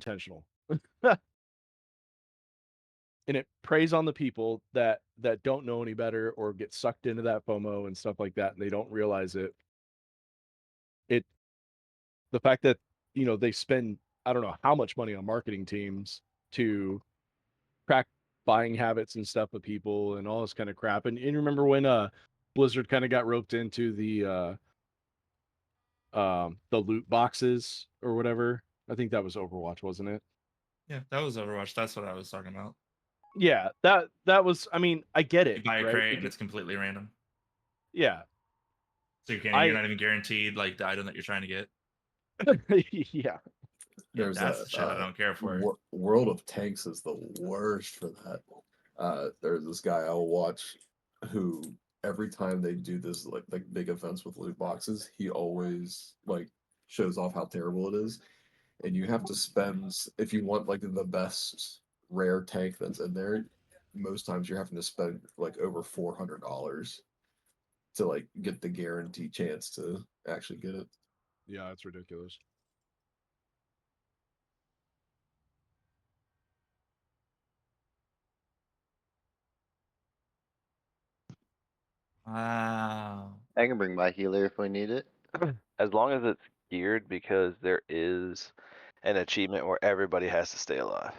intentional. And it preys on the people that don't know any better or get sucked into that FOMO and stuff like that, and they don't realize it. It the fact that, they spend I don't know how much money on marketing teams to crack buying habits and stuff of people and all this kind of crap. And remember when Blizzard kind of got roped into the loot boxes or whatever? I think that was Overwatch, wasn't it? Yeah, that was Overwatch. That's what I was talking about. Yeah, that was, I mean, I get You it, buy a right? crate and it's completely random. Yeah. So you're I not even guaranteed like the item that you're trying to get. yeah. Yeah, There's that's a the shit I don't care for. World of Tanks is the worst for that. There's this guy I'll watch who every time they do this like big events with loot boxes, he always like shows off how terrible it is. And you have to spend if you want like the best rare tank that's in there, most times you're having to spend like over $400 to like get the guaranteed chance to actually get it. Yeah, it's ridiculous. Wow. I can bring my healer if we need it. As long as it's geared, because there is an achievement where everybody has to stay alive.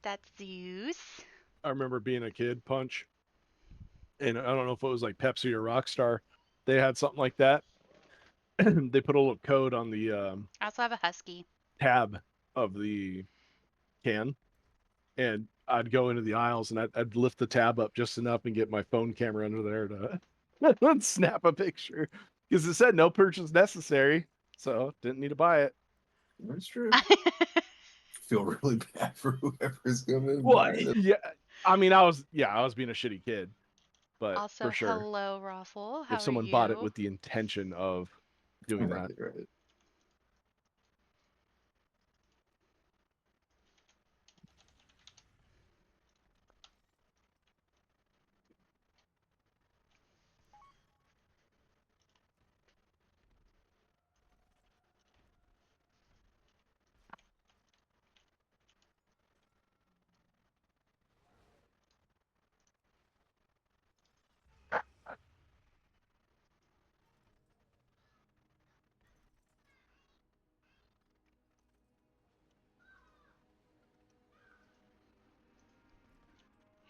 That's Zeus. I remember being a kid, Punch, and I don't know if it was like Pepsi or Rockstar. They had something like that. They put a little code on the I also have a husky. tab of the can, and I'd go into the aisles and I'd lift the tab up just enough and get my phone camera under there to snap a picture because it said no purchase necessary, so didn't need to buy it. That's true. Feel really bad for whoever's gonna Well, buy it. yeah, I mean, I was being a shitty kid, but Also, for sure, hello, Raffle. if How are someone bought it you? with the intention of doing Right, that, right.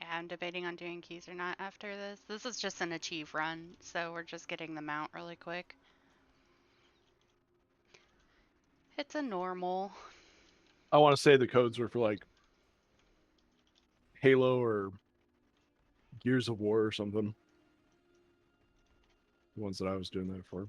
Yeah, I'm debating on doing keys or not after this. This is just an achieve run, so we're just getting them out really quick. It's a normal. I want to say the codes were for like Halo or Gears of War or something. The ones that I was doing that for.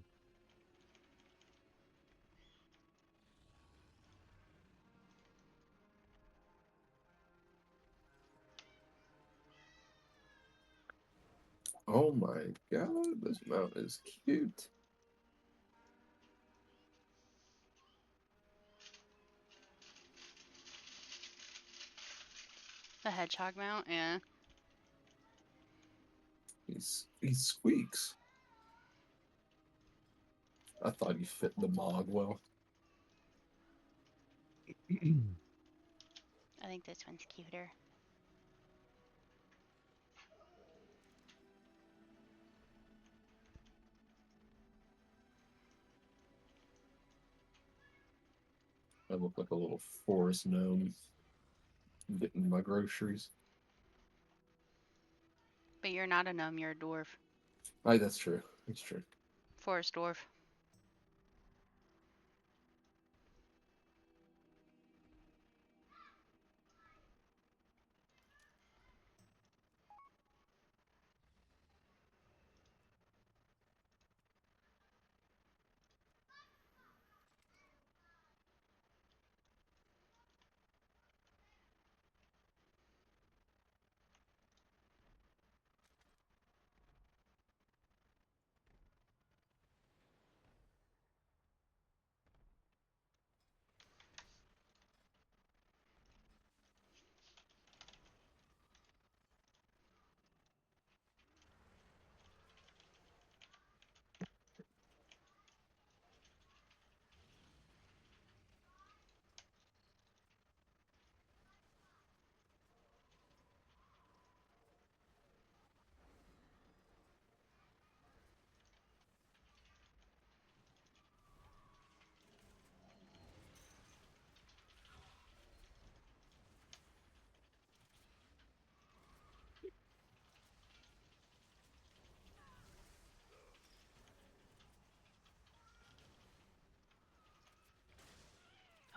Oh my god, this mount is cute. The hedgehog mount, yeah. He squeaks. I thought he fit the mog well. I think this one's cuter. I look like a little forest gnome getting my groceries. But you're not a gnome, you're a dwarf. Aye, that's true. That's true. Forest dwarf.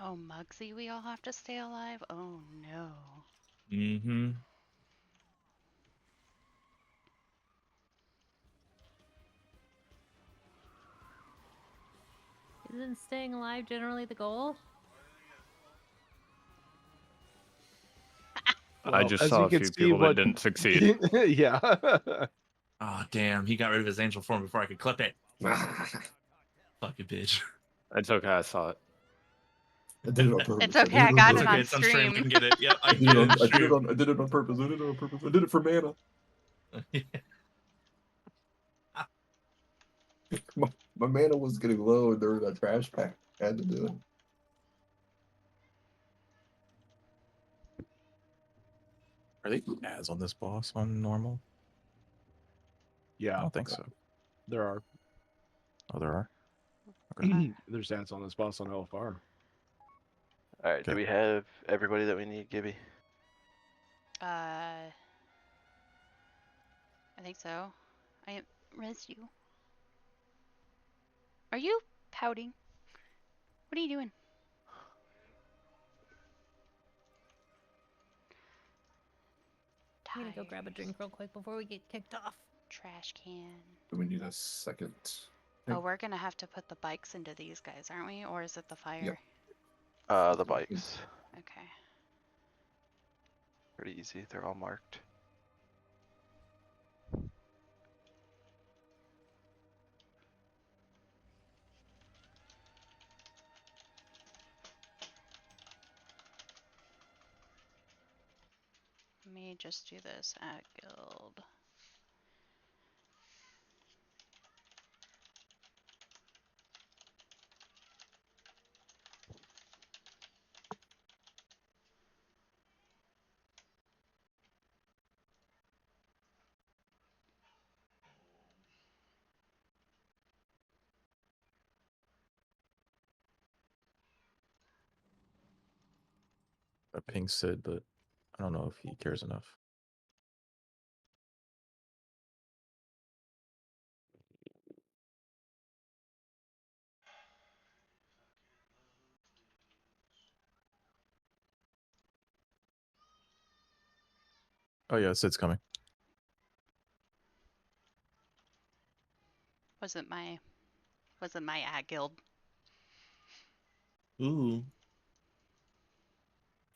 Oh, Muggsy, we all have to stay alive? Oh no. Mm-hmm. Isn't staying alive generally the goal? I Well, just as saw you a can few see, people that what? didn't succeed. Yeah. Oh damn, he got rid of his angel form before I could clip it. Fucking bitch. It's okay, I saw it. I did it on purpose. It's okay, I I got It's it okay, on it's on stream. We stream. can get it. Yep, I can did get it it on, on stream. I did it on purpose. I did it on purpose. I did it for mana. My mana was getting low and there was that trash pack. I had to do it. Are they ads on this boss on normal? I Yeah, don't think so. there are. Oh, there are. There's ads on this boss on LFR. All right, do Okay. we have everybody that we need, Gibby? I think so. I res you. Are you pouting? What are you doing? I'm gonna go grab a Tires. drink real quick before we get kicked off. Trash can. Do we need a second? Oh, we're gonna have to put the bikes into these guys, aren't we? Or is it the fire? The bikes. Okay. Pretty easy. They're all marked. Let me just do this at guild. A ping Sid, but I don't know if he cares enough. Oh yeah, Sid's coming. Wasn't my at guild. Ooh.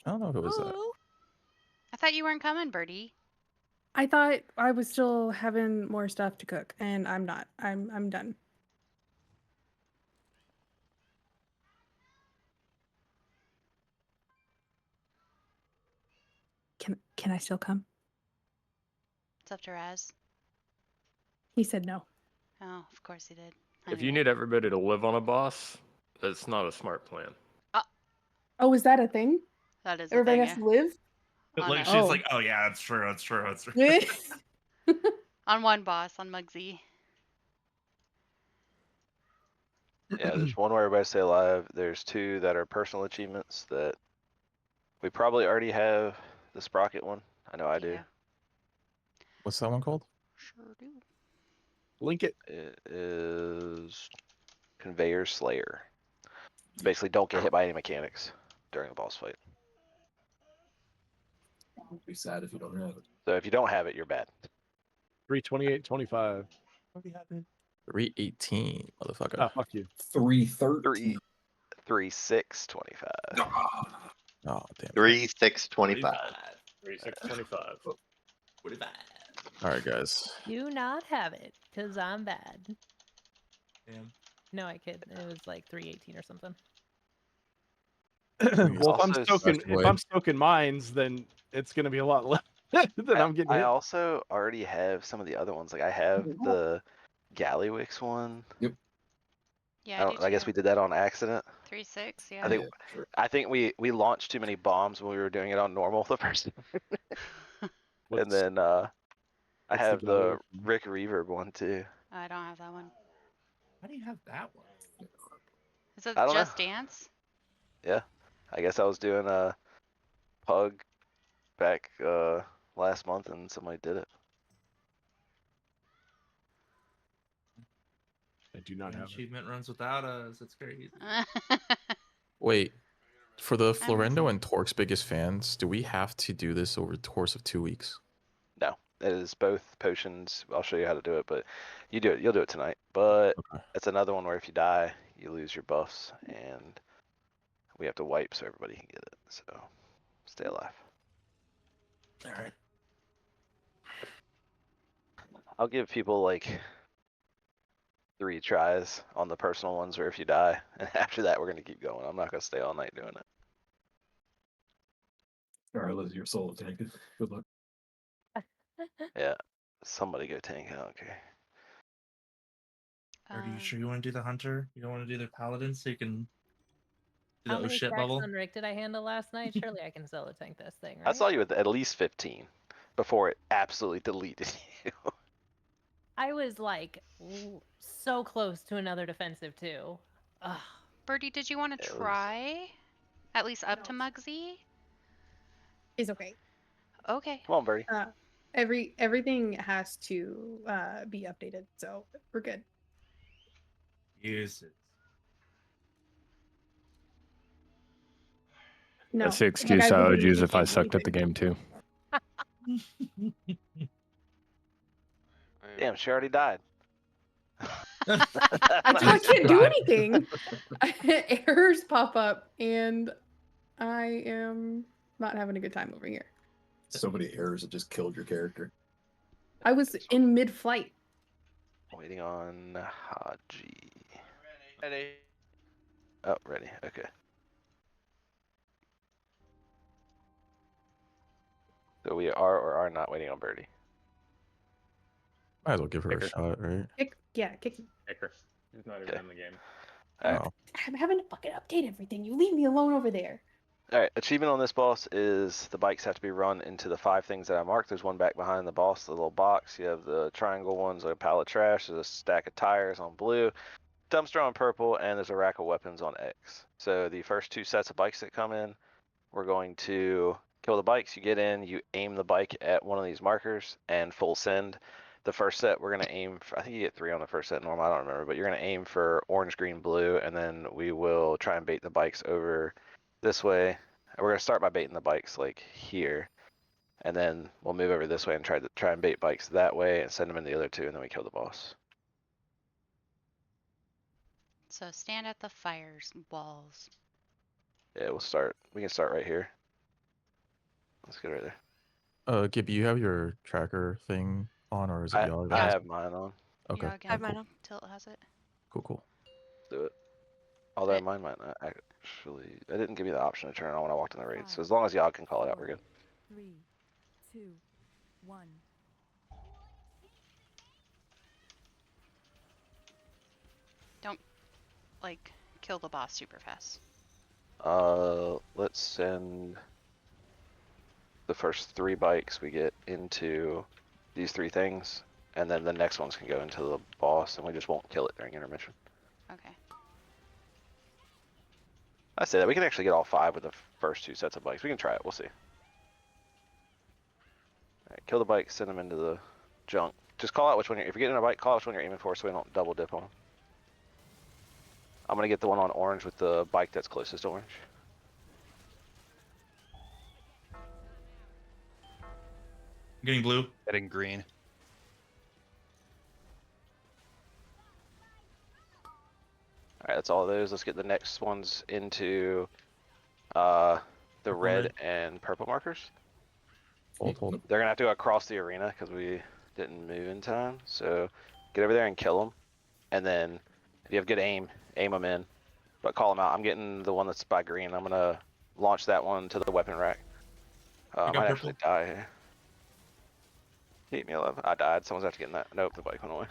I don't know if it was that. Oh, I thought you weren't coming, Birdie. I thought I was still having more stuff to cook, and I'm not. I'm done. Can I still come? It's up to Raz. He said no. Oh, of course he did. If you need everybody to live on a boss, that's not a smart plan. Oh, is that a thing? That is a Everybody thing. has to live? On, Like a, she's Oh. like, oh yeah, that's true, that's true, that's true. on one boss, on Muggsy. Yeah, there's one where everybody stay alive. There's two that are personal achievements that we probably already have. The Sprocket one. I know I do. Yeah. What's that one called? Sure do. Link it. It is Conveyor Slayer. Basically, don't get hit by any mechanics during a boss fight. It'd be sad if you don't have it. So if you don't have it, you're bad. 328.25. 318, motherfucker. Ah, fuck you. 313. 3-6-25. Oh damn. 3-6-25. 3625. 45. All right, guys. do not have it, cause I'm bad. Damn. No, I kid. It was like 318 or something. Well, Also, if I'm stoking mines, then it's gonna be a lot less than I'm getting I hit. also already have some of the other ones. Like I have the Gallywix one. Yeah, I do I guess too. we did that on accident. 3-6, yeah. I think we launched too many bombs when we were doing it on normal the first time. And then I what's have the the Gallywix one? Rick Reverb one too. I don't have that one. How do you have that one? Is it I don't know. Just Dance? Yeah. I guess I was doing a pug back last month and somebody did it. I do not The have it. achievement runs without us. It's crazy. Wait, For the I'm with Florendo you. and Torque's biggest fans, do we have to do this over the course of 2 weeks? No, it is both potions. I'll show you how to do it, but you do it. You'll do it tonight. But Okay. it's another one where if you die, you lose your buffs, and we have to wipe so everybody can get it. So stay alive. All right. I'll give people like 3 tries on the personal ones, or if you die, and after that we're gonna keep going. I'm not gonna stay all night doing it. All right, Liz, your solo tank. Good luck. Yeah, somebody go tank. I don't care. Are you sure you want to do the hunter? You don't want to do the paladin so you can do How the oh many shit stacks bubble? on Rick did I handle last night? Surely I can solo tank this thing, I right? saw you with at least 15 before it absolutely deleted you. I was like so close to another defensive too. Ugh. Birdie, did you want to It was try at least up to Muggsy? It's okay. Okay. come on, Birdie. Everything has to be updated, so we're good. Use it. No, That's the like, excuse I would literally use just if I can't do sucked at the anything. game too. Damn, she already died. Until I can't do anything. Errors pop up, and I am not having a good time over here. So many errors that just killed your character. I was in mid-flight. Waiting on Haji. Ready. Oh, ready. Okay. So we are or are not waiting on Birdie. Might as well give her a Kicker. shot, right? Kick me. Kicker. He's not even Okay. in the game. Alright. Oh. I'm having to fucking update everything. You leave me alone over there. Alright, achievement on this boss is the bikes have to be run into the 5 things that I marked. There's one back behind the boss, the little box. You have the triangle ones, a pile of trash. There's a stack of tires on blue, dumpster on purple, and there's a rack of weapons on X. So the first 2 sets of bikes that come in, we're going to kill the bikes. You get in, you aim the bike at one of these markers and full send. The first set we're going to aim for, I think you get 3 on the first set normal, I don't remember, but you're going to aim for orange, green, blue, and then we will try and bait the bikes over this way. We're going to start by baiting the bikes like here, and then we'll move over this way and try and bait bikes that way and send them in the other 2, and then we kill the boss. So stand at the fires walls. Yeah, we can start right here. Let's get right there. Gibby, you have your tracker thing on, or is it y'all? I Yeah. have mine on. Okay. Yeah, alright, again, cool. Tilt has it. Cool. Let's do it. Although Okay. mine might not actually. I didn't give me the option to turn it on when I walked in the raid. So as long as y'all can call it out, we're good. 3, 2, 1. Like, kill the boss super fast. Let's send the first 3 bikes we get into these 3 things, and then the next ones can go into the boss, and we just won't kill it during intermission. Okay. I say that we can actually get all 5 with the first 2 sets of bikes. We can try it. We'll see. Alright, kill the bike, send them into the junk. Just call out which one if you're getting a bike, call out which one you're aiming for so we don't double dip on them. I'm gonna get the one on orange with the bike that's closest to orange. Getting blue. Getting green. Alright, that's all of those. Let's get the next ones into the red and purple markers. Hold. They're gonna have to go across the arena because we didn't move in time. So get over there and kill them, and then if you have good aim them in, but call them out. I'm getting the one that's by green. I'm gonna launch that one to the weapon rack. I might actually die here. Keep me alive. I died. Someone's after getting that. Nope, the bike went away.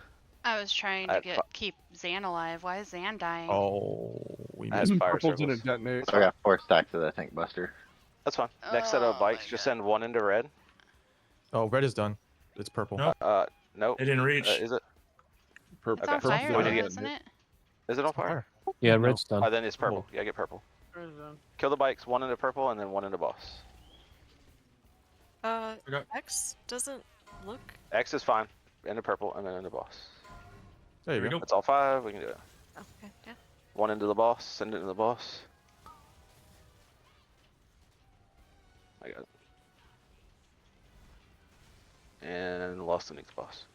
I was trying to keep Zan alive. Why is Zan dying? Oh, we I had fire Purple didn't circles. detonate. I got 4 stacks of the tank buster. That's fine. Next set of Oh bikes, my just God. send one into red. Oh, red is done. It's purple. Nope. Nope. It didn't reach. Is it? Purple. It's on Okay. fire We though, need to get- isn't it? Is it on fire? Yeah, No. red's done. Oh, then it's purple. Yeah, get purple. Kill the bikes, one into purple and then one into boss. X doesn't look. X is fine. Into purple and then into boss. There you There we go. go. That's all 5. We can do it. Okay, yeah. One into the boss. Send it into the boss. I got it. And lost the next boss.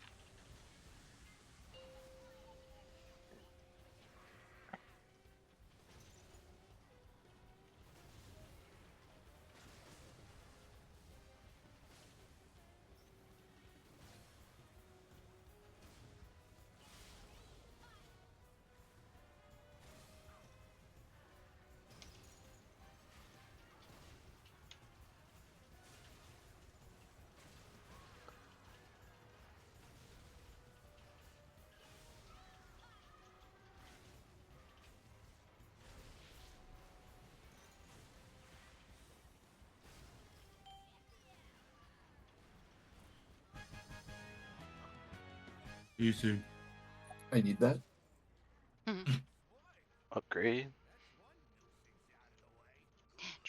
You too. I need that. Upgrade.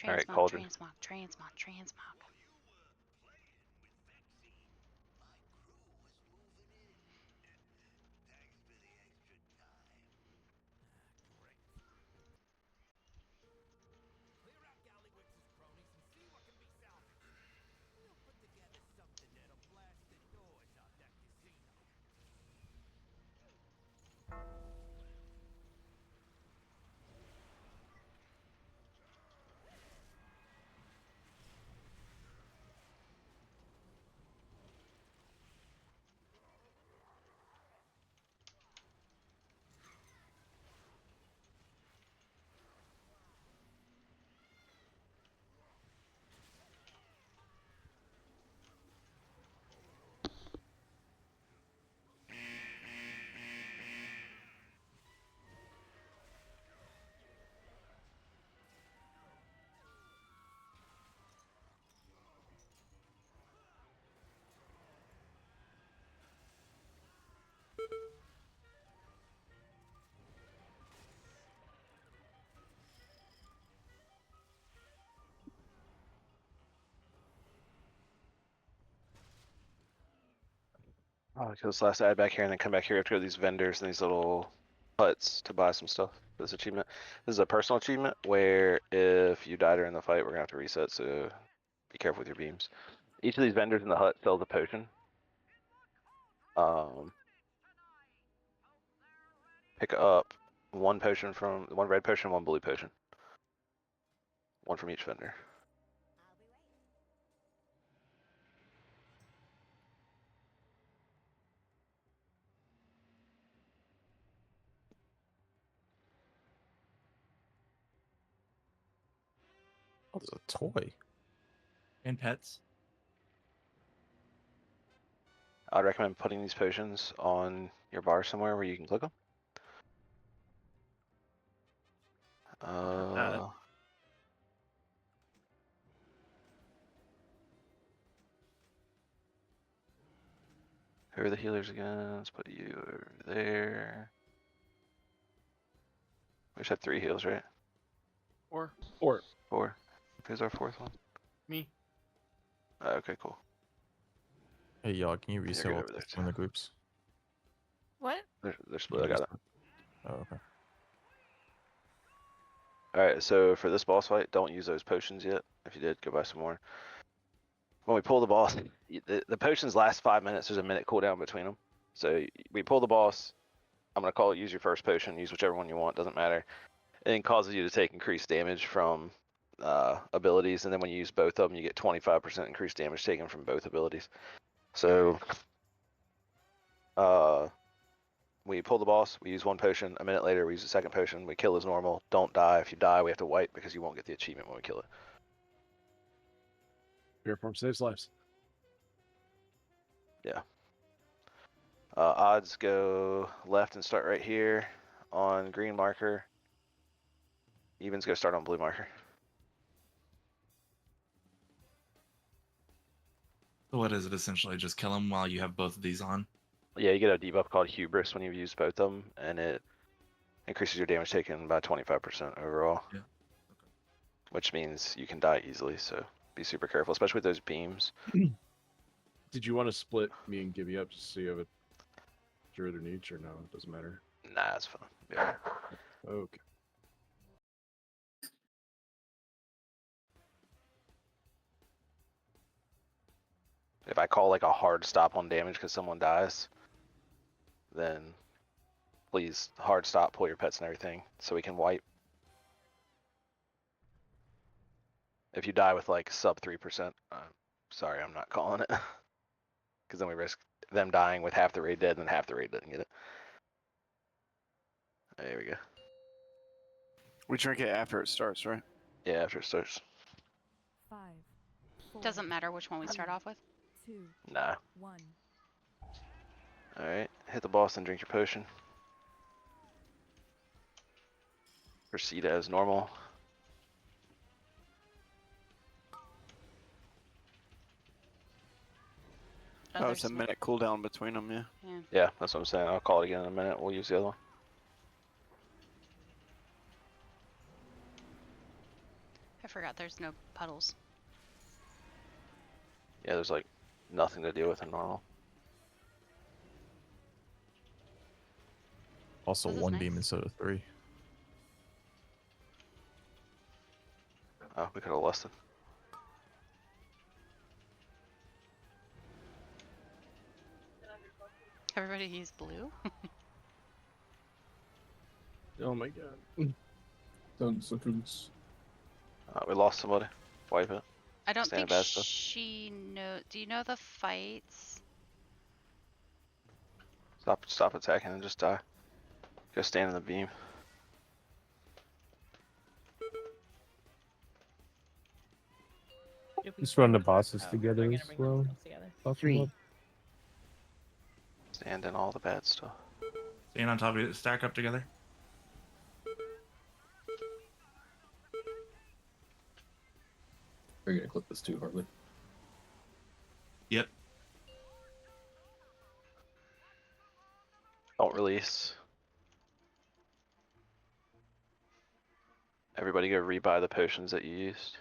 Transmog, Cauldron. transmog. Oh, kill this last ad back here and then come back here. We have to go to these vendors and these little huts to buy some stuff for this achievement. This is a personal achievement where if you die during the fight, we're gonna have to reset, so be careful with your beams. Each of these vendors in the hut sells a potion. Pick up one red potion, one blue potion. One from each vendor. Oh, there's a toy. And pets. I'd recommend putting these potions on your bar somewhere where you can click them. Who are the healers again? Let's put you over there. We just had 3 heals, right? Or 4. Who's our 4th one? me. Okay, cool. Hey, y'all, can you You're reset good all over there, in the groups? What? They're split. I got it. Oh, okay. Alright, so for this boss fight, don't use those potions yet. If you did, go buy some more. When we pull the boss, the potions last 5 minutes. There's a minute cooldown between them. So we pull the boss. I'm going to call it use your first potion. Use whichever one you want. Doesn't matter. It then causes you to take increased damage from abilities. And then when you use both of them, you get 25% increased damage taken from both abilities. So we pull the boss. We use one potion. A minute later, we use the second potion. We kill as normal. Don't die. If you die, we have to wipe because you won't get the achievement when we kill it. Pure form saves lives. Yeah. Odds go left and start right here on green marker. Evens go start on blue marker. So what is it essentially? Just kill them while you have both of these on? Yeah, you get a debuff called Hubris when you use both of them, and it increases your damage taken by 25% overall. Yeah. Which means you can die easily, so be super careful, especially with those beams. Did you want to split me and Gibby up just so you have a druid or niche, or no? It doesn't matter. Nah, it's fine. Yeah. Okay. If I call like a hard stop on damage because someone dies, then please hard stop, pull your pets and everything so we can wipe. If you die with like sub 3%, sorry, I'm not calling it. Because then we risk them dying with half the raid dead and then half the raid doesn't get it. There we go. We drink it after it starts, right? Yeah, after it starts. 5, 4, Doesn't matter which one we start off with. 2, Nah. 1. Alright, hit the boss and drink your potion. Proceed as normal. Oh, it's a minute cooldown between them, yeah. Yeah, that's what I'm saying. I'll call it again in a minute. We'll use the other one. I forgot there's no puddles. Yeah, there's like nothing to deal with in normal. Also, This is one nice. beam instead of 3. Oh, we could have lusted. Everybody use blue? Oh my god. Done seconds. We lost somebody. Wipe it. I don't Stand think bad stuff. she know. Do you know the fights? Stop attacking and just die. Go stand in the beam. Just run the bosses Oh, together we're gonna as bring well. everything else together. Buff them 3. up. Stand in all the bad stuff. Stand on top of it, stack up together. Are you gonna clip this too, Harley? Yep. Don't release. Everybody go rebuy the potions that you used.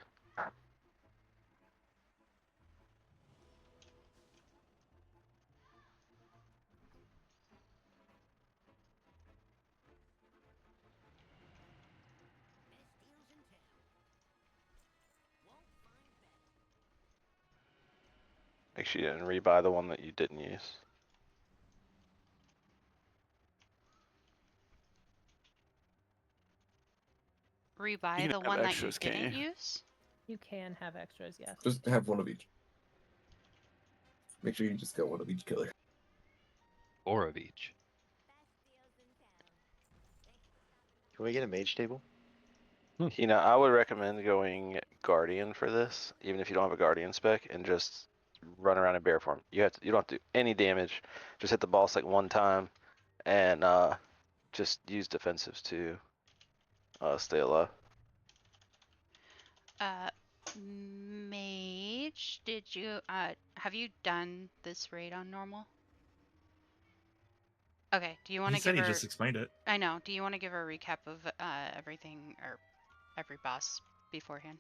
Make sure you didn't rebuy the one that you didn't use. Rebuy can the have one that you extras, can't didn't you? use? You can have extras, yes. Just have one of each. Make sure you just got one of each killer. Or of each. Can we get a mage table? You know, I would recommend going Guardian for this, even if you don't have a Guardian spec, and just run around in bear form. You don't have to do any damage. Just hit the boss like one time, and just use defensives to stay alive. Mage, did you have you done this raid on normal? Okay, do you want He to said give he her? just explained it. I know. Do you want to give her a recap of everything or every boss beforehand?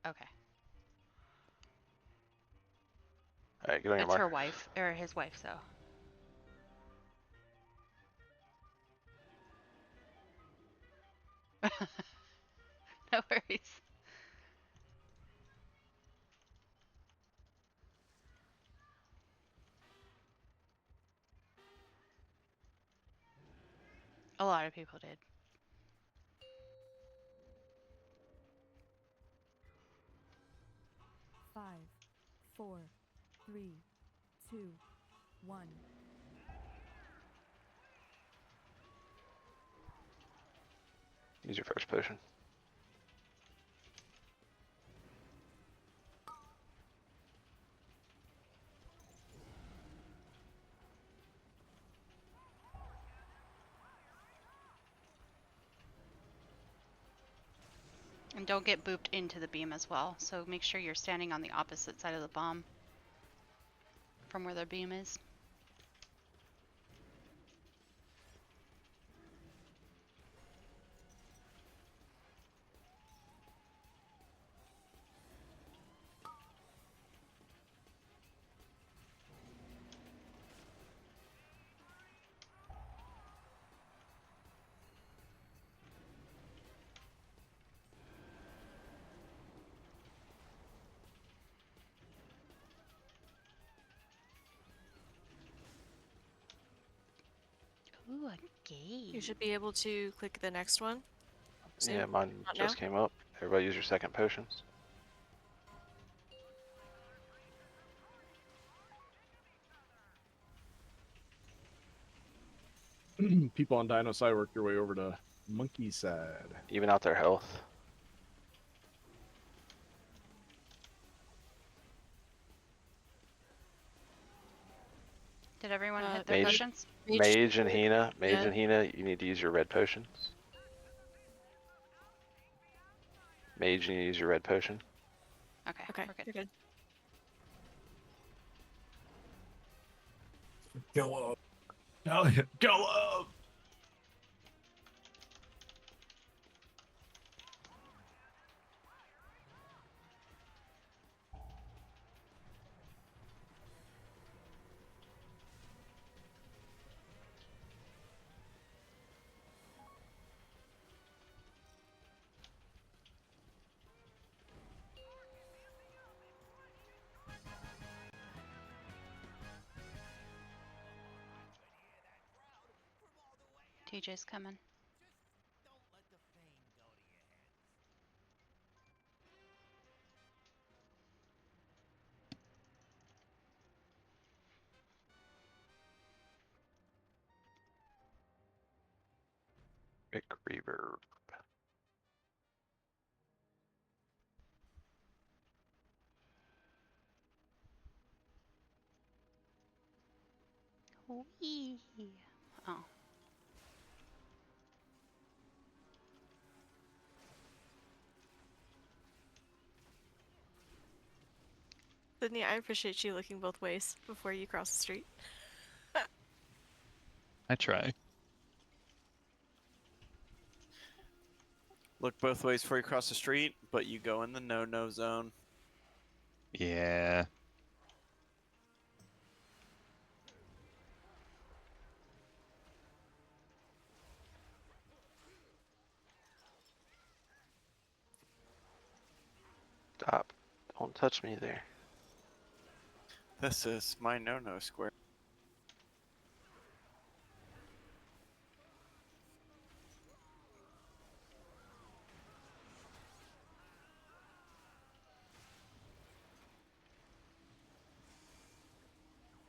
Okay. All right, get on your It's her mark. wife or his wife, so. No worries. A lot of people did. Five, 4, 3, 2, 1. Use your first potion. And don't get booped into the beam as well. So make sure you're standing on the opposite side of the bomb from where the beam is. Ooh, a gate. You should be able to click the next one. soon. Yeah, mine Not just now? came up. Everybody use your second potions. People on Dino side work your way over to Monkey side. Even out their health. Did everyone hit their Mage, potions? Mage and Hina, Yeah. you need to use your red potions. Mage, you need to use your red potion. Okay, Okay, we're good. you're good. Go up. Go up! TJ's coming. Rick Reaver. Wee. Oh. Sydney, I appreciate you looking both ways before you cross the street. I try. Look both ways before you cross the street, but you go in the no-no zone. Yeah. Stop. Don't touch me there. This is my no-no square.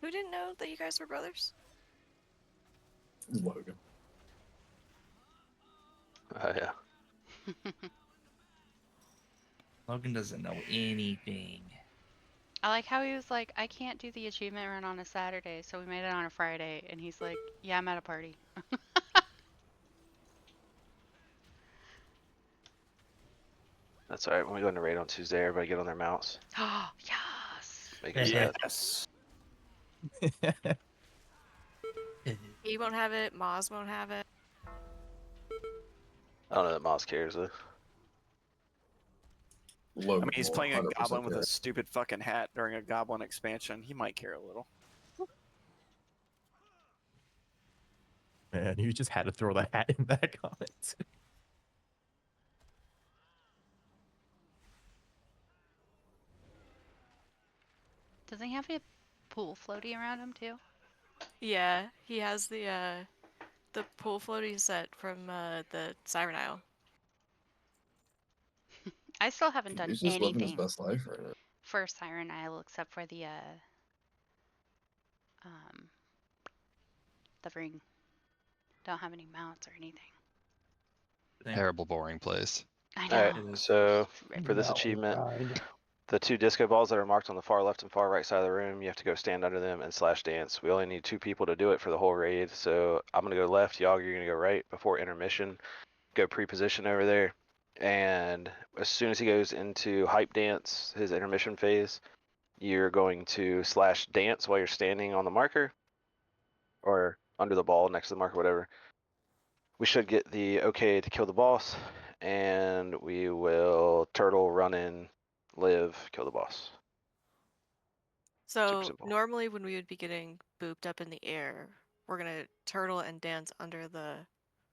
Who didn't know that you guys were brothers? Logan. Yeah. Logan doesn't know anything. I like how he was like, I can't do the achievement run on a Saturday, so we made it on a Friday. And he's like, yeah, I'm at a party. That's alright. When we go into raid on Tuesday, everybody get on their mounts. Oh, yes. Make it sad. Yes. He won't have it. Maz won't have it. I don't know that Moss cares though. Logan I mean, he's will playing a 100% goblin with care. a stupid fucking hat during a goblin expansion. He might care a little. Man, you just had to throw the hat in that comment. Doesn't he have a pool floaty around him too? Yeah, he has the pool floaty set from the Siren Isle. I still haven't done He's just living his anything best life right now. for Siren Isle except for the ring. Don't have any mounts or anything. Terrible, boring place. I know. Alright, so for this That one achievement, died. the two disco balls that are marked on the far left and far right side of the room, you have to go stand under them and slash dance. We only need 2 people to do it for the whole raid, so I'm gonna go left, Yogg, you're gonna go right before intermission. Go pre-position over there, and as soon as he goes into hype dance, his intermission phase, you're going to slash dance while you're standing on the marker, or under the ball next to the marker, whatever. We should get the okay to kill the boss, and we will turtle, run in, live, kill the boss. Super So simple. normally when we would be getting booped up in the air, we're gonna turtle and dance under the.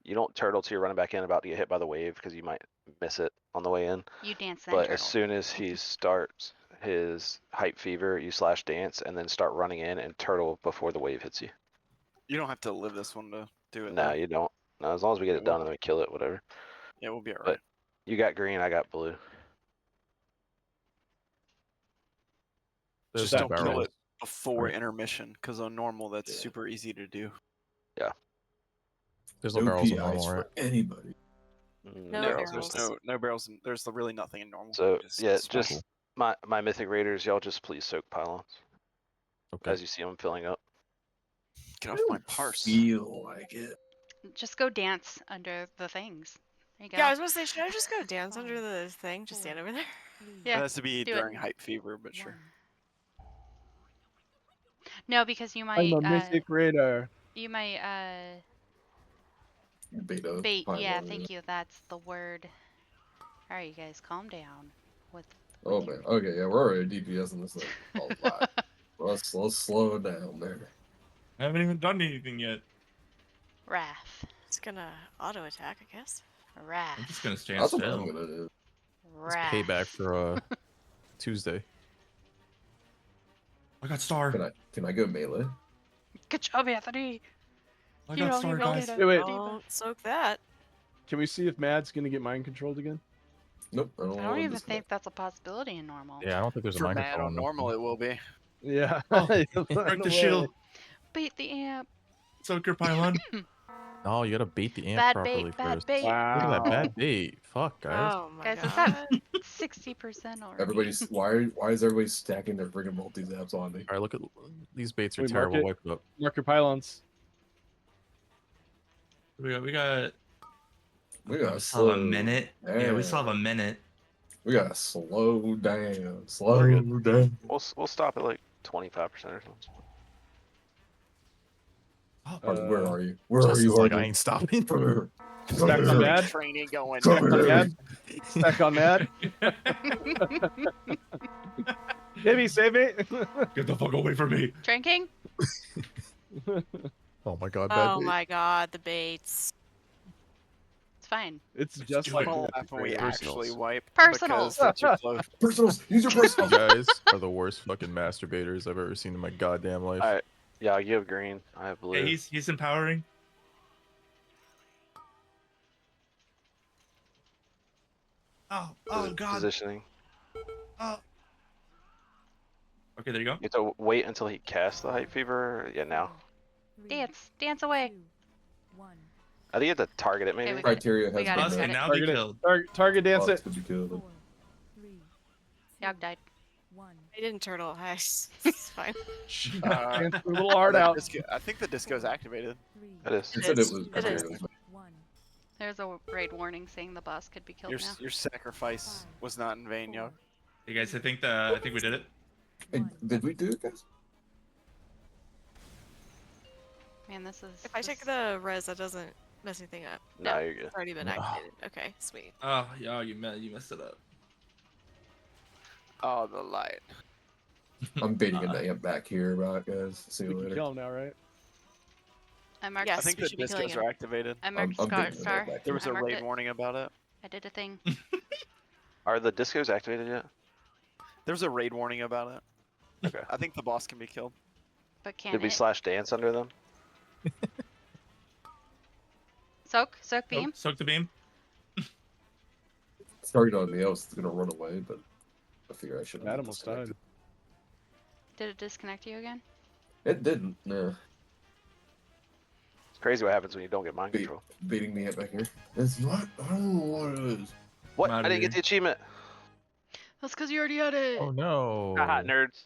You don't turtle till you're running back in about to get hit by the wave because you might miss it on the way in. You dance then But as turtle. soon as he starts his hype fever, you slash dance and then start running in and turtle before the wave hits you. You don't have to live this one to do it. No, though. you don't. No, as long as we get it done and then we kill it, whatever. Yeah, we'll be alright. But you got green, I got blue. There's Just no don't kill barrels. it before Right. intermission, because on normal that's Yeah. super easy to do. There's no No barrels in PIs normal, for right? anybody. No There's barrels. no barrels. There's really nothing in normal. So yeah, smash. just my mythic raiders, y'all just please soak pylons Okay. as you see them filling up. Get off my parse. Feel like it. Just go dance under the things. There you go. Yeah, I was gonna say, should I just go dance under the thing? Just stand over there? Yeah, It has to be do it. during hype fever, but sure. No, because you I'm might a mythic raider. you might Beta. bait. Yeah, pylon, thank you. That's the word. All right, you guys, calm down. With Oh man. Okay, yeah, we're already DPS in this thing a lot. let's slow it down there. I haven't even done anything yet. wrath, It's gonna auto attack, I guess. wrath, I'm just gonna stand That's what I'm still. gonna do. It's wrath. payback for Tuesday. I got star. Can I go melee? Good job, Anthony. I You got don't star, even guys. get Wait, wait. Don't soak that. Can we see if Mad's gonna get mind controlled again? Nope. I don't, I don't even think that's a possibility in normal. Yeah, I don't think there's a For mind mad control on in this normal, one. it will be. Yeah. Oh, Run break the away. shield. Beat the amp. Soak your pylon. No, you gotta bait the amp Bad properly bait. Bad first. bait. Look at that Wow. bad bait. Fuck, guys. Oh my Guys, god. it's at 60% already. Everybody's why is everybody stacking their friggin' multi zaps on me? All right, look at these baits are Wait, mark terrible. it. Wipe it up. Mark your pylons. We got. We we gotta still have slow a minute. Yeah, we still have a down. minute. We gotta slow down. We're Slow good. down. We'll stop at like 25% or something. Hardy, where are you? Where Just are you, like Hardy? I ain't stopping. Come here. Stack on Mad. Training going. Come Stack on here. Mad. Stack on Mad. Baby, save me. Get the fuck away from me. Drinking? Oh my god, bad Oh bait. my god, the baits. It's fine. It's Let's just do like it. I'll that. laugh when we Personals. actually wipe. Personals. Because they're too close. Personals. Use your You personals. guys are the worst fucking masturbators I've ever seen in my goddamn life. All right. Yeah, you have green. I have blue. Hey, he's empowering. Oh god. Positioning. Oh. Okay, there you go. You have to wait until he casts the hype fever. Yeah, now. Dance. Dance away. I think you have to target it maybe. we got it. Criteria We has got been it. Us met. and now be Target it. killed. Target dance Boss it. to be killed. Yog died. I didn't turtle. It's fine. Dance a little hard out. I think the disco's activated. It is. It said it was. It is. There's a raid warning saying the boss could be killed now. Your sacrifice was not in vain, yo. Hey guys, I think we did it. Hey, did we do it, guys? Man, this is. If I take the res, that doesn't mess anything up. No, you're good. It's already been activated. Okay, sweet. Oh, yeah, you messed it up. Oh, the light. I'm baiting an amp back here, right, guys? See We you can later. kill him now, right? I marked. Yes, I think we the should be killing discos him. are activated. I marked I'm Scar. baiting an Star. amp back There here. was I a marked raid it. warning about it. I did a thing. Are the discos activated yet? There was a raid warning about it. Okay. I think the boss can be killed. But can't Did we it? slash dance under them? Soak Oh, beam. soak the beam. Started on me. I was gonna run away, but I figure I should. Mad almost died. Did it disconnect you again? It didn't. No. It's crazy what happens when you don't get mind control. Beating me up back here. It's not. I don't know what it is. What? I'm I outta didn't get here. the achievement. That's because you already had it. Oh no. Haha, nerds.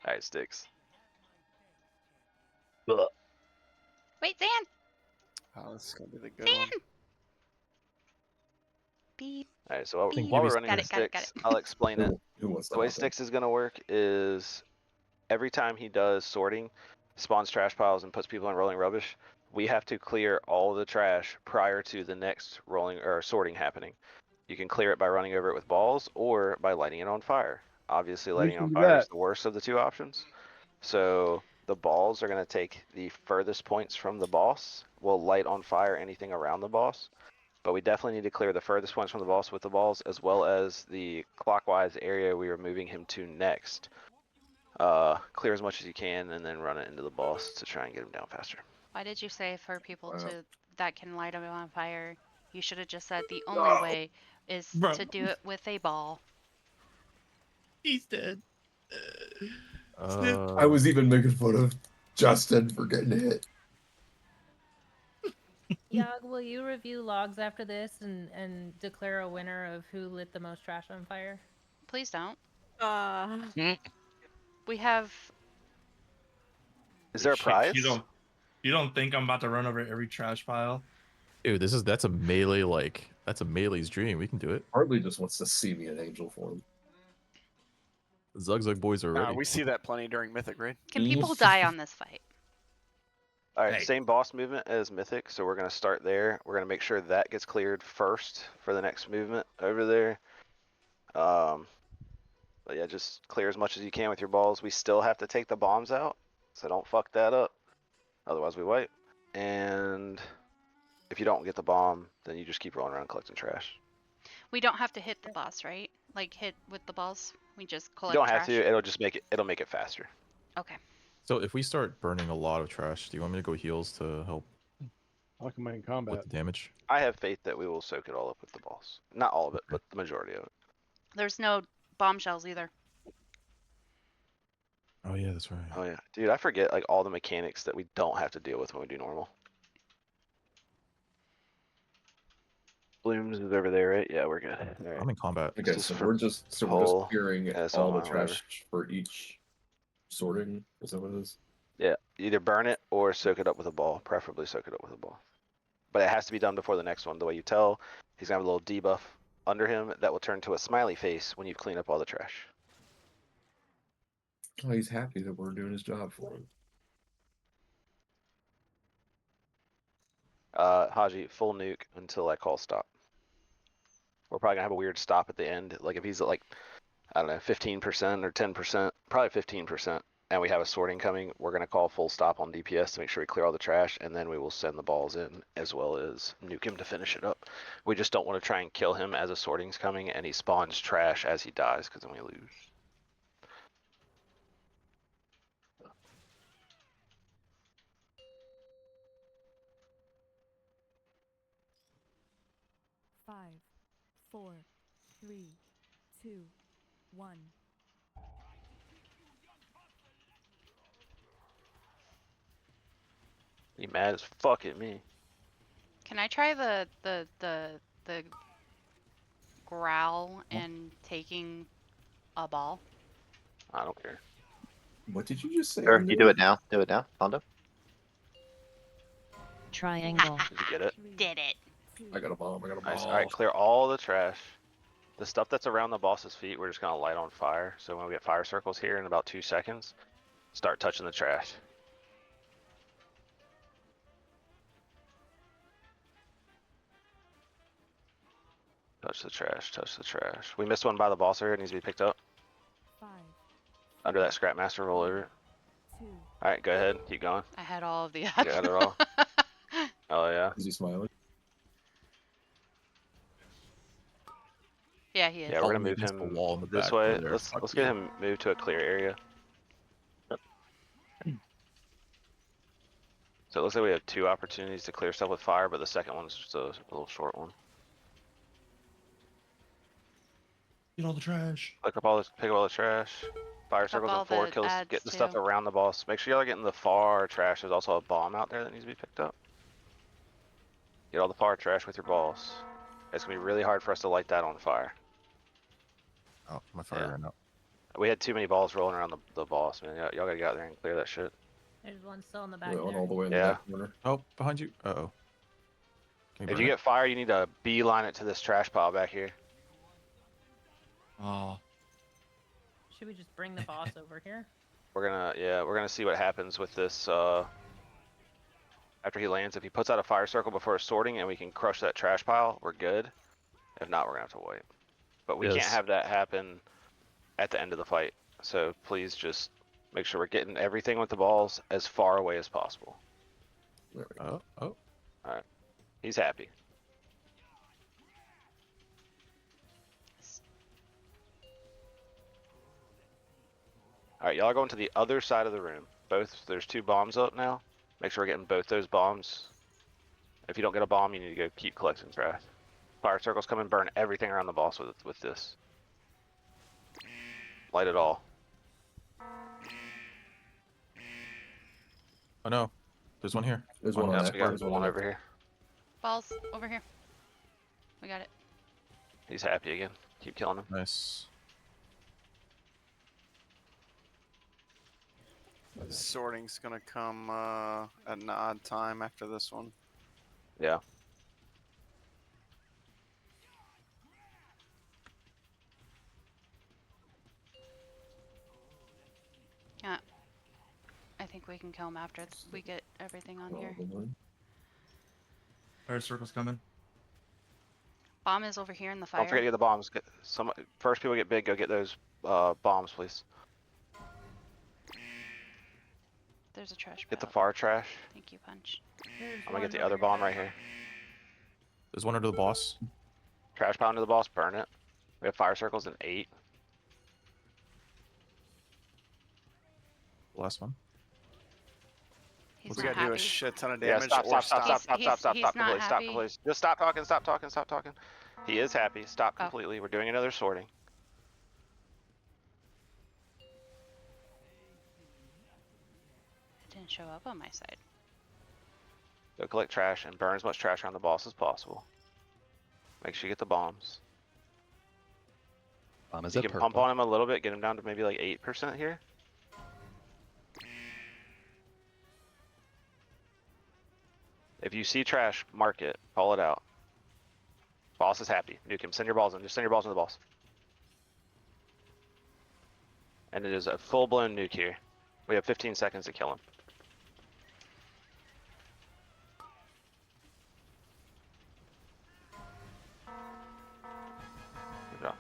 Alright, sticks. Ugh. Wait, Zan. Oh, this is gonna be the good Zan. one. Beep. Alright, so Beep. while we're Got running it, the got it, got sticks, it. I'll explain it. Who wants The way that? sticks is gonna work is every time he does sorting, spawns trash piles and puts people in rolling rubbish, we have to clear all the trash prior to the next rolling or sorting happening. You can clear it by running over it with balls or by lighting it on fire. Obviously, We lighting it can on do fire is that. the worst of the two options. So the balls are going to take the furthest points from the boss. We'll light on fire anything around the boss. But we definitely need to clear the furthest points from the boss with the balls, as well as the clockwise area we are moving him to next. Clear as much as you can, and then run it into the boss to try and get him down faster. Why did you say for people Wow. that can light them on fire? You should have just said the only way is Bro. to do it with a ball. He's dead. I was even making fun of Justin for getting hit. Yog, will you review logs after this and declare a winner of who lit the most trash on fire? Please don't. Uh, We have. Is there a Shit, prize? You don't think I'm about to run over every trash pile? Dude, that's a melee that's a melee's dream. We can do it. Hartley just wants to see me in angel form. Zug Zug boys are ready. We see that plenty during Mythic, right? Can people die on this fight? All right, Hey. same boss movement as Mythic, so we're gonna start there. We're gonna make sure that gets cleared first for the next movement over there. But yeah, just clear as much as you can with your balls. We still have to take the bombs out, so don't fuck that up. Otherwise we wipe. And if you don't get the bomb, then you just keep rolling around collecting trash. We don't have to hit the boss, right? Like hit with the balls. We just You collect don't trash. have to, it'll make it faster. Okay. So if we start burning a lot of trash, do you want me to go heals to help How come I in with combat? the damage? I have faith that we will soak it all up with the balls. Not all of it, but the majority of it. There's no bombshells either. Oh yeah, that's right. Oh yeah, dude, I forget like all the mechanics that we don't have to deal with when we do normal. Blooms is over there, right? Yeah, we're good. All right. I'm in combat. Okay, Just so for we're just pull, clearing that's all the all, whatever. trash for each sorting. Is that what it is? Yeah, either burn it or soak it up with a ball. Preferably soak it up with a ball. But it has to be done before the next one. The way you tell, he's gonna have a little debuff under him that will turn to a smiley face when you've cleaned up all the trash. Oh, he's happy that we're doing his job for him. Haji, full nuke until I call stop. We're probably gonna have a weird stop at the end. Like if he's at like, I don't know, 15% or 10%, probably 15%, and we have a sorting coming, we're gonna call full stop on DPS to make sure we clear all the trash, and then we will send the balls in as well as nuke him to finish it up. We just don't want to try and kill him as a sorting's coming and he spawns trash as he dies, because then we lose. Five, 4, 3, 2, 1. He mad as fuck at me. Can I try the growl and taking a ball? I don't care. What did you just say? Sure, you do it now. Do it now, Pondo. Triangle. Did you get it? Did it. I got a bomb. I got a bomb. Nice. All right, clear all the trash. The stuff that's around the boss's feet, we're just gonna light on fire. So when we get fire circles here in about 2 seconds, start touching the trash. Touch the trash, touch the trash. We missed one by the boss area, it needs to be picked up. 5, Under that scrap master, roll over it. 2. Alright, go ahead, keep going. I had all of the You had it all. Oh yeah. Is he smiling? Yeah, he is. Yeah, we're gonna Only move against the him wall in the this back way. over there. Let's Fuck get you. him moved to a clear area. So it looks like we have 2 opportunities to clear stuff with fire, but the second one's just a little short one. Get all the trash. Pick up all the trash. Fire circles all and 4 the kills. ads, Get the stuff too. around the boss. Make sure y'all are getting the far trash. There's also a bomb out there that needs to be picked up. Get all the far trash with your boss. It's gonna be really hard for us to light that on fire. Oh, my fire Yeah. ran out. We had too many balls rolling around the boss, man. Y'all gotta get out there and clear that shit. There's one still in the back Wait, on there. all the way in the Yeah. back corner. Oh, behind you. Uh-oh. Can If burn you it? get fire, you need to beeline it to this trash pile back here. Oh, Should we just bring the boss over here? We're gonna see what happens with this, after he lands. If he puts out a fire circle before sorting and we can crush that trash pile, we're good. If not, we're gonna have to wait. But we can't Yes. have that happen at the end of the fight. So please just make sure we're getting everything with the balls as far away as possible. There we go. Oh. Alright. He's happy. Alright, y'all are going to the other side of the room. There's 2 bombs up now. Make sure we're getting both those bombs. If you don't get a bomb, you need to go keep collecting trash. Fire circles come and burn everything around the boss with this. Light it all. Oh no, there's one here. There's one on Yep, that. we got There's one on over that. here. Balls over here. We got it. He's happy again. Keep killing him. Nice. Sorting's gonna come at an odd time after this one. Yeah. Yeah. I think we can kill him after we get everything on here. Fire circle's coming. Bomb is over here in the fire. Don't forget to get the bombs. First people get big, go get those bombs, please. There's a trash Get the pile. fire trash. Thank you, Punch. I'm gonna get the other bomb right here. There's one under the boss. Trash pile into the boss, burn it. We have fire circles in 8. The last one. He's We not gotta do a happy. shit ton of Yeah, damage. stop, or stop, stop, stop, stop, He's- stop, he's stop, not completely, stop, happy. please. Just stop talking, stop talking, stop talking. He is happy. Stop Oh. completely. We're doing another sorting. It didn't show up on my side. Go collect trash and burn as much trash around the boss as possible. Make sure you get the bombs. Bomb is You at can purple. pump on him a little bit, get him down to maybe like 8% here. If you see trash, mark it. Call it out. Boss is happy. Nuke him. Send your balls in. Just send your balls in the boss. And it is a full-blown nuke here. We have 15 seconds to kill him. Good job.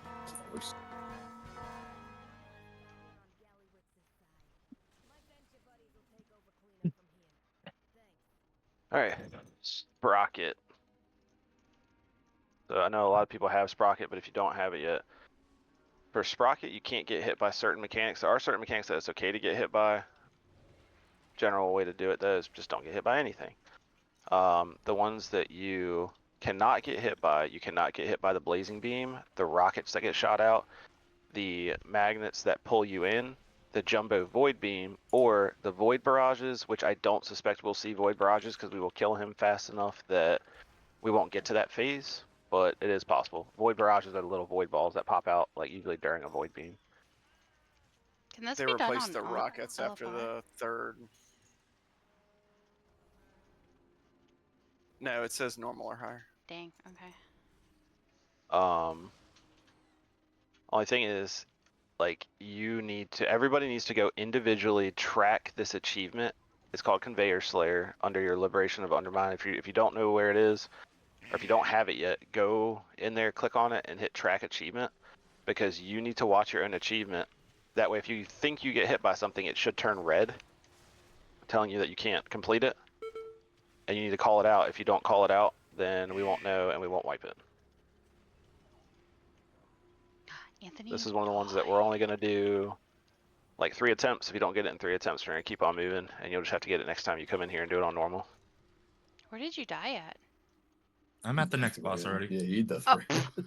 Alright, Sprocket. So I know a lot of people have Sprocket, but if you don't have it yet, for Sprocket you can't get hit by certain mechanics. There are certain mechanics that it's okay to get hit by. General way to do it though is just don't get hit by anything. The ones that you cannot get hit by, you cannot get hit by the blazing beam, the rockets that get shot out, the magnets that pull you in, the jumbo void beam, or the void barrages, which I don't suspect we'll see void barrages because we will kill him fast enough that we won't get to that phase, but it is possible. Void barrages are the little void balls that pop out like usually during a void beam. Can this They be done replaced on the rockets after LFR? the third. No, it says normal or higher. Dang. Okay. Only thing is, like, everybody needs to go individually track this achievement. It's called Conveyor Slayer under your Liberation of Undermine. If you don't know where it is, or if you don't have it yet, go in there, click on it, and hit track achievement, because you need to watch your own achievement. That way, if you think you get hit by something, it should turn red, telling you that you can't complete it, and you need to call it out. If you don't call it out, then we won't know and we won't wipe it. Anthony. This is one of the ones that we're only going to do like 3 attempts. If you don't get it in 3 attempts, we're going to keep on moving, and you'll just have to get it next time you come in here and do it on normal. Where did you die at? I'm at the next boss already. Yeah, you eat that Oh. frame. You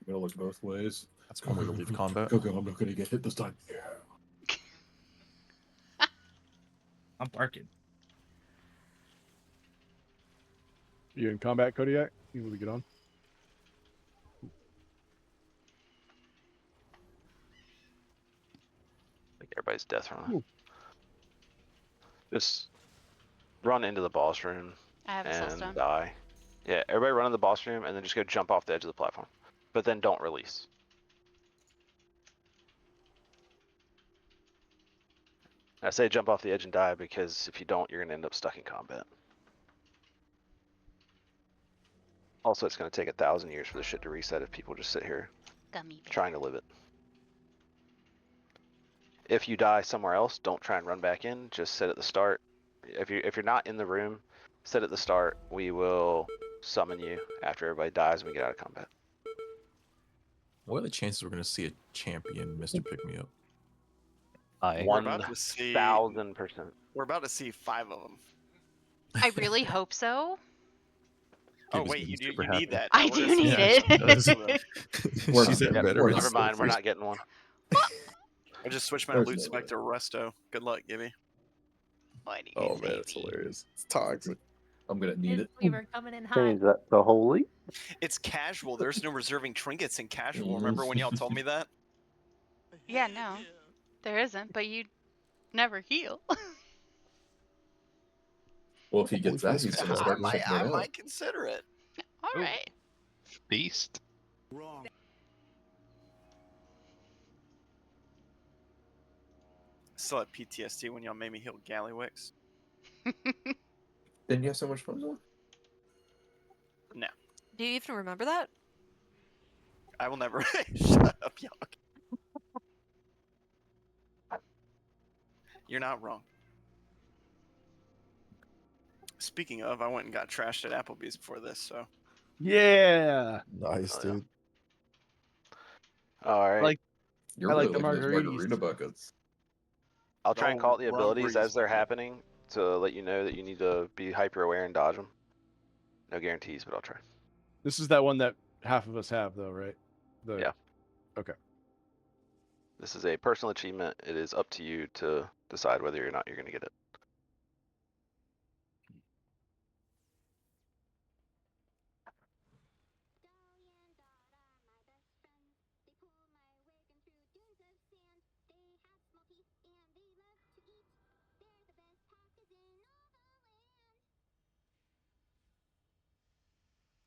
gotta look both ways. That's one way to leave combat. Okay, I'm not gonna get hit this time. Yeah. I'm barking. You in combat, Kodiak? You want to get on? I think everybody's death run. Ooh. Just run into the boss room I have a and soulstone. die. Yeah, everybody run in the boss room and then just go jump off the edge of the platform. But then don't release. I say jump off the edge and die because if you don't, you're going to end up stuck in combat. Also, it's going to take 1,000 years for this shit to reset if people just sit here Gummy bear. trying to live it. If you die somewhere else, don't try and run back in. Just sit at the start. If you're not in the room, sit at the start. We will summon you after everybody dies and we get out of combat. What are the chances we're going to see a champion Mr. Pick Me Up? We're about to see 1000%. We're about to see 5 of them. I really hope so. Oh Gibby's wait, getting you do super you need happy. that? I We're gonna do see need Yeah, two she it. does. of them. She's not- at Yep. better. Never mind. We're not getting one. I just switched my There's loot no spec way. to Resto. Good luck, Gibby. Why do you Oh say man, it's me? hilarious. It's toxic. I'm gonna need This it. weaver coming in hot. Change that to holy. It's casual. There's no reserving trinkets in casual. Mhm. Remember when y'all told me that? Yeah, no, there isn't. But you never heal. Well, if he Holy gets that, face he's gonna is start better. checking it I out. might consider it. All Ooh. right. Beast. Still had PTSD when y'all made me heal Gallywix. Didn't you have so much fun with No, Do you even remember that? I will never. Shut up, y'all. You're not wrong. Speaking of, I went and got trashed at Applebee's before this, so Yeah. Nice, Oh, yeah. dude. All right. Like You're I really like the liking those margaritas. margarita buckets. the I'll try and call whole out the rum abilities breeze as they're bucket. happening to let you know that you need to be hyper aware and dodge them. No guarantees, but I'll try. This is that one that half of us have, though, right? Yeah. Okay. This is a personal achievement. It is up to you to decide whether or not you're going to get it.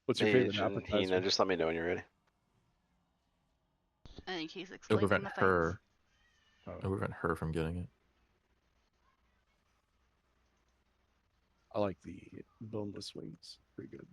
What's your favorite And appetizer? just let me know when you're ready. I think he's It'll explaining prevent the fights. her. It'll prevent her from getting it. I like the boneless wings. Pretty good.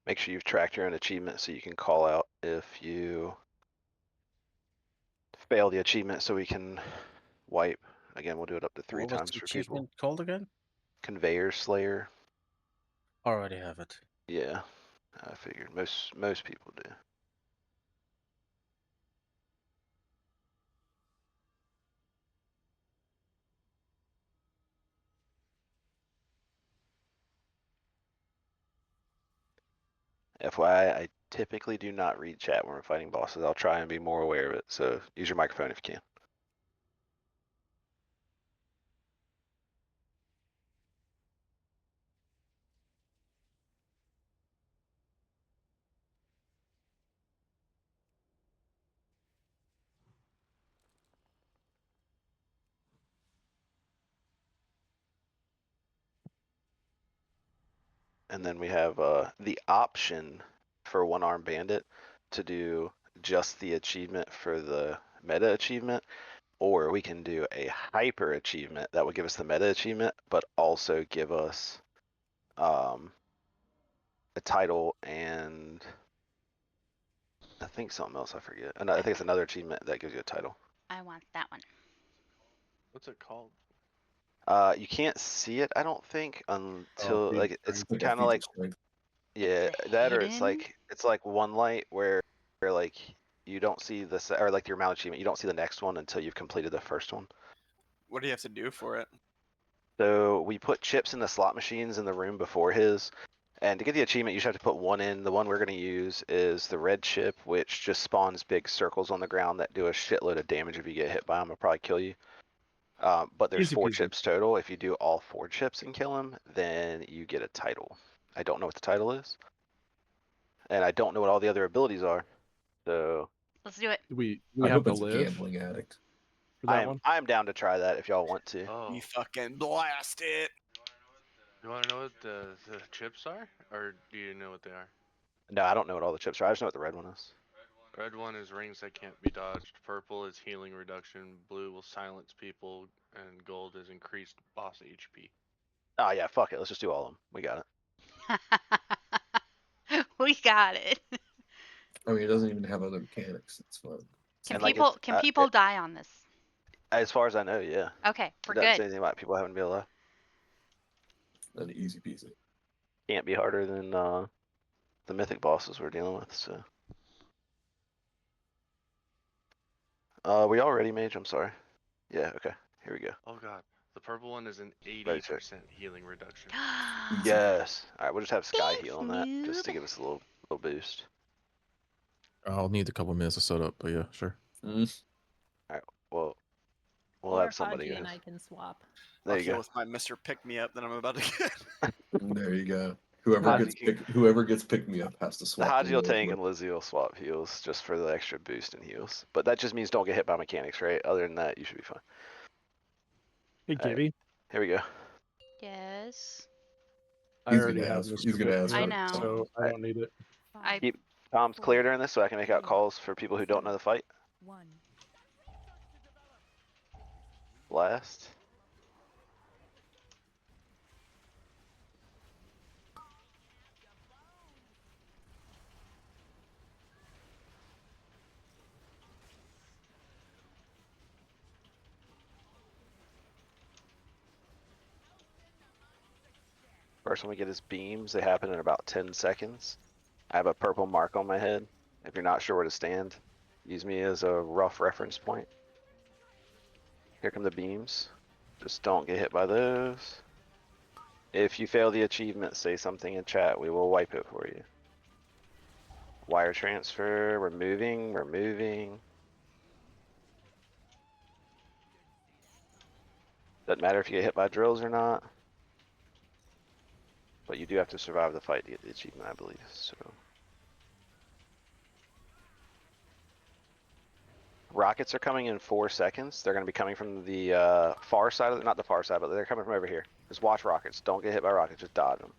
Make sure you've tracked your own achievement so you can call out if you fail the achievement so we can wipe. Again, we'll do it up to 3 What was times the for people. achievement called again? Conveyor Slayer. Already have it. Yeah, I figured most people do. FYI, I typically do not read chat when we're fighting bosses. I'll try and be more aware of it. So use your microphone if you can. And then we have the option for One Arm Bandit to do just the achievement for the meta achievement, or we can do a hyper achievement that would give us the meta achievement, but also give us a title and I think something else I forget. And I think it's another achievement that gives you a title. I want that one. What's it called? You can't see it, I don't think, until feat of like it's Like a kind feat of of like strength. yeah, It's that or it's hidden? like one light where like you don't see the or like your mount achievement, you don't see the next one until you've completed the first one. What do you have to do for it? So we put chips in the slot machines in the room before his, and to get the achievement, you just have to put one in. The one we're going to use is the red chip, which just spawns big circles on the ground that do a shitload of damage if you get hit by them. It'll probably kill you. But there's Easy 4 peasy. chips total. If you do all 4 chips and kill him, then you get a title. I don't know what the title is, and I don't know what all the other abilities are. So Let's do it. We I have hope to it's a live gambling addict. for that one. I'm down to try that if y'all want to. Oh, You fucking blast it. you want to know what the chips are, or do you know what they are? No, I don't know what all the chips are. I just know what the red one is. Red one is rings that can't be dodged. Purple is healing reduction. Blue will silence people, and gold is increased boss HP. Oh yeah, fuck it. Let's just do all of them. We got it. We got it. I mean, it doesn't even have other mechanics. It's fun. Can And like people it's, die on this? as far as I know, yeah. Okay, we're It doesn't say good. anything about people having to be alive. And easy peasy. Can't be harder than the mythic bosses we're dealing with. So. We all ready, Mage? I'm sorry. Yeah. Okay. Here we go. Oh god. The purple one is an Ready, check. 80% healing reduction. Yes. All right. We'll just have Sky Thanks, heal on that, just to noob. give us a little boost. I'll need a couple minutes to set up, but yeah, sure. All right. Well, we'll Or have somebody Haji go. and I can swap. There I'll you heal go. with my Mr. Pick Me Up that I'm about to get. There you go. Whoever gets pick me up has to The swap. Haji will the tank with. and Lizzie will swap heals just for the extra boost in heals. But that just means don't get hit by mechanics, right? Other than that, you should be fine. Hey, All right, Gibby. here we go. Yes. I He's already gonna have ask. Mr. He's gonna Pick ask Me I Up, for know. so I don't need it. I Keep comms clear during this so I can make out calls for people who don't know the fight. 1. Blast. First one we get is beams. They happen in about 10 seconds. I have a purple mark on my head. If you're not sure where to stand, use me as a rough reference point. Here come the beams. Just don't get hit by those. If you fail the achievement, say something in chat. We will wipe it for you. Wire transfer. We're moving. We're moving. Doesn't matter if you get hit by drills or not. But you do have to survive the fight to get the achievement, I believe. So. Rockets are coming in 4 seconds. They're going to be coming from the far side of the, not the far side, but they're coming from over here. Just watch rockets. Don't get hit by rockets. Just dodge them.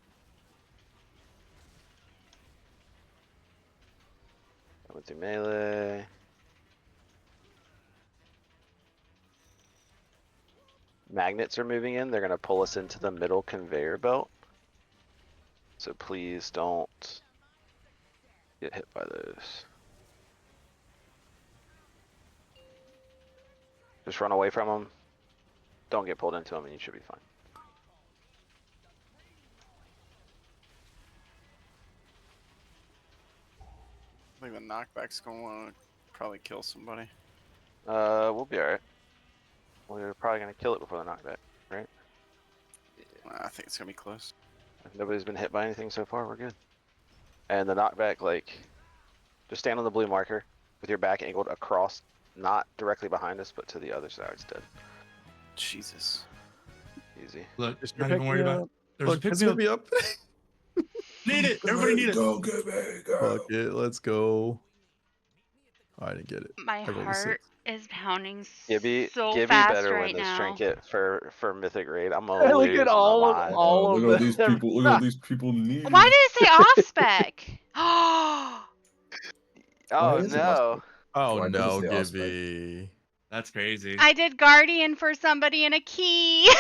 Coming through melee. Magnets are moving in. They're going to pull us into the middle conveyor belt. So please don't get hit by those. Just run away from them. Don't get pulled into them and you should be fine. I think the knockback's going to probably kill somebody. We'll be alright. We're probably going to kill it before the knockback, right? I think it's going to be close. If nobody's been hit by anything so far, we're good. And the knockback, like, just stand on the blue marker with your back angled across, not directly behind us, but to the other side. It's dead. Jesus. Easy. Look, Just not pick even worried me about up. it. There's Look, a pick it's me gonna up. be up. Need it. Everybody need it. Go get me, go. Fuck it, let's go. I didn't get it. My I rolled a heart 6. is pounding Gibby so fast better win right this now. trinket for Mythic Raid. I'm gonna Hey, look at lose my mind. all Look of at all these them. people. Look at all these people needing. Why did it say off spec? Oh, Why Oh is it no. Oh Why does it no, say off spec? Gibby. That's crazy. I did Guardian for somebody in a key.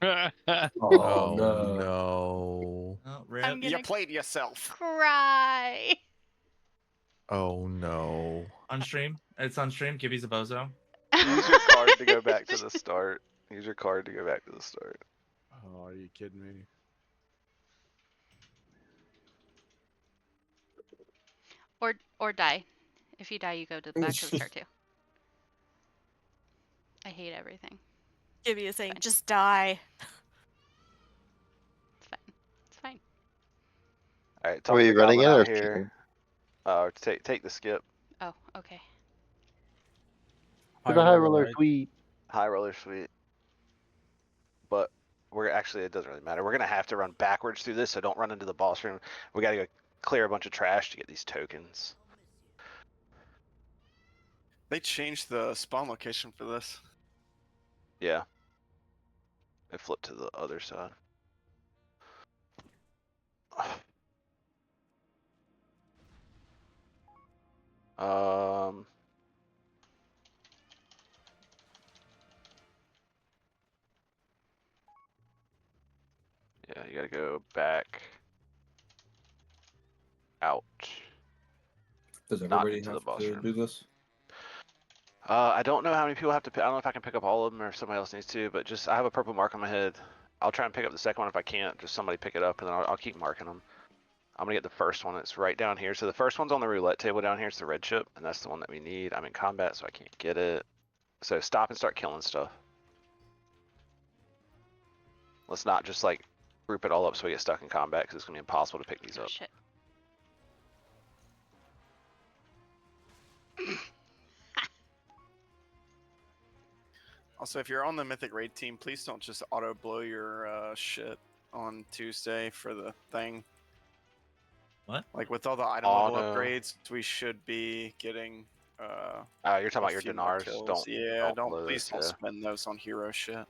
Oh, Oh no. no. Oh, rip. I'm You gonna played yourself. cry. Oh no. On stream. It's on stream. Gibby's a bozo. Use your card to go back to the start. Use your card to go back to the start. Oh, are you kidding me? Or die. If you die, you go back to the start too. I hate everything. Gibby is saying, just die. It's fine. It's fine. Alright, Are talk to we the running goblin it or out here. Take the skip. Oh, okay. To the high roller suite. High roller suite. But we're actually, it doesn't really matter. We're gonna have to run backwards through this, so don't run into the boss room. We gotta go clear a bunch of trash to get these tokens. They changed the spawn location for this. Yeah. It flipped to the other side. Um. Yeah, you gotta go back out. Does Not everybody into the have boss to room. do this? I don't know how many people have to. I don't know if I can pick up all of them or if somebody else needs to. But just I have a purple mark on my head. I'll try and pick up the second one if I can't. Just somebody pick it up and then I'll keep marking them. I'm gonna get the first one. It's right down here. So the first one's on the roulette table down here. It's the red chip, and that's the one that we need. I'm in combat, so I can't get it. So stop and start killing stuff. Let's not just like group it all up so we get stuck in combat because it's gonna be impossible to pick these Oh, up. shit. Also, if you're on the Mythic Raid team, please don't just auto blow your shit on Tuesday for the thing. What? Like with all the item level upgrades, we should be getting You're talking a about your few more dinars. kills. Please don't yeah. spend those on hero shit.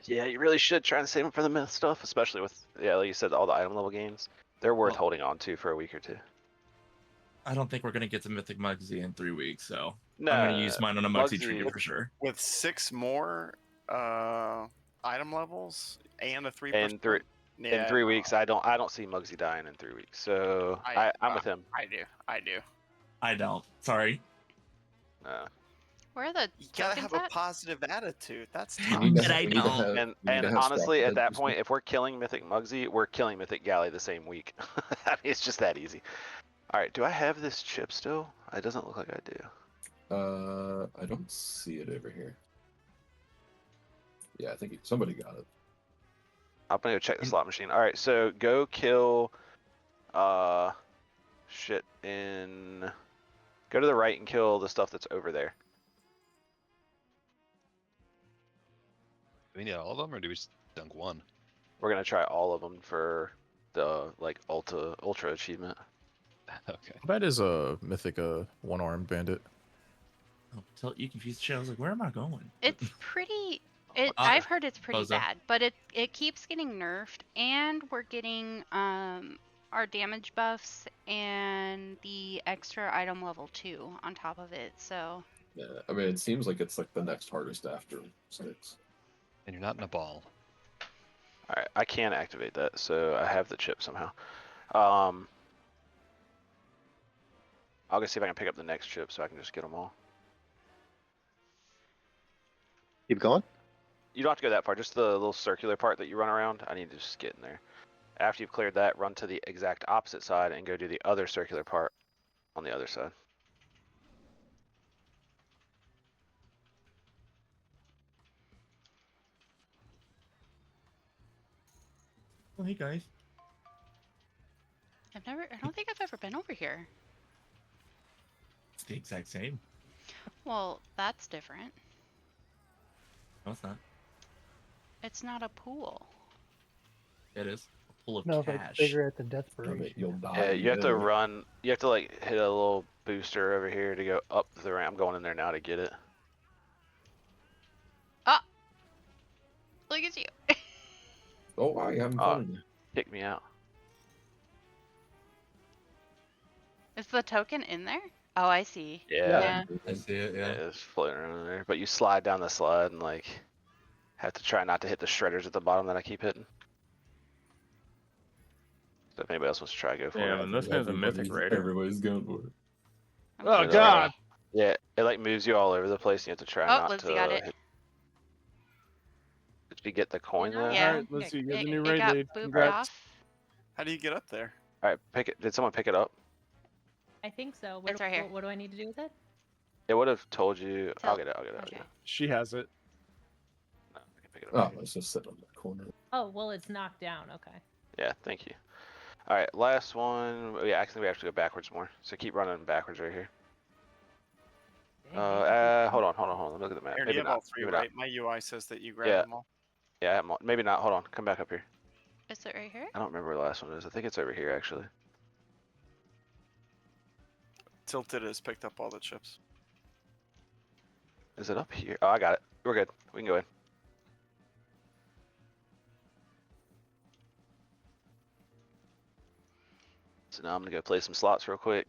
Yeah, you really should try and save them for the myth stuff, especially with like you said, all the item level games. They're worth Well, holding on to for a week or two. I don't think we're gonna get to Mythic Mugsy in 3 weeks, so No, I'm gonna use mine on a Mugsy trigger Mugsy for sure. With 6 more item levels and a 3%. in Yeah, 3 no, weeks. I don't see Mugsy dying in 3 weeks. So I'm with him. I do. I don't. Sorry. Where are the You gotta tokens have a at? positive attitude. That's We tough. need to But have, I we need to don't. have, And we need to have honestly, scrap at that this point, if we're killing Mythic Mugsy, we're killing Mythic Galley the same week. I mean, it's just that easy. All right, do I have this chip still? It doesn't look like I do. I don't see it over here. Yeah, I think somebody got it. I'm gonna go check the slot machine. All right, so go kill, shit in. Go to the right and kill the stuff that's over there. Do we need all of them, or do we just dunk one? We're gonna try all of them for the like ultra achievement. Okay. That is a mythic one-armed bandit. Oh, you confused the shit. I was like, where am I going? It's pretty. Ah, I've heard it's pretty Bozo. bad, but it keeps getting nerfed, and we're getting our damage buffs and the extra item level 2 on top of it. So Yeah, I mean, it seems like it's like the next hardest after 6. And you're not in a ball. All right, I can activate that, so I have the chip somehow. I'll go see if I can pick up the next chip so I can just get them all. Keep going. You don't have to go that far, just the little circular part that you run around. I need to just get in there. After you've cleared that, run to the exact opposite side and go do the other circular part on the other side. Oh, hey guys. I don't think I've ever been over here. It's the exact same. Well, that's different. No, it's not. It's not a pool. It is. A pool of No, but cash. it's bigger at the I mean, desperation. you'll die. Yeah, you have to there. run. You have to like hit a little booster over here to go up the ramp. I'm going in there now to get it. Ah! Look at you. Oh, I haven't found it. Kick me out. Is the token in there? Oh, I see. Yeah. I see it, yeah. It's floating around in there. But you slide down the slide and like have to try not to hit the shredders at the bottom that I keep hitting. So if anybody else wants to try, go for Damn, it. and this man's a mythic raider. Everybody's going for it. Oh But, god! Yeah, it like moves you all over the place. And you have to try Oh, not Lizzie to got it. hit. Did you get the coin there? Yeah. Alright, let's see. You're the new It raid got lead. booped Congrats. off. How do you get up there? All right, pick it. Did someone pick it up? I think so. It's right here. What do I need to do with it? It would have told you. Tell- I'll get it. I'll get it. I'll get Okay. it. She has it. No, I can pick it up. Oh, it's just sitting on that corner. Oh, well, it's knocked down. Okay. Yeah, thank you. All right, last one. Yeah, actually, we have to go backwards more. So keep running backwards right here. Hold on. Let me look at the map. Aaron, Maybe you have not. all 3, Maybe not. right? My UI says that you grabbed Yeah. them all. Yeah, I have them all. Maybe not. Hold on. Come back up here. Is it right here? I don't remember where the last one is. I think it's over here actually. Tilted has picked up all the chips. Is it up here? Oh, I got it. We're good. We can go in. So now I'm gonna go play some slots real quick.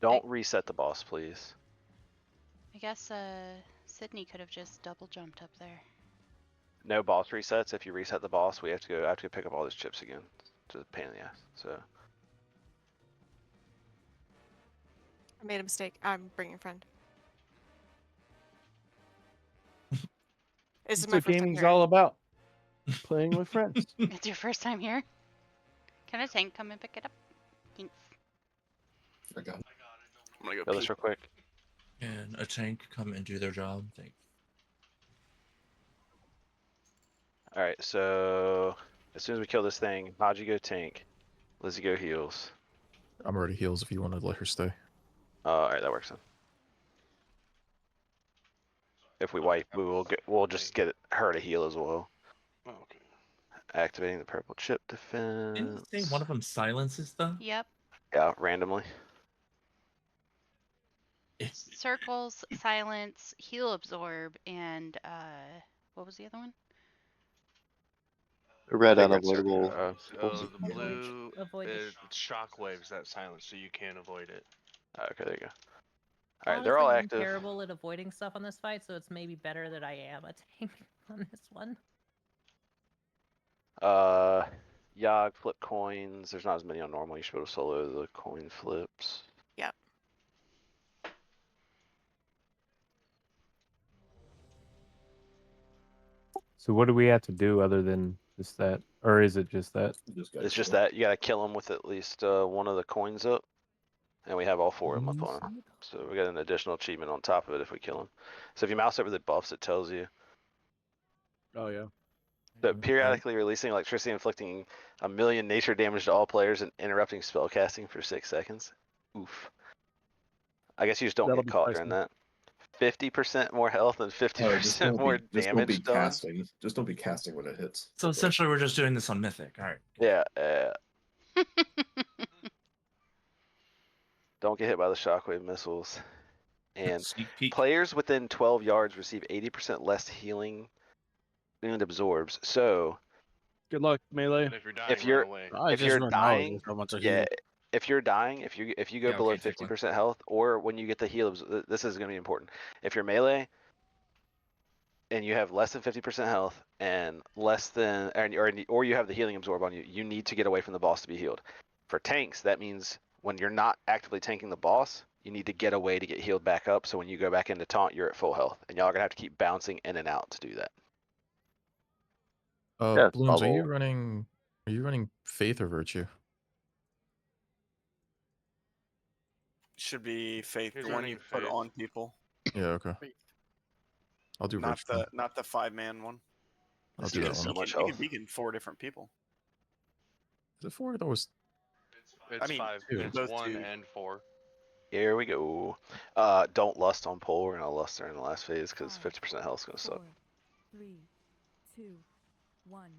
Don't reset the boss, please. I guess Sydney could have just double jumped up there. No boss resets. If you reset the boss, I have to go pick up all those chips again. It's a pain in the ass. So I made a mistake. I'm bringing a friend. This is That's my what first time gaming's here. all about. Playing with friends. It's your first time here? Can a tank come and pick it up? Thanks. I got it. I'm gonna go go this pee. real quick. And a tank come and do their job. Thank. All right. So as soon as we kill this thing, Haji go tank. Lizzie go heals. I'm already heals if you want to let her stay. All right, that works then. If we wipe, we'll just get her to heal as well. Okay. Activating the purple chip Didn't you defense. say one of them silences though? Yep. Yeah, randomly. Circles, silence, heal absorb, and what was the other one? Red think that's unavoidable. So the Avoid- blue avoid the is shockwaves that silence, so you can't avoid it. Okay, there you go. All right, Honestly, they're all I'm active. terrible at avoiding stuff on this fight, so it's maybe better that I am a tank on this one. Yogg, flip coins. There's not as many on normal. You should be able to solo the coin flips. Yep. So what do we have to do other than just that, or is it just that? It's just that you gotta kill them with at least one of the coins up, and we have all four of them up on him. So we got an additional achievement on top of it if we kill him. So if you mouse over the buffs, it tells you. Oh yeah. So periodically releasing electricity, inflicting 1,000,000 nature damage to all players, and interrupting spellcasting for 6 seconds. Oof. I guess you just don't That'll get be caught spicy. during that. 50% more health and 50% more just don't be damage done. casting. Just don't be casting when it hits. So essentially, we're just doing this on Mythic. All right. Yeah. Don't get hit by the shockwave missiles. And Sneak peek. players within 12 yards receive 80% less healing and absorbs. So Good luck, melee. And if you're dying, if you're run away. if you're dying, if you're dying, if you go Yeah, below okay, take one. 50% health, or when you get the heal, this is going to be important. If you're melee and you have less than 50% health and less than, or you have the healing absorb on you, you need to get away from the boss to be healed. For tanks, that means when you're not actively tanking the boss, you need to get away to get healed back up. So when you go back into taunt, you're at full health, and y'all are gonna have to keep bouncing in and out to do that. Yeah, Blooms, are you bubble. running? Are you running Faith or Virtue? Should be faith, He's the one running you put Faith. on people, Yeah, okay. I'll do not Virtue. the 5-man one. I'll This do dude that has one. so much You can health. beacon 4 different people. Is it 4? That was It's I mean, 5. two. It's both 1 2. and 4. Here we go. Don't lust on pole. We're gonna lust during the last phase because 50% health is gonna suck. 4, 3, 2, 1.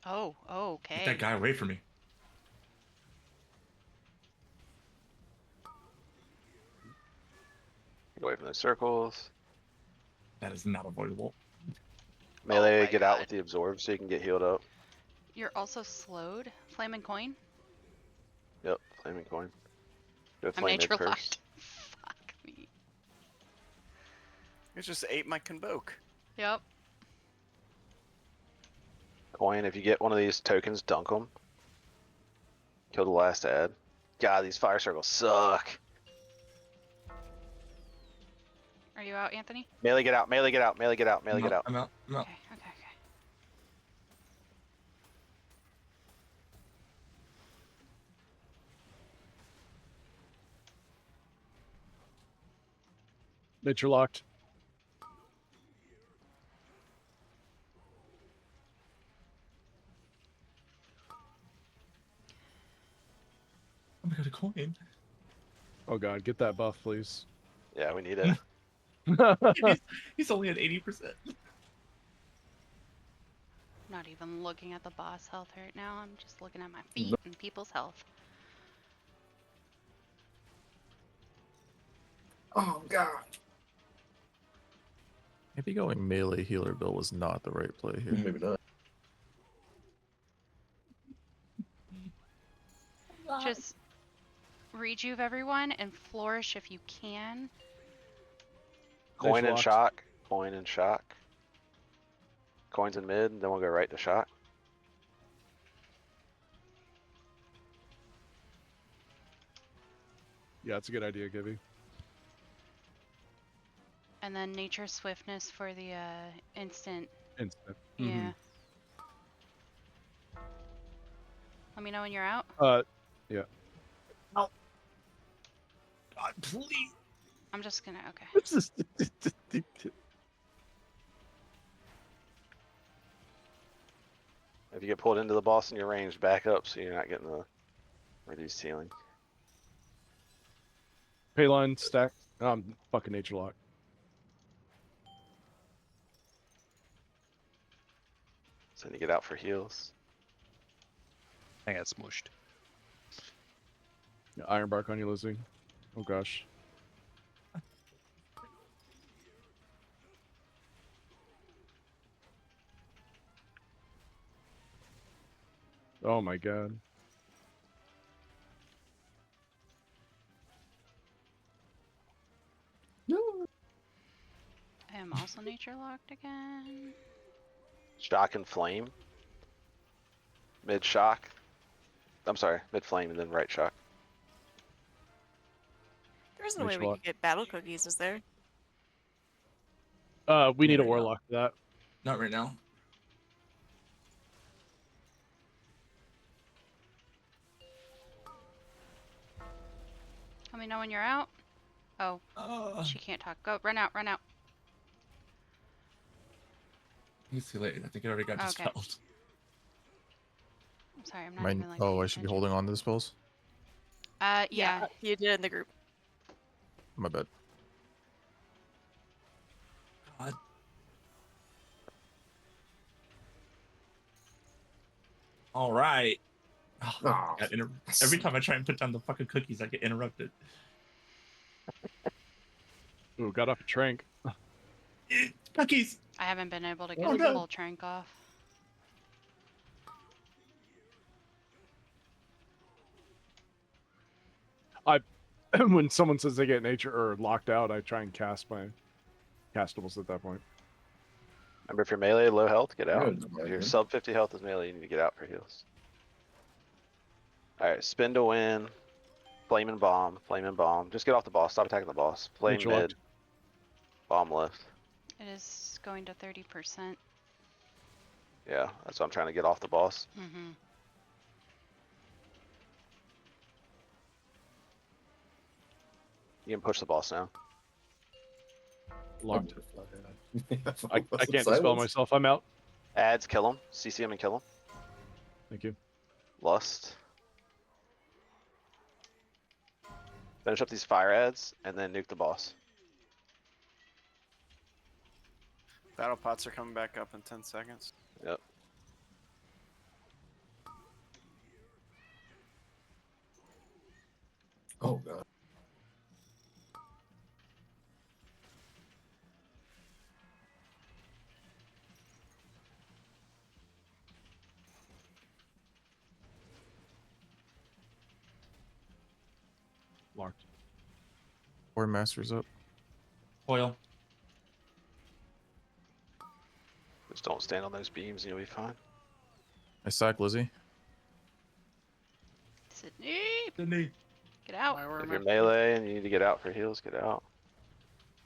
Oh, Get okay. that guy away from me. Get away from those circles. That is not avoidable. Melee, my get out God. with the absorb so you can get healed up. You're also slowed. Flame and coin. Yep, flaming coin. Go I'm flame mid nature first. locked. Fuck me. It just ate my convoke. Yep. Coin, if you get one of these tokens, dunk them. Kill the last ad. God, these fire circles suck. Are you out, Anthony? Melee, get out. Melee, get out. Melee, get out. Melee, get out. I'm out. I'm out. Okay, okay, okay. Nature locked. Oh my god, a coin. Oh god, get that buff, please. Yeah, we need it. He's only at 80%. Not even looking at the boss health right now. I'm just looking at my feet and people's health. Oh god. maybe going melee healer Bill was not the right play here. Maybe not. Just rejuve everyone and flourish if you can. Coin and locked. shock. Coin and shock. Coins in mid, then we'll go right to shock. Yeah, it's a good idea, Gibby. And then nature swiftness for the instant. Instant. Yeah. Let me know when you're out. Yeah. Oh. God, please. I'm just gonna, okay. If you get pulled into the boss in your range, back up so you're not getting the reduced healing. Payline stack. Fucking nature lock. So then you get out for heals. I got smushed. Yeah, Iron Bark on you, Lizzie. Oh gosh. Oh my god. I am also nature locked again. Shock and flame. Mid shock. I'm sorry, mid flame and then right shock. There isn't a way Nature we lock. could get battle cookies, is there? We need a There we go. warlock for that. Not right now. Let me know when you're out. Oh, she can't talk. Go, run out, run out. It's too late. I think it already got Okay. dispelled. I'm sorry, I'm not even like. Oh, paying I should be attention. holding on to the spells? Yeah. You did in the group. My bad. God. All right. Ah, Every time I try and put down the fucking cookies, I get interrupted. Ooh, got off a trank. Cookies. I haven't been able to get Oh, the no. full trank off. When someone says they get nature or locked out, I try and cast my castables at that point. Remember, if you're melee low health, get out. Good, If you're man. sub 50 health as melee, you need to get out for heals. Alright, spin to win. Flame and bomb. Flame and bomb. Just get off the boss. Stop attacking the boss. Flame Nature mid. locked. Bomb left. It is going to 30%. Yeah, that's what I'm trying to get off the boss. Mm-hmm. You can push the boss now. Locked. Yeah, I can't dispel silence. myself. I'm out. Ads, kill him. CC him and kill him. Thank you. Lust. Finish up these fire ads and then nuke the boss. Battle pots are coming back up in 10 seconds. Yep. Oh god. Locked. Or masters up. Foil. Just don't stand on those beams and you'll be fine. I sack Lizzie. Sydney, Sydney. get out. If you're melee and you need to get out for heals, get out.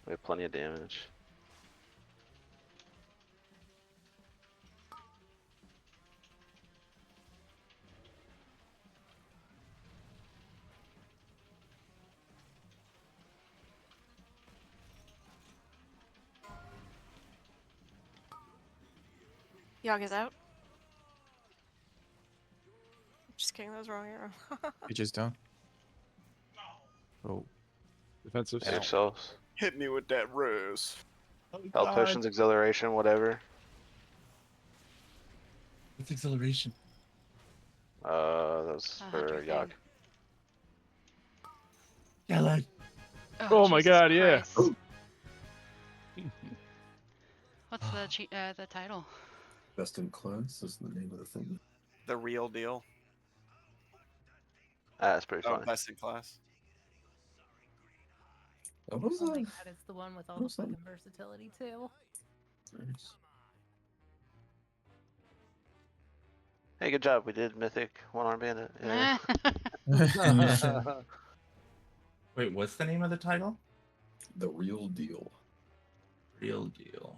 We have plenty of damage. Yogg is out. Just kidding, that was wrong arrow. Pages down. Oh. Defensive. Damage cells. Hit me with that rose. Oh, Health God. potions, exhilaration, whatever. What's exhilaration? That was A for hunter Yogg. Yeah, like. Oh my Jesus god, yeah. Christ. What's the title? Best in class is the name of the thing. The real deal. That's pretty Oh, funny. best in class. What was Oh my that? god, it's the one with all What the was that? fucking versatility too. Nice. Hey, good job. We did Mythic One Arm Bandit. Yeah. Wait, what's the name of the title? The Real Deal. Real Deal.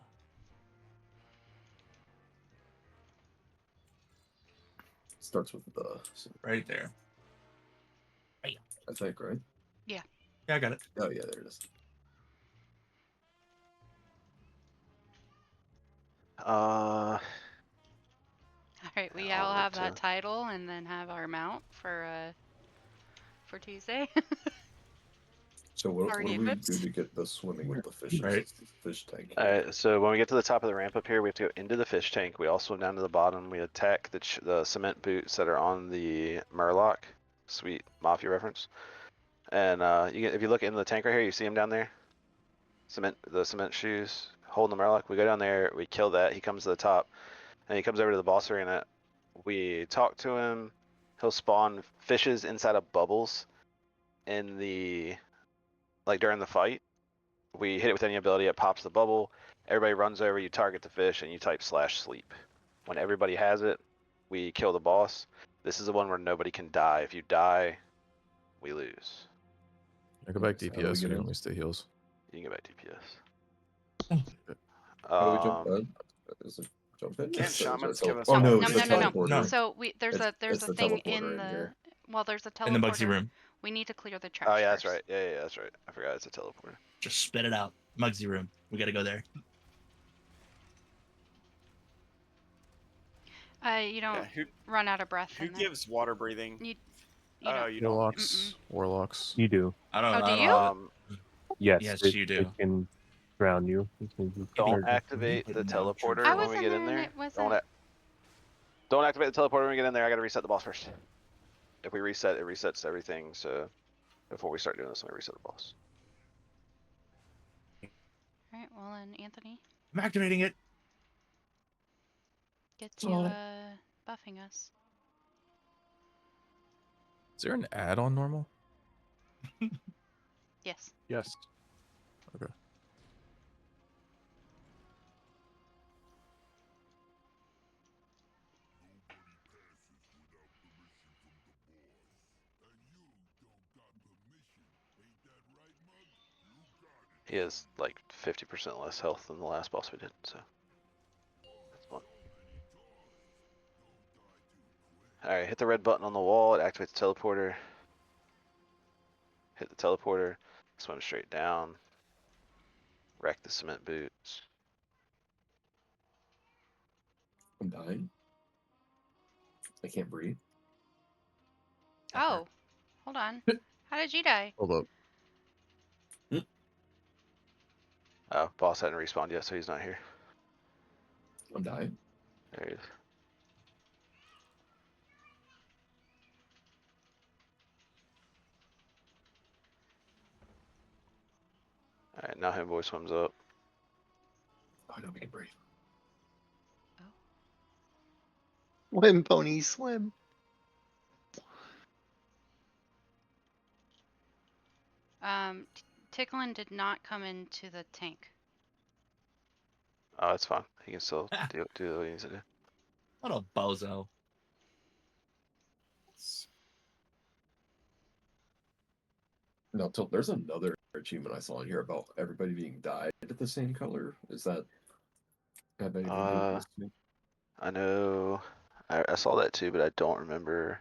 Starts with the Right there. I think, right? Yeah. Yeah, I got it. Oh yeah, there it is. Uh, All right, we I'll all look have that to- title and then have our mount for Tuesday. So what Already do we equipped? do to get the swimming with the fishes? Right. Fish tank. All right, so when we get to the top of the ramp up here, we have to go into the fish tank. We all swim down to the bottom. We attack the cement boots that are on the Murloc. Sweet Mafia reference. And if you look into the tank right here, you see him down there. The cement shoes holding the Murloc. We go down there, we kill that. He comes to the top, and he comes over to the boss arena. We talk to him. He'll spawn fishes inside of bubbles in during the fight. We hit it with any ability, it pops the bubble. Everybody runs over, you target the fish, and you type /sleep. When everybody has it, we kill the boss. This is the one where nobody can die. If you die, we lose. I go back Nice. How do we DPS or get do you in? want me to stay heals? You can go back DPS. How do we jump in? Is it jump in? Can't Is there shamans tele- give us Oh no, No, it's no, the no, no. teleporter. No. So there's It's a the thing teleporter in the here. there's a teleporter In the Bugsy room. We need to clear the trash. Oh yeah, that's first. right. Yeah, that's right. I forgot it's a teleporter. Just spit it out. Mugsy room. We gotta go there. You don't Yeah, who run out of breath. who in the- gives water breathing? You Oh, don't. you don't. Warlocks. Warlocks. You do. I don't. Oh, do I you? don't. Yes. Yes, it, you do. It can drown you. It can Don't hurt activate the No, true. teleporter I when was we in get there in and there. it wasn't. Don't activate the teleporter when we get in there. I gotta reset the boss first. If we reset, it resets everything. So before we start doing this, let me reset the boss. All right. Well, then Anthony, I'm activating it. get to buffing us. Is there an add on normal? Yes. Yes. Okay. He has like 50% less health than the last boss we did, so that's fun. Alright, hit the red button on the wall, it activates the teleporter. Hit the teleporter, swim straight down, wreck the cement boots. I'm dying. I can't breathe. Oh, hold on. How did you die? Hold up. Oh, boss hadn't respawned yet, so he's not here. I'm dying. There he is. Alright, now Hemboy swims up. Oh no, we can breathe. Swim, pony, swim. Ticklin did not come into the tank. Oh, that's fine. He can still do what he needs to do. What a bozo. No, there's another achievement I saw in here about everybody being dyed the same color. Is that have anything to do with this too? I know. I saw that too, but I don't remember.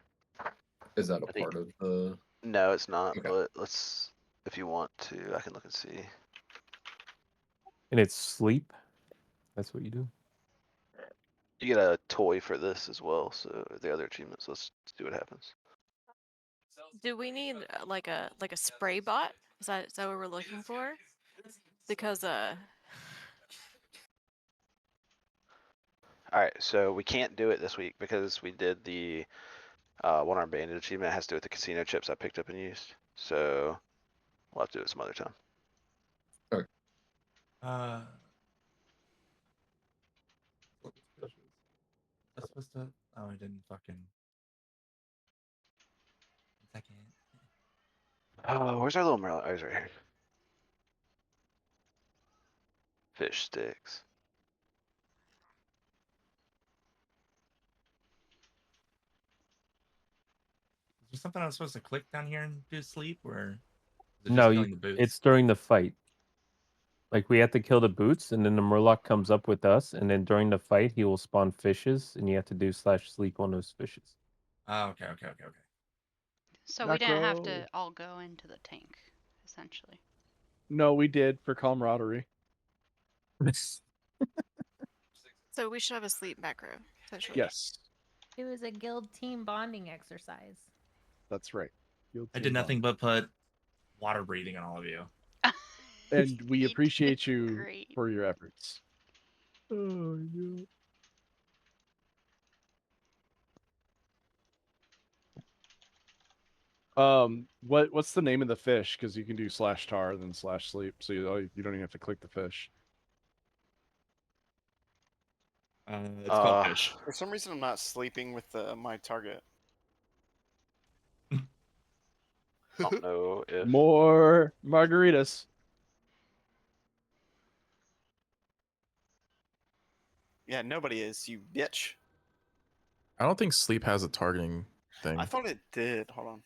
Is that a I think- part of the? No, it's not. Okay. But let's, if you want to, I can look and see. And it's sleep. That's what you do. You get a toy for this as well. So the other achievements. Let's see what happens. Do we need like a spray bot? Is that what we're looking for? Because All right, so we can't do it this week because we did the one arm bandit achievement. It has to do with the casino chips I picked up and used. So we'll have to do it some other time. That's supposed to. Oh, I didn't fucking. 1 second. Oh, where's our little Merlin? Oh, he's right here. Fish sticks. Is there something I was supposed to click down here and do sleep, or is it No, just you. killing the boots? It's during the fight. Like we have to kill the boots, and then the Murloc comes up with us, and then during the fight, he will spawn fishes, and you have to do /sleep on those fishes. Oh, okay. So we didn't have Necro. to all go into the tank, essentially. No, we did for camaraderie. So we should have a sleep macro, essentially. Yes, It was a guild team bonding exercise. that's right. Guild I team did nothing bond. but put water breathing on all of you. And we You appreciate did you great. for your efforts. Oh, yeah. What's the name of the fish? Because you can do /tar then /sleep, so you don't even have to click the fish. It's called fish. For some reason, I'm not sleeping with my target. Don't know if More margaritas. Yeah, nobody is, you bitch. I don't think sleep has a targeting thing. I thought it did. Hold on.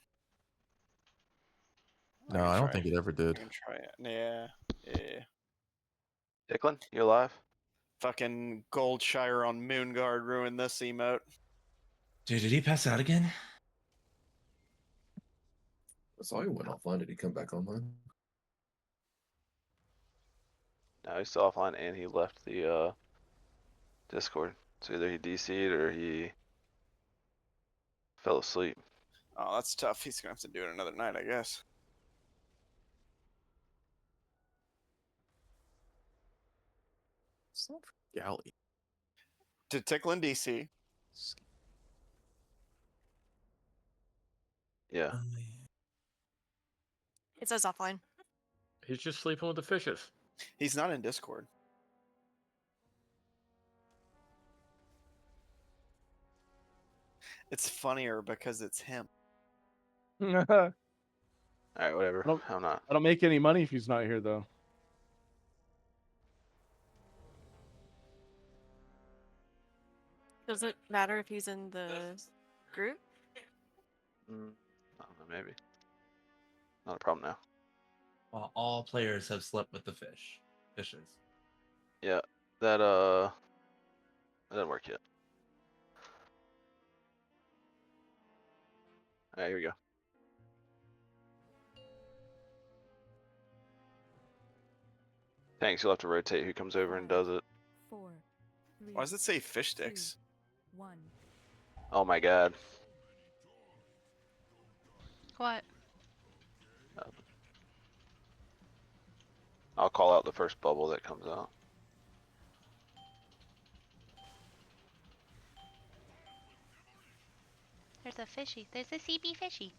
No, I don't think it ever I did. can try it. Yeah. Declan, you alive? Fucking Goldshire on Moonguard ruined this emote. Dude, did he pass out again? I saw he went offline. Did he come back online? No, he's still offline and he left the Discord. So either he DC'd or he fell asleep. Oh, that's tough. He's gonna have to do it another night, I guess. It's not Galley. Did Ticklin DC? Yeah. It says offline. He's just sleeping with the fishes. He's not in Discord. It's funnier because it's him. I Alright, whatever. I'm not. don't make any money if he's not here though. Does it matter if he's in the group? I don't know, maybe. Not a problem now. Well, all players have slept with the fishes. Yeah, that didn't work yet. Alright, here we go. Thanks, you'll have to rotate who comes over and does it. 4, 3, Why does it say fish sticks? 1. Oh my god. What? I'll call out the first bubble that comes out. There's a fishy. There's a CB fishy.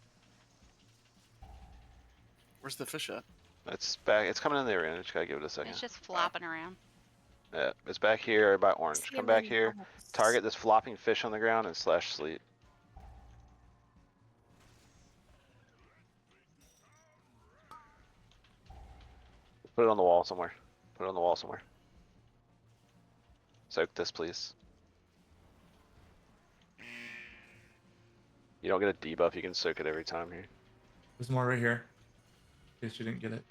Where's the fish at? It's back. It's coming in the arena. Just gotta give it a second. It's just flopping around. Yeah, it's back here by orange. See Come him back in here. bubbles. Target this flopping fish on the ground and /sleep. Put it on the wall somewhere. Put it on the wall somewhere. Soak this, please. You don't get a debuff. You can soak it every time here. There's more right here. In case you didn't get it.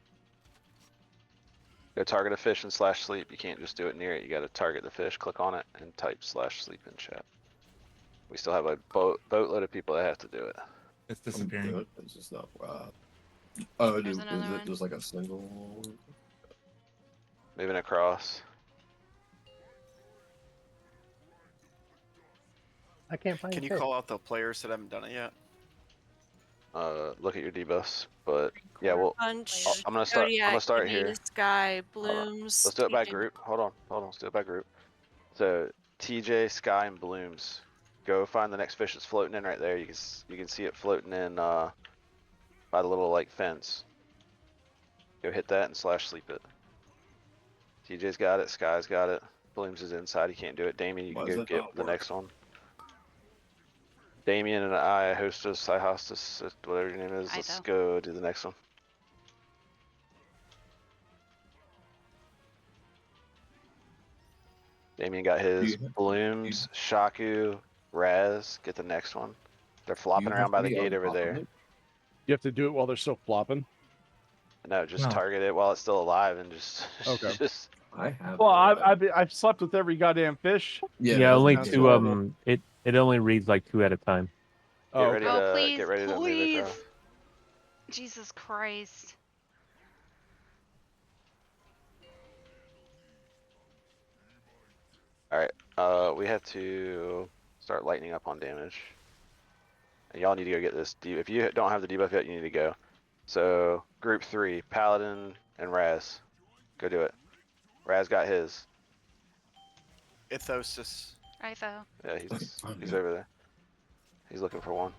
Go target a fish and /sleep. You can't just do it near it. You gotta target the fish, click on it, and type /sleep in chat. We still have a boatload of people that have to do it. It's disappearing. It's just not. Oh, There's is another it one. just like a single? Moving across. I can't find Can you fish. call out the players that haven't done it yet? Look at your debuffs, but yeah, well, Punch. I'm gonna start. I'm Kodiak, gonna start Kitty, here. Sky, Hold on. Blooms. Let's do it by TJ. group. Hold on. Let's do it by group. So TJ, Sky, and Blooms. Go find the next fish that's floating in right there. You can see it floating in by the little like fence. Go hit that and /sleep it. TJ's got it. Sky's got it. Blooms is inside. He can't do it. Damien, you can Why is go it get not the working? next one. Damien and I, hostess, I hostess, whatever your name is. Let's Itho. go do the next one. Damien got his you- blooms, Shaku, Raz. Get the next one. They're flopping have around by to the be on gate over top of there. it? You have to do it while they're still flopping. No, just No. target it while it's still alive and just Okay. just I have. Well, that. I've slept with every goddamn fish. Yeah, that's only what I'm Sounds two. saying. horrible. It only reads like 2 at a time. get Oh, ready okay. Oh, to please, get ready to move please. across. Jesus Christ. All right. We have to start lightening up on damage. And y'all need to go get this. If you don't have the debuff yet, you need to go. So group 3, Paladin and Raz. Go do it. Raz got his. Ithosis. Itho. Yeah, he's over there. He's looking for one.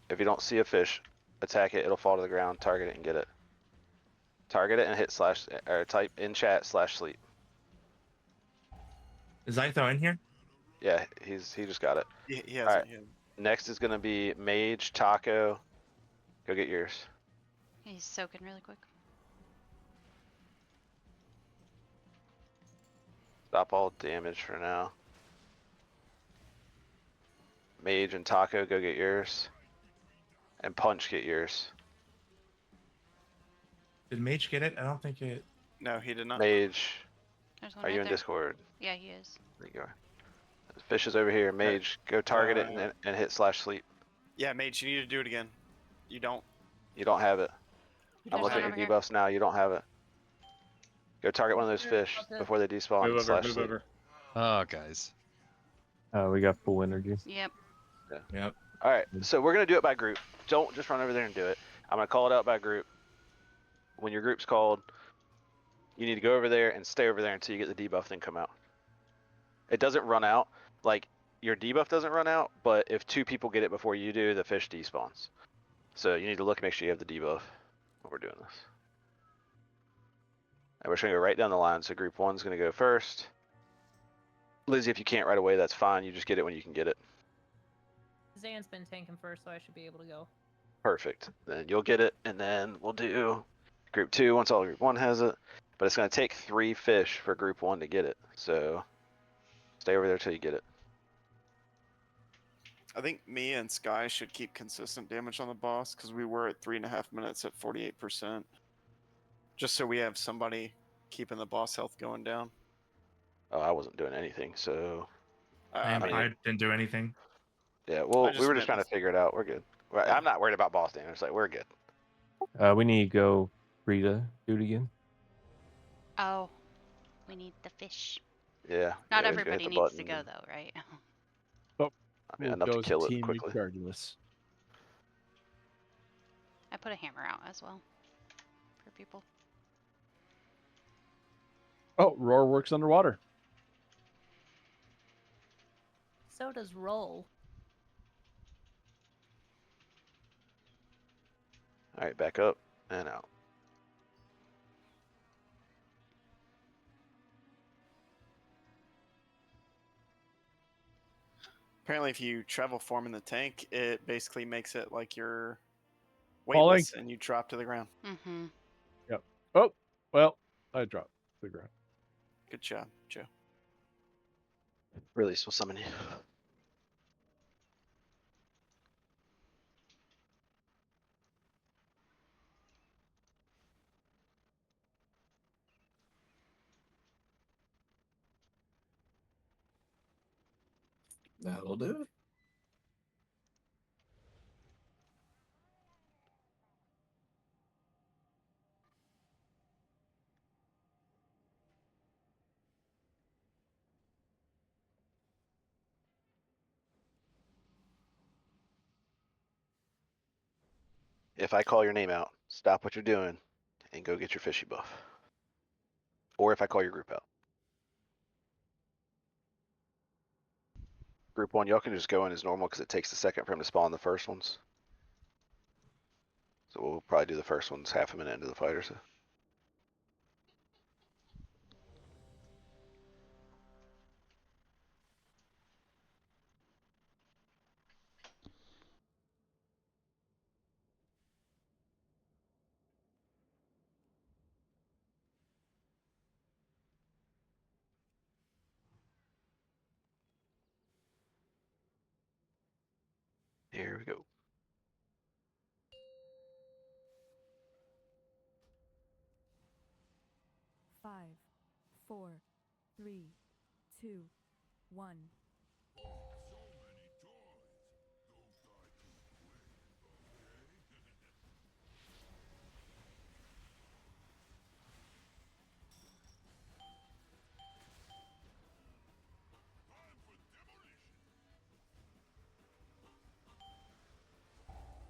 If you don't see a fish, attack it. It'll fall to the ground. Target it and get it. Target it and hit slash or type in chat /sleep. Is Itho in here? Yeah, he just got it. He has All it. right. Next is gonna be Mage Taco. Go get yours. He's soaking really quick. Stop all damage for now. Mage and Taco, go get yours. And Punch, get yours. Did Mage get it? I don't think it. No, he did not. Mage, There's one are right you in there. Discord? Yeah, he is. There you go. Fish is over here. Mage, go target it and hit /sleep. Yeah, Mage, you need to do it again. You don't. You don't have it. I'm There's looking one at your over here. debuffs now. You don't have it. Go target one of those fish before they despawn Move over, move /sleep. over. Oh, guys. We got full energy. Yep. Yeah. Yep. All right, so we're gonna do it by group. Don't just run over there and do it. I'm gonna call it out by group. When your group's called, you need to go over there and stay over there until you get the debuff, then come out. It doesn't run out. Like, your debuff doesn't run out, but if 2 people get it before you do, the fish despawns. So you need to look and make sure you have the debuff when we're doing this. And we're just gonna go right down the line. So group 1's gonna go first. Lizzie, if you can't right away, that's fine. You just get it when you can get it. Zan's been tanking first, so I should be able to go. Perfect. Then you'll get it, and then we'll do group 2 once all group 1 has it. But it's gonna take 3 fish for group 1 to get it. So stay over there till you get it. I think me and Sky should keep consistent damage on the boss because we were at 3.5 minutes at 48%. Just so we have somebody keeping the boss health going down. Oh, I wasn't doing anything, so I didn't do anything. yeah. Well, we just were just meant trying to figure it out. We're good. I'm not worried about boss damage. Like, we're good. We need to go Rita do it again. Oh, we need the fish. Yeah. Not yeah, hit everybody the needs to button. go though, right? Oh, I mean, we'll enough go to as a kill it team quickly. regardless. I put a hammer out as well for people. Oh, Roar works underwater. So does roll. All right, back up and out. Apparently, if you travel form in the tank, it basically makes it like you're Falling. weightless and you drop to the ground. Mm-hmm. Yep. Oh, well, I dropped to the ground. Good job, Joe. Release will summon you. That'll do it. If I call your name out, stop what you're doing and go get your fishy buff. Or if I call your group out. Group 1, y'all can just go in as normal because it takes a second for him to spawn the first ones. So we'll probably do the first ones half a minute into the fight or so. Here we go. Five, 4, 3, 2, 1.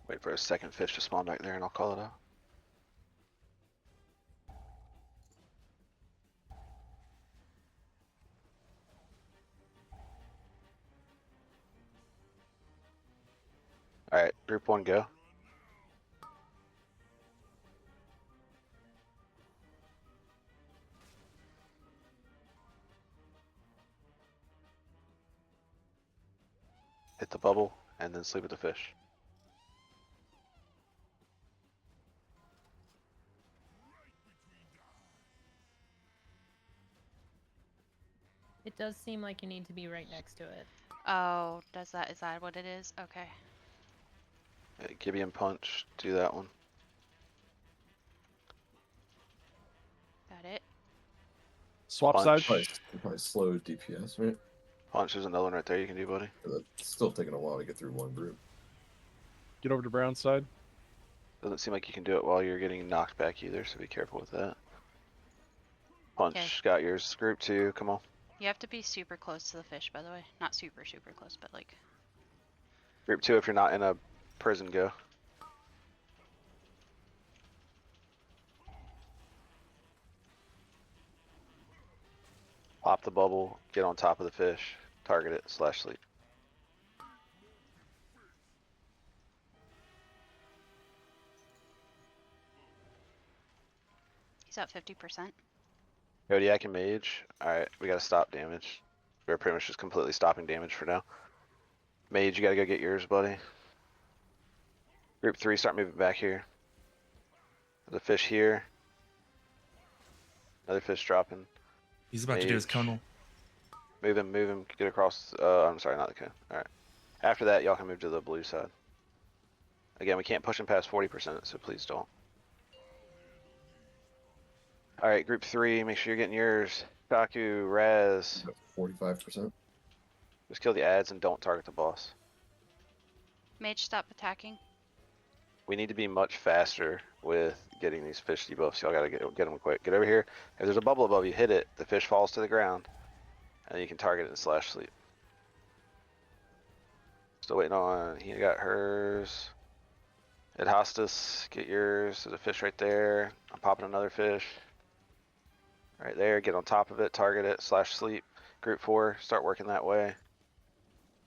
Wait for a second fish to spawn back there and I'll call it out. Alright, group 1 go. Hit the bubble and then sleep with the fish. It does seem like you need to be right next to it. Oh, is that what it is? Okay. Gibeon punch, do that one. Got it. Swap Punch. sides. Probably slow DPS, right? Punch, there's another one right there you can do, buddy. That's still taking a while to get through one group. Get over to brown side. Doesn't seem like you can do it while you're getting knocked back either, so be careful with that. Punch, Okay. got yours. Group 2, come on. You have to be super close to the fish, by the way. Not super close, but like. Group 2, if you're not in a prison, go. Pop the bubble, get on top of the fish, target it, slash sleep. He's at 50%. Kodiak and Mage. Alright, we gotta stop damage. We're pretty much just completely stopping damage for now. Mage, you gotta go get yours, buddy. Group 3, start moving back here. There's a fish here. Another fish dropping. He's about to do his Mage. conal. Move him, get across. I'm sorry, not the cone. Alright. After that, y'all can move to the blue side. Again, we can't push him past 40%, so please don't. Alright, group 3, make sure you're getting yours. Kaku, Raz. 45%. Just kill the ads and don't target the boss. Mage, stop attacking. We need to be much faster with getting these fish debuffs. Y'all gotta get them quick. Get over here. If there's a bubble above you, hit it. The fish falls to the ground. And you can target it and slash sleep. Still waiting on, he got hers. Ed Hostas, get yours. There's a fish right there. I'm popping another fish. Right there, get on top of it, target it, slash sleep. Group 4, start working that way.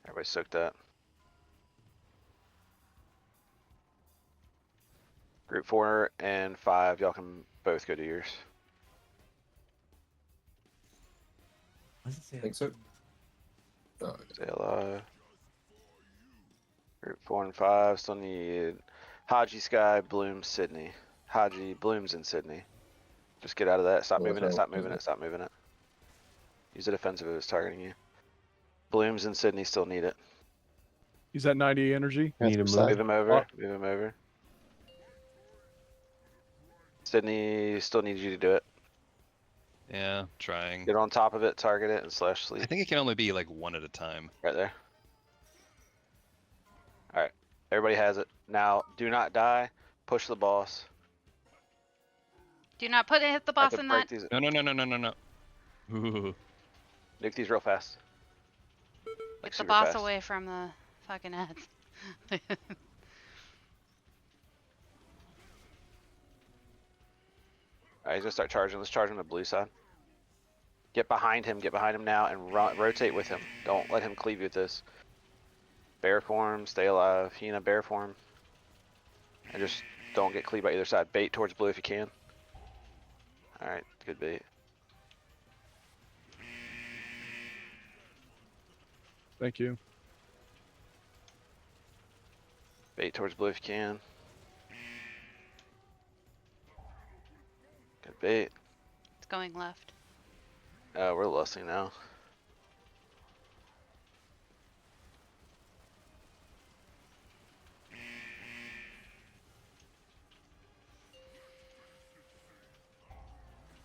Everybody soak that. Group 4 and 5, y'all can both go to yours. Think so. Stay alive. Group 4 and 5 still need Haji, Sky, Bloom, Sydney. Haji, Bloom's in Sydney. Just get out of that. Stop Well, moving it. that's Stop how- moving it. Stop moving it. Use the defensive if it's targeting you. Bloom's in Sydney still need it. He's at 90 energy. Need to Move move. him over. Move him over. Sydney still needs you to do it. Yeah, trying. Get on top of it, target it, and slash I sleep. think it can only be like one at a time. Right there. Alright. Everybody has it. Now, do not die. Push the boss. Do not hit the I boss could in break that. these. No. Ooh. Nuke these real fast. Get the super boss fast. away from the fucking ads. Alright, he's gonna start charging. Let's charge on the blue side. Get behind him now, and rotate with him. Don't let him cleave you with this. Bear form, stay alive. Hina, bear form. And just don't get cleaved by either side. Bait towards blue if you can. Alright, good bait. Thank you. Bait towards blue if you can. Good bait. It's going left. We're lusting now.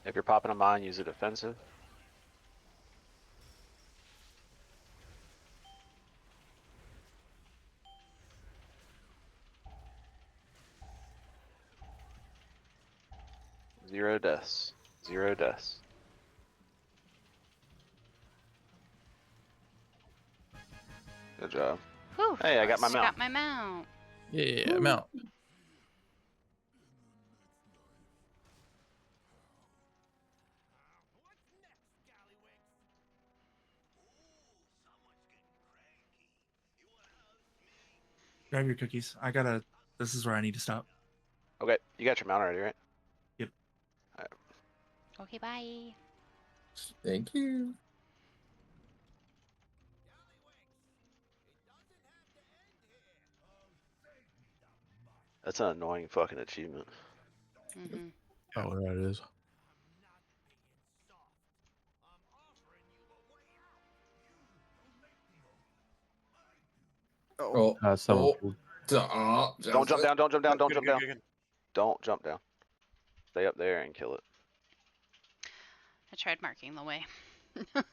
If you're popping a mine, use a defensive. Zero deaths. Zero deaths. Good job. Whew, Hey, I got my I mount. got my mount. Yeah, I'm out. Grab your cookies. This is where I need to stop. Okay, you got your mount already, right? Yep. Alright. Okay, bye. Thank you. That's an annoying fucking achievement. Mm-hmm. Oh, there it is. Oh, Someone oh, Don't jump down, don't jump down, don't Good, jump good, down. good, good. Don't jump down. Stay up there and kill it. I tried marking the way. There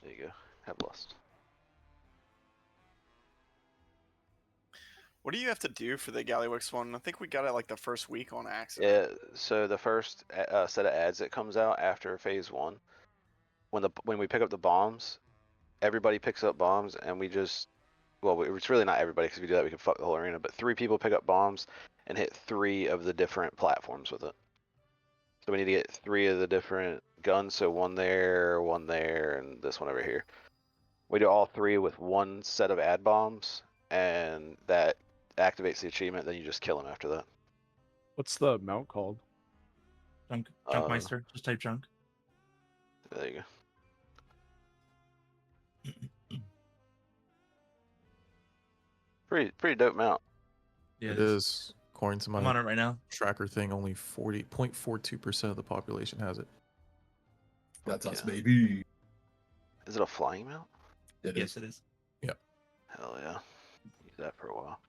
you go. Have lust. What do you have to do for the Gallywix one? I think we got it like the first week on accident. Yeah, so the first set of ads that comes out after phase 1, when we pick up the bombs, everybody picks up bombs, and we just, well, it's really not everybody, because if we do that, we can fuck the whole arena, but 3 people pick up bombs and hit 3 of the different platforms with it. So we need to get 3 of the different guns, so one there, and this one over here. We do all 3 with 1 set of ad bombs, and that activates the achievement, then you just kill them after that. What's the mount called? Junkmeister. Just type junk. There you go. Pretty dope mount. Yeah, It is. According to my I'm on it right now. tracker thing, only 40.42% of the population has it. That's us, Yeah. baby. Is it a flying mount? Yes, it is. Yeah. Hell yeah. Use that for a while.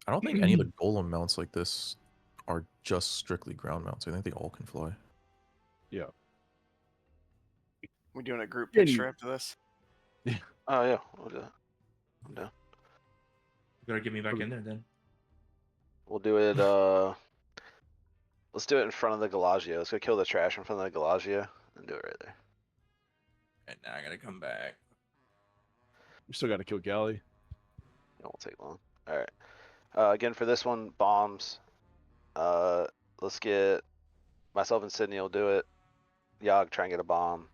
I don't think any of the golem mounts like this are just strictly ground mounts. I think they all can fly. Yeah. We doing a group Yeah, picture after this? Oh yeah, we'll do that. I'm down. You gotta get me back in there then. We'll do it, let's do it in front of the Galagio. Let's go kill the trash in front of the Galagio and do it right there. And now I gotta come back. You still got to kill Galley. It won't take long. Alright. Again, for this one, bombs. Let's get, myself and Sydney will do it. Yogg, try and get a bomb.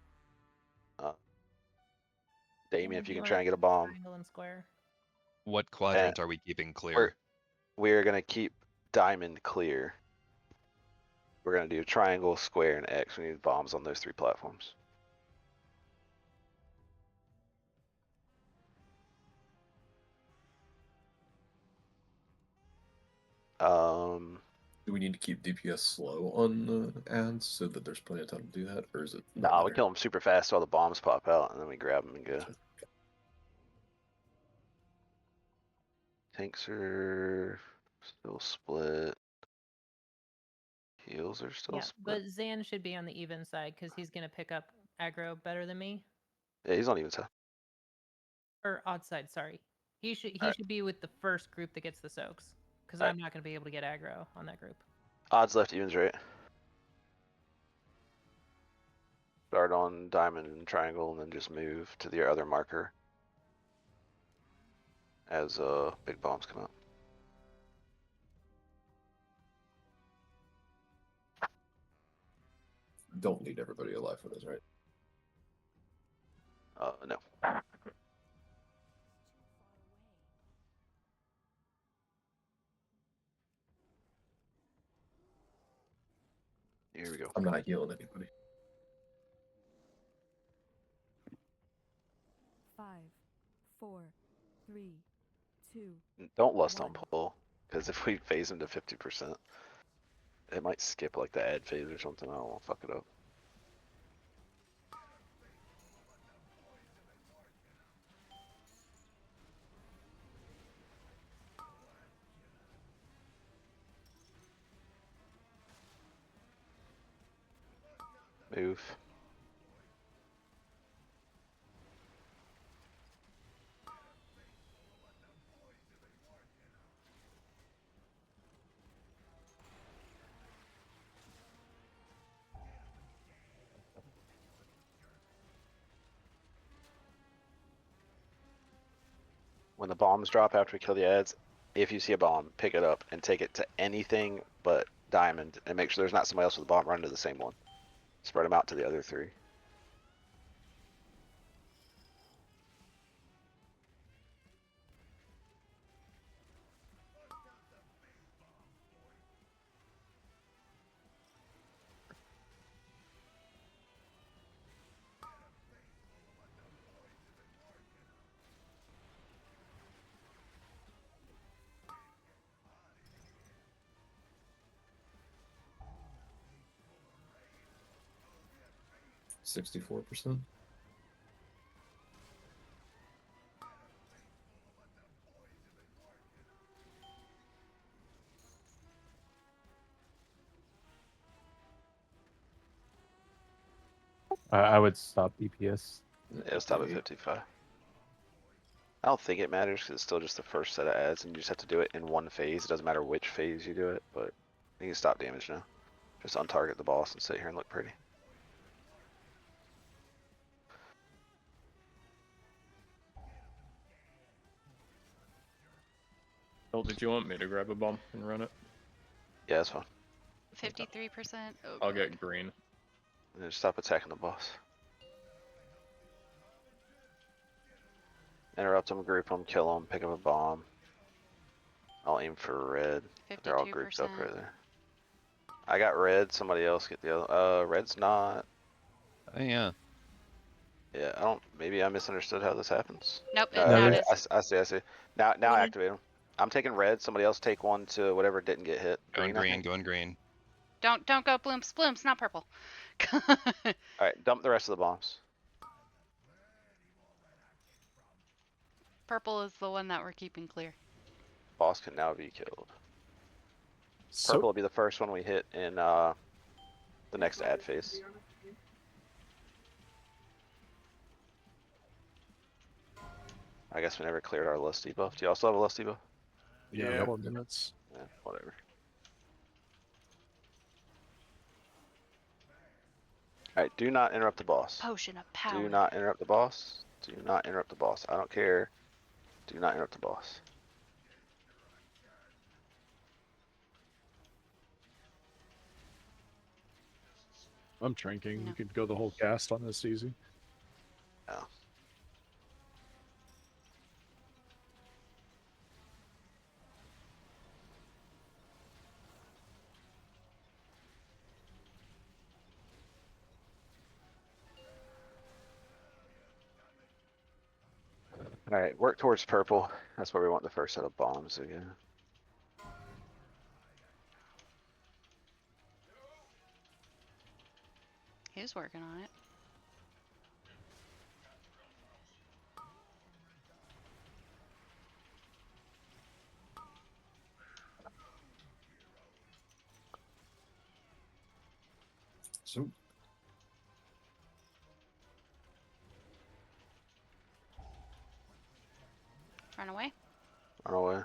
Damien, if you can try and get a bomb. Triangle and square. What quadrant are we keeping clear? We're gonna keep diamond clear. We're gonna do triangle, square, and X. We need bombs on those 3 platforms. Do we need to keep DPS slow on the ads so that there's plenty of time to do that, or is it? Nah, we kill them super fast while the bombs pop out, and then we grab them and go. Tanks are still split. Heals are still Yeah, split. but Zan should be on the even side because he's gonna pick up aggro better than me. Yeah, he's on even side. Or odd side, sorry. He should Alright. be with the first group that gets the soaks. Because Alright. I'm not gonna be able to get aggro on that group. Odds left, evens right. Start on diamond and triangle, and then just move to the other marker as big bombs come out. Don't need everybody alive for this, right? No. Here we go. I'm not healing anybody. 5, 4, 3, 2. Don't lust on pull, because if we phase him to 50%, it might skip like the ad phase or something. I don't want to fuck it up. Oof. When the bombs drop after we kill the ads, if you see a bomb, pick it up and take it to anything but diamond, and make sure there's not somebody else with a bomb running to the same one. Spread them out to the other 3. 64%. I would stop DPS. Yeah, stop at 55. I don't think it matters because it's still just the first set of ads, and you just have to do it in one phase. It doesn't matter which phase you do it, but you can stop damage now. Just untarget the boss and sit here and look pretty. Oh, did you want me to grab a bomb and run it? Yeah, that's fine. 53%. Oh, I'll God. get green. And just stop attacking the boss. Interrupt them, group them, kill them, pick up a bomb. I'll aim for red. They're all grouped up 52%. right there. I got red. Somebody else get the other. Red's not. Oh, yeah. Yeah, I don't. Maybe I misunderstood how this happens. Nope, No, No, now it there's- is. I see. I see. Now I activate them. I'm taking red. Somebody else take one to whatever didn't get hit. Going I green, think. going green. Don't go blooms, blooms, not purple. All right, dump the rest of the bombs. Purple is the one that we're keeping clear. Boss can now be killed. So Purple will be the first one we hit in the next ad phase. I guess we never cleared our lusty buff. Do you also have a lusty buff? yeah, Yeah. 4 minutes. Yeah, whatever. Alright, do not interrupt the boss. Potion of power. Do not interrupt the boss. Do not interrupt the boss. I don't care. Do not interrupt the boss. I'm tranking. No. You could go the whole cast on this easy. Yeah. Alright, work towards purple. That's where we want the first set of bombs again. He's working on it. So Run away. Run away.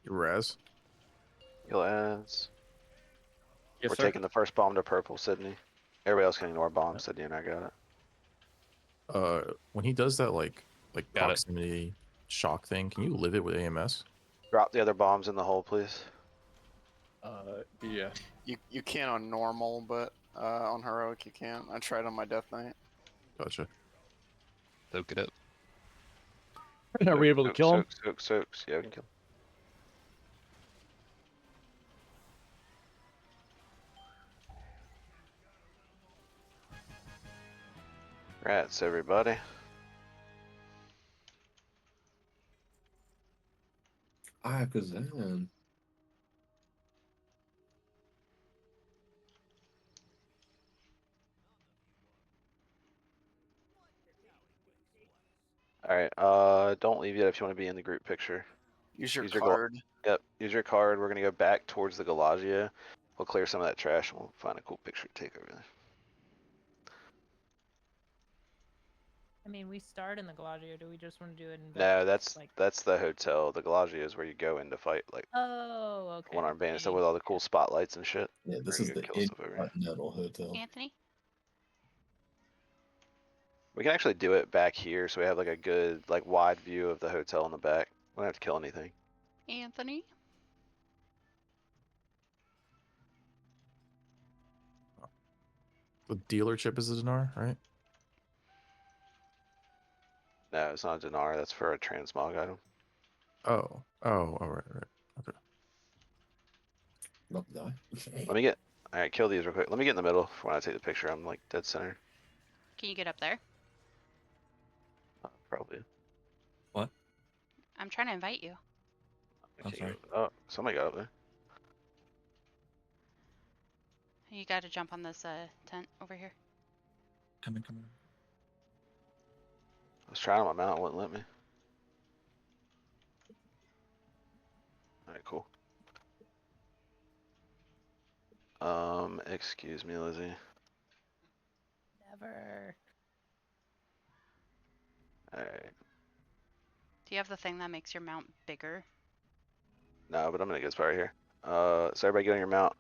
Your Raz. Kill ads. Yes, We're sir. taking the first bomb to purple, Sydney. Everybody else can ignore bombs, Sydney and I got it. When he does that like Got it. proximity shock thing, can you live it with AMS? Drop the other bombs in the hole, please. Yeah. You can on normal, but on heroic you can't. I tried on my Death Knight. Gotcha. Soak it up. Are we able to kill him? Soaks. Yeah, we can kill him. Rats, everybody. Kazan. All right. Don't leave yet if you want to be in the group picture. Use your Gal- card. Yep. Use your card. We're gonna go back towards the Galagia. We'll clear some of that trash and we'll find a cool picture to take over there. I mean, we start in the Galagia. Do we just want to do it in No, Veterans? that's the hotel. The Galagia is where you go in to fight, like Oh, okay. one arm band and stuff with all the cool spotlights and shit. Yeah, this We're is gonna the go kill stuff over here. Intercontinental Hotel. Anthony? We can actually do it back here, so we have like a good, like wide view of the hotel in the back. We don't have to kill anything. Anthony? The dealer chip is a dinar, right? No, it's not a dinar. That's for a transmog item. Oh, right. Okay. Not die. Let me get. All right, kill these real quick. Let me get in the middle for when I take the picture. I'm like dead center. Can you get up there? Probably. What? I'm trying to invite you. I'm sorry. Oh, somebody got up there. You got to jump on this tent over here. Come in. I was trying on my mount, it wouldn't let me. All right, cool. Excuse me, Lizzie. Never. All right. Do you have the thing that makes your mount bigger? No, but I'm in a good spot right here. So everybody get on your mount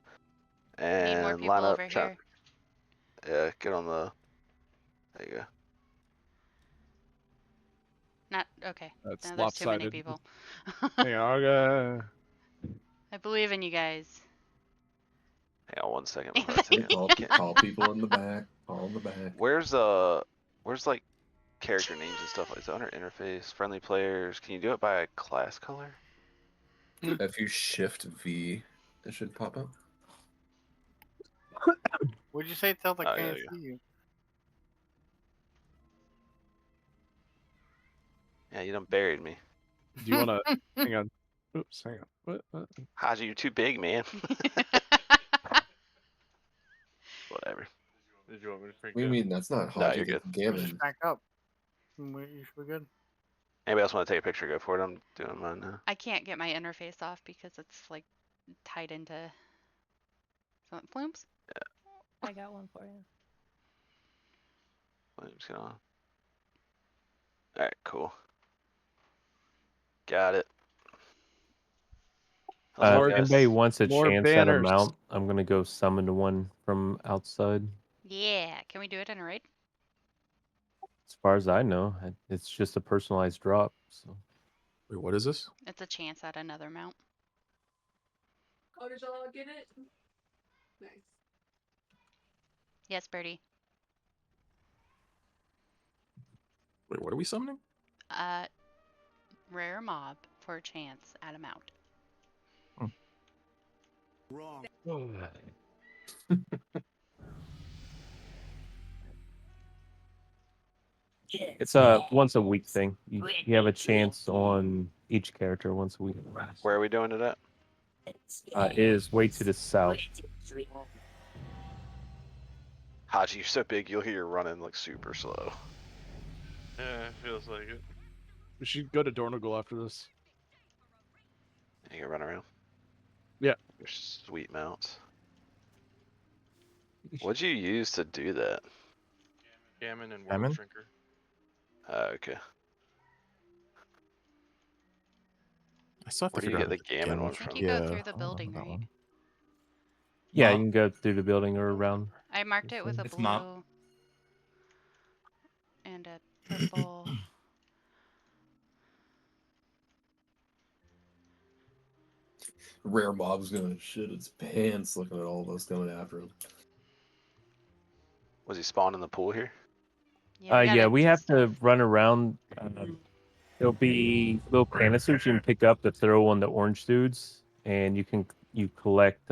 Need more and people line up. over here. Yeah, get on the. There you go. Not okay. That's No, there's too many lopsided. people. Hang on, I believe in you guys. Hang on 1 second. My heart's taking. Call people in the back. Call in the back. Where's like character names and stuff like that under interface? Friendly players. Can you do it by class color? If you shift V, it should pop up. What'd you say, Tell? I Oh, can't yeah, see you. Yeah, you done buried me. Do you want to hang on? Oops, hang on. What? Haji, you're too big, man. Whatever. Did you want me to freak What do you out? mean? That's not No, Haji. you're good. That's Gammon. Just back up. You should be good. Anybody else want to take a picture? Go for it. I'm doing mine now. I can't get my interface off because it's like tied into some plumes. I got one for you. Williams, get on. Alright, cool. Got it. If anybody wants a more chance at a banners. mount, I'm gonna go summon one from outside. Yeah, can we do it in a raid? As far as I know, it's just a personalized drop. So. Wait, what is this? It's a chance at another mount. Oh, did y'all get it? Nice. Yes, Birdie. Wait, what are we summoning? Rare mob for a chance at a mount. Wrong. It's a once a week thing. You have a chance on each character once a week. Where are we doing it at? It is way to the south. Haji, you're so big, you'll hear you running like super slow. Yeah, it feels like it. We should go to Dornogal after this. You can run around. Yeah. Your sweet mounts. What'd you use to do that? Gammon and Gammon? World Drinker. Okay. I still have Where to do you figure get out the how to Gammon one I think from? you go Yeah, through the I don't building, remember that right? one. Yeah, Huh? you can go through the building or around. I marked it with a It's blue mob. and a purple. Rare Mob's gonna shit its pants looking at all of us coming after him. Was he spawned in the pool here? Yeah, we have to run around. There'll be little canisters you can pick up to throw on the orange dudes, and you collect.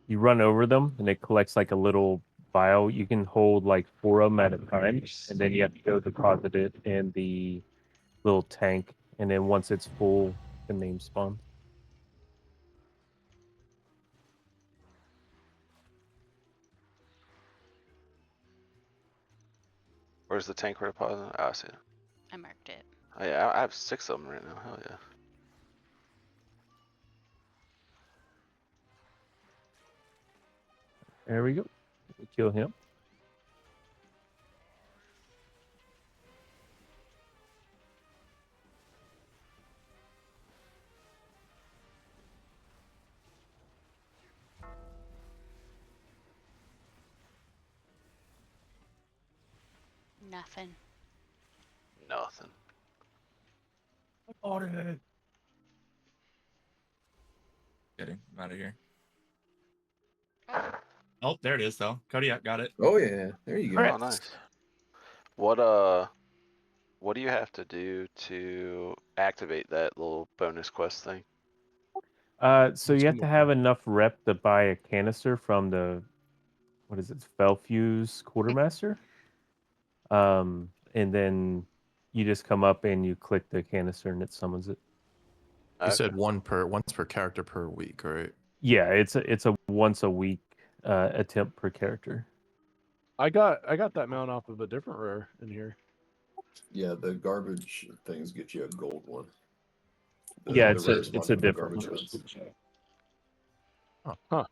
You run over them, and it collects like a little vial. You can hold like 4 of them at a time, and then you have to go deposit it in the little tank, and then once it's full, the name spawns. Where's the tank deposit? Oh, I see it. I marked it. Oh yeah, I have 6 of them right now. Hell yeah. There we go. We kill him. Nothing. Nothing. Kidding. I'm out of here. Oh, there it is though. Cody, I got it. Oh yeah, there you go. Oh nice. What do you have to do to activate that little bonus quest thing? So you have to have enough rep to buy a canister from the, what is it, Felfuse Quartermaster. And then you just come up and you click the canister and it summons it. You said once per character per week, right? Yeah, it's a once a week attempt per character. I got that mount off of a different rare in here. Yeah, the garbage things get you a gold one. Yeah, the rares it's find a in the different garbage one. bins. Huh.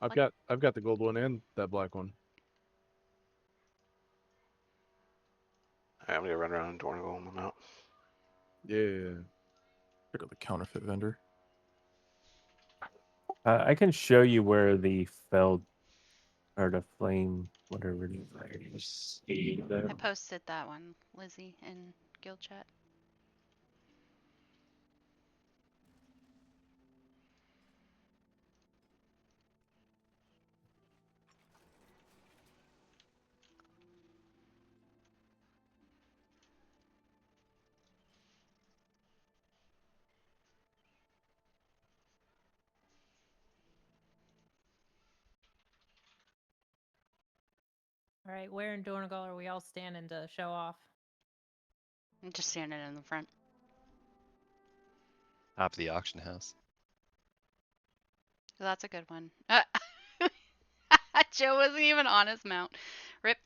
I've got the gold one and that black one. Alright, I'm gonna run around and Dornival them out. Yeah. Pick up the counterfeit vendor. I can show you where the felled or the flame, whatever it is. I posted that one, Lizzie, in guild chat. All right, where in Donegal are we all standing to show off? I'm just standing in the front. Top of the auction house. That's a good one. Joe wasn't even on his mount. Rip.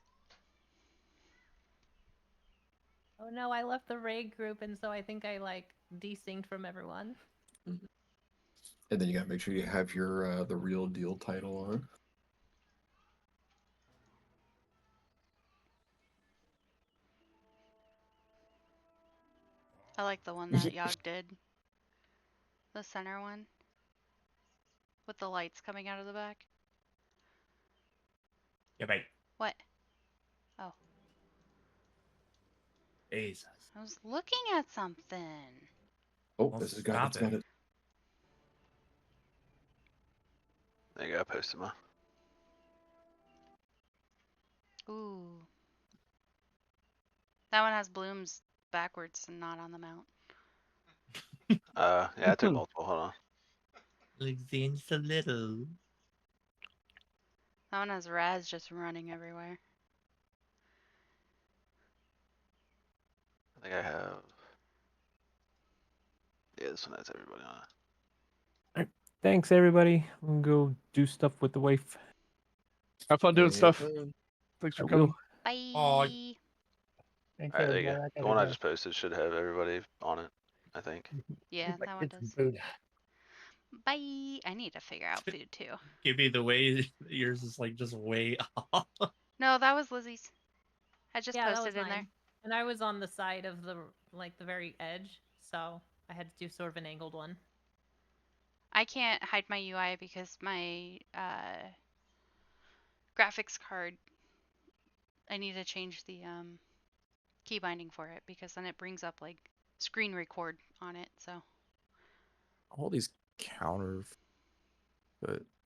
Oh no, I left the raid group, and so I think I like desynced from everyone. And then you gotta make sure you have your the real deal title on. I like the one that Yogg did. The center one. With the lights coming out of the back. Yeah, mate. What? Oh. Jesus. I was looking at something. Oh, Well, this has got stop it's got it. it. There you go, I posted mine. Ooh. That one has blooms backwards and not on the mount. Yeah, I took multiple. Hold on. Alexander's so little. That one has Raz just running everywhere. I think I have. Yeah, this one has everybody on it. Thanks, everybody. I'm gonna go do stuff with the wife. Have fun doing stuff. Yeah. Thanks I for will. coming. Bye. Bye. Thanks, Alright, there you everybody. go. The one I just posted should have everybody on it, I think. Yeah, that one does. Bye. I need to figure out food too. Give me the way yours is like just way off. No, that was Lizzie's. I just Yeah, that was posted in there. mine. And I was on the side of the the very edge, so I had to do sort of an angled one. I can't hide my UI because my graphics card, I need to change the key binding for it because then it brings up like screen record on it. So All these counterfeit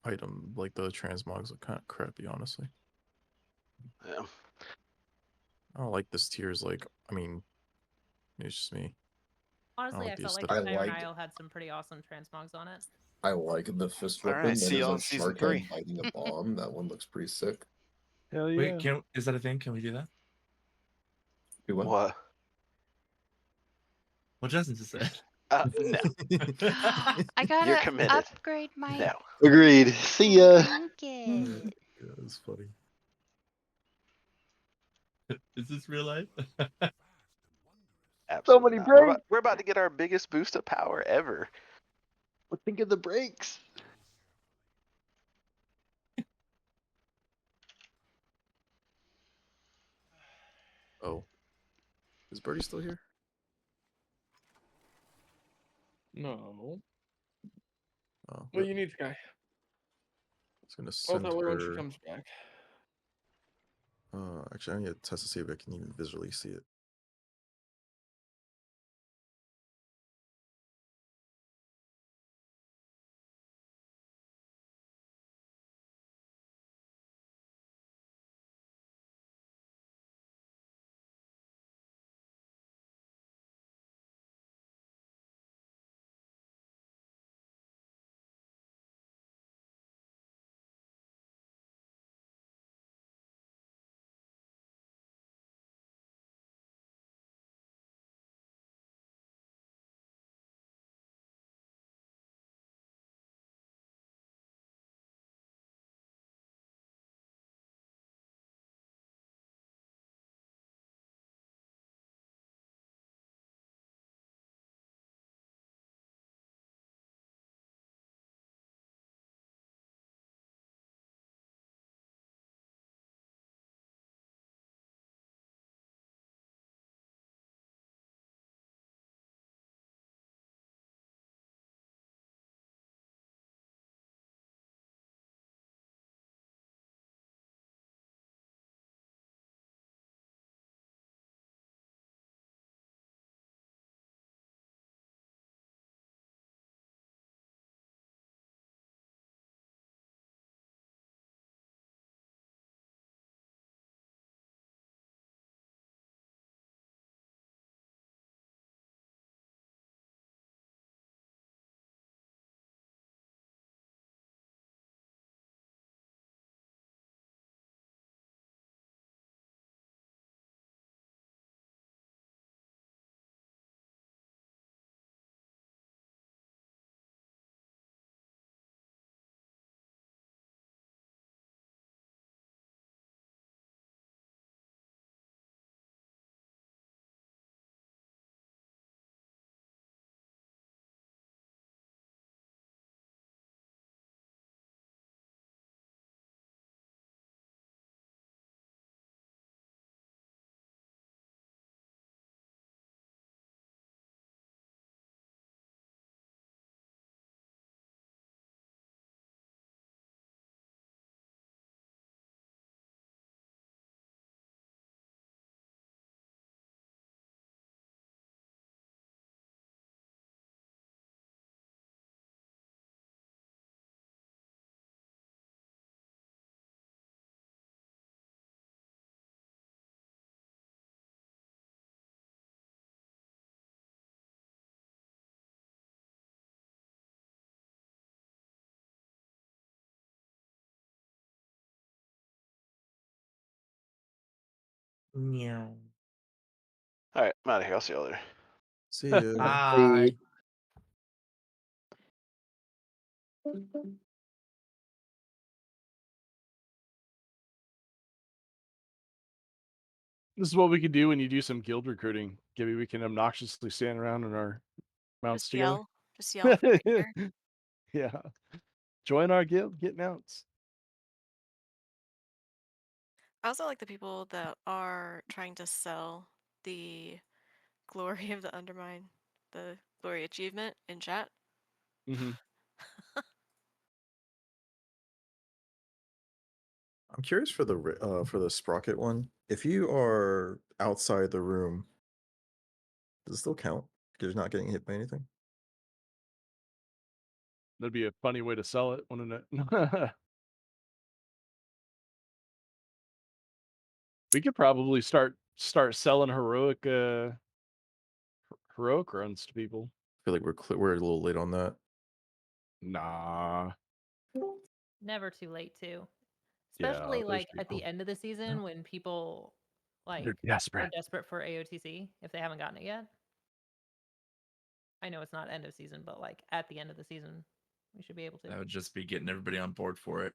item, like the transmogs, look kind of crappy, honestly. Yeah. I don't like this tier's like. I mean, it's just me. Honestly, like I the felt like aesthetic. the I Siren like- Isle had some pretty awesome transmogs on it. I like the fist All weapon. right, That see is y'all a in season shark 3. head biting a bomb. That one looks pretty sick. Hell yeah. Wait, is that a thing? Can we do that? Do what? What? What Justin just said. No. I You're gotta committed. upgrade my No. Agreed. See ya. trinket. Yeah, it's funny. Is this real life? Absolutely many not. breaks. We're about to get our biggest boost of power ever. But think of the breaks. Oh. Is Birdie still here? No. Oh, What do you need, Sky? I was gonna I'll send tell her when she her. comes back. Actually, I need to test to see if I can even visually see it. Meow. All right, I'm out of here. I'll see you all later. See ya. Bye. This is what we could do when you do some guild recruiting. Gibby, we can obnoxiously stand around in our mounts Just together. yell. Just yell from right here. Yeah. Join our guild, get mounts. I also like the people that are trying to sell the glory of the undermine, the glory achievement in chat. Mm-hmm. I'm curious for the sprocket one. If you are outside the room, does it still count? Because you're not getting hit by anything. That'd be a funny way to sell it, wouldn't it? We could probably start selling heroic runs to people. I feel like we're a little late on that. Nah. Never too late too. Yeah, Especially there's like at people. the end of the season when people like They're are desperate. desperate for AOTC if they haven't gotten it yet. I know it's not end of season, but like at the end of the season, we should be able to. That would just be getting everybody on board for it.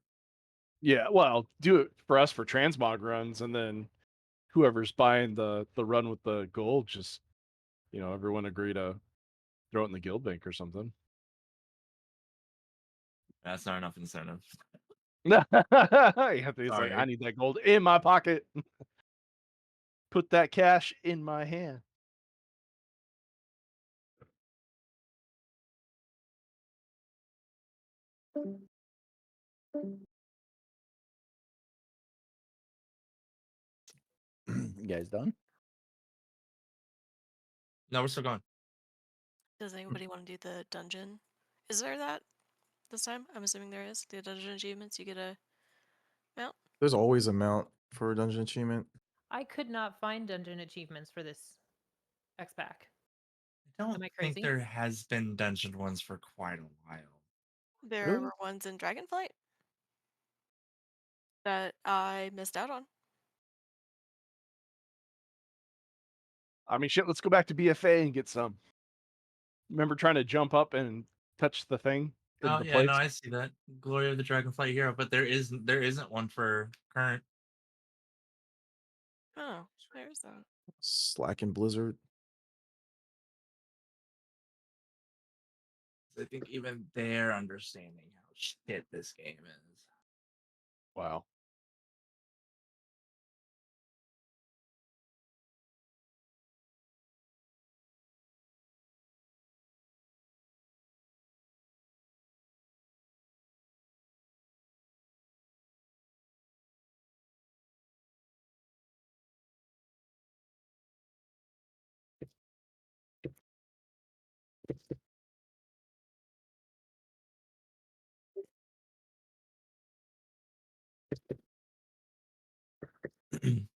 Yeah, well, do it for us for transmog runs, and then whoever's buying the run with the gold, just everyone agree to throw it in the guild bank or something. That's not enough incentive. It's like, Sorry. I need that gold in my pocket. Put that cash in my hand. You guys done? No, we're still going. Does anybody want to do the dungeon? Is there that this time? I'm assuming there is. The dungeon achievements, you get a mount. There's always a mount for a dungeon achievement. I could not find dungeon achievements for this X pack. I don't Am I think crazy? there has been dungeon ones for quite a while. There Really? were ones in Dragonflight that I missed out on. I mean, shit, let's go back to BFA and get some. Remember trying to jump up and touch the thing in Oh the yeah, no, place? I see that. Glory of the Dragonflight Hero, but there isn't one for current. Oh, there's that. Slack and Blizzard. I think even they're understanding how shit this game is. Wow.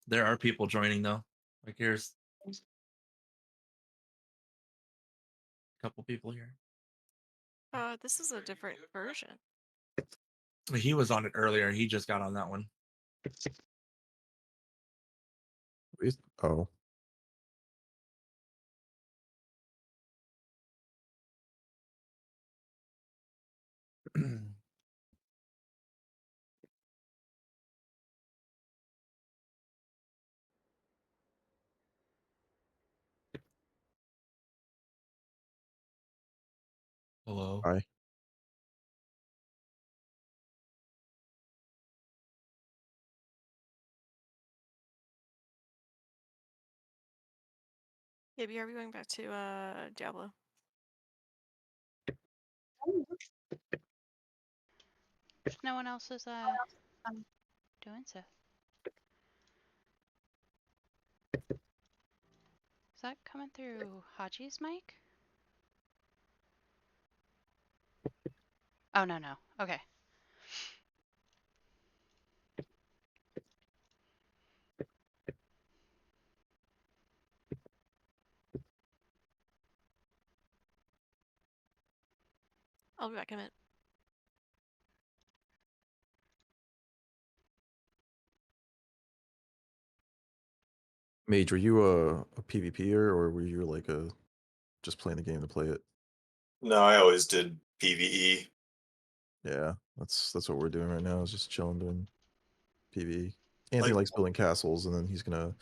There are people joining though. Like here's a couple people here. This is a different version. He was on it earlier. He just got on that one. Oh. Hello. Hi. Maybe are we going back to Diablo? No one else is doing so. Is that coming through Haji's mic? Oh no. Okay. I'll be back in a minute. Mage, were you a PvPer or were you like just playing the game to play it? No, I always did PvE. Yeah, that's what we're doing right now. Is just chilling doing PvE. Anthony Like- likes building castles, and then he's gonna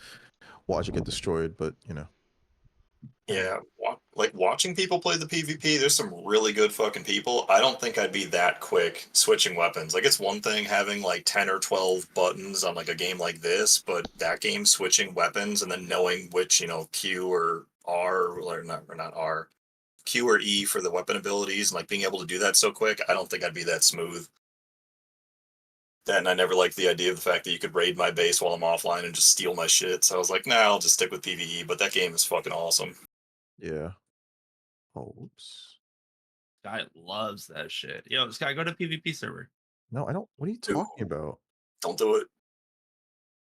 watch it get destroyed. But Yeah, like watching people play the PvP, there's some really good fucking people. I don't think I'd be that quick switching weapons. Like it's one thing having like 10 or 12 buttons on like a game like this, but that game switching weapons and then knowing which, Q or R or not R, Q or E for the weapon abilities and like being able to do that so quick, I don't think I'd be that smooth. And I never liked the idea of the fact that you could raid my base while I'm offline and just steal my shit. So I was like, nah, I'll just stick with PvE, but that game is fucking awesome. yeah. Oh, oops. Guy loves that shit. Yo, this guy go to PvP server. No, I don't. What are you talking about? Don't do it.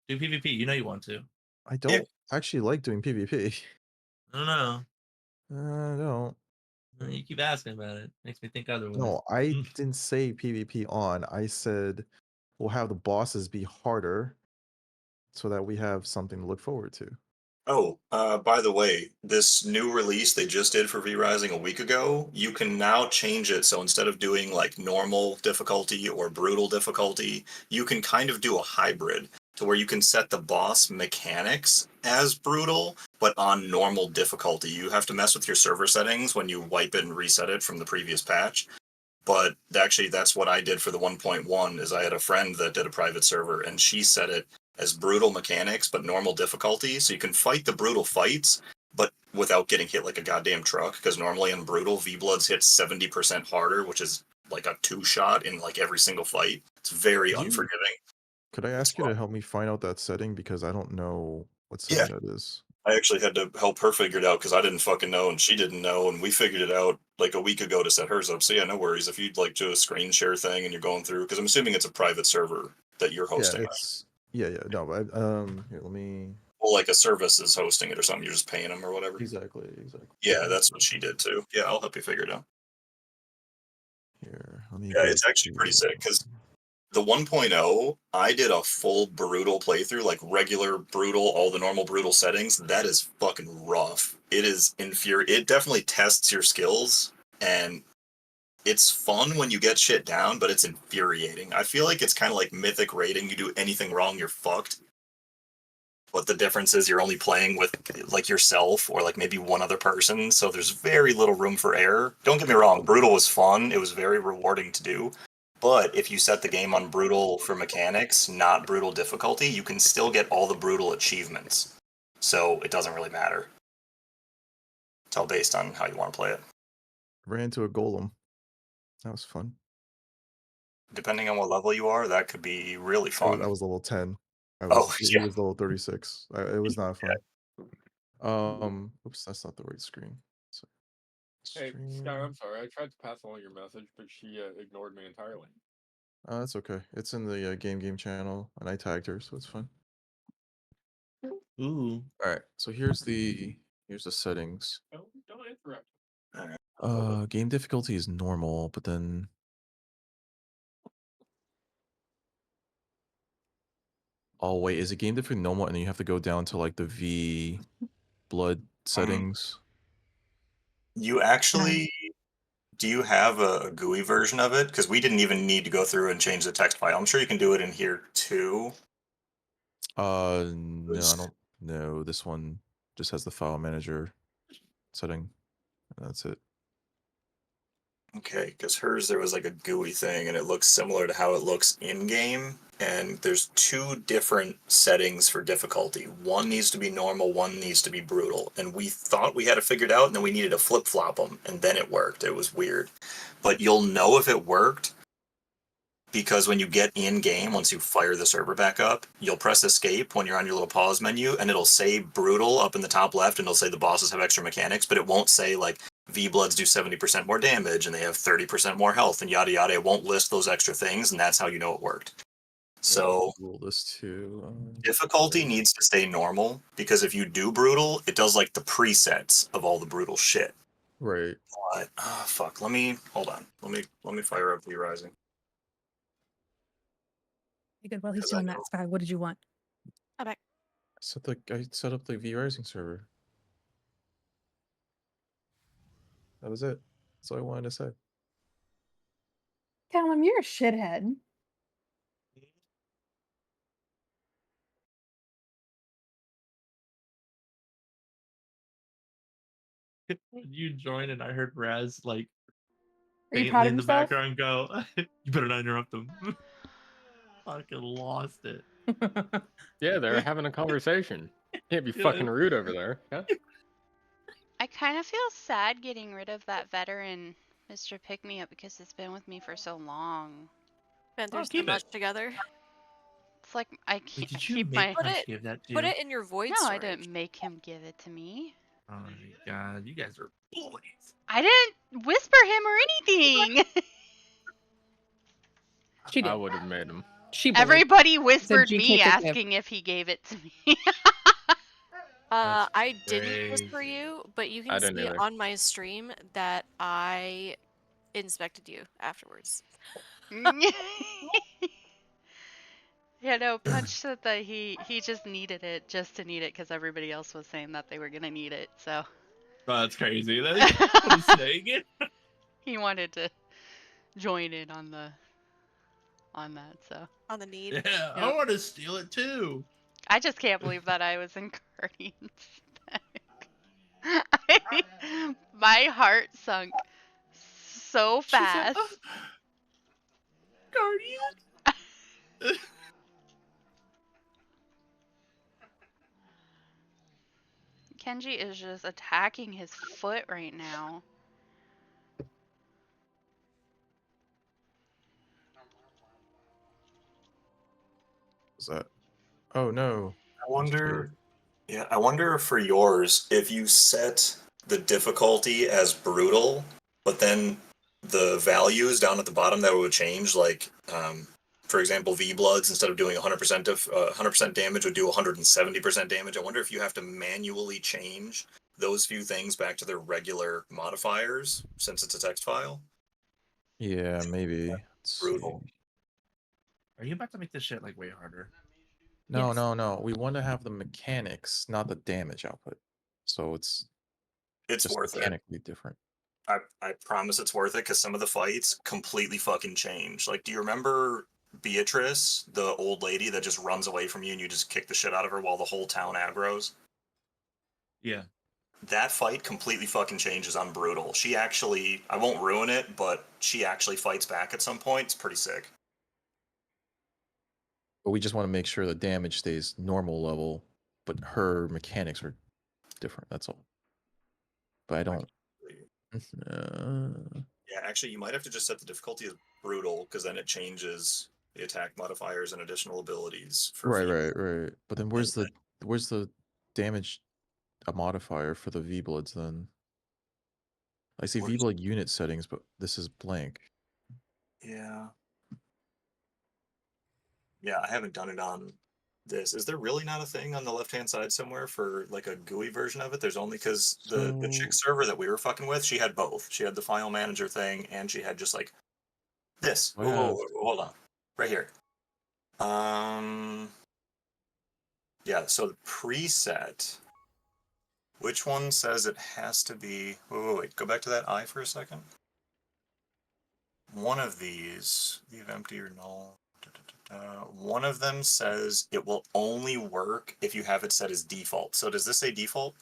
Do PvP. You know you want to. I don't actually like doing PvP. I don't know. I don't. You keep asking about it. Makes me think otherwise. No, I didn't say PvP on. I said we'll have the bosses be harder so that we have something to look forward to. Oh, by the way, this new release they just did for V-Rising a week ago, you can now change it so instead of doing like normal difficulty or brutal difficulty, you can kind of do a hybrid to where you can set the boss mechanics as brutal, but on normal difficulty. You have to mess with your server settings when you wipe it and reset it from the previous patch. But actually, that's what I did for the 1.1. Is I had a friend that did a private server, and she set it as brutal mechanics but normal difficulty, so you can fight the brutal fights, but without getting hit like a goddamn truck. Because normally in brutal, V Bloods hit 70% harder, which is like a 2-shot in like every single fight. It's very Could you- unforgiving. Could I ask you to help me find out that setting because I don't know what Yeah. setting that is. I actually had to help her figure it out because I didn't fucking know and she didn't know, and we figured it out like a week ago to set hers up. So yeah, no worries if you'd like do a screen share thing and you're going through, because I'm assuming it's a private server that you're hosting. Yeah, right? it's no, but here, let me Well, like a service is hosting it or something. You're just paying them or whatever. exactly. Yeah, that's what she did too. Yeah, I'll help you figure it out. Here, let me Yeah, go it's actually pretty to- sick because the 1.0, I did a full brutal playthrough, like regular brutal, all the normal brutal settings. That is fucking rough. It is It definitely tests your skills, and it's fun when you get shit down, but it's infuriating. I feel like it's kind of like Mythic rating. You do anything wrong, you're fucked. But the difference is you're only playing with like yourself or like maybe one other person, so there's very little room for error. Don't get me wrong, brutal was fun. It was very rewarding to do. But if you set the game on brutal for mechanics, not brutal difficulty, you can still get all the brutal achievements. So it doesn't really matter. It's all based on how you want to play it. ran into a golem. That was fun. Depending on what level you are, that could be really fun. I was level 10. Oh, He yeah. was level 36. It was not fun. Oops, that's not the right screen. So, Hey, Sky, I'm sorry. I tried to pass along your message, but she ignored me entirely. That's okay. It's in the game channel, and I tagged her, so it's fine. Ooh. All right. So here's the settings. Don't interrupt. Game difficulty is normal, but then oh wait, is it game difficulty normal, and then you have to go down to like the V blood settings? You actually, do you have a GUI version of it? Because we didn't even need to go through and change the text file. I'm sure you can do it in here too. No, I don't know. This one just has the file manager setting. That's it. Okay, because hers, there was like a GUI thing, and it looks similar to how it looks in-game. And there's two different settings for difficulty. One needs to be normal, one needs to be brutal. And we thought we had it figured out, and then we needed to flip-flop them, and then it worked. It was weird. But you'll know if it worked because when you get in-game, once you fire the server back up, you'll press escape when you're on your little pause menu, and it'll say brutal up in the top left, and it'll say the bosses have extra mechanics, but it won't say like V-Bloods do 70% more damage, and they have 30% more health, and yada yada. It won't list those extra things, and that's how you know it worked. So Rule this too. difficulty needs to stay normal, because if you do brutal, it does like the presets of all the brutal shit. Right. But, fuck, hold on. Let me fire up V-Rising. Hey, good. While he's doing that, Sky, what did you want? I'm back. I set up the V Rising server. That was it. That's all I wanted to say. Callum, you're a shithead. You joined and I heard Raz like Are you faintly proud of in the yourself? background go, you better not interrupt him. Fucking lost it. Yeah, they're having a conversation. Can't be fucking rude over there. Yeah? I kind of feel sad getting rid of that veteran Mr. Pick Me Up because it's been with me for so long. Been through so keep much it. together. It's like I can't did you keep make my. Punch give that to Put you? it in your void No, I storage. didn't make him give it to me. Oh my god, you guys are bullies. I didn't whisper him or anything. She I did. would have made him. She bullied. Everybody Said whispered GK me pick me up. asking if he gave it to me. I didn't crazy. whisper you, but you I can didn't see either. on my stream that I inspected you afterwards. Yeah, no, Punch said that he just needed it just to need it because everybody else was saying that they were gonna need it, so. Oh, that's crazy. What he's saying it. He wanted to join in on the on that. So On the need. Yeah, I Yep. want to steal it too. I just can't believe that I was in Guardians. My heart sunk so She said, fast. Guardian. Kenji is just attacking his foot right now. Is that? Oh no. I wonder. Yeah, I wonder for yours if you set the difficulty as brutal, but then the values down at the bottom that would change, like for example, V Bloods instead of doing 100% of 100% damage would do 170% damage. I wonder if you have to manually change those few things back to their regular modifiers since it's a text file. Yeah, maybe. Let's Brutal. see. Are you about to make this shit like way harder? No, Yes. no. We want to have the mechanics, not the damage output. So it's It's just worth it. mechanically different. I promise it's worth it because some of the fights completely fucking change. Like, do you remember Beatrice, the old lady that just runs away from you and you just kick the shit out of her while the whole town aggroes? Yeah. That fight completely fucking changes on brutal. She actually, I won't ruin it, but she actually fights back at some point. It's pretty sick. But we just want to make sure the damage stays normal level, but her mechanics are different. That's all. But I don't. Yeah, actually, you might have to just set the difficulty as brutal because then it changes the attack modifiers and additional abilities for Right, V. right. But then where's the damage modifier for the V Bloods then? I see V Blood unit settings, but this is blank. Yeah. Yeah, I haven't done it on this. Is there really not a thing on the left-hand side somewhere for like a GUI version of it? There's only because the chick server that we were fucking with, she had both. She had the file manager thing, and she had just like this. I Whoa, have hold on, right here. Yeah. So the preset. Which one says it has to be? Wait. Go back to that eye for a second. One of these, leave empty or null. One of them says it will only work if you have it set as default. So does this say default?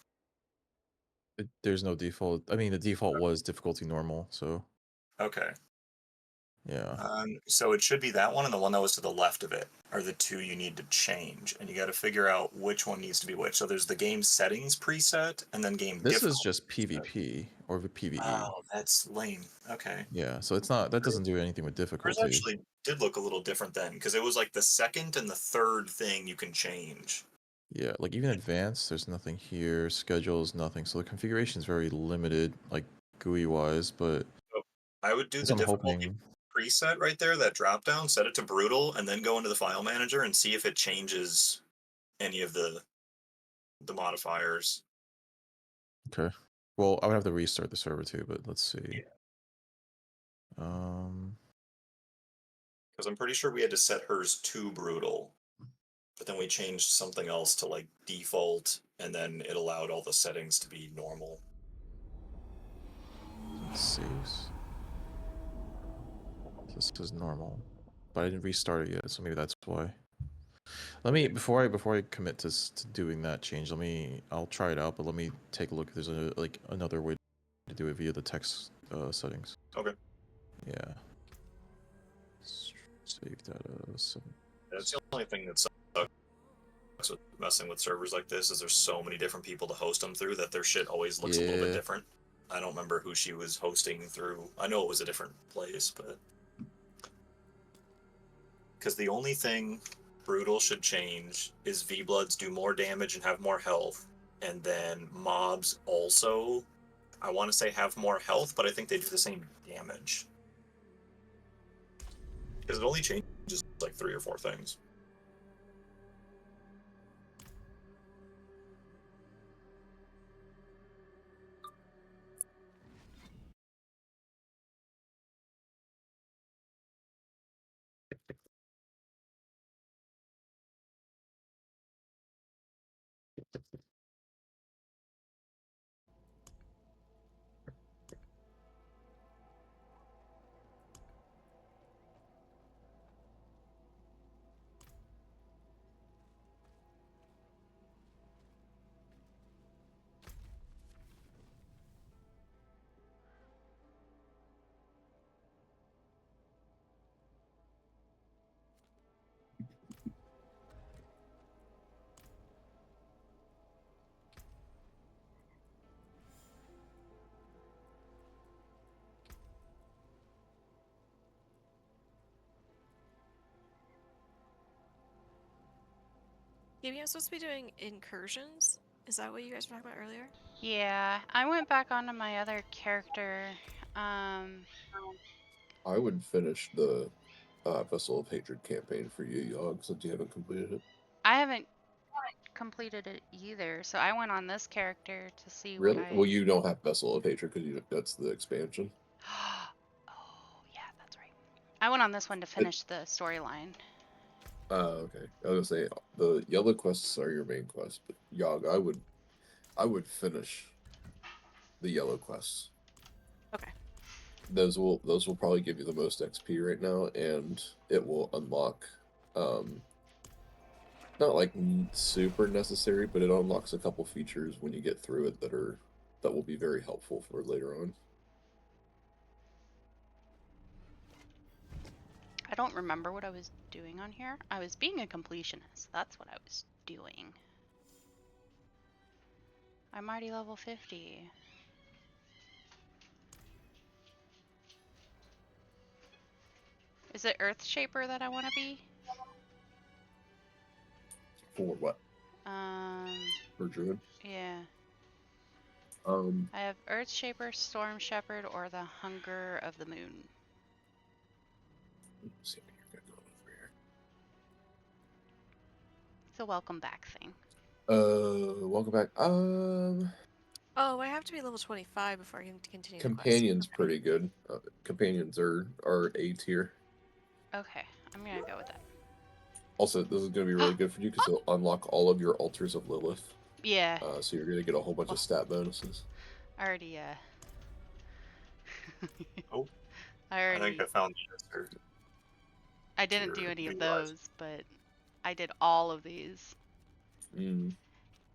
there's no default. I mean, the default was difficulty normal, so Okay. yeah. So it should be that one and the one that was to the left of it are the two you need to change, and you got to figure out which one needs to be which. So there's the game settings preset and then game This is difficulty. just PvP or the PvE. Oh, that's lame. Okay. Yeah, so it's not that doesn't do anything with Yours difficulty. actually did look a little different then because it was like the second and the third thing you can change. Yeah, like even advanced, there's nothing here. Schedules, nothing. So the configuration is very limited, like GUI wise. But So I would do the I'm difficulty hoping. preset right there, that drop down, set it to brutal, and then go into the file manager and see if it changes any of the modifiers. Okay. Well, I would have to restart the server too, but let's see. Yeah. Um. Because I'm pretty sure we had to set hers to brutal, but then we changed something else to like default, and then it allowed all the settings to be normal. Let's see. This is normal, but I didn't restart it yet, so maybe that's why. Let me before I commit to doing that change. I'll try it out, but let me take a look if there's another way to do it via the text settings. Okay. Yeah. Save data. That's the only thing that sucks with messing with servers like this is there's so many different people to host them through that their shit always looks a little bit Yeah. different. I don't remember who she was hosting through. I know it was a different place, but because the only thing brutal should change is V Bloods do more damage and have more health, and then mobs also, I want to say have more health, but I think they do the same damage. Because it only changes like 3 or 4 things. Maybe I'm supposed to be doing incursions? Is that what you guys were talking about earlier? Yeah, I went back onto my other character. I would finish the Vessel of Hatred campaign for you, Yogg, since you haven't completed it. I haven't completed it either, so I went on this character to see what Really? I. Well, you don't have Vessel of Hatred because that's the expansion. Oh, yeah, that's right. I went on this one to finish the storyline. Okay. I was gonna say the yellow quests are your main quest, but Yogg, I would finish the yellow quests. Okay. Those will probably give you the most XP right now, and it will unlock, not like super necessary, but it unlocks a couple features when you get through it that will be very helpful for later on. I don't remember what I was doing on here. I was being a completionist. That's what I was doing. I'm already level 50. Is it Earthshaper that I want to be? For what? For Druid? Yeah. Um, I have Earthshaper, Storm Shepherd, or the Hunger of the Moon. let's see what you're going over here. It's a welcome back thing. Welcome back. Oh, I have to be level 25 before I can continue the quest. Companion's pretty good. Companions are A tier. Okay, I'm gonna go with that. Also, this is going to be really good for you because it'll unlock all of your altars of Lilith. Yeah. So you're going to get a whole bunch of stat bonuses. I already, Oh. I think I found the answer. I didn't do any of those, but I did all of these.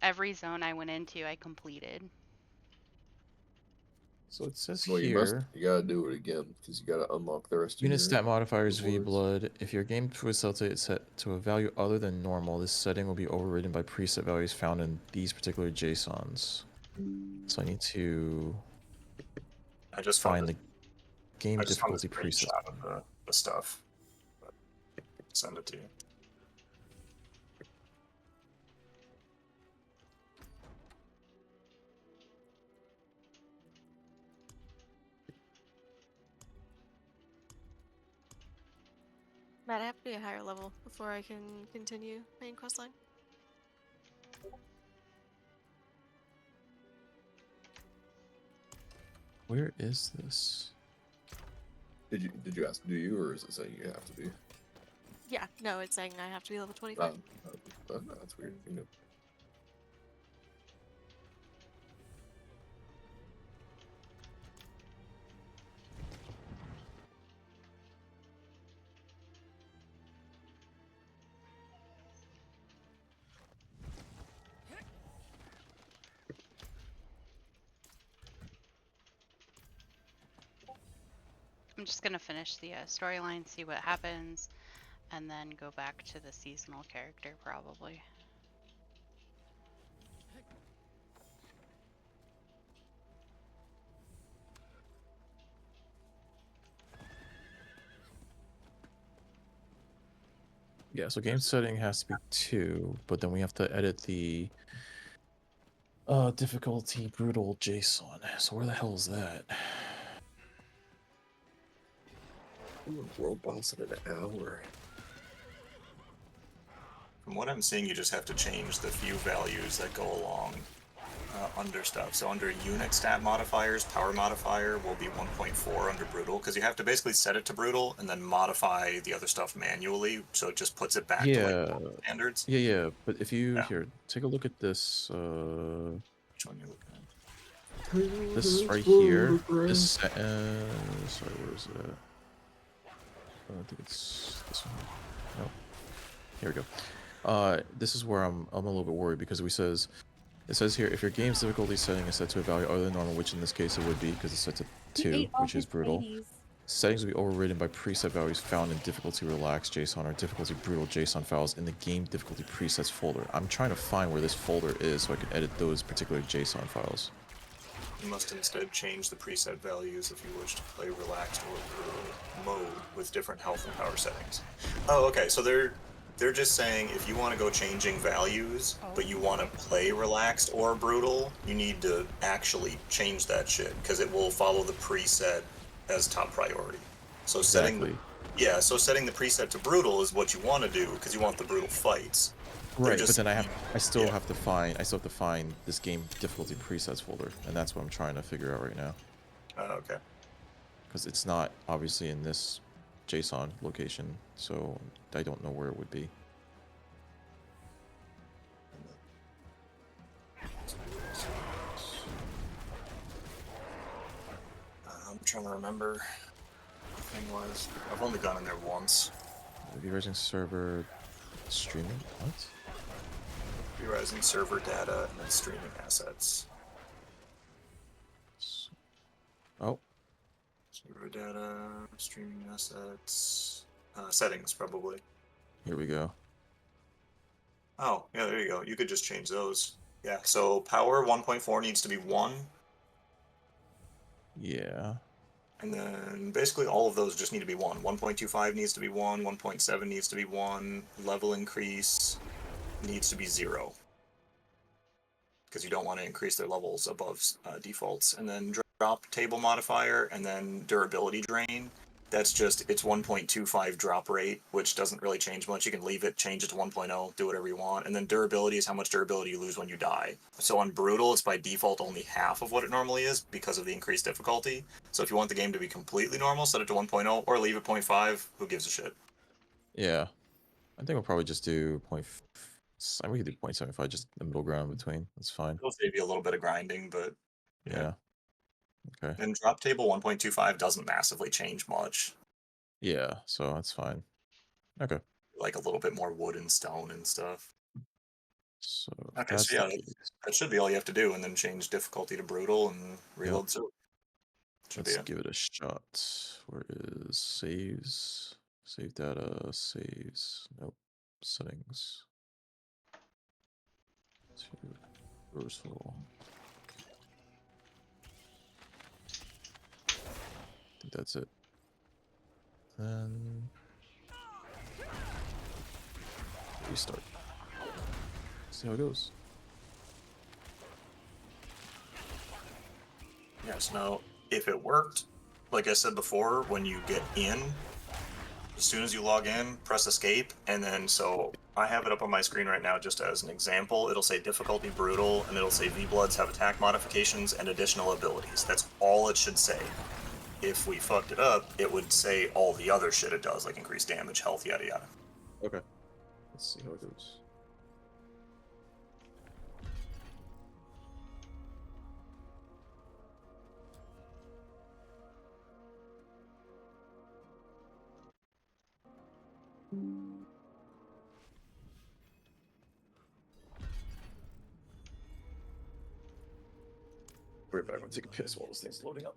Every zone I went into, I completed. So it says Well, here. you gotta do it again because you gotta unlock the rest of Unit your stat modifiers V rewards. blood. If your game facilitates is set to a value other than normal, this setting will be overridden by preset values found in these particular JSONs. So I need to I just find found the game I just found difficulty a preset. screenshot of the stuff. Send it to you. Matt, I have to be a higher level before I can continue main questline. Where is this? Did you ask? Do you, or is it saying you have to be? Yeah, no, it's saying I have to be level 25. That's weird. You know. I'm just gonna finish the storyline, see what happens, and then go back to the seasonal character probably. Yeah, so game setting has to be 2, but then we have to edit the difficulty brutal JSON. So where the hell is that? World boss in an hour. From what I'm seeing, you just have to change the few values that go along under stuff. So under unit stat modifiers, power modifier will be 1.4 under brutal, because you have to basically set it to brutal and then modify the other stuff manually, so it just puts it back to like standards. Yeah, but if you here, take a look at this. Which one you looking at? This right here. This sorry, where is it at? I think it's this one. No, here we go. This is where I'm a little bit worried because it says here if your game's difficulty setting is set to a value other than normal, which in this case it would be because it's set to 2, which is brutal. Settings will be overridden by preset values found in difficulty relaxed JSON or difficulty brutal JSON files in the game difficulty presets folder. I'm trying to find where this folder is so I can edit those particular JSON files. You must instead change the preset values if you wish to play relaxed or brutal mode with different health and power settings. Oh, okay, so They're just saying if you want to go changing values, but you want to play relaxed or brutal, you need to actually change that shit because it will follow the preset as top priority. So Exactly. setting the preset to brutal is what you want to do because you want the brutal fights. Right, but then I still have to find this game difficulty presets folder, and that's what I'm trying to figure out right now. Okay. Because it's not obviously in this JSON location, so I don't know where it would be. I'm trying to remember what the thing was. I've only gone in there once. V-Rising server streaming? What? V-Rising server data and then streaming assets. Oh. Server data, streaming assets, settings probably. Here we go. Oh, yeah, there you go. You could just change those. Yeah, so power 1.4 needs to be 1. Yeah. And then basically all of those just need to be 1. 1.25 needs to be 1, 1.7 needs to be 1, level increase needs to be 0. Because you don't want to increase their levels above defaults. And then drop table modifier, and then durability drain. That's just, it's 1.25 drop rate, which doesn't really change much. You can leave it, change it to 1.0, do whatever you want. And then durability is how much durability you lose when you die. So on brutal, it's by default only half of what it normally is because of the increased difficulty. So if you want the game to be completely normal, set it to 1.0 or leave it 0.5. Who gives a shit? Yeah. I think we'll probably just do we could do 0.75, just the middle ground in between. That's fine. It'll save you a little bit of grinding, but yeah. Okay. And drop table 1.25 doesn't massively change much. Yeah, so that's fine. Okay. Like a little bit more wood and stone and stuff. So okay, so yeah, that should be all you have to do, and then change difficulty to brutal and reload. So let's give it a shot. Where is saves? Save data, saves. Nope. Settings. Reversal. I think that's it. Then restart. See how it goes. Yes, now, if it worked, like I said before, when you get in, as soon as you log in, press escape, and then so I have it up on my screen right now just as an example. It'll say difficulty brutal, and it'll say V-Bloods have attack modifications and additional abilities. That's all it should say. If we fucked it up, it would say all the other shit it does, like increased damage, health, yada yada. Okay. Let's see how it goes. We're back. I'm gonna take a piss while this thing's loading up.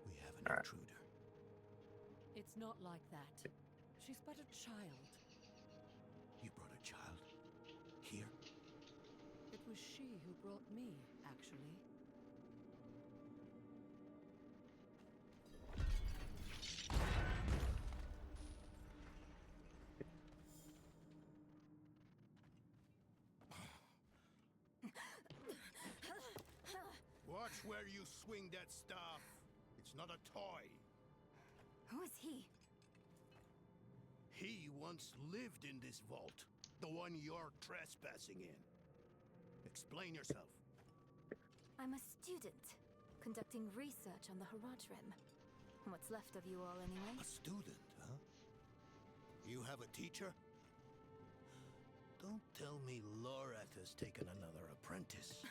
We have an intruder. It's not like that. She's but a child. You brought a child? Here? It was she who brought me, actually. Watch where you swing that staff. It's not a toy. Who is he? He once lived in this vault, the one you're trespassing in. Explain yourself. I'm a student, conducting research on the Haraj Rim. What's left of you all, anyway? A student, huh? You have a teacher? Don't tell me Lorath has taken another apprentice.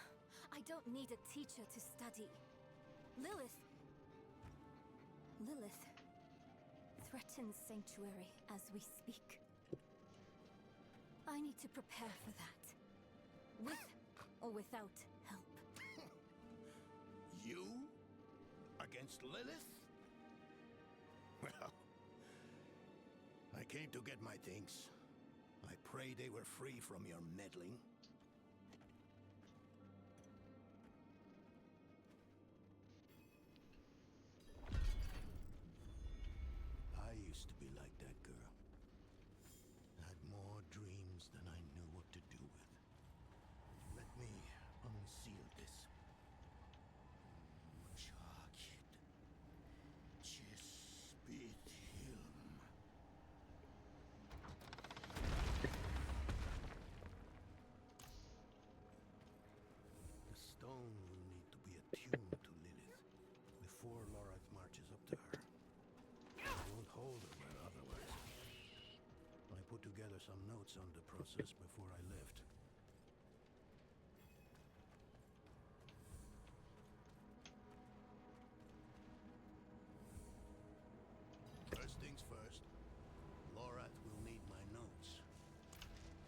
I don't need a teacher to study. Lilith threatens Sanctuary as we speak. I need to prepare for that. With or without help. You? Against Lilith? Well, I came to get my things. I pray they were free from your meddling. I used to be like that girl. Had more dreams notes on the process before I left. First things first, Lorath will need my notes.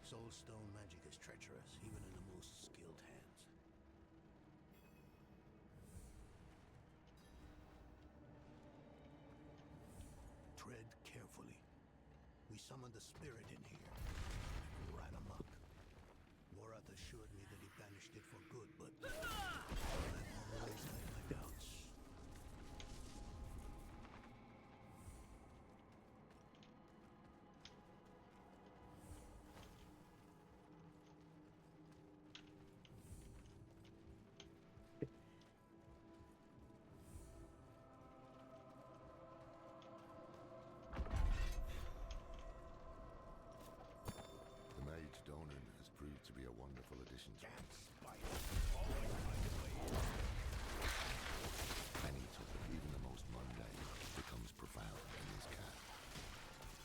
Soulstone magic is treacherous, even in the most skilled hands. Tread carefully. We summoned the spirit in here. It ran amok. Lorath assured me that he banished it for good, but I've always had my doubts. The mage Donan has proved to be a wonderful addition to us. Many took that even the most mundane becomes profound in his cat.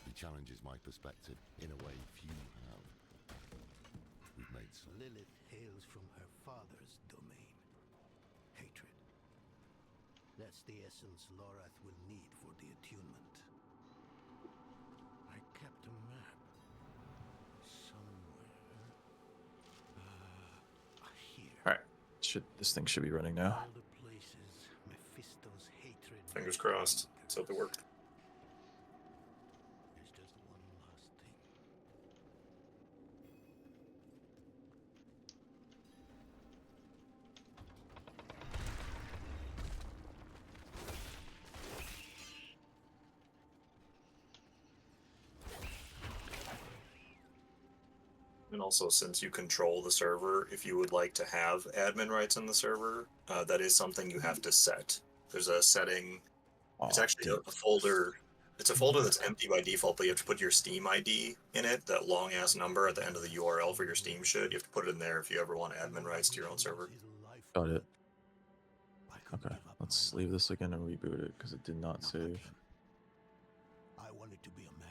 He challenges my perspective in a way few have. We've made some. Lilith hails from her father's domain. Hatred. That's the essence Lorath will need for the attunement. I kept a map somewhere. Here. All right, this thing should be running now. All the places Mephisto's hatred. Fingers crossed. Let's hope it worked. There's just one last thing. And also, since you control the server, if you would like to have admin rights on the server, that is something you have to set. There's a setting. It's actually a folder. It's a folder that's empty by default, but you have to put your Steam ID in it, that long-ass number at the end of the URL for your Steam shit. You have to put it in there if you ever want admin rights to your own server. Got it. Okay, let's leave this again and reboot it because it did not save. I wanted to be a man.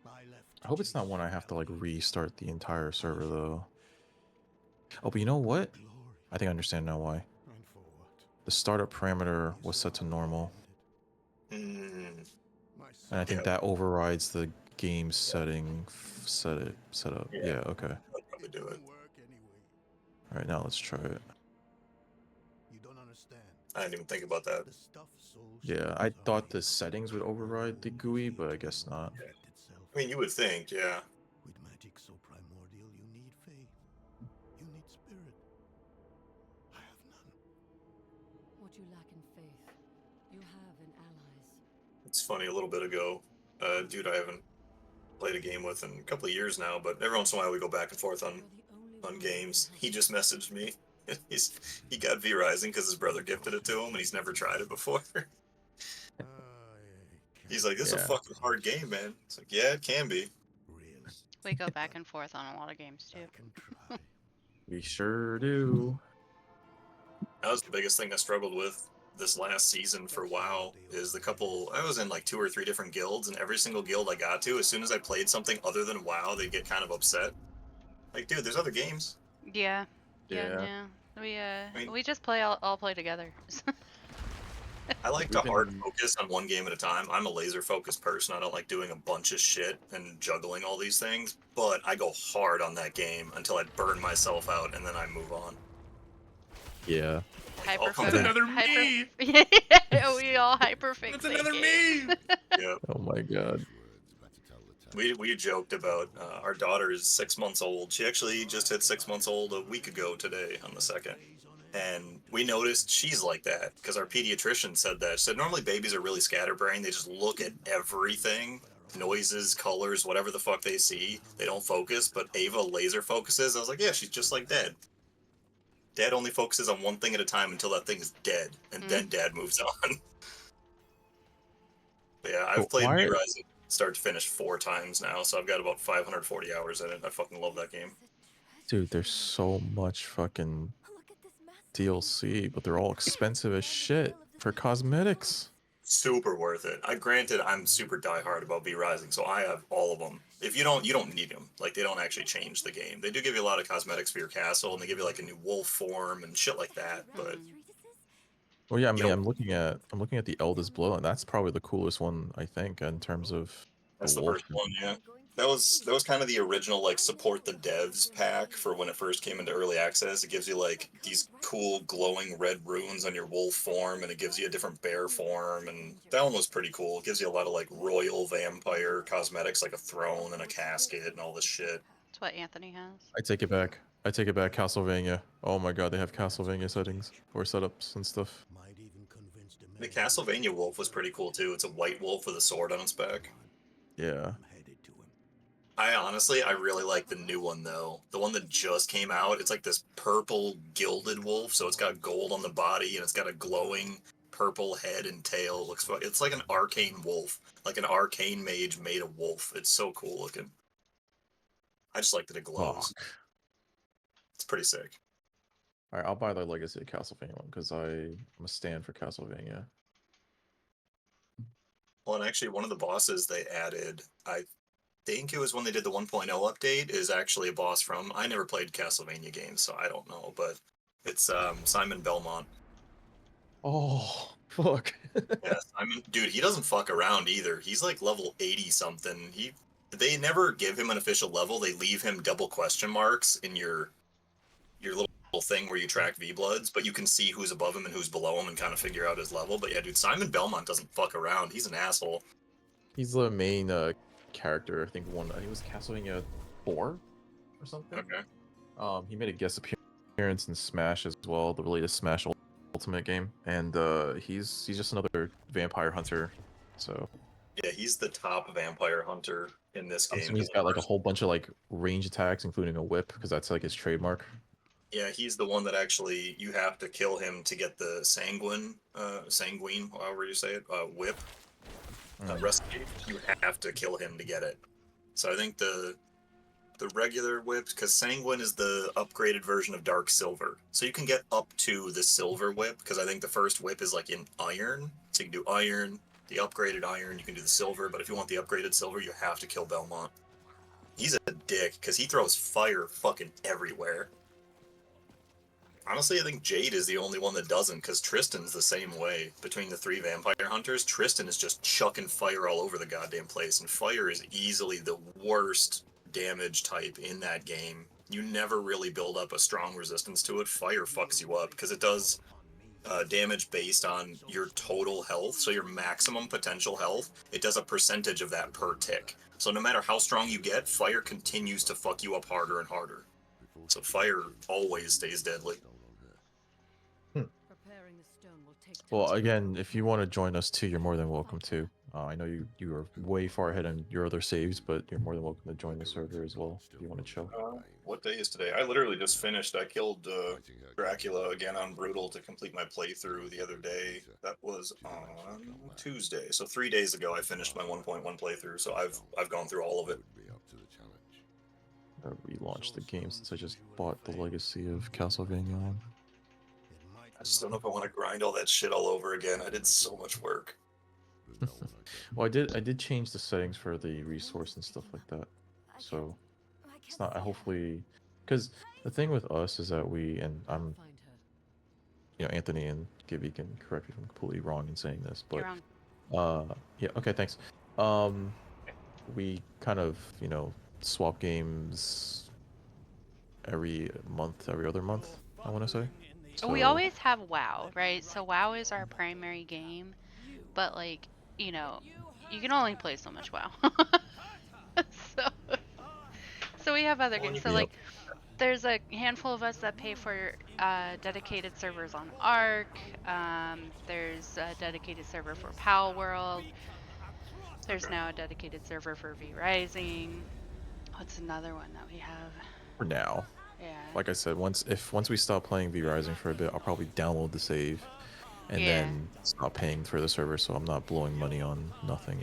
I left. I hope it's not one I have to like restart the entire server though. Oh, but you know what? I think I understand now why. The startup parameter was set to normal. And I think that overrides the game setting setup. Yeah, okay. I'd probably do it. All right, now let's try it. You don't understand. I didn't even think about that. Yeah, I thought the settings would override the GUI, but I guess not. I mean, you would think, yeah. With magic so primordial, you need faith. You need spirit. I have none. What you lack in faith, you have in allies. It's funny, a little bit ago, dude I haven't played a game with in a couple of years now, but every once in a while we go back and forth on games. He just messaged me. He got V-Rising because his brother gifted it to him, and he's never tried it before. He's like, this is a fucking hard game, man. It's like, yeah, it can be. We go back and forth on a lot of games too. We sure do. That was the biggest thing I struggled with this last season for WoW, is the couple, I was in like 2 or 3 different guilds, and every single guild I got to, as soon as I played something other than WoW, they'd get kind of upset. Like, dude, there's other games. Yeah. We just all play together. I like to hard focus on one game at a time. I'm a laser focused person. I don't like doing a bunch of shit and juggling all these things, but I go hard on that game until I burn myself out, and then I move on. Yeah. That's another me. Yeah, we all hyperfixate. That's another me. Yeah. Oh my god. We joked about our daughter is 6 months old. She actually just hit 6 months old a week ago today on the 2nd. And we noticed she's like that because our pediatrician said that. She said normally babies are really scatterbrained. They just look at everything, noises, colors, whatever the fuck they see. They don't focus, but Ava laser focuses. I was like, yeah, she's just like Dad. Dad only focuses on one thing at a time until that thing is dead, and then Dad moves on. But yeah, I've played V-Rising start to finish 4 times now, so I've got about 540 hours in it. I fucking love that game. Dude, there's so much fucking DLC, but they're all expensive as shit for cosmetics. Super worth it. Granted, I'm super diehard about V-Rising, so I have all of them. If you don't need them. Like, they don't actually change the game. They do give you a lot of cosmetics for your castle, and they give you like a new wolf form and shit like that. But Well, yeah, I mean, know- I'm looking at the Eldest Blow, and that's probably the coolest one I think in terms of the that's the wolf. first one, yeah. That was kind of the original like support the devs pack for when it first came into early access. It gives you like these cool glowing red runes on your wolf form, and it gives you a different bear form, and that one was pretty cool. It gives you a lot of like royal vampire cosmetics, like a throne and a casket and all this shit. That's what Anthony has. I take it back. I take it back. Castlevania. Oh my god, they have Castlevania settings or setups and stuff. The Castlevania wolf was pretty cool too. It's a white wolf with a sword on its back. Yeah. I really like the new one though. The one that just came out. It's like this purple gilded wolf, so it's got gold on the body and it's got a glowing purple head and tail. It looks it's like an arcane wolf, like an arcane mage made a wolf. It's so cool looking. I just like that it glows. Fuck. It's pretty sick. All right, I'll buy the Legacy of Castlevania one because I'm a stand for Castlevania. Well, and actually, one of the bosses they added, I think it was when they did the 1.0 update, is actually a boss from. I never played Castlevania games, so I don't know, but it's Simon Belmont. Oh, fuck. Yeah, Simon, dude, he doesn't fuck around either. He's like level 80 something. They never give him an official level. They leave him double question marks in your little thing where you track V-Bloods, but you can see who's above him and who's below him and kind of figure out his level. But yeah, dude, Simon Belmont doesn't fuck around. He's an asshole. He's the main character. I think it was Castlevania 4 or something. Okay. He made a guest appearance in Smash as well, the latest Smash Ultimate game, and he's just another vampire hunter. So yeah, he's the top vampire hunter in this game. He's got like a whole bunch of like range attacks, including a whip, because that's like his trademark. Yeah, he's the one that actually you have to kill him to get the sanguine, however you say it, whip. Recipe. You have to kill him to get it. So I think the regular whips, because sanguine is the upgraded version of dark silver, so you can get up to the silver whip. Because I think the first whip is like in iron, so you can do iron, the upgraded iron. You can do the silver, but if you want the upgraded silver, you have to kill Belmont. He's a dick because he throws fire fucking everywhere. Honestly, I think Jade is the only one that doesn't, because Tristan's the same way. Between the three vampire hunters, Tristan is just chucking fire all over the goddamn place, and fire is easily the worst damage type in that game. You never really build up a strong resistance to it. Fire fucks you up, because it does damage based on your total health, so your maximum potential health. It does a percentage of that per tick. So no matter how strong you get, fire continues to fuck you up harder and harder. So fire always stays deadly. Well, again, if you want to join us too, you're more than welcome to. I know you are way far ahead on your other saves, but you're more than welcome to join the server as well if you want to chill. What day is today? I literally just finished. I killed Dracula again on Brutal to complete my playthrough the other day. That was on Tuesday. So 3 days ago I finished my 1.1 playthrough, so I've gone through all of it. I relaunched the game since I just bought the Legacy of Castlevania on. I just don't know if I want to grind all that shit all over again. I did so much work. Well, I did change the settings for the resource and stuff like that. So it's not. I hopefully, because the thing with us is that I'm, Anthony and Gibby can correct me if I'm completely wrong in saying this, but You're wrong. yeah, okay, thanks. We kind of swap games every other month. I want to say. We So- always have WoW, right? So WoW is our primary game, but like, you can only play so much WoW. so we have other games. So like, there's a handful of us that pay for dedicated servers on Arc. There's a dedicated server for Pal World. There's now a dedicated server for V Rising. What's another one that we have? For now. Yeah. Like I said, once we stop playing V Rising for a bit, I'll probably download the save, and then stop paying for the server, so I'm not blowing money on nothing,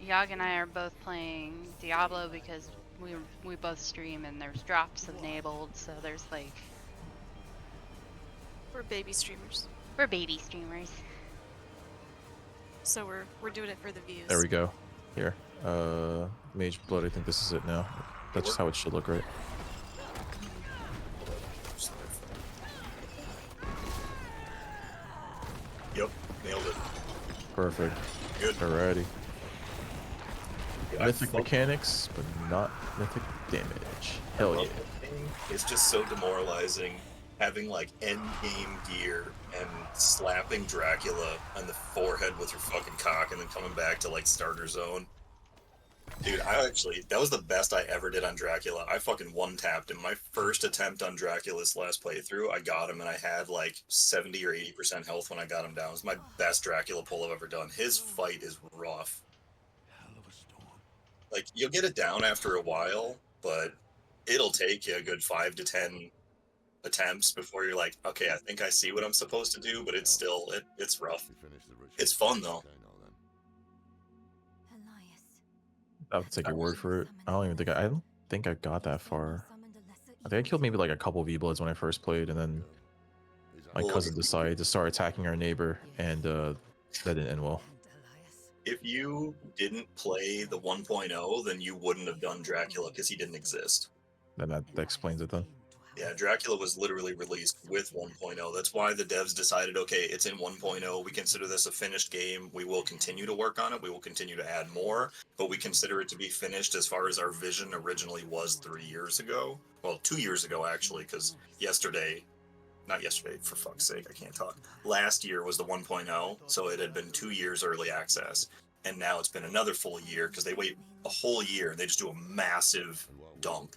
Yag and I are both playing Diablo because we both stream and there's drops enabled, so there's like... We're baby streamers. We're baby streamers. So we're doing it for the views. There we go. Here. Mage Blood, I think this is it now. That's just how it should look, right? Yep, nailed it. Perfect. Good. Alrighty. Yeah, Mythic mechanics, but not mythic damage. Hell yeah. It's just so demoralizing having like end game gear and slapping Dracula on the forehead with your fucking cock and then coming back to like starter zone. Dude, that was the best I ever did on Dracula. I fucking one-tapped him. My first attempt on Dracula's last playthrough, I got him and I had like 70 or 80% health when I got him down. It was my best Dracula pull I've ever done. His fight is rough. Like, you'll get it down after a while, but it'll take you a good 5 to 10 attempts before you're like, okay, I think I see what I'm supposed to do, but it's still, it's rough. It's fun, though. I'll take your word for it. I don't think I got that far. I think I killed maybe like a couple V-Bloods when I first played, and then my cousin decided to start attacking our neighbor, and that didn't end well. If you didn't play the 1.0, then you wouldn't have done Dracula because he didn't exist. Then that explains it then. Yeah, Dracula was literally released with 1.0. That's why the devs decided, okay, it's in 1.0. We consider this a finished game. We will continue to work on it. We will continue to add more, but we consider it to be finished as far as our vision originally was 3 years ago. Well, 2 years ago, actually, because not yesterday, for fuck's sake, I can't talk. Last year was the 1.0, so it had been 2 years early access. And now it's been another full year because they wait a whole year and they just do a massive dump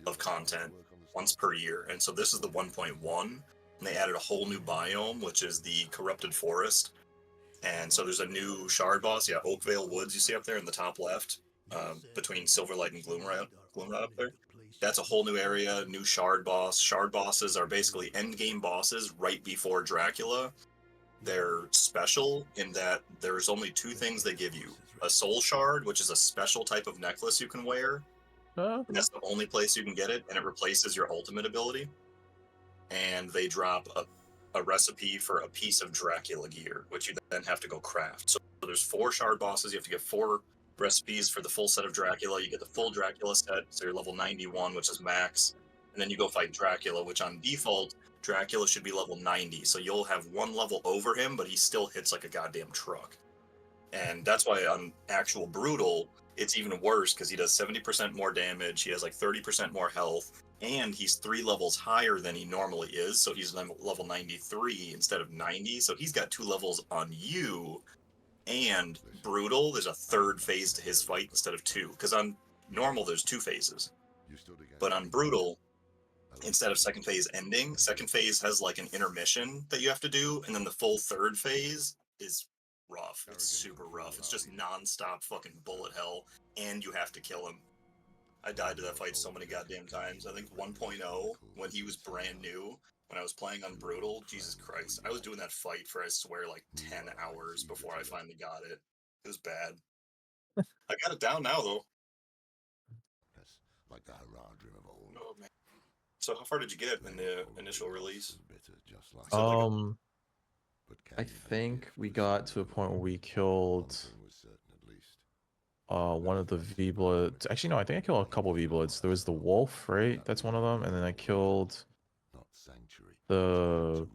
of content once per year. And so this is the 1.1, and they added a whole new biome, which is the Corrupted Forest. And so there's a new shard boss, Oakvale Woods you see up there in the top left, between Silverlight and Gloomrod up there. That's a whole new area, new shard boss. Shard bosses are basically endgame bosses right before Dracula. They're special in that there's only 2 things they give you. A soul shard, which is a special type of necklace you can wear. And that's the only place you can get it, and it replaces your ultimate ability. And they drop a recipe for a piece of Dracula gear, which you then have to go craft. So there's 4 shard bosses. You have to get 4 recipes for the full set of Dracula. You get the full Dracula set, so you're level 91, which is max. And then you go fight Dracula, which on default, Dracula should be level 90. So you'll have 1 level over him, but he still hits like a goddamn truck. And that's why on actual Brutal, it's even worse because he does 70% more damage. He has like 30% more health, and he's 3 levels higher than he normally is. So he's level 93 instead of 90. So he's got 2 levels on you. And Brutal, there's a 3rd phase to his fight instead of 2. Because on normal, there's 2 phases. But on Brutal, instead of 2nd phase ending, 2nd phase has like an intermission that you have to do. And then the full 3rd phase is rough. It's super rough. It's just non-stop fucking bullet hell, and you have to kill him. I died to that fight so many goddamn times. I think 1.0, when he was brand new, when I was playing on Brutal, Jesus Christ, I was doing that fight for, I swear, like 10 hours before I finally got it. It was bad. I got it down now, though. Oh, man. So how far did you get in the initial release? I think we got to a point where we killed one of the V-Bloods. Actually, no, I think I killed a couple V-Bloods. There was the Wolf, right? That's one of them. And then I killed the...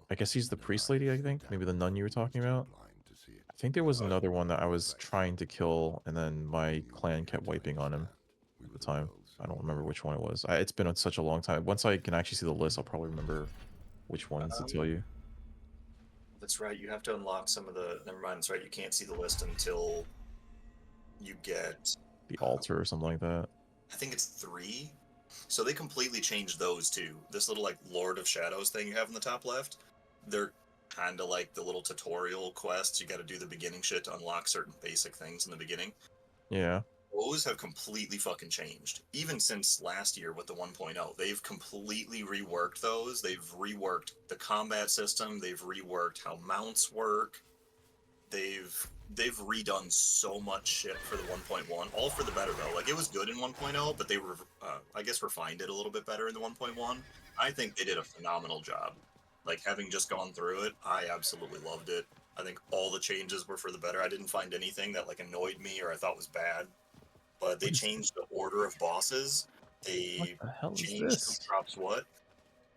I guess he's the priest lady, I think. Maybe the nun you were talking about. I think there was another one that I was trying to kill, and then my clan kept wiping on him at the time. I don't remember which one it was. It's been such a long time. Once I can actually see the list, I'll probably remember which ones to tell you. That's right, you have to unlock some of the... Never mind, that's right, you can't see the list until you get... The altar or something like that. I think it's 3. So they completely changed those too. This little like Lord of Shadows thing you have in the top left, they're kind of like the little tutorial quests. You got to do the beginning shit to unlock certain basic things in the beginning. Yeah. Those have completely fucking changed. Even since last year with the 1.0, they've completely reworked those. They've reworked the combat system. They've reworked how mounts work. They've redone so much shit for the 1.1, all for the better though. Like, it was good in 1.0, but they were, I guess, refined it a little bit better in the 1.1. I think they did a phenomenal job. Like, having just gone through it, I absolutely loved it. I think all the changes were for the better. I didn't find anything that like annoyed me or I thought was bad. But they changed the order of bosses. They What the hell is changed who this? drops what.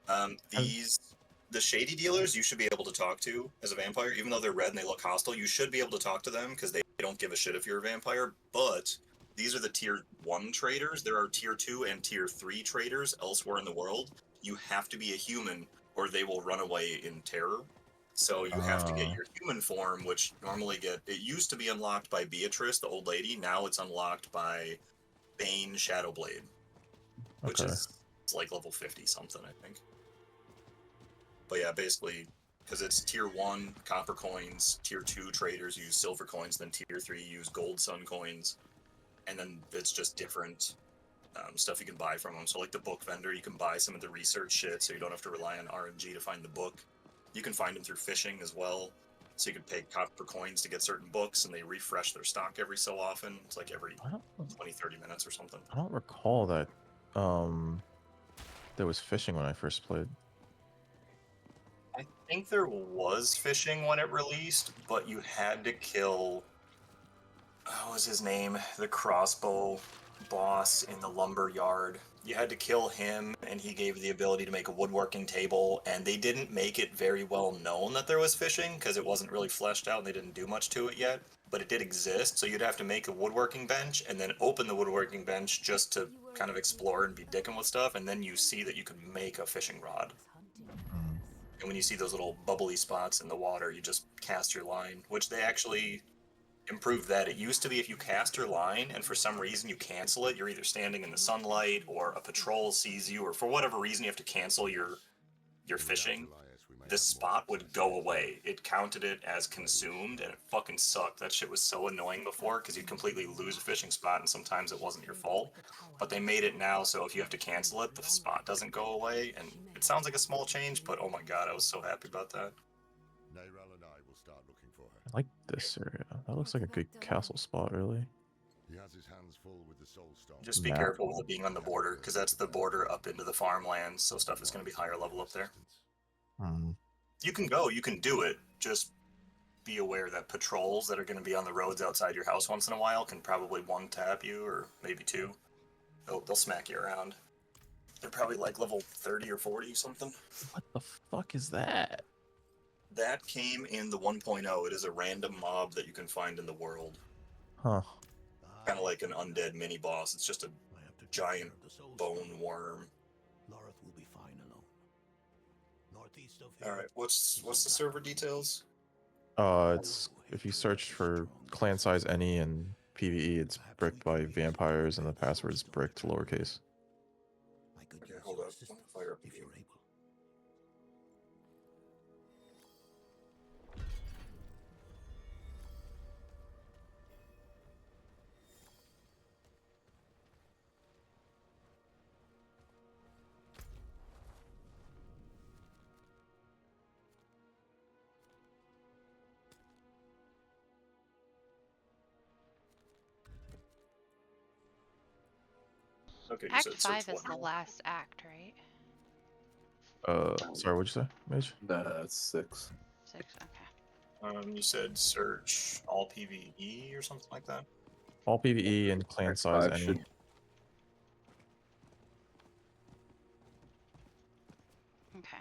The shady dealers you should be able to talk to as a vampire, even though they're red and they look hostile. You should be able to talk to them because they don't give a shit if you're a vampire. But these are the tier 1 traders. There are tier 2 and tier 3 traders elsewhere in the world. You have to be a human or they will run away in terror. So you have to get your human form, which normally it used to be unlocked by Beatrice, the old lady. Now it's unlocked by Bane Shadowblade, which Okay. is it's like level 50 something, I think. But yeah, basically, because it's tier 1 copper coins, tier 2 traders use silver coins, then tier 3 use gold sun coins, and then it's just different stuff you can buy from them. So like the book vendor, you can buy some of the research shit, so you don't have to rely on RNG to find the book. You can find them through fishing as well, so you can pay copper coins to get certain books, and they refresh their stock every so often. It's like every 20-30 minutes or something. I don't recall that there was fishing when I first played. I think there was fishing when it released, but you had to kill... What was his name? The crossbow boss in the lumber yard. You had to kill him, and he gave you the ability to make a woodworking table, and they didn't make it very well known that there was fishing, because it wasn't really fleshed out and they didn't do much to it yet, but it did exist, so you'd have to make a woodworking bench, and then open the woodworking bench just to kind of explore and be dicking with stuff, and then you see that you can make a fishing rod. And when you see those little bubbly spots in the water, you just cast your line, which they actually improved that. It used to be if you cast your line and for some reason you cancel it, you're either standing in the sunlight or a patrol sees you, or for whatever reason you have to cancel your fishing, this spot would go away. It counted it as consumed, and it fucking sucked. That shit was so annoying before, because you'd completely lose a fishing spot, and sometimes it wasn't your fault. But they made it now, so if you have to cancel it, the spot doesn't go away, and it sounds like a small change, but oh my god, I was so happy about that. Nayral and I will start looking for her. I like this area. That looks like a good castle spot, really. He has his hands full with the soulstone. Just be careful with it being on the border, because that's the border up into the farmlands, so stuff is going to be higher level up there. You can go, you can do it, just be aware that patrols that are going to be on the roads outside your house once in a while can probably one-tap you, or maybe two. They'll smack you around. They're probably like level 30 or 40 something. What the fuck is that? That came in the 1.0. It is a random mob that you can find in the world. Huh. Kind of like an undead mini-boss. It's just a giant bone worm. Loreth will be fine alone. Northeast of Alright, what's the server details? It's if you search for clan size any and PvE, it's bricked by vampires, and the password's bricked lowercase. Okay, hold up. Let me fire up the game. Okay, you Act said 5 search is the what? last act, right? Sorry, what'd you say, Mage? That's 6. 6, okay. You said search all PvE or something like that? All PvE and clan size any. Should... Okay.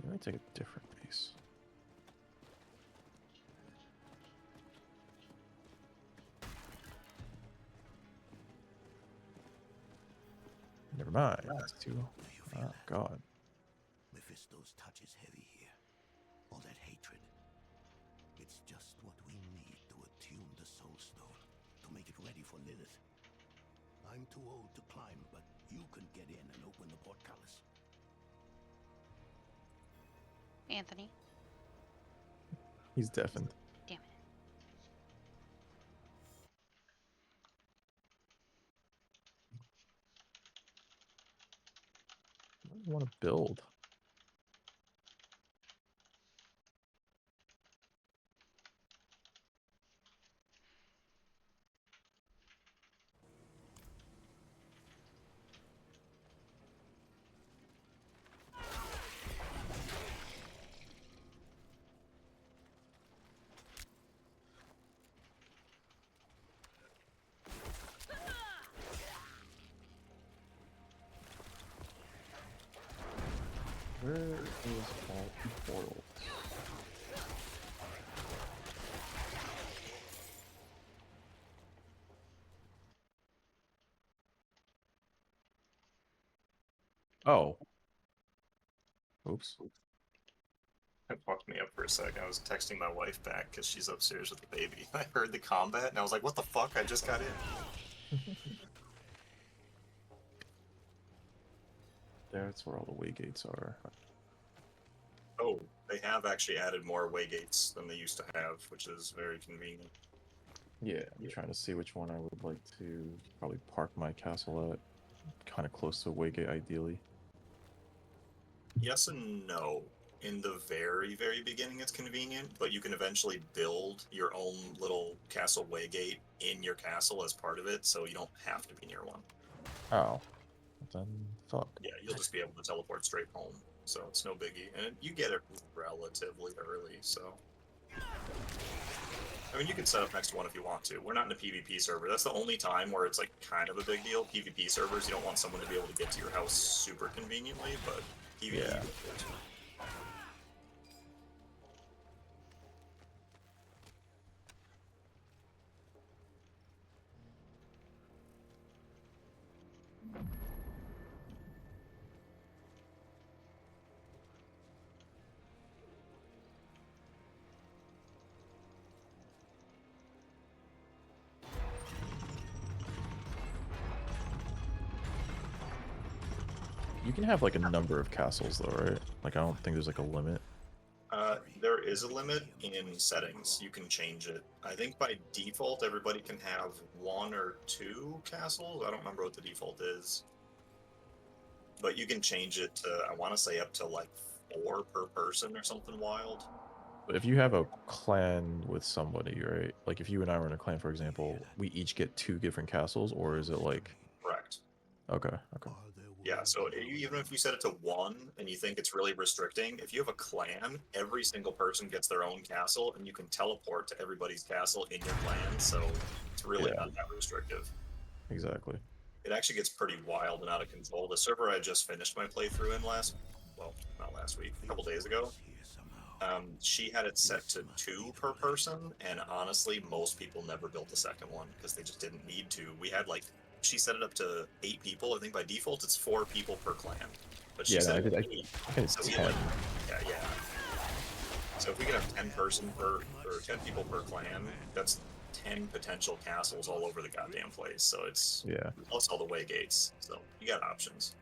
Let me take a different base. Never mind. That's too. Oh God. Mephisto's touch is heavy here. All that hatred. It's just what we need to attune the Soul Stone, to make it ready for Lilith. I'm too old to climb, but you can get in and open the portcullis. Anthony. He's deafened. Damn it. What do I want to build? Where is all portals? Oh. Oops. That fucked me up for a second. I was texting my wife back because she's upstairs with the baby. I heard the combat and I was like, what the fuck? I just got in. That's where all the waygates are. Oh, they have actually added more waygates than they used to have, which is very convenient. Yeah, I'm trying to see which one I would like to probably park my castle at. Kind of close to a waygate, ideally. Yes and no. In the very, very beginning, it's convenient, but you can eventually build your own little castle waygate in your castle as part of it, so you don't have to be near one. Oh. Then fuck. Yeah, you'll just be able to teleport straight home, so it's no biggie. And you get it relatively early, so... I mean, you can set up next to one if you want to. We're not in a PvP server. That's the only time where it's, like, kind of a big deal. PvP servers, you don't want someone to be able to get to your house super conveniently, but PvE... Yeah. You can have like a number of castles though, right? Like I don't think there's like a limit. There is a limit in settings. You can change it. I think by default, everybody can have 1 or 2 castles. I don't remember what the default is. But you can change it to, I want to say, up to like 4 per person or something wild. But if you have a clan with somebody, right? Like if you and I were in a clan, for example, we each get 2 different castles, or is it like... Correct. Okay, okay. Yeah, so even if you set it to 1 and you think it's really restricting, if you have a clan, every single person gets their own castle, and you can teleport to everybody's castle in your clan, so it's really not that restrictive. Exactly. It actually gets pretty wild and out of control. The server I just finished my playthrough in not last week, a couple days ago, she had it set to 2 per person, and honestly, most people never built the second one because they just didn't need to. We had like, she set it up to 8 people. I think by default it's 4 people per clan. But she said I did. I think it's so 10. yeah. So if we could have 10 people per clan, that's 10 potential castles all over the goddamn place. So it's plus all the waygates. So you got options.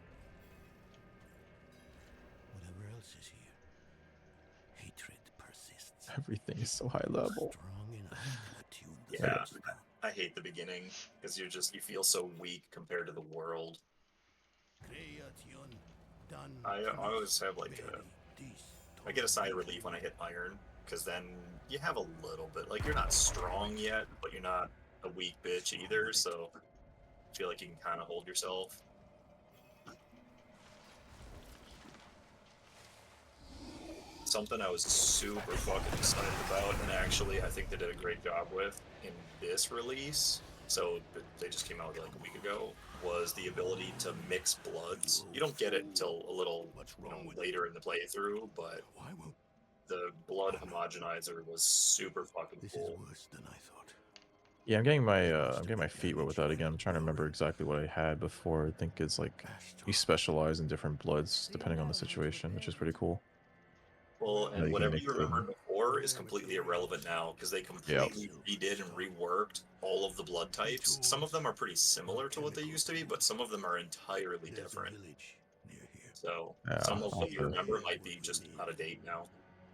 Whatever else is here, hatred persists. Everything is so high level. Strong enough to attune the Yeah, Soul Stone. I hate the beginning because you feel so weak compared to the world. I always have like I get a sigh of relief when I hit iron, because then you have a little bit, like, you're not strong yet, but you're not a weak bitch either, so I feel like you can kind of hold yourself. Something I was super fucking excited about, and actually I think they did a great job with in this release, so they just came out like a week ago, was the ability to mix bloods. You don't get it until a little later in the playthrough, but the blood homogenizer was super fucking cool. Yeah, I'm getting my feet wet with that again. I'm trying to remember exactly what I had before. I think it's like you specialize in different bloods depending on the situation, which is pretty cool. Well, You know, and you can whatever mix you them. remembered before is completely irrelevant now because they completely redid and reworked all of the blood types. Some of them are pretty similar to what they used to be, but some of them are entirely different. So Yeah, some of I'll what have you to- remember might be just out of date now.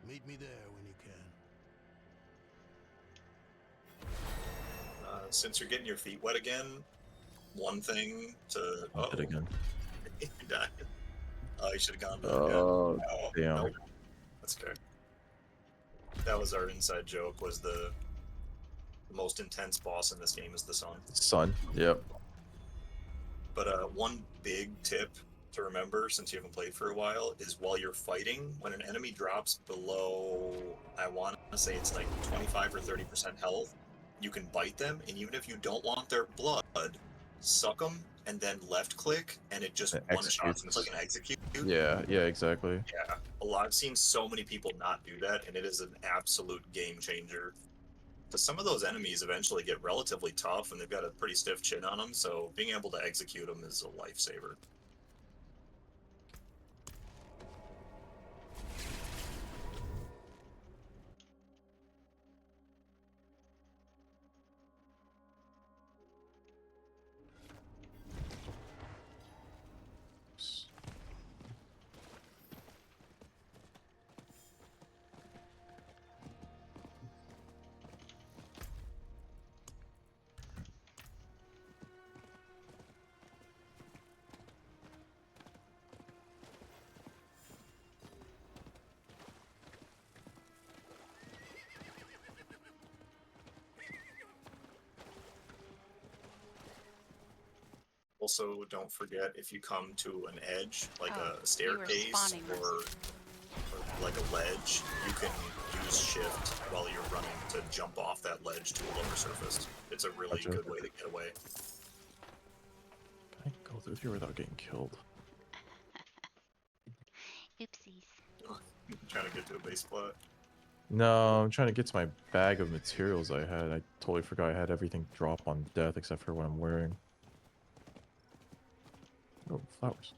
Meet me there when you can. Since you're getting your feet wet again, one thing to I'll hit again. you died. Oh, you should have gone back. Oh, damn. Nope. That's okay. That was our inside joke. Was the most intense boss in this game is the sun. Sun. Yep. But one big tip to remember, since you haven't played for a while, is while you're fighting, when an enemy drops below, I want to say it's like 25 or 30% health, you can bite them, and even if you don't want their blood, suck them, and then left click, and it just one-shots them. It's like an execute. Yeah, exactly. Yeah, I've seen so many people not do that, and it is an absolute game changer. Because some of those enemies eventually get relatively tough, and they've got a pretty stiff chin on them, so being able to execute them is a lifesaver. Also, don't forget, if you come to an edge, like a staircase or like a ledge, you can use shift while you're running to jump off that ledge to a lower surface. It's a really good way to get away. Can I go through here without getting killed? Oopsies. Trying to get to a base plot. No, I'm trying to get to my bag of materials I had. I totally forgot I had everything drop on death except for what I'm wearing. Oh, flowers.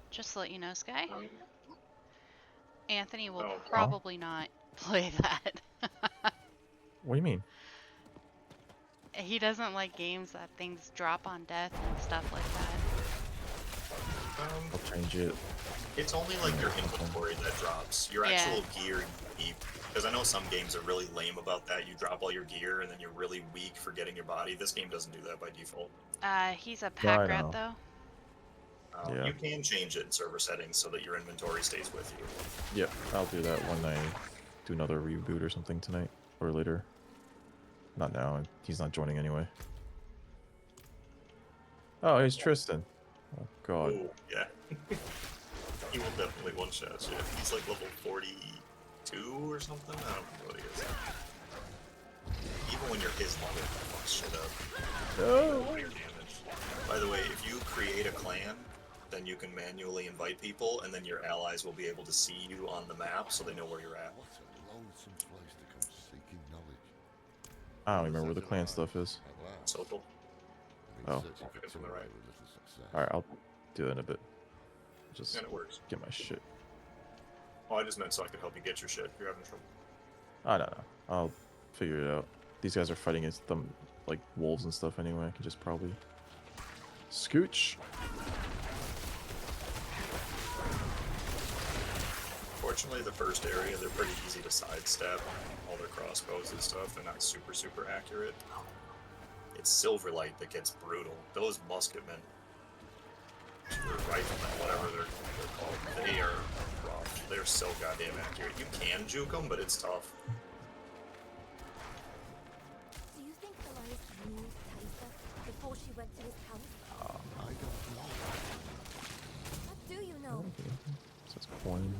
Just to let you know, Sky. Anthony will Oh, probably not play that. What do you mean? He doesn't like games that things drop on death and stuff like that. I'll change it. It's only like your inventory that drops. Your actual gear you keep. Because I know some games are really lame about that. You drop all your gear and then you're really weak for getting your body. This game doesn't do that by default. He's a pack rat know. though. Yeah. You can change it in server settings so that your inventory stays with you. Yep, I'll do that when I do another reboot or something tonight or later. Not now. He's not joining anyway. Oh, he's Tristan. Oh god. Oh, yeah. He will definitely one-shot you. He's like level 42 or something? I don't know what he is. Even when you're his level, he fucks shit up. No. Your damage. By the way, if you create a clan, then you can manually invite people, and then your allies will be able to see you on the map so they know where you're at. I don't remember where the clan stuff is. Social. Oh. It's on the right. Alright, I'll do that in a bit. Just And it works. get my shit. Oh, I just meant so I could help you get your shit if you're having trouble. I don't know. I'll figure it out. These guys are fighting against them like wolves and stuff anyway. I can just probably scooch. Fortunately, the first area, they're pretty easy to sidestep. All their crossbows and stuff, they're not super accurate. It's Silverlight that gets brutal. Those musketmen, or riflemen, whatever they're called, they are rough. They're so goddamn accurate. You can juke them, but it's tough. Do you think Elias knew Taisa before she went to his house? I don't know. What do you know? So it's coin.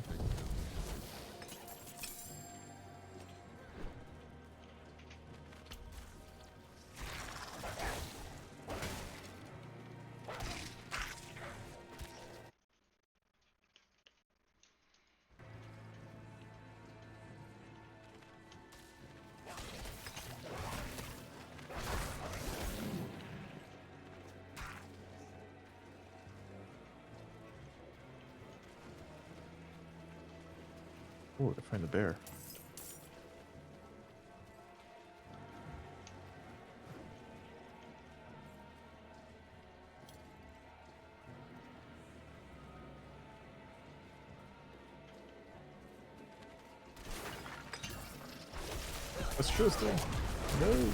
Oh, they're find the bear. That's Tristan. No.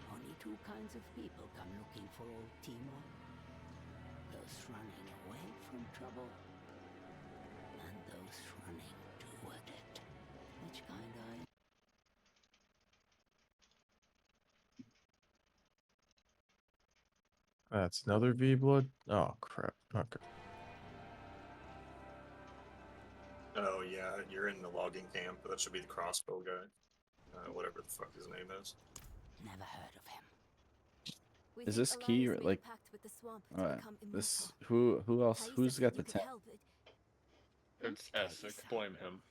Only two kinds of people come looking for old Timo. Those running away from trouble, and those running toward it. Which kind are you? That's another V blood. Oh crap. Okay. Oh yeah, you're in the logging camp. That should be the crossbow guy. Whatever the fuck his name is. Never heard of him. Is this key or like this? Who else? Who's got the tent? It's Essex. Blame him.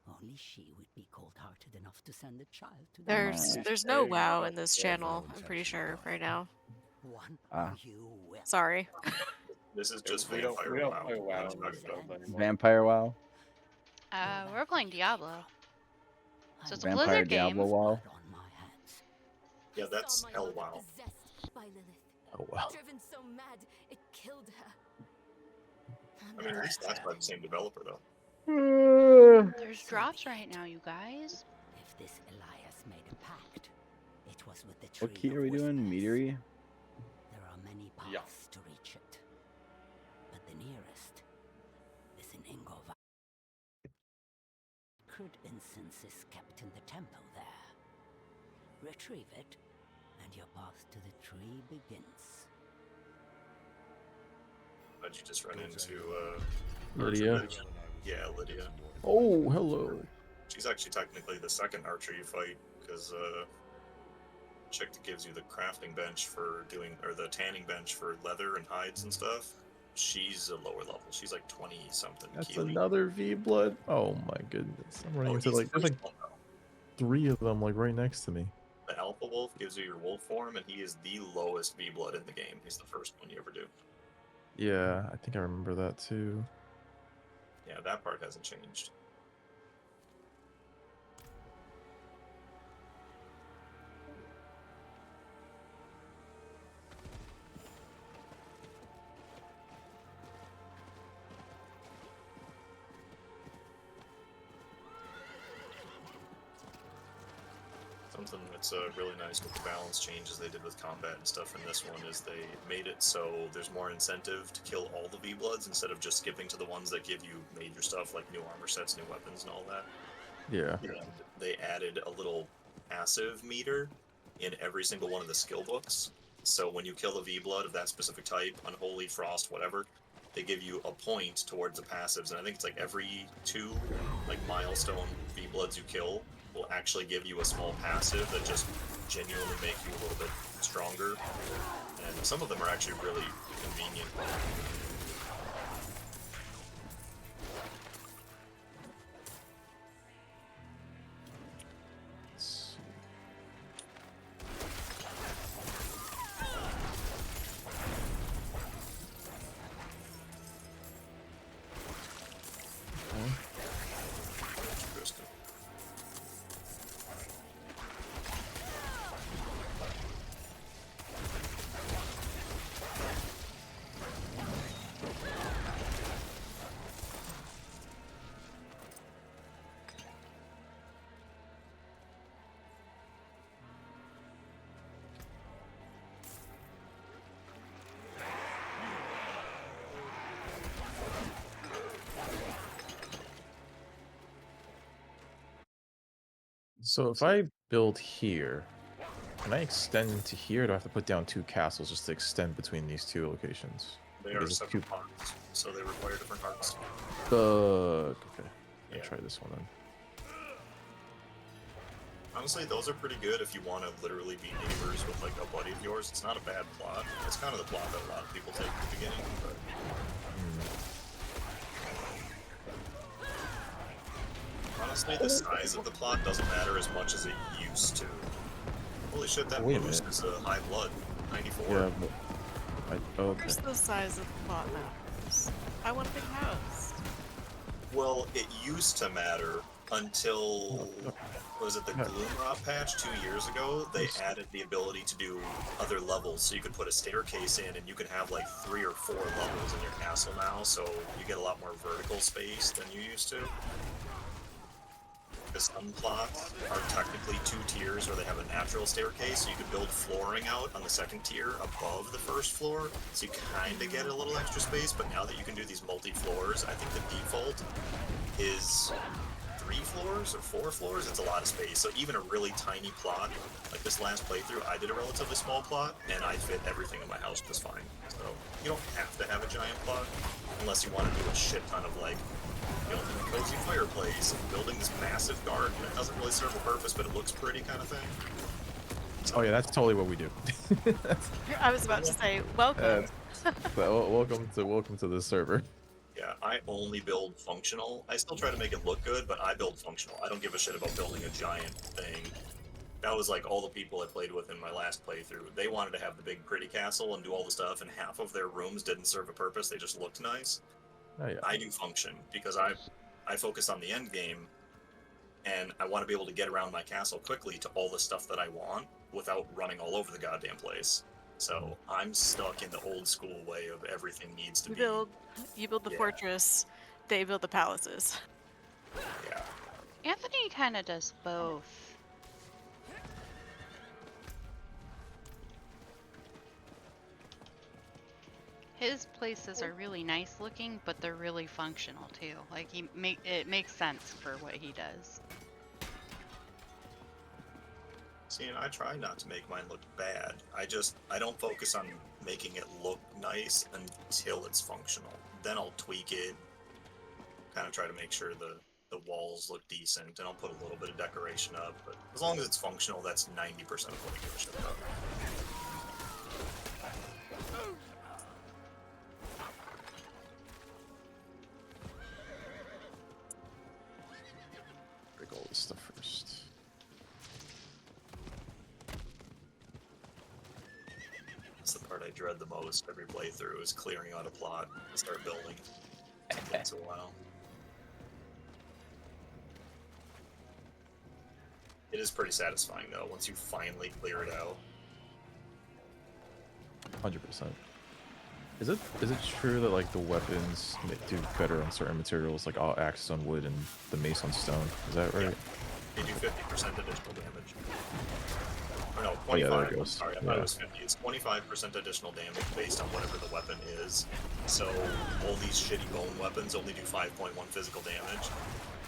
Only she would be cold-hearted enough to send a child to the There's no WoW in this channel, I'm pretty sure, right now. Sorry. This is just We don't Vampire WoW. play WoW What in are you this talking stuff about? anymore. Vampire WoW. We're playing Diablo. So it's a Vampire Blizzard Diablo game. WoW. Yeah, that's Hell WoW. Oh wow. Driven so mad, it killed her. I mean, at least that's by the same developer though. There's drops right now, you guys. If this Elias made a pact, it was with the tree What key of are we doing? Meteory? There are many paths to reach it, but the nearest is in Ingova. Sacred incense is kept in the temple there. Retrieve it, and your path to the tree begins. How'd you just run into Lydia. Archer? Yeah, Lydia. Oh, hello. She's actually technically the second archer you fight, because chick that gives you the crafting bench for doing, or the tanning bench for leather and hides and stuff, she's a lower level. She's like 20 something. That's Keely. another V blood. Oh my goodness. I'm running into he's like the there's first like one, though. 3 of them like right next to me. The Alpha Wolf gives you your wolf form, and he is the lowest V blood in the game. He's the first one you ever do. Yeah, I think I remember that too. Yeah, that part hasn't changed. Something that's really nice with the balance changes they did with combat and stuff in this one is they made it so there's more incentive to kill all the V-Bloods instead of just skipping to the ones that give you major stuff like new armor sets, new weapons, and all that. Yeah. And they added a little passive meter in every single one of the skill books. So when you kill a V-Blood of that specific type, Unholy, Frost, whatever, they give you a point towards the passives, and I think it's like every 2 like milestone V-Bloods you kill will actually give you a small passive that just genuinely make you a little bit stronger. And some of them are actually really convenient. So if I build here, can I extend to here? Or do I have to put down 2 castles just to extend between these 2 locations? They Okay, are just separate plots, so they require different hearts. Okay. Yeah. Try this one then. Honestly, those are pretty good if you want to literally be neighbors with like a buddy of yours. It's not a bad plot. It's kind of the plot that a lot of people take at the beginning, but honestly, the size of the plot doesn't matter as much as it used to. Holy shit, that Wait a moose minute. is a high blood. 94. Yeah, but Of okay. course the size of the plot matters. I want a big house. Well, it used to matter until, was it the Gloomrot patch 2 years ago? They added the ability to do other levels, so you could put a staircase in and you could have like 3 or 4 levels in your castle now, so you get a lot more vertical space than you used to. The some plots are technically 2 tiers where they have a natural staircase, so you could build flooring out on the second tier above the first floor, so you kind of get a little extra space, but now that you can do these multi-floors, I think the default is 3 floors or 4 floors. It's a lot of space, so even a really tiny plot, like this last playthrough, I did a relatively small plot, and I fit everything in my house just fine. So you don't have to have a giant plot, unless you want to do a shit ton of like building a cozy fireplace and building this massive garden that doesn't really serve a purpose, but it looks pretty kind of thing. Oh yeah, that's totally what we do. I was about to say, welcome. Welcome to this server. Yeah, I only build functional. I still try to make it look good, but I build functional. I don't give a shit about building a giant thing. That was like all the people I played with in my last playthrough. They wanted to have the big pretty castle and do all the stuff, and half of their rooms didn't serve a purpose. They just looked nice. Oh yeah. I do function because I focus on the end game, and I want to be able to get around my castle quickly to all the stuff that I want without running all over the goddamn place. So I'm stuck in the old school way of everything needs to be. You build the fortress, they build the palaces. Yeah. Anthony kind of does both. His places are really nice looking, but they're really functional too. Like it makes sense for what he does. See, and I try not to make mine look bad. I don't focus on making it look nice until it's functional. Then I'll tweak it, kind of try to make sure the walls look decent, and I'll put a little bit of decoration up, but as long as it's functional, that's 90% of what I give a shit about. Break all this stuff first. That's the part I dread the most every playthrough, is clearing out a plot and start building. It takes a while. It is pretty satisfying though, once you finally clear it out. 100%. Is it true that like the weapons do better on certain materials, like axe on wood and the mace on stone? Is that right? Yeah. They do 50% additional damage. Or no, 25. Oh, yeah, there it goes. Sorry, I thought it was 50. It's 25% additional damage based on whatever the weapon is. So all these shitty bone weapons only do 5.1 physical damage.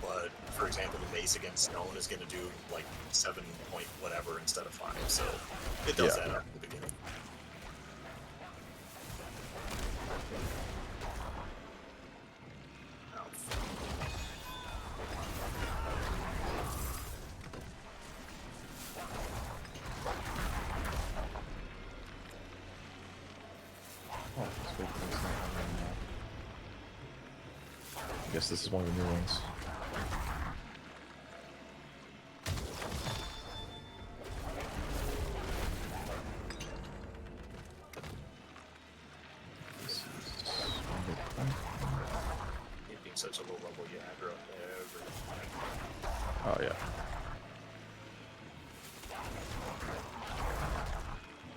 But for example, the mace against stone is going to do like 7 point whatever instead of 5. So it does add up at the beginning. I guess this is one of the new ones. It being such a low level, you aggro every time. Oh yeah.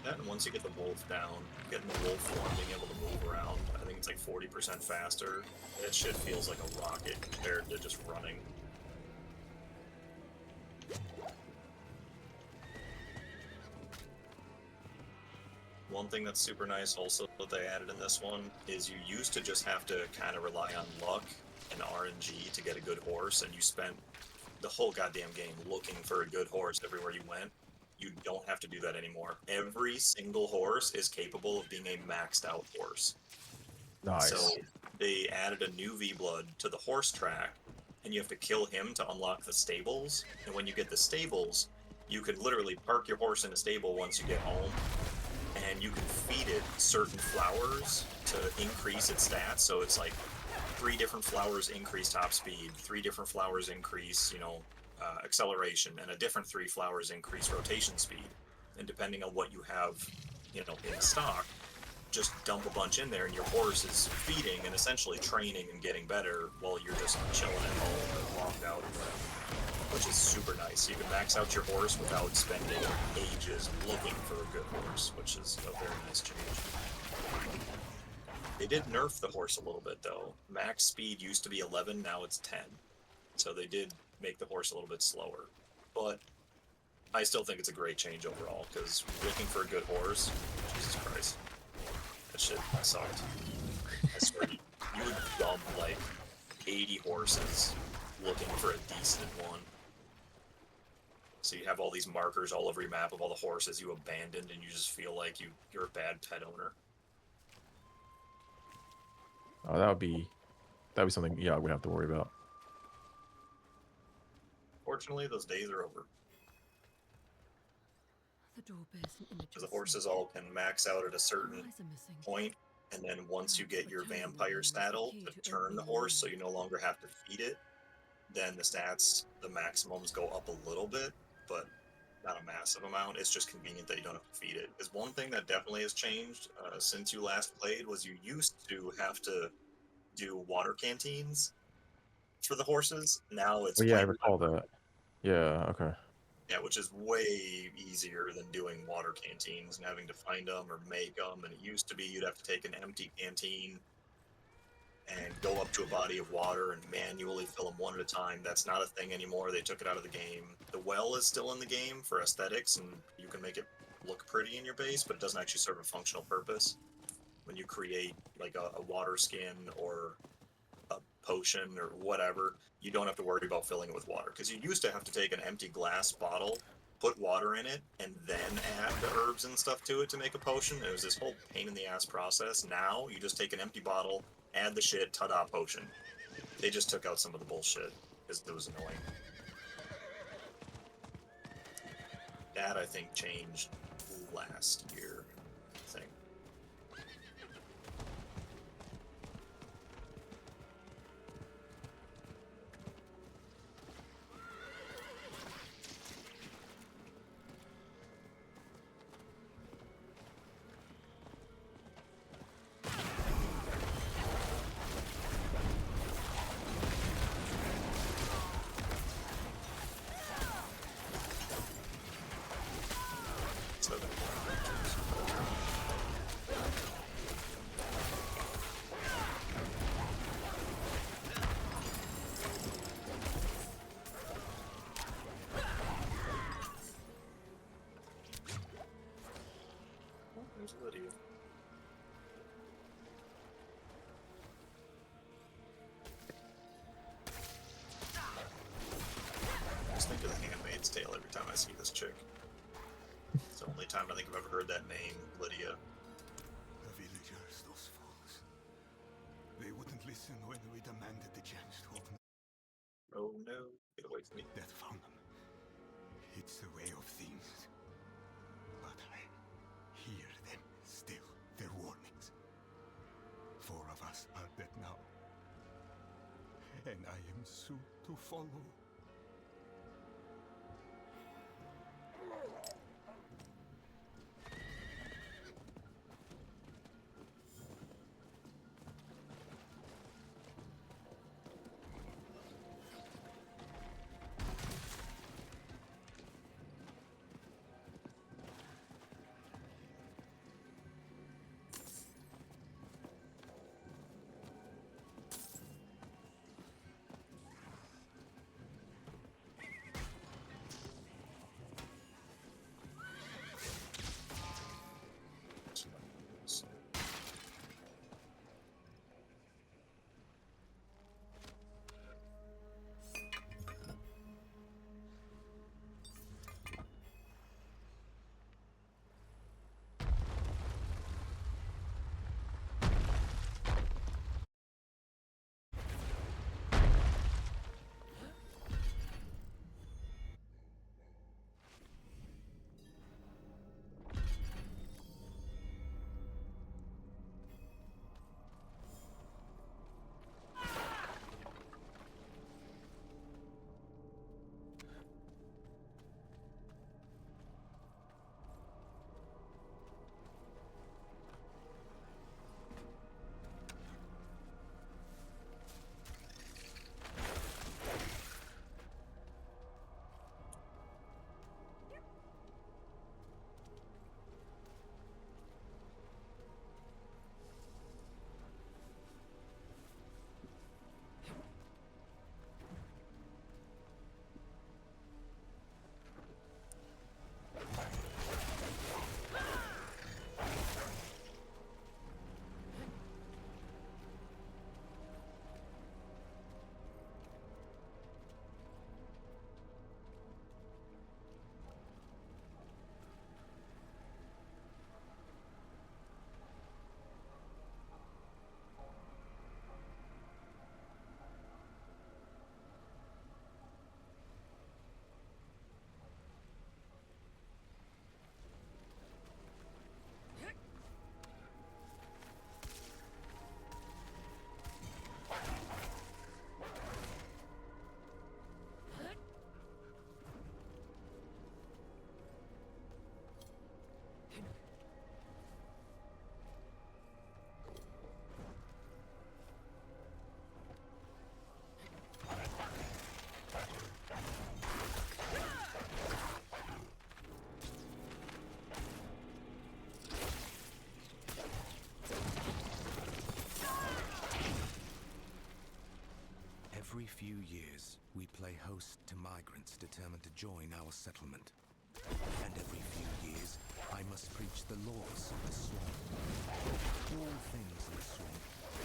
That, and once you get the wolf down, getting the wolf form, being able to move around, I think it's like 40% faster. That shit feels like a rocket compared to just running. One thing that's super nice also that they added in this one is you used to just have to kind of rely on luck and RNG to get a good horse, and you spent the whole goddamn game looking for a good horse everywhere you went. You don't have to do that anymore. Every single horse is capable of being a maxed out horse. Nice. So they added a new V-Blood to the horse track, and you have to kill him to unlock the stables. And when you get the stables, you can literally park your horse in a stable once you get home, and you can feed it certain flowers to increase its stats. So it's like 3 different flowers increase top speed, 3 different flowers increase, acceleration, and a different 3 flowers increase rotation speed. And depending on what you have, in stock, just dump a bunch in there, and your horse is feeding and essentially training and getting better while you're just chilling at home or locked out or whatever, which is super nice. You can max out your horse without spending ages looking for a good horse, which is a very nice change. They did nerf the horse a little bit, though. Max speed used to be 11, now it's 10. So they did make the horse a little bit slower. But I still think it's a great change overall, because looking for a good horse, Jesus Christ. That shit sucked. I swear, you would dump like 80 horses looking for a decent one. So you have all these markers all over your map of all the horses you abandoned, and you just feel like you're a bad pet owner. Oh, that'd be something Yogg would have to worry about. Fortunately, those days are over. The door bears an image Because of the a horses snake. all can max out at a certain Eyes are missing. point, and then once you get your Returning the vampire game is the saddle key to to turn the opening horse so new you no longer have to feed it, then the stats, the maximums go up a little bit, but not a massive amount. It's just convenient that you don't have to feed it. Is one thing that definitely has changed since you last played was you used to have to do water canteens for the horses. Now it's Well, yeah, I plain, recall that. Yeah, okay. yeah, which is way easier than doing water canteens and having to find them or make them. And it used to be you'd have to take an empty canteen and go up to a body of water and manually fill them one at a time. That's not a thing anymore. They took it out of the game. The well is still in the game for aesthetics, and you can make it look pretty in your base, but it doesn't actually serve a functional purpose. When you create like a water skin or a potion or whatever, you don't have to worry about filling it with water, because you used to have to take an empty glass bottle, put water in it, and then add the herbs and stuff to it to make a potion. It was this whole pain in the ass process. Now you just take an empty bottle, add the shit, ta-da, potion. They just took out some of the bullshit because it was annoying. That I think changed last year, I think. So there's Lydia. I just think of The Handmaid's Tale every time I see this chick. It's the only time I think I've ever heard that name, Lydia. The villagers, those fools. They wouldn't listen when we demanded the gems to open. Oh no, get away from me. Death found them. It's the way of things. But I hear them still, their warnings. 4 of us are dead now. And I am soon to follow. years, we play host to migrants determined to join our settlement. And every few years, I must preach the laws of the swamp. All things in the swamp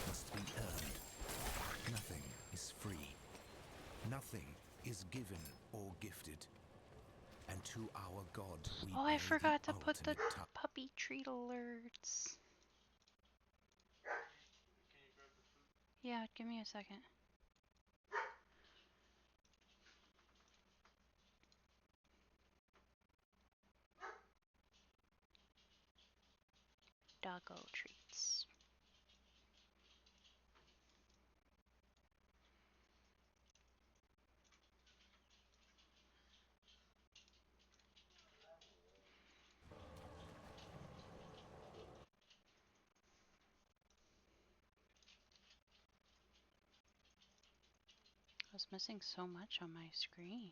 must be earned. Nothing is free. Nothing is given or gifted. And to our God, we Oh, I pay forgot the to put the ultimate tax. puppy treat alerts. Yeah, give me a second. Doggo treats. I was missing so much on my screen.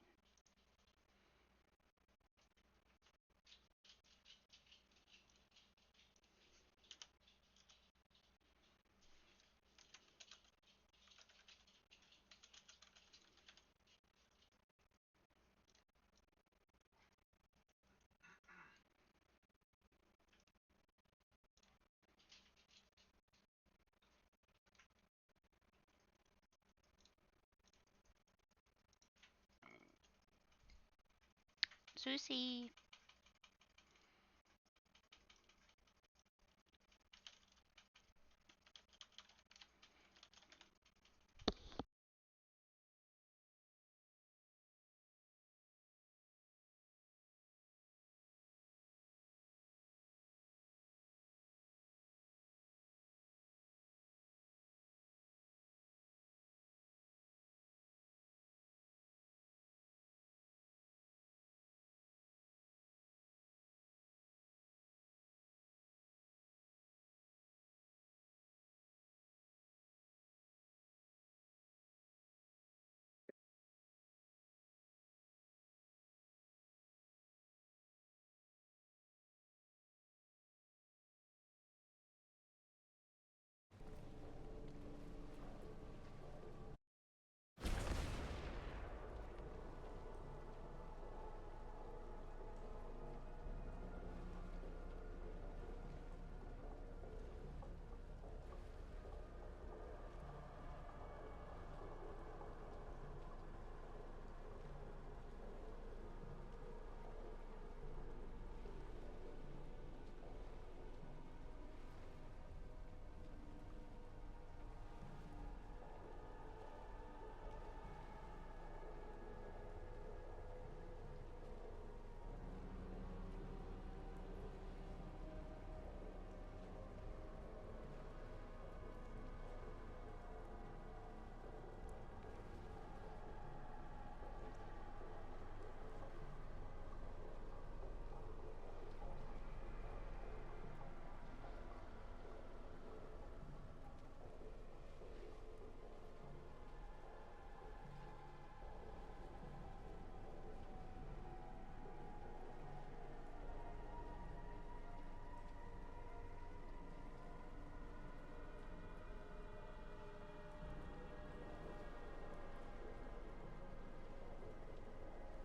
Susie.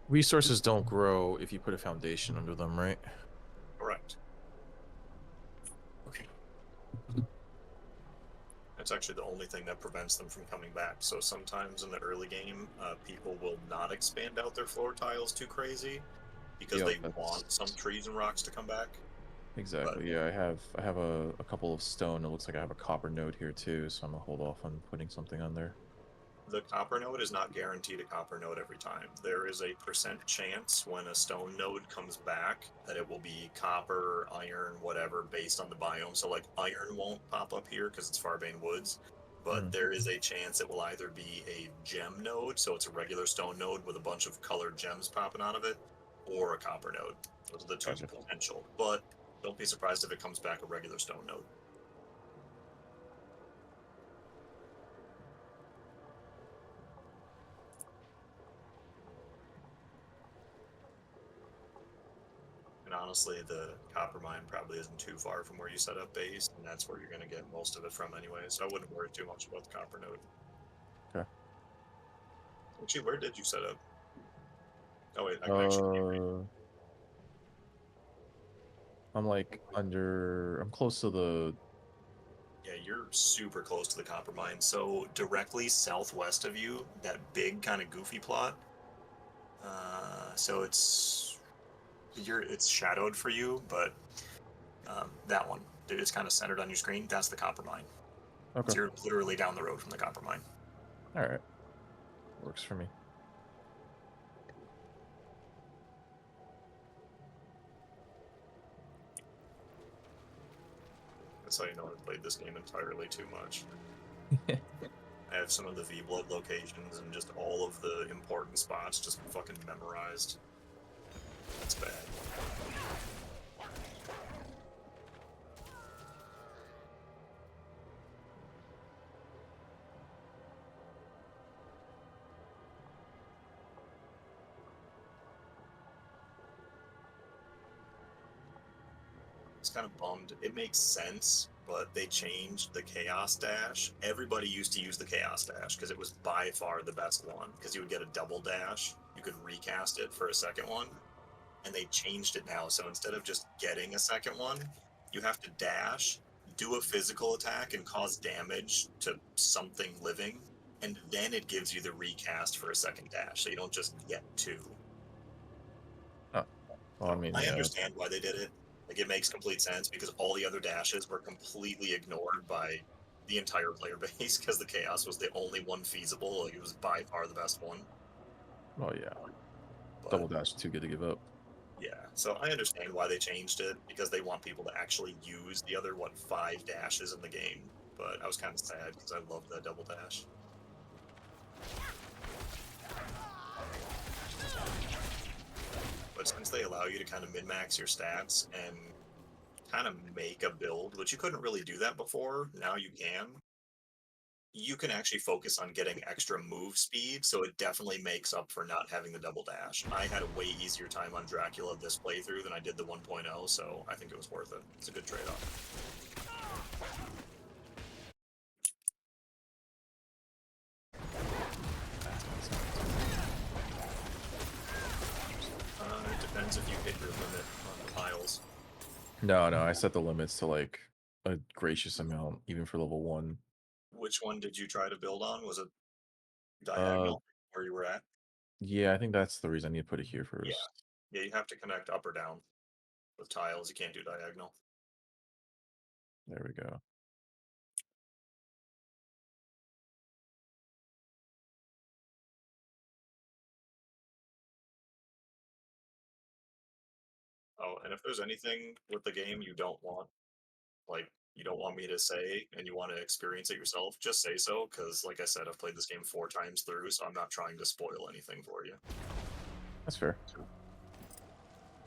Resources don't grow if you put a foundation under them, right? Correct. Okay. That's actually the only thing that prevents them from coming back. So sometimes in the early game, people will not expand out their floor tiles too crazy because they want some trees and rocks to come back. Exactly. Yeah, I have a couple of stone. It looks like I have a copper node here too, so I'm gonna hold off on putting something on there. The copper node is not guaranteed a copper node every time. There is a % chance when a stone node comes back that it will be copper, iron, whatever, based on the biome. So like iron won't pop up here because it's Farbane Woods, but there is a chance it will either be a gem node, so it's a regular stone node with a bunch of colored gems popping out of it, or a copper node. Those are the two potential. But don't be surprised if it comes back a regular stone node. And honestly, the copper mine probably isn't too far from where you set up base, and that's where you're going to get most of it from anyway, so I wouldn't worry too much about the copper node. Okay. Actually, where did you set up? Oh wait, I can actually. I'm like I'm close to the. Yeah, you're super close to the copper mine. So directly southwest of you, that big kind of goofy plot. So it's shadowed for you, but that one, it's kind of centered on your screen. That's the copper mine. Okay. So you're literally down the road from the copper mine. All right. Works for me. That's how you know I played this game entirely too much. I have some of the V-Blood locations and just all of the important spots just fucking memorized. That's bad. It's kind of bummed. It makes sense, but they changed the Chaos Dash. Everybody used to use the Chaos Dash because it was by far the best one, because you would get a double dash. You could recast it for a second one, and they changed it now. So instead of just getting a second one, you have to dash, do a physical attack, and cause damage to something living, and then it gives you the recast for a second dash, so you don't just get two. Oh, well, I mean, I yeah. understand why they did it. Like, it makes complete sense because all the other dashes were completely ignored by the entire player base because the Chaos was the only one feasible. Like, it was by far the best one. Oh yeah. But, Double dash too good to give up. yeah, so I understand why they changed it because they want people to actually use the other 5 dashes in the game. But I was kind of sad because I loved that double dash. But since they allow you to kind of min-max your stats and kind of make a build, which you couldn't really do that before, now you can. You can actually focus on getting extra move speed, so it definitely makes up for not having the double dash. I had a way easier time on Dracula this playthrough than I did the 1.0, so I think it was worth it. It's a good trade-off. It depends if you hit your limit on the piles. No, I set the limits to like a gracious amount, even for level 1. Which one did you try to build on? Was it diagonal, where you were at? Yeah, I think that's the reason I need to put it here first. Yeah, you have to connect up or down with tiles. You can't do diagonal. There we go. Oh, and if there's anything with the game you don't want, like, you don't want me to say and you want to experience it yourself, just say so, because, like I said, I've played this game 4 times through, so I'm not trying to spoil anything for you. That's fair.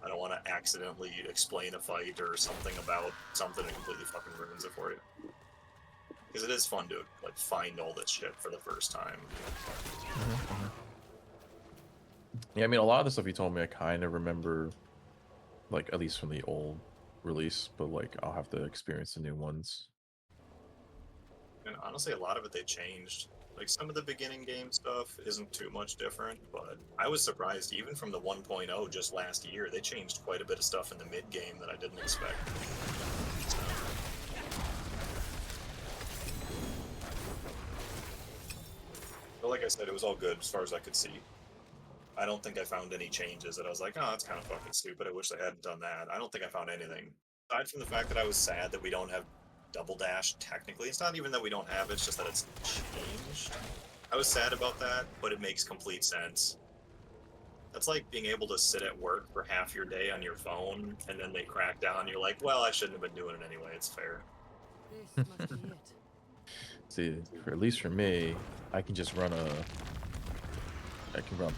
I don't want to accidentally explain a fight or something about something that completely fucking ruins it for you. Because it is fun to, like, find all this shit for the first time. Yeah, I mean, a lot of the stuff you told me, I kind of remember, like, at least from the old release, but, like, I'll have to experience the new ones. And honestly, a lot of it they changed. Like, some of the beginning game stuff isn't too much different, but I was surprised, even from the 1.0 just last year, they changed quite a bit of stuff in the mid-game that I didn't expect. So. But like I said, it was all good as far as I could see. I don't think I found any changes that I was like, oh, that's kind of fucking stupid. I wish they hadn't done that. I don't think I found anything. Aside from the fact that I was sad that we don't have double dash technically. It's not even that we don't have it, it's just that it's changed. I was sad about that, but it makes complete sense. That's like being able to sit at work for half your day on your phone, and then they crack down, and you're like, well, I shouldn't have been doing it anyway, it's fair. This must be it. See, at least for me, I can just run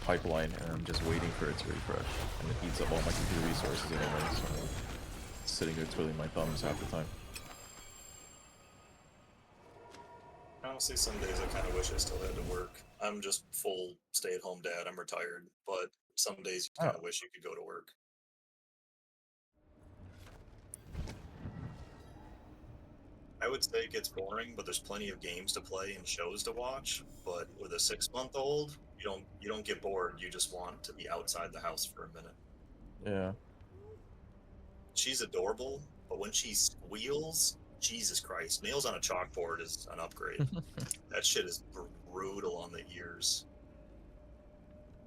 pipeline, and I'm just waiting for it to refresh, and it eats up all my computer resources anyway, so I'm sitting there twiddling my thumbs half the time. Honestly, some days I kind of wish I still had to work. I'm just full stay-at-home dad, I'm retired, but some days you kind of wish you could go to work. I would say it gets boring, but there's plenty of games to play and shows to watch. But with a 6-month-old, you don't get bored. You just want to be outside the house for a minute. Yeah. She's adorable, but when she squeals, Jesus Christ, nails on a chalkboard is an upgrade. That shit is brutal on the ears.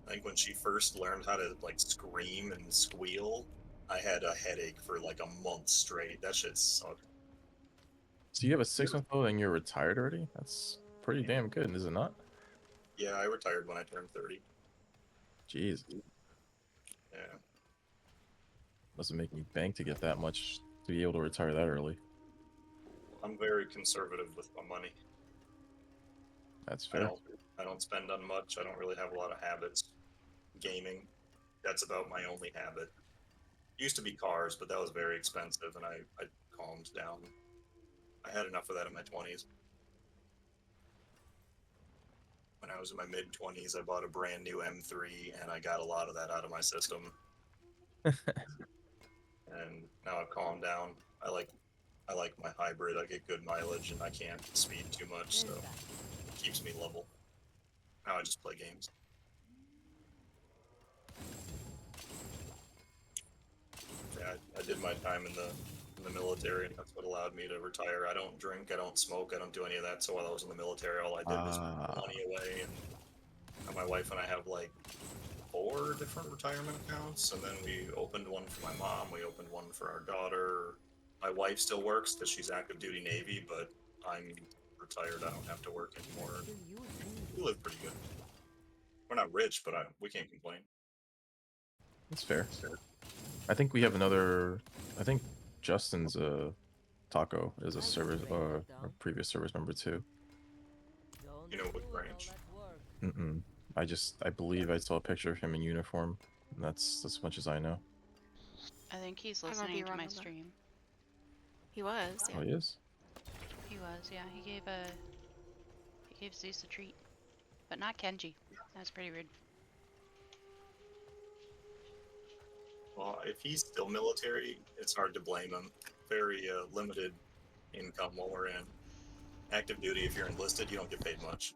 I think when she first learned how to like scream and squeal, I had a headache for like a month straight. That shit sucked. So you have a 6-month-old and you're retired already? That's pretty damn good, is it not? Yeah, I retired when I turned 30. Jeez. Yeah. Must make me bank to get that much to be able to retire that early. I'm very conservative with my money. That's fair. I don't spend on much. I don't really have a lot of habits. Gaming, that's about my only habit. Used to be cars, but that was very expensive, and I calmed down. I had enough of that in my 20s. When I was in my mid-20s, I bought a brand new M3, and I got a lot of that out of my system. And now I've calmed down. I like my hybrid. I get good mileage, and I can't speed too much, so it keeps me level. Now I just play games. Yeah, I did my time in the military, and that's what allowed me to retire. I don't drink, I don't smoke, I don't do any of that. So while I was in the military, all I did was put money away. And my wife and I have like 4 different retirement accounts, and then we opened one for my mom. We opened one for our daughter. My wife still works because she's active duty Navy, but I'm retired. I don't have to work anymore. We live pretty good. We're not rich, but we can't complain. That's fair. I think we have another. I think Justin's Taco is a service a previous service member too. You know what branch? I believe I saw a picture of him in uniform. And that's as much as I know. I think he's I might be listening to wrong my on that. stream. He was, yeah. Oh, he is? He was, yeah. He gave Zeus a treat, but not Kenji. That's pretty rude. Well, if he's still military, it's hard to blame him. Very limited income while we're in active duty. If you're enlisted, you don't get paid much.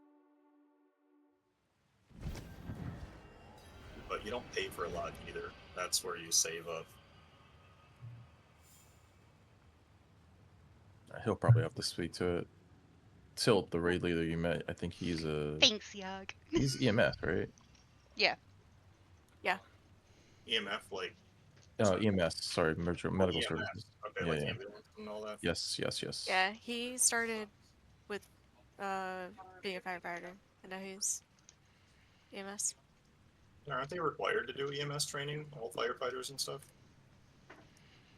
But you don't pay for a lot either. That's where you save up. He'll probably have to speak to it. Tilt, the raid leader you met, I think he's a. Thanks, Yug. He's EMS, right? Yeah. Yeah. EMF, like. EMS. Sorry, medical EMS. services. Okay, Yeah, like yeah. ambulance and all that. Yes. Yeah, he started with being a firefighter, and now he's EMS. Aren't they required to do EMS training, all firefighters and stuff?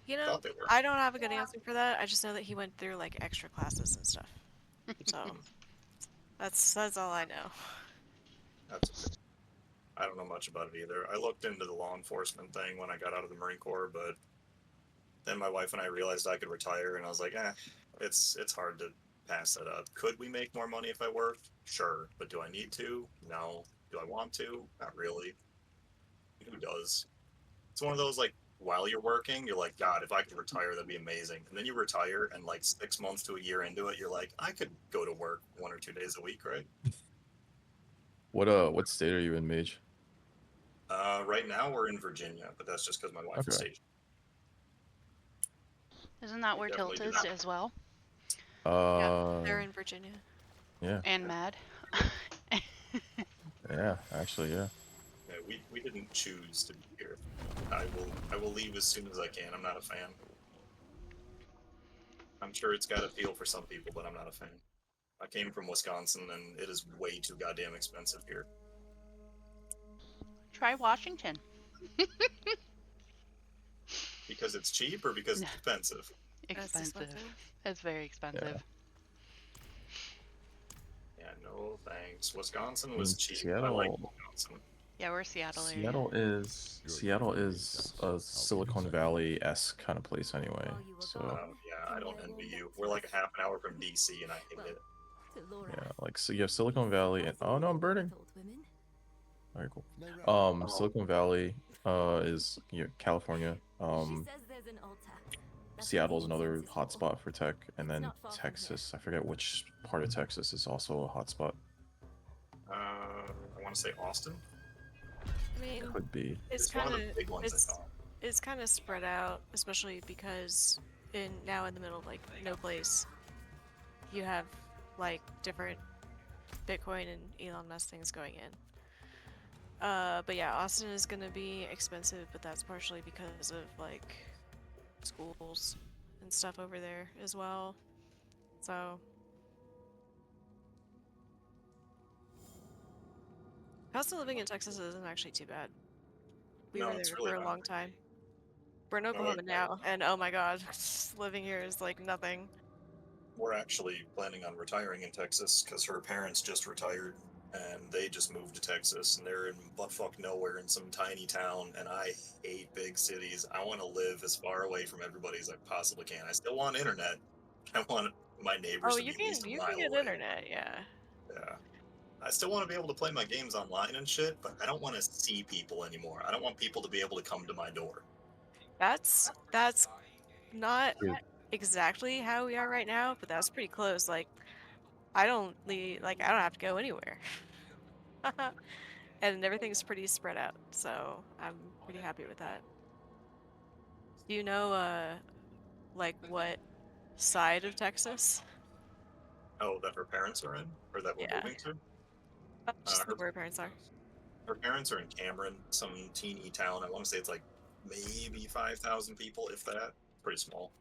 You know, Thought they were. I don't have a good answer for that. I just know that he went through like extra classes and stuff. So that's all I know. That's okay. I don't know much about it either. I looked into the law enforcement thing when I got out of the Marine Corps, but then my wife and I realized I could retire, and I was like, it's hard to pass that up. Could we make more money if I worked? Sure, but do I need to? No. Do I want to? Not really. Who does? It's one of those, like, while you're working, you're like, God, if I could retire, that'd be amazing. And then you retire, and like 6 months to a year into it, you're like, I could go to work 1 or 2 days a week, right? What state are you in, Mage? Right now we're in Virginia, but that's just because my wife is stationed. Isn't that where Tilt is as well? Yeah, they're in Virginia. Yeah. And Mad. Yeah, actually, yeah. Yeah, we didn't choose to be here. I will leave as soon as I can. I'm not a fan. I'm sure it's got appeal for some people, but I'm not a fan. I came from Wisconsin, and it is way too goddamn expensive here. Try Washington. Because it's cheap, or because it's expensive? Expensive. It's very expensive. Yeah, no thanks. Wisconsin was cheap. Seattle. I like Wisconsin. Yeah, we're Seattle area. Seattle is a Silicon Valley-esque kind of place anyway. So yeah, I don't envy you. We're like a half an hour from DC, and I hate it. yeah, like so you have Silicon Valley and oh no, I'm burning. Very cool. Silicon Valley is California. Seattle is another hotspot for tech, and then Texas. I forget which part of Texas is also a hotspot. I want want to say Austin. I mean, Could be. it's It's one kind of of the big ones, I thought. it's kind of spread out, especially because now in the middle of like no place, you have like different Bitcoin and Elon Musk things going in. But yeah, Austin is gonna be expensive, but that's partially because of like schools and stuff over there as well. So cost of living in Texas isn't actually too bad. We No, were it's there really for a not. long time. We're in No, Oklahoma now, and oh my god, living here is like nothing. we're actually planning on retiring in Texas because her parents just retired and they just moved to Texas and they're in buttfuck nowhere in some tiny town. And I hate big cities. I want to live as far away from everybody as I possibly can. I still want internet. I want my neighbors Oh, to be at least a you mile can get away. internet, yeah. Yeah. I still want to be able to play my games online and shit, but I don't want to see people anymore. I don't want people to be able to come to my door. That's not exactly how we are right now, but that's pretty close. Like I don't have to go anywhere. And everything's pretty spread out, so I'm pretty happy with that. Do you know like what side of Texas? Oh, that her parents are in? Or that we're Yeah. moving to? Just Her where your parents are. Her parents are in Cameron, some teeny town. I want to say it's like maybe 5,000 people, if that. Pretty small.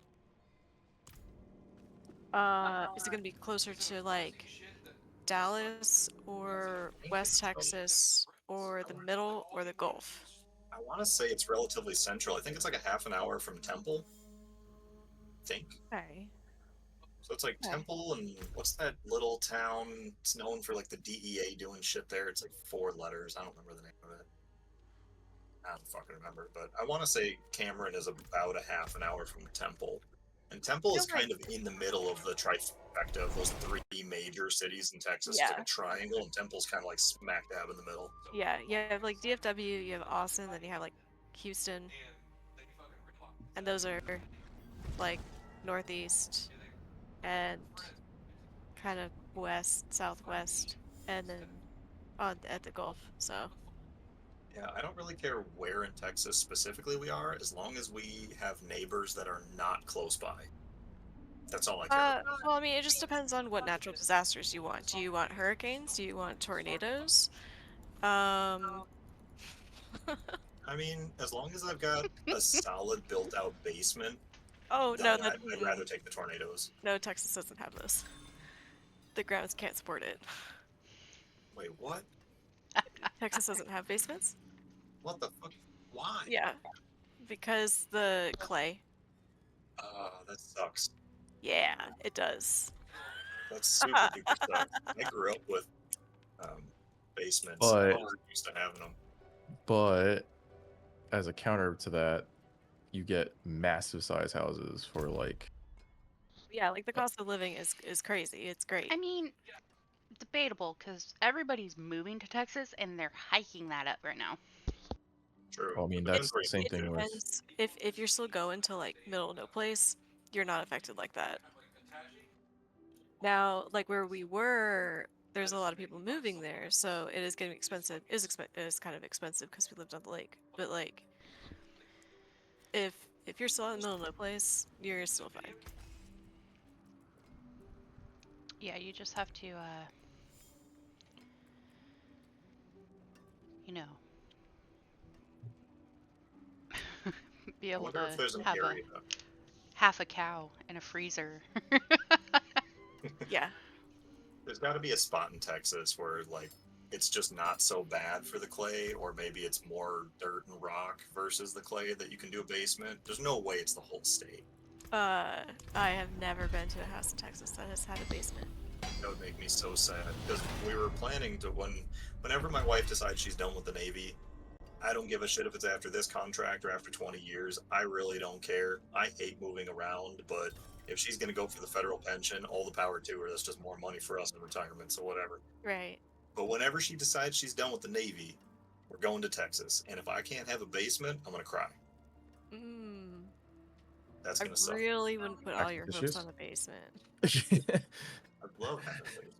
Is it gonna be closer to like Dallas or I think West it's Texas or the middle or the Gulf? I want to say it's relatively central. I think it's like a half an hour from Temple. I think. Okay. So it's like Okay. Temple and what's that little town? It's known for like the DEA doing shit there. It's like 4 letters. I don't remember the name of it. I don't fucking remember. But I want to say Cameron is about a half an hour from Temple. And Temple is kind of in the middle of the trifecta of those 3 major cities in Texas. It's like Yeah. a triangle, and Temple's kind of like smack dab in the middle. Yeah, you have like DFW, you have Austin, then you have like Houston. And those are like northeast and kind of west, southwest, and then at the Gulf. So Yeah, I don't really care where in Texas specifically we are, as long as we have neighbors that are not close by. That's all I care about. well, I mean, it just depends on what natural disasters you want. Do you want hurricanes? Do you want tornadoes? I mean, as long as I've got a solid built-out basement, Oh no, I'd rather take the tornadoes. No, Texas doesn't have those. The grounds can't support it. Wait, what? Texas doesn't have basements? What the fuck? Why? Yeah, because the clay. That sucks. Yeah, it does. That's super duper sucks. I grew up with basements. But- I was used to having them. But as a counter to that, you get massive size houses for like Yeah, like the cost of living is crazy. It's great. I mean, debatable because everybody's moving to Texas and they're hiking that up right now. True. Well, I mean, that's the same thing with. Depends. If you're still going to like middle of no place, you're not affected like that. Now, like where we were, there's a lot of people moving there, so it is getting expensive. It is kind of expensive because we lived on the lake. But like, if you're still in the middle of no place, you're still fine. Yeah, you just have to, you know, be able to if there's an have area. half a cow in a freezer. Yeah. There's got to be a spot in Texas where like it's just not so bad for the clay, or maybe it's more dirt and rock versus the clay that you can do a basement. There's no way it's the whole state. I have never been to a house in Texas that has had a basement. That would make me so sad because we were planning to whenever my wife decides she's done with the Navy. I don't give a shit if it's after this contract or after 20 years. I really don't care. I hate moving around, but if she's going to go for the federal pension, all the power to her. That's just more money for us in retirement, so whatever. Right. But whenever she decides she's done with the Navy, we're going to Texas. And if I can't have a basement, I'm going to cry. That's going to suck. I really wouldn't put all your hopes Dishes? on the basement. I'd love having a basement.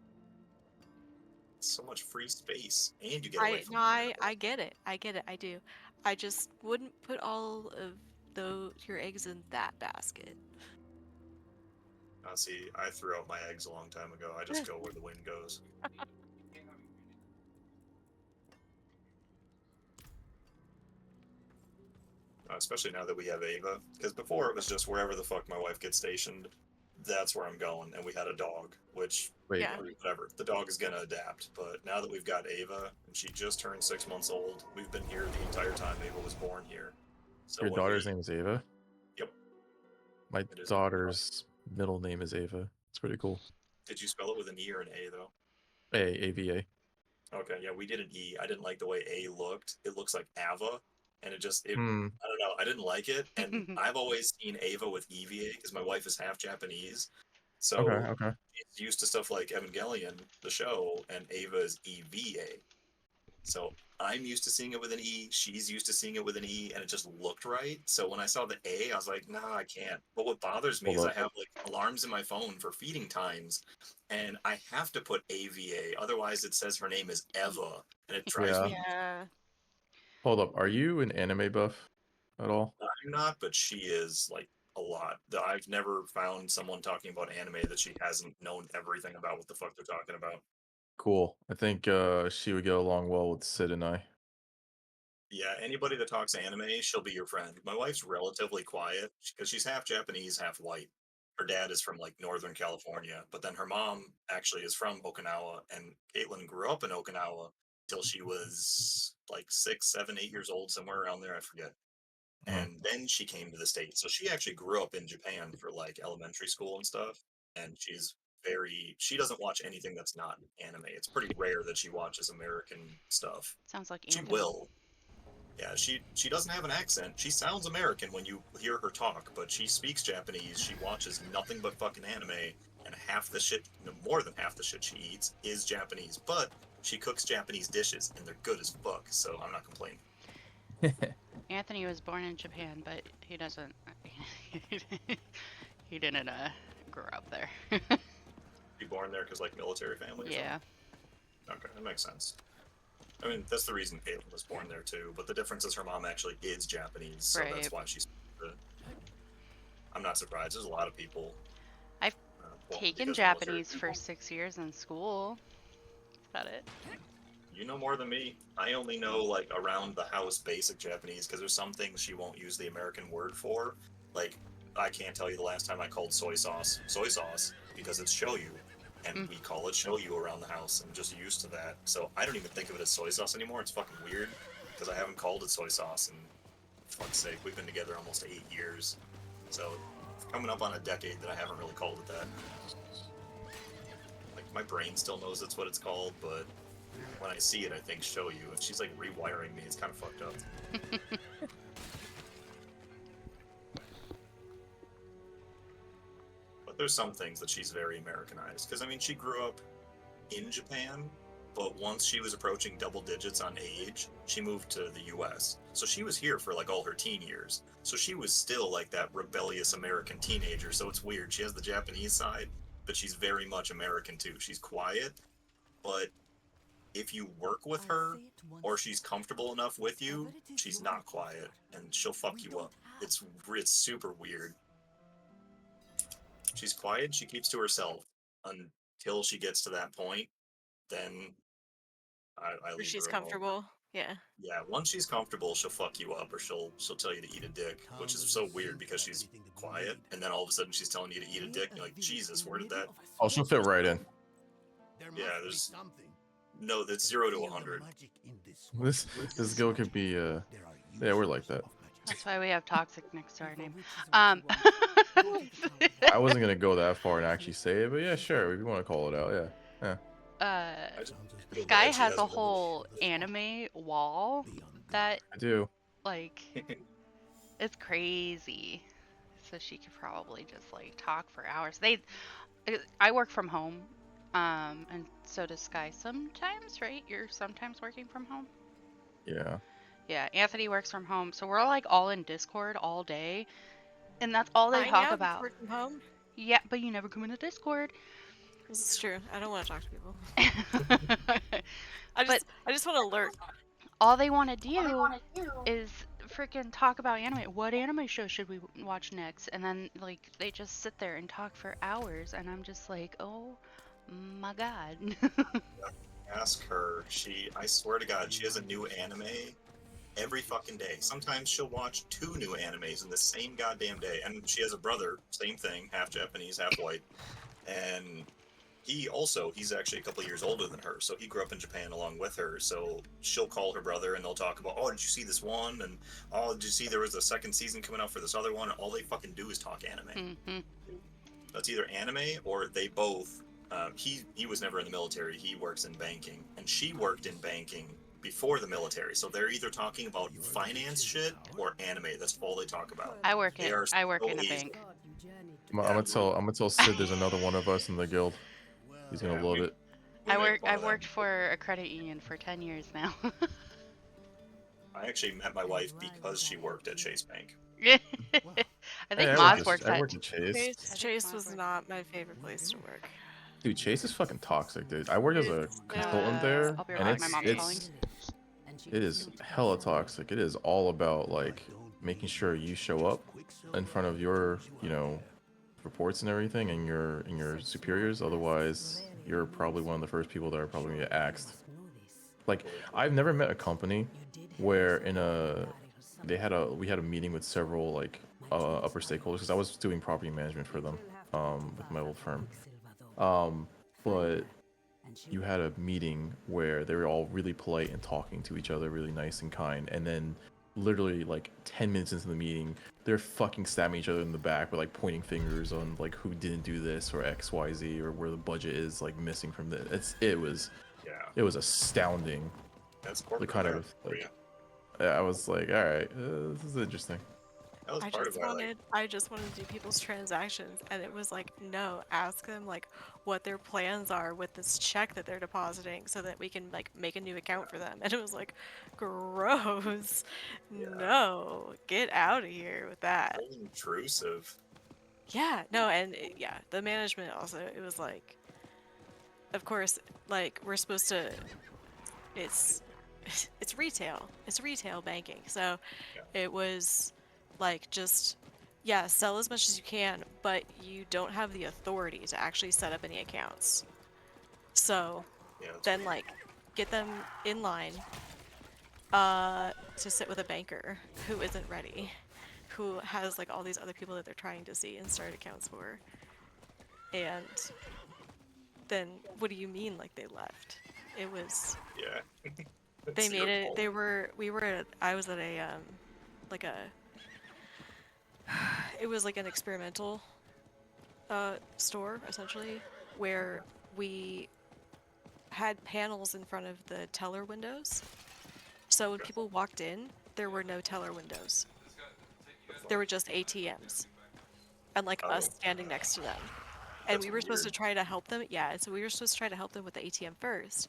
so much free space, and you get away from. I get it. I get it. I do. I just wouldn't put all of your eggs in that basket. See, I threw out my eggs a long time ago. I just go where the wind goes. Especially now that we have Ava, because before it was just wherever the fuck my wife gets stationed, that's where I'm going. And we had a dog, which Wait. whatever, the dog is gonna adapt. But now that we've got Ava, and she just turned 6 months old, we've been here the entire time Ava was born here. So Your when daughter's name is Ava? Yep. My It is. daughter's middle name is Ava. It's pretty cool. Did you spell it with an E or an A though? AVA. Okay, yeah, we did an E. I didn't like the way A looked. It looks like Ava, and I don't know. I didn't like it, and I've always seen Ava with EVA because my wife is half Japanese, so Okay. she's used to stuff like Evangelion, the show, and Ava is EVA. So I'm used to seeing it with an E. She's used to seeing it with an E, and it just looked right. So when I saw the A, I was like, nah, I can't. But what bothers me Hold is up. I have like alarms in my phone for feeding times, and I have to put AVA. Otherwise, it says her name is Eva, and it drives me. Yeah. Hold up. Are you an anime buff at all? I'm not, but she is like a lot. I've never found someone talking about anime that she hasn't known everything about what the fuck they're talking about. Cool. I think she would get along well with Sid and I. Yeah, anybody that talks anime, she'll be your friend. My wife's relatively quiet because she's half Japanese, half white. Her dad is from like Northern California, but then her mom actually is from Okinawa, and Caitlin grew up in Okinawa till she was like 6, 7, 8 years old, somewhere around there. I forget. And then she came to the States. So she actually grew up in Japan for like elementary school and stuff. And she doesn't watch anything that's not anime. It's pretty rare that she watches American stuff. Sounds like She Anthony. will. Yeah, she doesn't have an accent. She sounds American when you hear her talk, but she speaks Japanese. She watches nothing but fucking anime, and half the shit, no, more than half the shit she eats is Japanese. But she cooks Japanese dishes, and they're good as fuck. So I'm not complaining. Anthony was born in Japan, but he doesn't. He didn't grow up there. Be born there because like military family. Yeah. Okay, that makes sense. I mean, that's the reason Caitlin was born there too. But the difference is her mom actually is Japanese, so Right. that's why she's. I'm not surprised. There's a lot of people. I've taken Japanese for 6 years in school. That's about it. You know more than me. I only know like around the house basic Japanese because there's some things she won't use the American word for. Like, I can't tell you the last time I called soy sauce because it's shoyu. And we call it shoyu around the house. I'm just used to that. So I don't even think of it as soy sauce anymore. It's fucking weird because I haven't called it soy sauce. And for fuck's sake, we've been together almost 8 years. So it's coming up on a decade that I haven't really called it that. Like, my brain still knows it's what it's called, but when I see it, I think shoyu. And she's like rewiring me. It's kind of fucked up. But there's some things that she's very Americanized. Because, I mean, she grew up in Japan, but once she was approaching double digits on age, she moved to the US. So she was here for like all her teen years. So she was still like that rebellious American teenager. So it's weird. She has the Japanese side, but she's very much American too. She's quiet, but if you work with her or she's comfortable enough with you, she's not quiet and she'll fuck you up. It's super weird. She's quiet, she keeps to herself until she gets to that point. Then I leave She's her alone. comfortable. Yeah. Yeah, once she's comfortable, she'll fuck you up or she'll tell you to eat a dick, which is so weird because she's quiet, and then all of a sudden she's telling you to eat a dick, and you're like, Jesus, where did that? Oh, she'll fit right in. Yeah, there's no, that's 0 to 100. This girl could be yeah, we're like that. That's why we have toxic next to our name. I wasn't gonna go that far and actually say it, but yeah, sure, if you want to call it out, yeah. Sky has a whole anime wall that I do. like it's crazy. So she could probably just like talk for hours. I work from home, and so does Sky sometimes, right? You're sometimes working from home. Yeah. Yeah, Anthony works from home, so we're like all in Discord all day, and that's all they talk about. Work from home. Yeah, but you never come into Discord. This is true. I don't want to talk to people. I just want to lurk. All they want to do is freaking talk about anime. What anime show should we watch next? And then like they just sit there and talk for hours, and I'm just like, oh my god. Ask her. I swear to God, she has a new anime every fucking day. Sometimes she'll watch 2 new animes in the same goddamn day. And she has a brother, same thing, half Japanese, half white. And he's actually a couple years older than her, so he grew up in Japan along with her. So she'll call her brother and they'll talk about, oh, did you see this one? And oh, did you see there was a second season coming out for this other one? And all they fucking do is talk anime. That's either anime or they both. He was never in the military. He works in banking, and she worked in banking before the military. So they're either talking about finance shit or anime. That's all they talk about. I work They in are a Asian. bank. I'm gonna tell Sid there's another one of us in the guild. He's gonna love it. I've worked for a credit union for 10 years now. I actually met my wife because she worked at Chase Bank. I think Hey, Moz works I at worked at Chase. Chase was not my favorite place to work. Dude, Chase is fucking toxic, dude. I work as a consultant there, I'll be and right back. My mom's calling. it is hella toxic. It is all about like making sure you show up in front of your, reports and everything, and your superiors. Otherwise, you're probably one of the first people that are probably gonna get axed. Like, I've never met a company where we had a meeting with several like upper stakeholders, because I was doing property management for them with my old firm. But you had a meeting where they were all really polite and talking to each other, really nice and kind, and then literally like 10 minutes into the meeting, they're fucking stabbing each other in the back with like pointing fingers on like who didn't do this or XYZ or where the budget is like missing from this. It was astounding. That's The corporate kind America of for you. I was like, all right, this is interesting. That was part of why I just wanted to do people's transactions, and it was like, no, ask them like what their plans are with this check that they're depositing, so that we can like make a new account for them. And it was like, gross. No, get out of here with that. So intrusive. Yeah, no, and yeah, the management also. It was like, of course, like we're supposed to. It's retail. It's retail banking, so it was like just sell as much as you can, but you don't have the authority to actually set up any accounts. So then like get them in line to sit with a banker who isn't ready, who has like all these other people that they're trying to see and start accounts for. And then what do you mean like they left? It was they made it. I was at a like a it was like an experimental store essentially, where we had panels in front of the teller windows. So when people walked in, there were no teller windows. There were just ATMs, and like us standing next to them. And we were supposed to try to help them. Yeah, so we were supposed to try to help them with the ATM first.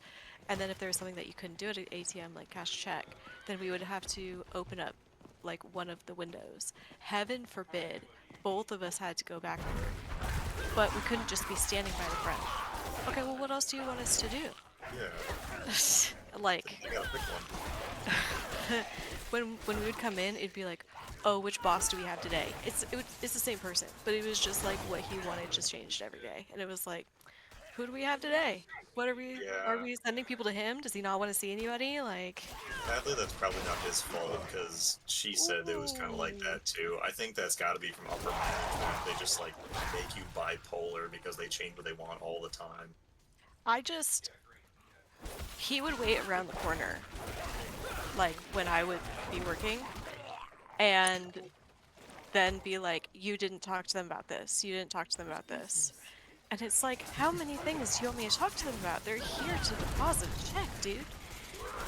And then if there was something that you couldn't do at an ATM, like cash check, then we would have to open up like one of the windows. Heaven forbid, both of us had to go back there. But we couldn't just be standing by the front. Okay, well, what else do you want us to do? Yeah. Like, I gotta pick one. when we would come in, it'd be like, oh, which boss do we have today? It's the same person, but it was just like what he wanted just changed every day. And it was like, who do we have today? What are we sending people to him? Does he not want to see anybody? Like, Sadly, that's probably not his fault, because she said it was kind of like that too. I think that's got to be from upper management. They just like make you bipolar because they change what they want all the time. He would wait around the corner, like when I would be working, and then be like, you didn't talk to them about this. You didn't talk to them about this. And it's like, how many things do you want me to talk to them about? They're here to deposit a check, dude.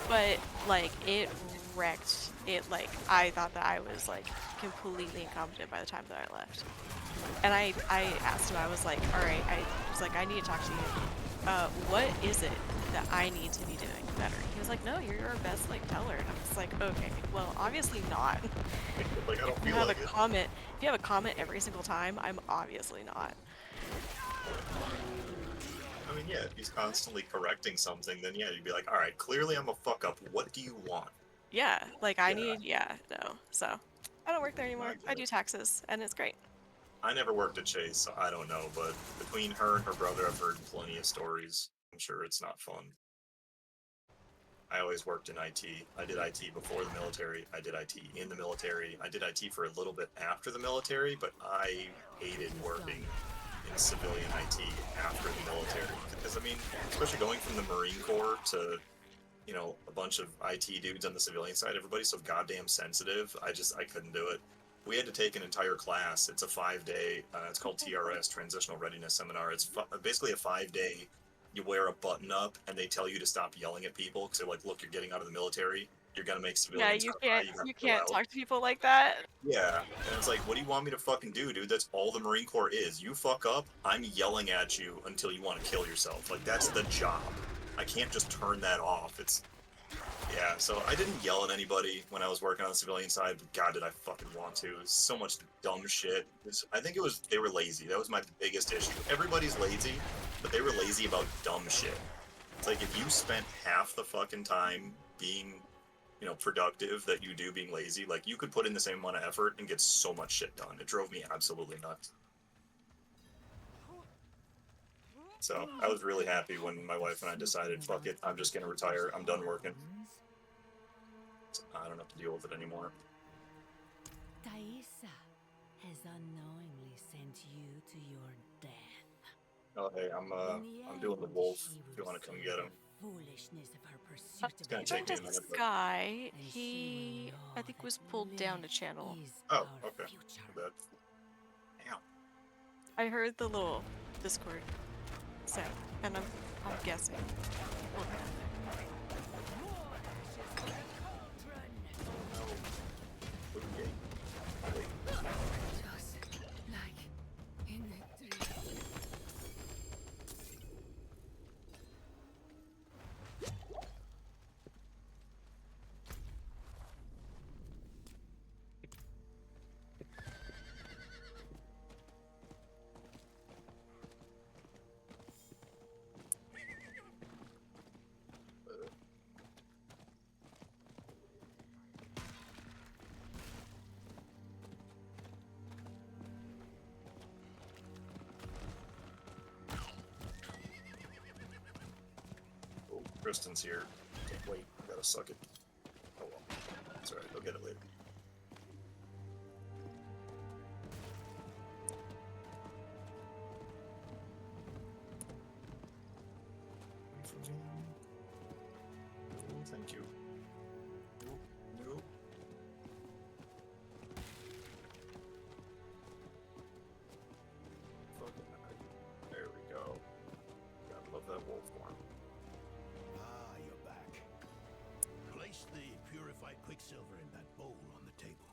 But like, it wrecked it. Like, I thought that I was like completely incompetent by the time that I left. And I asked him, I was like, all right, I need to talk to you. What is it that I need to be doing better? He was like, no, you're our best like teller. And I was like, okay, well, obviously not. Like, I don't If you have a comment, if you have a comment every single time, I'm obviously not. I mean, yeah, if he's constantly correcting something, then yeah, you'd be like, all right, clearly I'm a fuck up. What do you want? Yeah, like I Yeah. need, yeah, no. So I don't work there anymore. get I it. do taxes, and it's great. I never worked at Chase, so I don't know, but between her and her brother, I've heard plenty of stories. I'm sure it's not fun. I always worked in IT. I did IT before the military. I did IT in the military. I did IT for a little bit after the military, but I hated working in civilian IT after the military. Because, I mean, especially going from the Marine Corps to, you know, a bunch of IT dudes on the civilian side, everybody's so goddamn sensitive. I couldn't do it. We had to take an entire class. It's a 5-day, it's called TRS, Transitional Readiness Seminar. It's basically a 5-day, you wear a button up and they tell you to stop yelling at people because they're like, look, you're getting out of the military. You're going to make Yeah, civilians cry. You gotta you chill can't out. talk to people like that. Yeah, and it's like, what do you want me to fucking do, dude? That's all the Marine Corps is. You fuck up, I'm yelling at you until you want to kill yourself. Like, that's the job. I can't just turn that off. It's, yeah, so I didn't yell at anybody when I was working on the civilian side, but God, did I fucking want to. It was so much dumb shit. I think it was, they were lazy. That was my biggest issue. Everybody's lazy, but they were lazy about dumb shit. It's like, if you spent half the fucking time being, you know, productive that you do being lazy, like, you could put in the same amount of effort and get so much shit done. It drove me absolutely nuts. So I was really happy when my wife and I decided, fuck it, I'm just gonna retire. I'm done working. I don't have to deal with it anymore. Thaisa has unknowingly sent you to your death. Oh hey, I'm doing the wolf. If you want to come get him. Foolishness of her pursuit It's of gonna take me a minute. But... Guy, he, I think, was pulled down to channel. Oh, okay. But... Damn. I heard the little Discord sound, and I'm guessing. We'll get Oh, Kristen's here. Wait, I gotta suck it. Oh well. It's alright, I'll get it later. Thank you. Nope. Fucking there we go. Gotta love that wolf form. Ah, you're back. Place the purified quicksilver in that bowl on the table.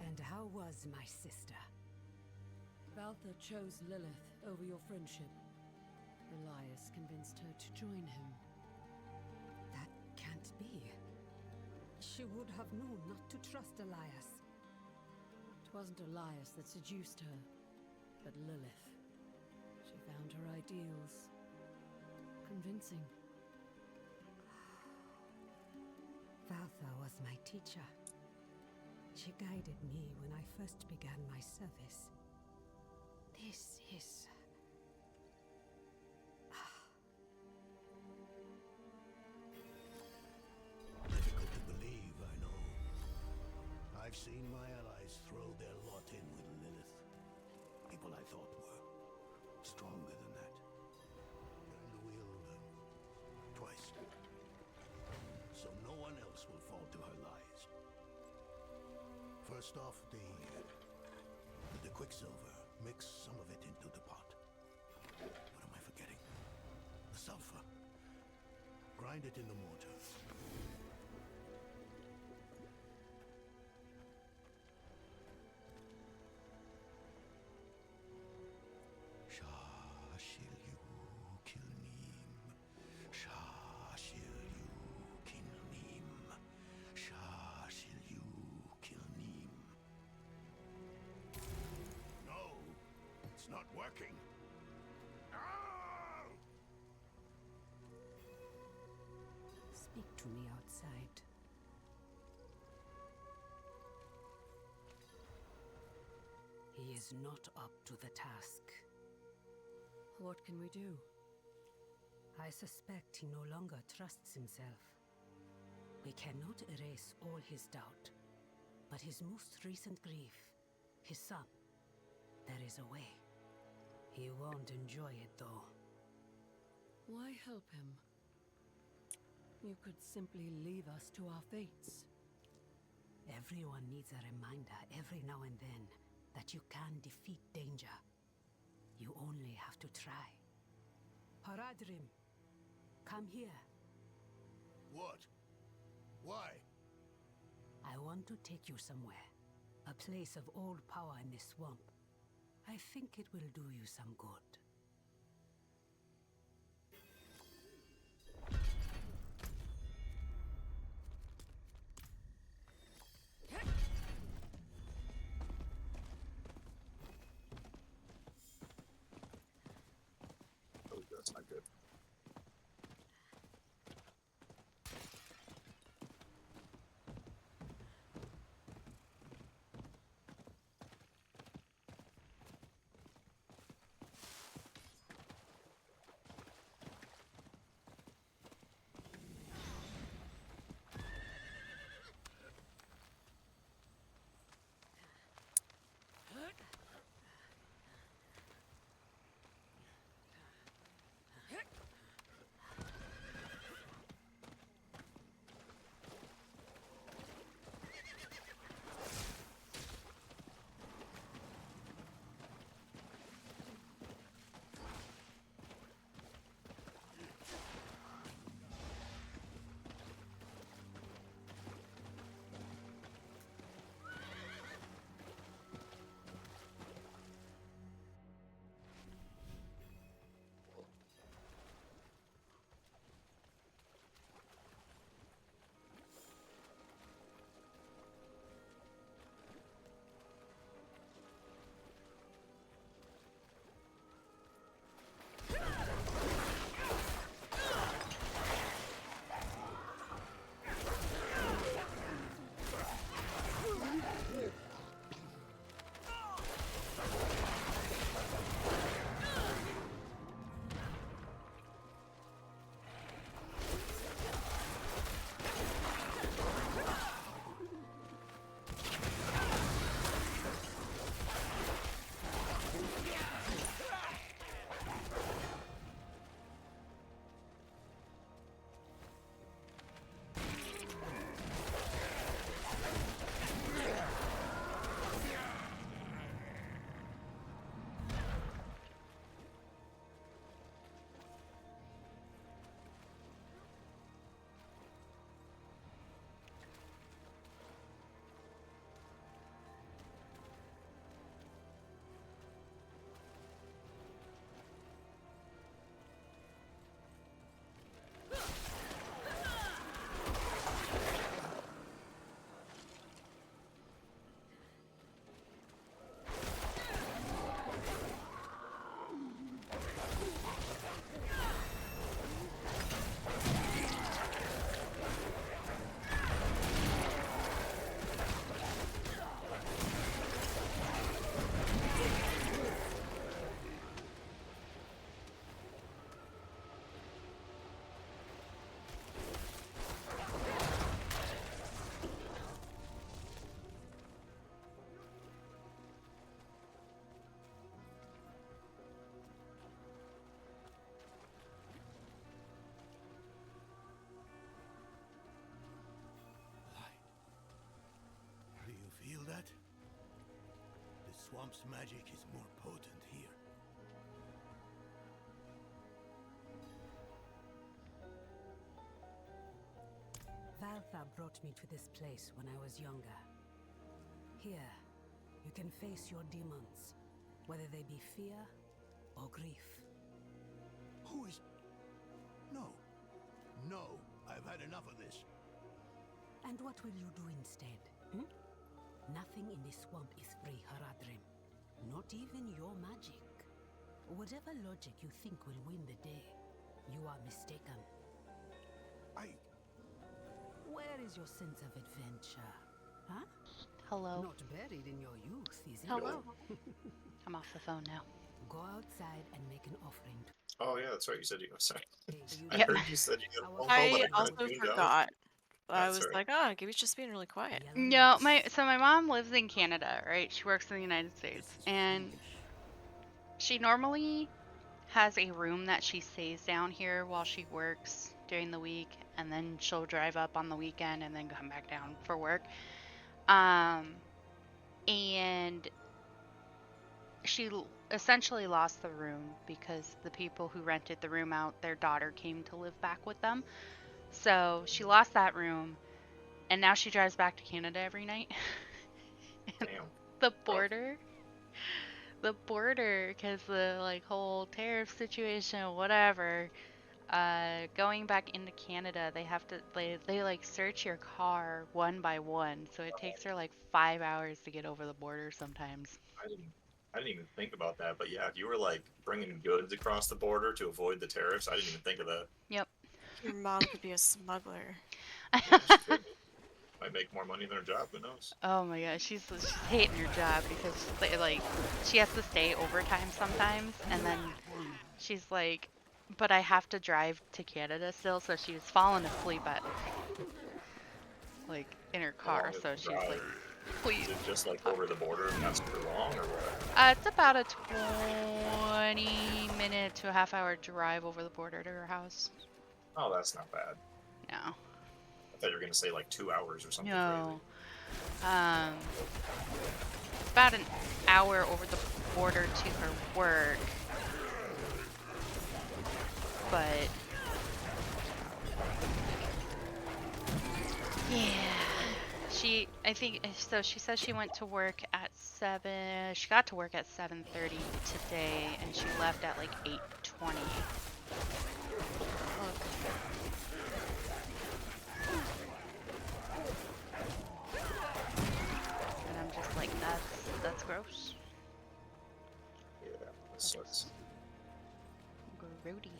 And how was my sister? Baltha chose Lilith over your friendship. Elias convinced her to join him. That can't be. She would have known not to trust Elias. It wasn't Elias that seduced her, but Lilith. She found her ideals convincing. Valtha was my teacher. She guided me when I first began my service. This is... Difficult to believe, I know. I've seen my allies throw their lot in with Lilith. People I thought were stronger than that. Turned the wheel twice. So no one else will fall to her lies. First off, the Quicksilver. Mix some of it into the pot. What am I forgetting? The sulfur. Grind it in the mortar. No, it's not working. Ah! Speak to me outside. He is not up to the task. What can we do? I suspect he no longer trusts himself. We cannot erase all his doubt, but his most recent grief, his son, there is a way. He won't enjoy it, though. Why help him? You could simply leave us to our fates. Everyone needs a reminder every now and then that you can defeat danger. You only have to try. Paradrim, come here. What? Why? I want to take you somewhere. A place of old power in this swamp. I think it will do you some good. Oh, that's not good. swamp's magic is more potent here. Valtha brought me to this place when I was younger. Here, you can face your demons, whether they be fear or grief. Who is... No. No, I've had enough of this. And what will you do instead? Nothing in this swamp is free, Haradrim. Not even your magic. Whatever logic you think will win the day, you are mistaken. Where is your sense of adventure? Huh? Hello. Not buried in your youth, is it? Hello. I'm off the phone now. Go outside and make an offering to... Oh yeah, that's right. You said you. Sorry. I Yep. heard you said you got a phone call, I but I also tuned out. forgot. I That's was right. like, oh, Gibby's just being really quiet. No, my mom lives in Canada, right? She works in the United States, and she normally has a room that she stays down here while she works during the week, and then she'll drive up on the weekend and then come back down for work. And she essentially lost the room because the people who rented the room out, their daughter came to live back with them. So she lost that room, and now she drives back to Canada every night. Damn. The border, because the like whole tariff situation, whatever. Going back into Canada, they have to they like search your car one by one, so it takes her like 5 hours to get over the border sometimes. I didn't even think about that, but yeah, if you were like bringing goods across the border to avoid the tariffs, I didn't even think of that. Yep. Your mom could be a smuggler. Might make more money than her job. Who knows? Oh my gosh, she's hating her job because like she has to stay overtime sometimes, and then she's like, but I have to drive to Canada still, so she was falling asleep at like in her How long car, is so the she's like, drive? please. Is it just like over the border and that's super long, or what? It's about a 20-minute to a half-hour drive over the border to her house. Oh, that's not bad. No. I thought you were gonna say like 2 hours or something. No. It's about an hour over the border to her work. But yeah, I think so. She says she went to work at 7. She got to work at 7:30 today, and she left at like 8:20. And I'm just like, that's gross. Yeah, that sucks. Grody.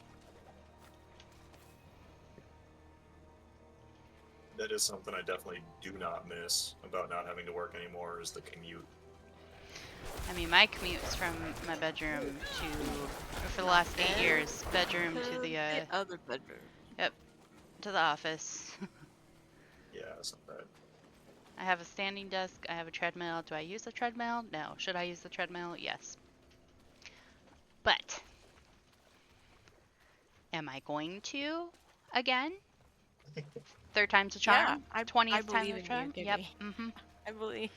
That is something I definitely do not miss about not having to work anymore, is the commute. I mean, my commute's from my bedroom to, for the last 8 years, bedroom to the other bedroom. Yep, to the office. Yeah, that's not bad. I have a standing desk. I have a treadmill. Do I use the treadmill? No. Should I use the treadmill? Yes. But am I going to again? Third time's a charm. Yeah, 20th time's a charm. You, Yep. I believe.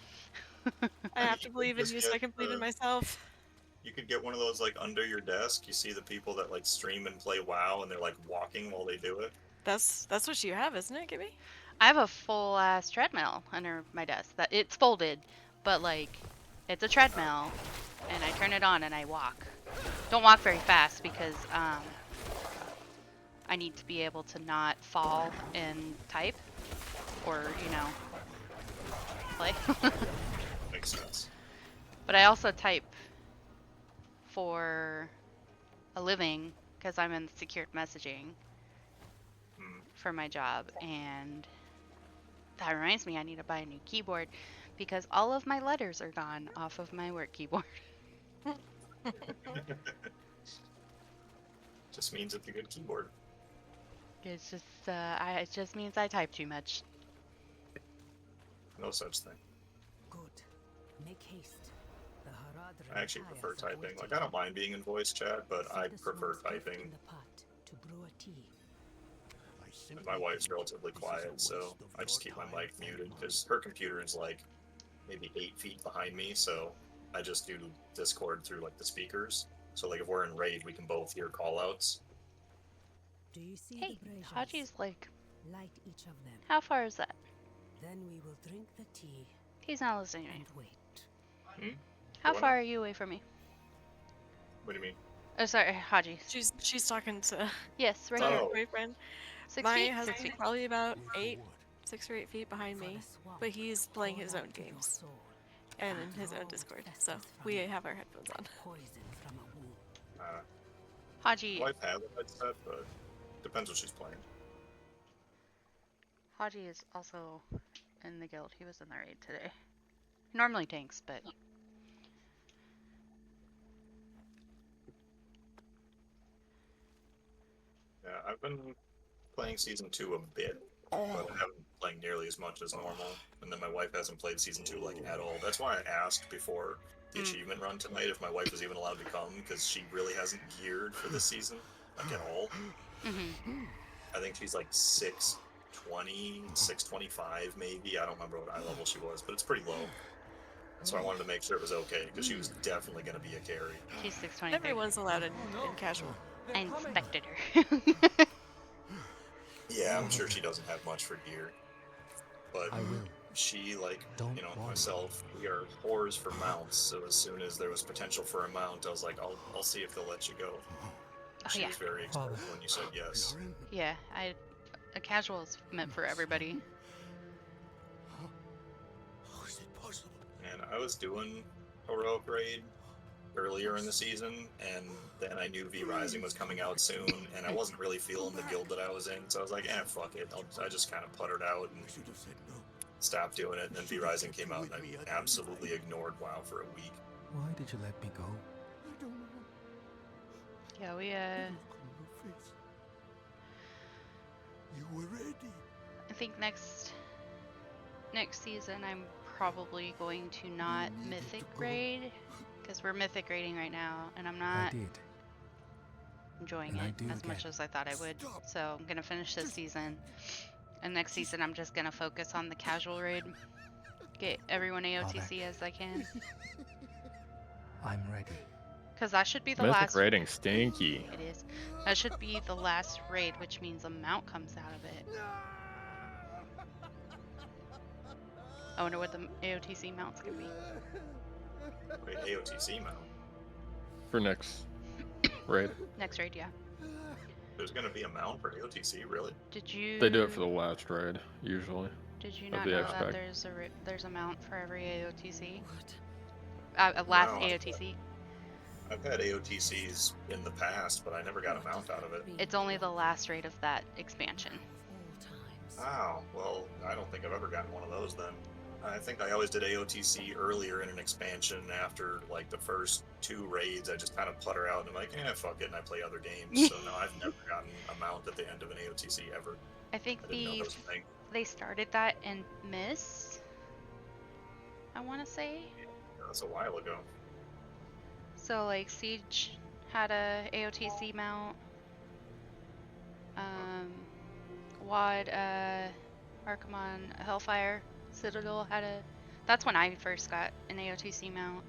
I have to believe in you so I can believe in myself. You could get one of those like under your desk. You see the people that like stream and play WoW, and they're like walking while they do it. That's what you have, isn't it, Gibby? I have a full ass treadmill under my desk. That it's folded, but like it's a treadmill, and I turn it on and I walk. Don't walk very fast because I need to be able to not fall and type, or play. Makes sense. But I also type for a living because I'm in secured messaging for my job, and that reminds me I need to buy a new keyboard because all of my letters are gone off of my work keyboard. Just means it's a good keyboard. It's just it just means I type too much. No such thing. Good. Make haste. The Haradrim I actually prefer typing. Like, I don't mind being in voice chat, but I prefer typing. to brew a tea. And my wife's relatively quiet, so I just keep my mic muted because her computer is like maybe 8 feet behind me, so I just do Discord through like the speakers. So like if we're in raid, we can both hear callouts. Do you see Hey, the braziers? Haji's like, Light each of them. how far is that? Then we will drink the tea He's not listening to me. and wait. Hmm? How What? far are you away from me? What do you mean? Oh, sorry, Haji. She's talking to Yes, right her here. boyfriend. 6 My feet? 6 husband's feet. probably about 6 or 8 feet behind me, but he's playing his own games and in his own Discord. So we have our headphones on. Haji. My wife has a headset, but depends what she's playing. Haji is also in the guild. He was in the raid today. Normally tanks, but Yeah, I've been playing season 2 a bit, but I haven't been playing nearly as much as normal. And then my wife hasn't played season 2 like at all. That's why I asked before the achievement run tonight if my wife was even allowed to come, because she really hasn't geared for this season, like at all. I think she's like 620, 625 maybe. I don't remember what eye level she was, but it's pretty low. So I wanted to make sure it was okay, because she was definitely going to be a carry. she's 623. Everyone's allowed in casual. I inspected her. Yeah, I'm sure she doesn't have much for gear. But she, like, you know, myself, we are whores for mounts, so as soon as there was potential for a mount, I was like, I'll see if they'll let you go. She was very excited when you said yes. Yeah, a casual is meant for everybody. How is it possible? And I was doing heroic raid earlier in the season, and then I knew V Rising was coming out soon, and I wasn't really feeling the guild that I was in, so I was like, fuck it. I just kind of puttered out and stopped doing it, and then V Rising came out, and I absolutely ignored WoW for a week. Why did you let me go? Yeah, we You were ready. I think next season I'm probably going to not mythic raid, because we're mythic raiding right now, and I'm not enjoying it as much as I thought I would. So I'm gonna finish this season, and next season I'm just gonna focus on the casual raid, get everyone AOTC as I can. I'm ready. Because that should be the Mythic last. rating stinky. It is. That should be the last raid, which means a mount comes out of it. I wonder what the AOTC mount's gonna be. Wait, AOTC mount? For next raid. Next raid, yeah. There's gonna be a mount for AOTC, really? Did you? They do it for the last raid, usually. Did you of not the know X-Pack. that there's a mount for every AOTC? Last No, AOTC. I've had AOTCs in the past, but I never got a mount out of it. It's only the last raid of that expansion. Oh, well, I don't think I've ever gotten one of those then. I think I always did AOTC earlier in an expansion. After like the first 2 raids, I just kind of putter out and I'm like, fuck it, and I play other games. So no, I've never gotten a mount at the end of an AOTC ever. I think didn't know that was a thing. they started that in Miss, I want to say. That's a while ago. So like Siege had a AOTC mount. WoD, Archimon, Hellfire, Citadel had a. That's when I first got an AOTC mount.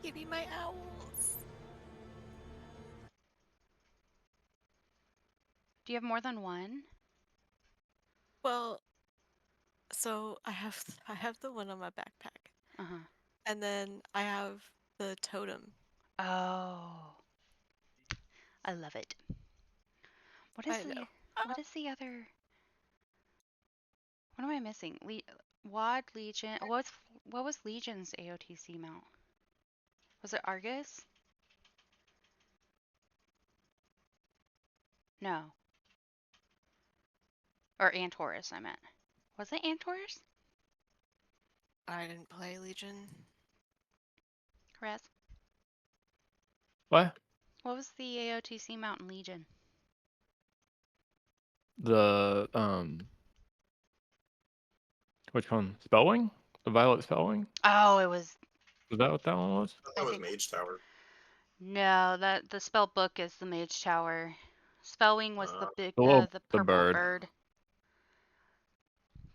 Give me my owls. Do you have more than one? Well, so I have the one on my backpack. And then I have the totem. Oh. I love it. What is the other? What am I missing? WoD, Legion. What was Legion's AOTC mount? Was it Argus? No. Or Antorus, I meant. Was it Antorus? I didn't play Legion. Raz? What? What was the AOTC mount in Legion? The which one? Spellwing? The Violet Spellwing? Oh, it was. Is that what that one was? That was Mage Tower. No, the spell book is the Mage Tower. Spellwing was the big, the the purple bird. bird.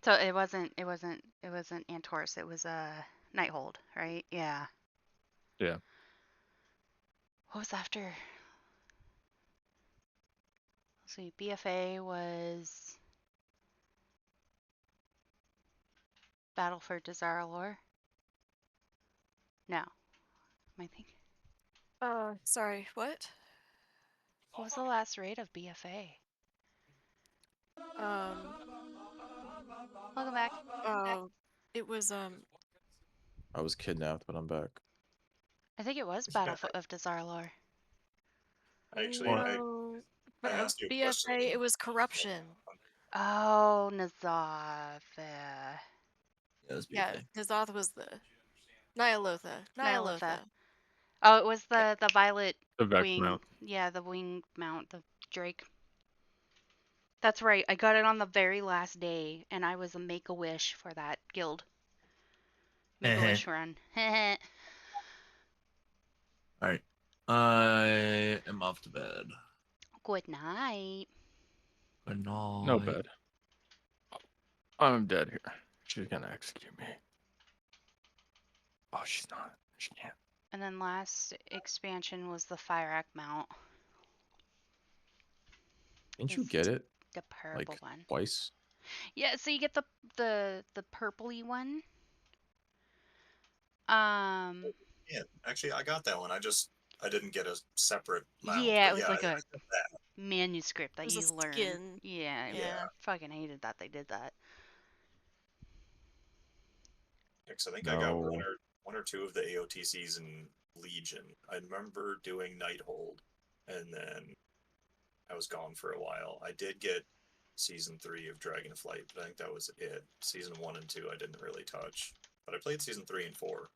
So it wasn't Antorus, it was Nighthold, right? Yeah. Yeah. What was after? Let's see, BFA was Battle for Dazar'alor. No. Am I thinking? Sorry, what? What was the last raid of BFA? Welcome back. It was I was kidnapped, but I'm back. I think it was Battle of Dazar'alor. Actually, no, I asked you a question. BFA. It was corruption. Oh, N'Zoth. Yeah, N'Zoth was the Nyalotha. Nyalotha. Oh, it was the violet The Vex wing. mount. Yeah, the wing mount, the Drake. That's right. I got it on the very last day, and I was a Make-A-Wish for that guild. Make-A-Wish run. All right. I am off to bed. Good night. Good night. No bed. I'm dead here. She's gonna execute me. Oh, she's not. She can't. And then last expansion was the Fire Act mount. Didn't you get it? The purple Like one. twice? Yeah, so you get the purpley one. Yeah, actually, I got that one. I didn't get a separate mount. Yeah, but it was yeah, like I a got that. manuscript that It was you a learn. skin. Yeah, Yeah. I fucking hated that they did that. Because I think I got No. one or two of the AOTCs in Legion. I remember doing Nighthold, and then I was gone for a while. I did get season 3 of Dragonflight, but I think that was it. Season 1 and 2 I didn't really touch, but I played season 3 and 4.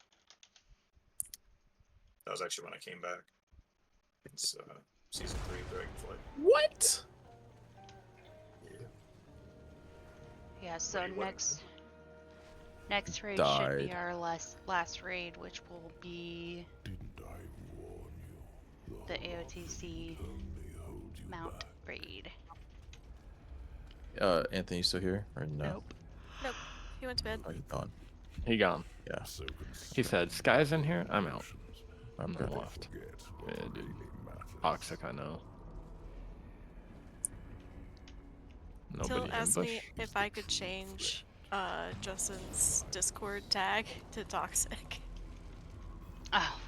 That was actually when I came back. It's season 3 of Dragonflight. What? Yeah, so next raid should Died. be our last raid, which will be the AOTC mount raid. Anthony, you still here or no? Nope. Nope. He went to bed. Oh, he's gone. He gone. Yeah. He said, "Sky's in here. I'm out." I'm Okay. left. Yeah, dude. Toxic, I know. Till Nobody asked me ambush. if I could change Justin's Discord tag to toxic. Oh.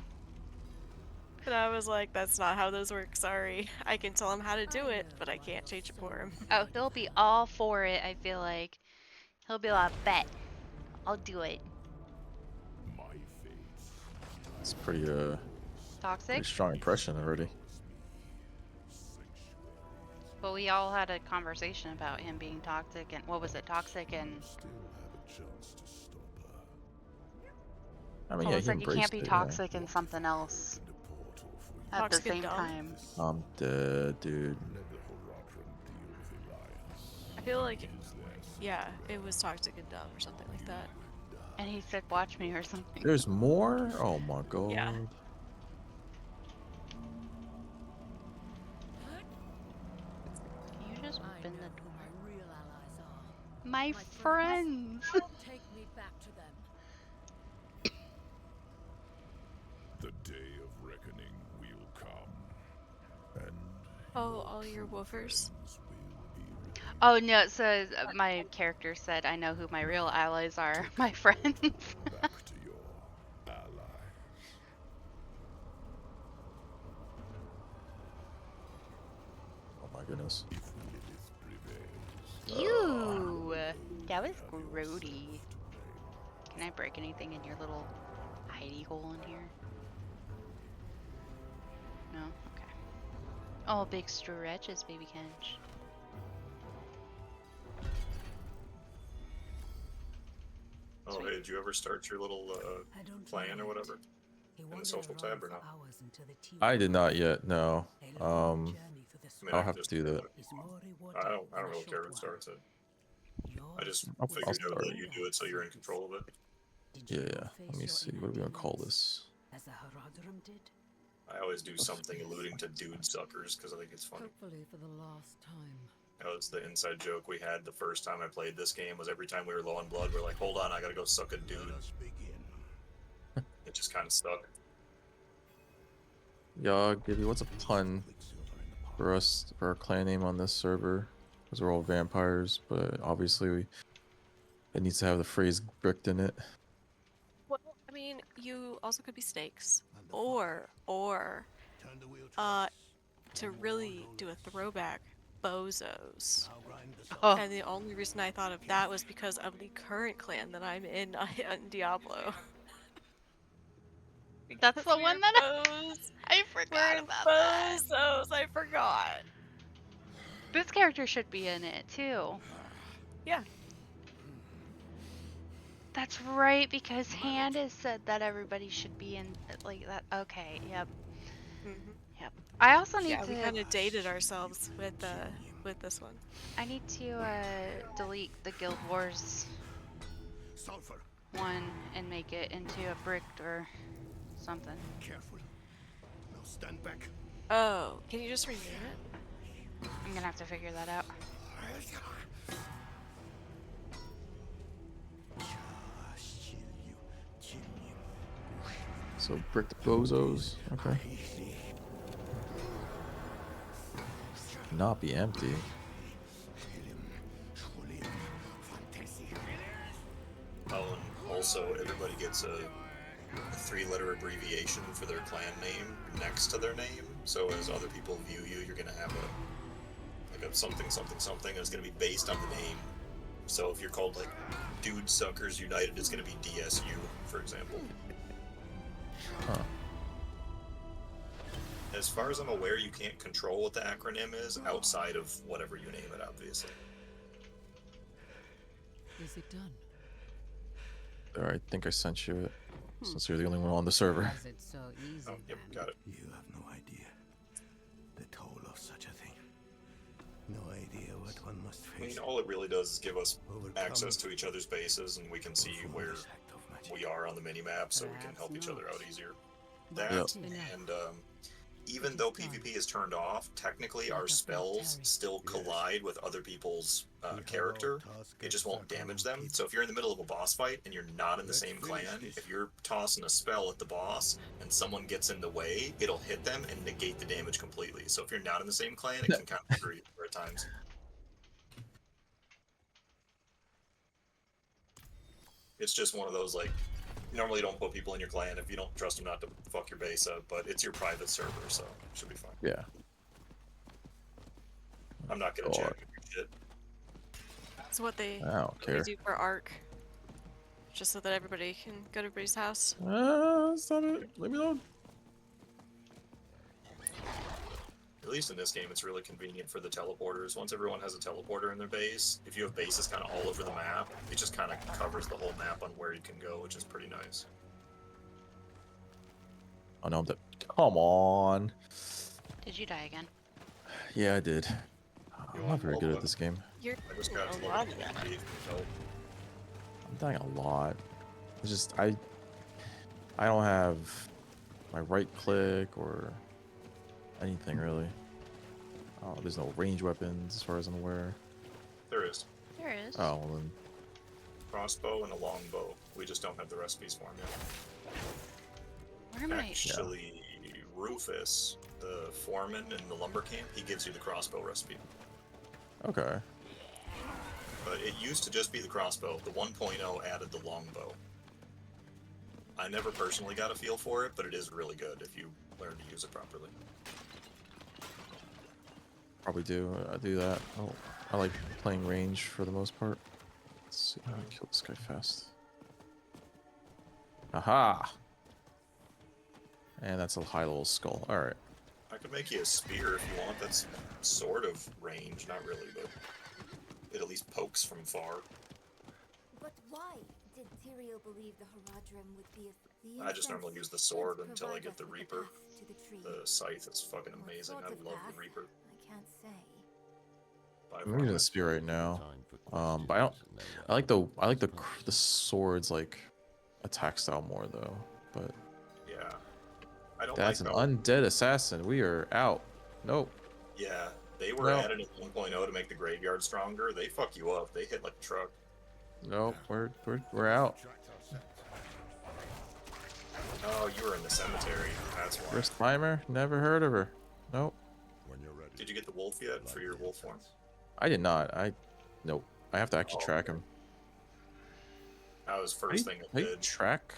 And I was like, that's not how those work, sorry. I can tell him how to do it, but I can't change it for him. Oh, he'll be all for it, I feel like. He'll be like, bet. I'll do it. It's pretty Toxic? pretty strong impression already. But we all had a conversation about him being toxic and what was it, toxic and I mean, well, yeah, it's he like you can't embraced be it, toxic and something else at the Toxic and same dumb? time. I'm dead, dude. I feel like, yeah, it was toxic and dumb or something like that. And he said, watch me or something. There's more? Oh my god. Yeah. Can you just open the door? My friends! Take me back to them. The day of reckoning will come. And Oh, all your woofers? Oh no, so my character said I know who my real allies are, my friends. Oh my goodness. Ew! That was grody. Can I break anything in your little hidey hole in here? No? Okay. Oh, big stretches, baby Kench. Oh, hey, did you ever start your little plan or whatever in the social tab or not? I did not yet, no. I mean, I'll have to do that. I don't really care who starts it. I just I'll figured I would start let it. you do it so you're in control of it. Yeah. Let me see. What are we gonna call this? I always do something alluding to dude suckers because I think it's funny. Hopefully for the last time. That was the inside joke we had the first time I played this game. Was every time we were low on blood, we're like, "Hold on, I gotta go suck a dude." It just kind of stuck. Yeah, Gibby, what's a pun for us for our clan name on this server? Because we're all vampires, but obviously it needs to have the phrase bricked in it. Well, I mean, you also could be snakes, or to really do a throwback, bozos. Oh. And the only reason I thought of that was because of the current clan that I'm in Diablo. That's the one that I We're forgot in about that. bozos. I forgot. This character should be in it too. Yeah. That's right, because Hand has said that everybody should be in like that. Okay, yep. Yep. I also need Yeah, we to kind of dated ourselves with this one. I need to delete the Guild Wars one and make it into a bricked or something. Careful. Now stand back. Oh, can you just rename it? I'm gonna have to figure that out. So bricked bozos, okay. Not be empty. Oh, and also everybody gets a 3-letter abbreviation for their clan name next to their name. So as other people view you, you're gonna have a something something something, and it's gonna be based on the name. So if you're called like Dude Suckers United, it's gonna be DSU, for example. Huh. As far as I'm aware, you can't control what the acronym is outside of whatever you name it, obviously. Is it done? There, I think I sent you it, since you're the only one on the server. Was it so easy? Oh, yep, got it. You have no idea the toll of such a thing. No idea what one must I mean, face. all it really does is give us access to each other's bases, and we can see where we are on the mini-map, so we can help each other out easier. That, and even though PvP is turned off, technically our spells still collide with other people's character. It just won't damage them. So if you're in the middle of a boss fight and you're not in the same clan, if you're tossing a spell at the boss and someone gets in the way, it'll hit them and negate the damage completely. So if you're not in the same clan, it can kind of screw you at times. It's just one of those, like, normally you don't put people in your clan if you don't trust them not to fuck your base up, but it's your private server, so it should be fine. Yeah. I'm not gonna check your shit. That's what they do for Ark. Just so that everybody can go to everybody's house. Stop it. Leave me alone. At least in this game, it's really convenient for the teleporters. Once everyone has a teleporter in their base, if you have bases kind of all over the map, it just kind of covers the whole map on where you can go, which is pretty nice. Oh no, I'm dead. Come on. Did you die again? Yeah, I did. I'm not very good at this game. You're I just got a lot of that. I'm dying a lot. It's just I don't have my right click or anything really. Oh, there's no range weapons as far as I'm aware. There is. There is. Oh, well then. Crossbow and a longbow. We just don't have the recipes for them yet. Where am I? Actually, Rufus, the foreman in the lumber camp, he gives you the crossbow recipe. Okay. But it used to just be the crossbow. The 1.0 added the longbow. I never personally got a feel for it, but it is really good if you learn to use it properly. Probably do. I do that. Oh, I like playing range for the most part. Let's see how to kill this guy fast. Aha! And that's a high level skull. Alright. I could make you a spear if you want. That's sort of range, not really, but it at least pokes from far. But why did Tyrael believe the Haradrim would be a... I just normally use the sword until I get the Reaper. The scythe is fucking amazing. I love the Reaper. I can't say. I'm using the spear right now. But I don't. I like the sword's like attack style more though. But yeah, I don't. That's like an undead assassin. We are out. Nope. Yeah, They were added in 1.0 to make the graveyard stronger. They fuck you up. They hit like a truck. Nope, we're out. Oh, you were in the cemetery. That's why. First timer? Never heard of her. Nope. Did you get the wolf yet for your wolf form? I did not. Nope. I have to actually track him. That was first thing I How you did. track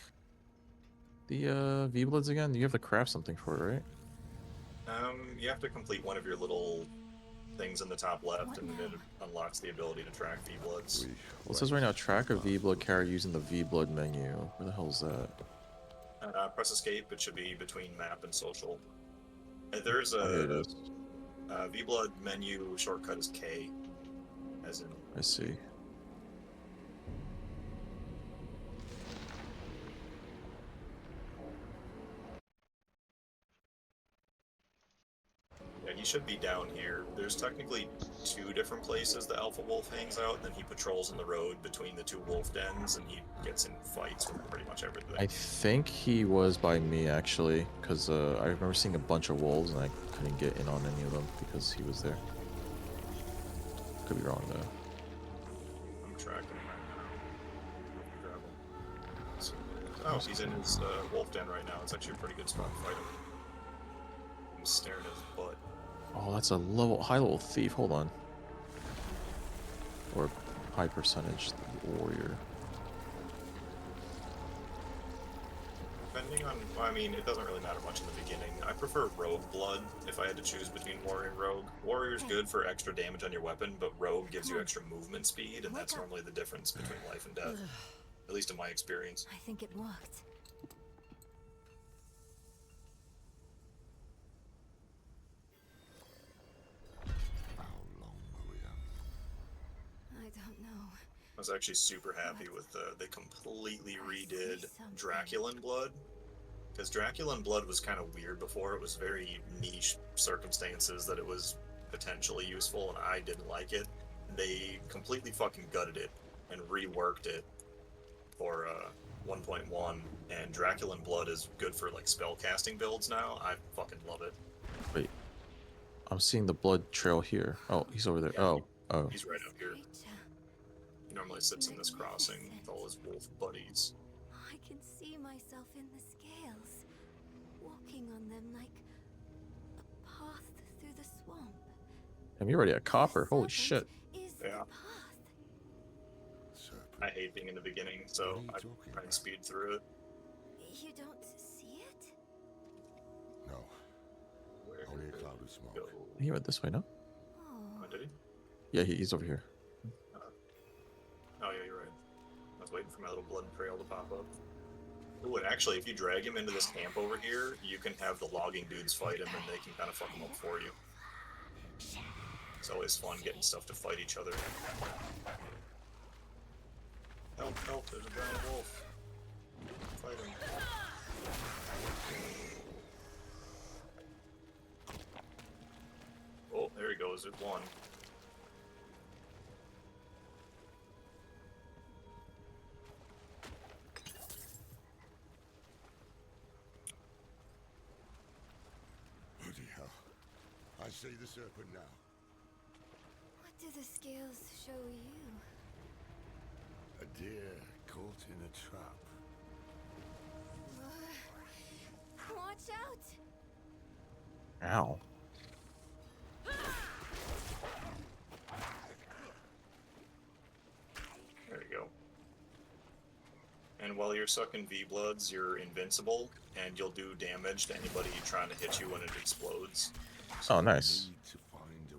the V-Bloods again? You have to craft something for it, right? You have to complete one of your little things in the top left, and it unlocks the ability to track V-Bloods. Well, it says right now, track a V-Blood carrier using the V-Blood menu. Where the hell is that? Press escape. It should be between map and social. There's Oh, here it a is. V-Blood menu shortcut is K, as in. I see. Yeah, he should be down here. There's technically 2 different places the Alpha Wolf hangs out, and then he patrols in the road between the 2 wolf dens, and he gets in fights with pretty much everything. I think he was by me, actually, because I remember seeing a bunch of wolves, and I couldn't get in on any of them because he was there. Could be wrong, though. I'm tracking him right now. Oh, he's in his wolf den right now. It's actually a pretty good spot to fight him. I'm staring at his butt. Oh, that's a high level thief. Hold on. Or high percentage warrior. Depending on, well, I mean, it doesn't really matter much in the beginning. I prefer rogue blood if I had to choose between warrior and rogue. Warrior's good for extra damage on your weapon, but rogue gives you extra movement speed, and that's normally the difference between life and death. At least in my experience. I think it worked. I don't know. I was actually super happy with they completely redid Draculan blood. Because Draculan blood was kind of weird before. It was very niche circumstances that it was potentially useful, and I didn't like it. They completely fucking gutted it and reworked it for 1.1, and Draculan blood is good for like spell casting builds now. I fucking love it. Wait. I'm seeing the blood trail here. Oh, he's over there. Yeah, Oh. He's right up here. He normally sits in this crossing with all his wolf buddies. I can see myself in the scales, walking on them like a path through the swamp. Damn, you're already at copper. Holy shit. Yeah. I hate being in the beginning, so I try and speed through it. You don't see it? No. Only a cloud of smoke. He went this way, no? Oh, did he? Yeah, he's over here. Oh yeah, you're right. I was waiting for my little blood trail to pop up. Ooh, and actually, if you drag him into this camp over here, you can have the logging dudes fight him, and they can kind of fuck him up for you. It's always fun getting stuff to fight each other. Help, help, there's a brown wolf. Fight him. Oh, there he goes, there's one. Bloody hell. I see the serpent now. What do the scales show you? A deer caught in a trap. Watch out! Ow. There you go. And while you're sucking V-Bloods, you're invincible, and you'll do damage to anybody trying to hit you when it explodes. Oh, nice.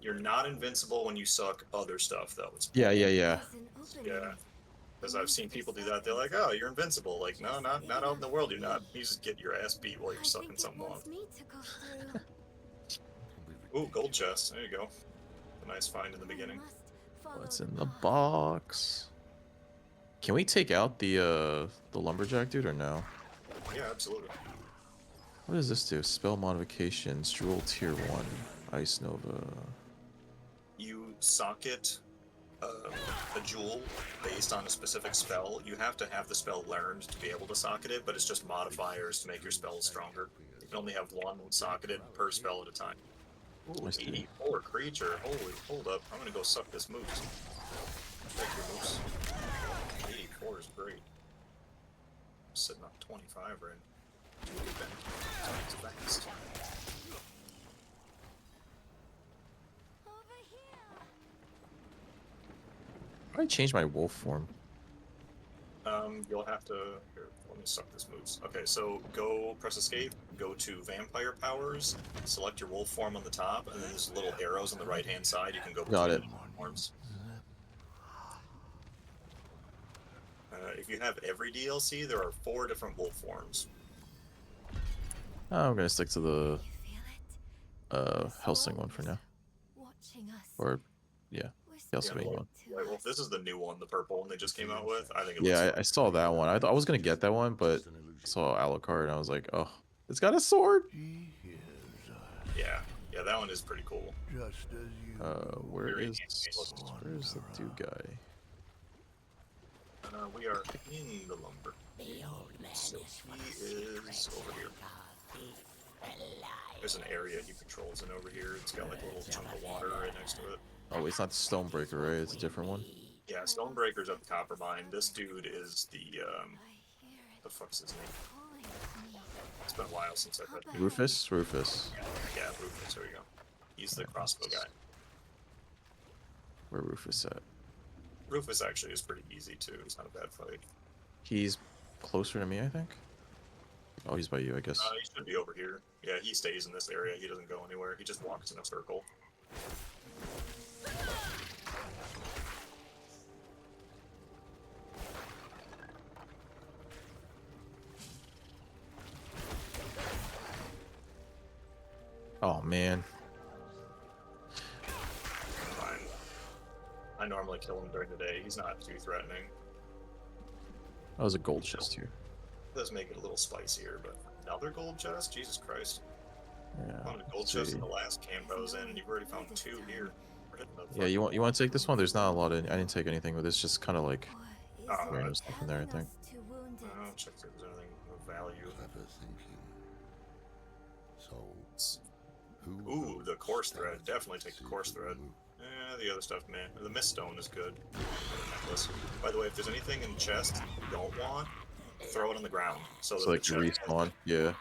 You're not invincible when you suck other stuff, though. It's Yeah. Yeah. Because I've seen people do that. They're like, oh, you're invincible. Like, no, not out in the world, you're not. You just get your ass beat while you're sucking something off. Ooh, gold chest. There you go. A nice find in the beginning. What's in the box? Can we take out the lumberjack dude or no? Yeah, absolutely. What does this do? Spell modifications, Jewel tier 1, Ice Nova. You socket a jewel based on a specific spell. You have to have the spell learned to be able to socket it, but it's just modifiers to make your spells stronger. You can only have one socketed per spell at a time. Ooh, I see. 84 creature. Holy, hold up. I'm gonna go suck this moose. Thank you, moose. 84 is great. I'm sitting on 25 right now. It's fast. How do I change my wolf form? You'll have to. Here, let me suck this moose. Okay, so go press escape, go to vampire powers, select your wolf form on the top, and then there's little arrows on the right hand side. You can go Got between it. the forms. If you have every DLC, there are 4 different wolf forms. I'm gonna stick to the Helsing one for now. Or yeah, the Helsing one. White wolf. This is the new one, the purple one they just came out with. I think it Yeah, looks I saw that one. I thought I was gonna get that one, but I saw Alucard and I was like, oh, it's got a sword. Yeah, that one is pretty cool. Where Very is handsome. where's the dude guy? We are in the lumber. So he is over here. There's an area he patrols in over here. It's got like a little chunk of water right next to it. Oh, wait, it's not the Stonebreaker, right? It's a different one. Yeah, Stonebreaker's at the copper mine. This dude is the fuck's his name? It's been a while since I've had Rufus. Rufus. Yeah, Rufus. There you go. He's the crossbow guy. Where Rufus at? Rufus actually is pretty easy too. It's not a bad fight. He's closer to me, I think. Oh, he's by you, I guess. He should be over here. Yeah, he stays in this area. He doesn't go anywhere. He just walks in a circle. Oh man. Fine. I normally kill him during the day. He's not too threatening. That was a gold chest here. Does make it a little spicier, but another gold chest? Jesus Christ. Yeah. Found a gold chest in the last camp I was in, and you've already found 2 here. We're hitting the Yeah, you want to take this one? There's not a lot in. I didn't take anything, but it's just kind of like Oh, random stuff in there, I think. I'll check if there's anything of value. Ooh, the course thread. Definitely take the course thread. The other stuff, man. The mist stone is good. Necklace. By the way, if there's anything in the chest you don't want, throw it on the ground. So that like the chest respawn. Yeah.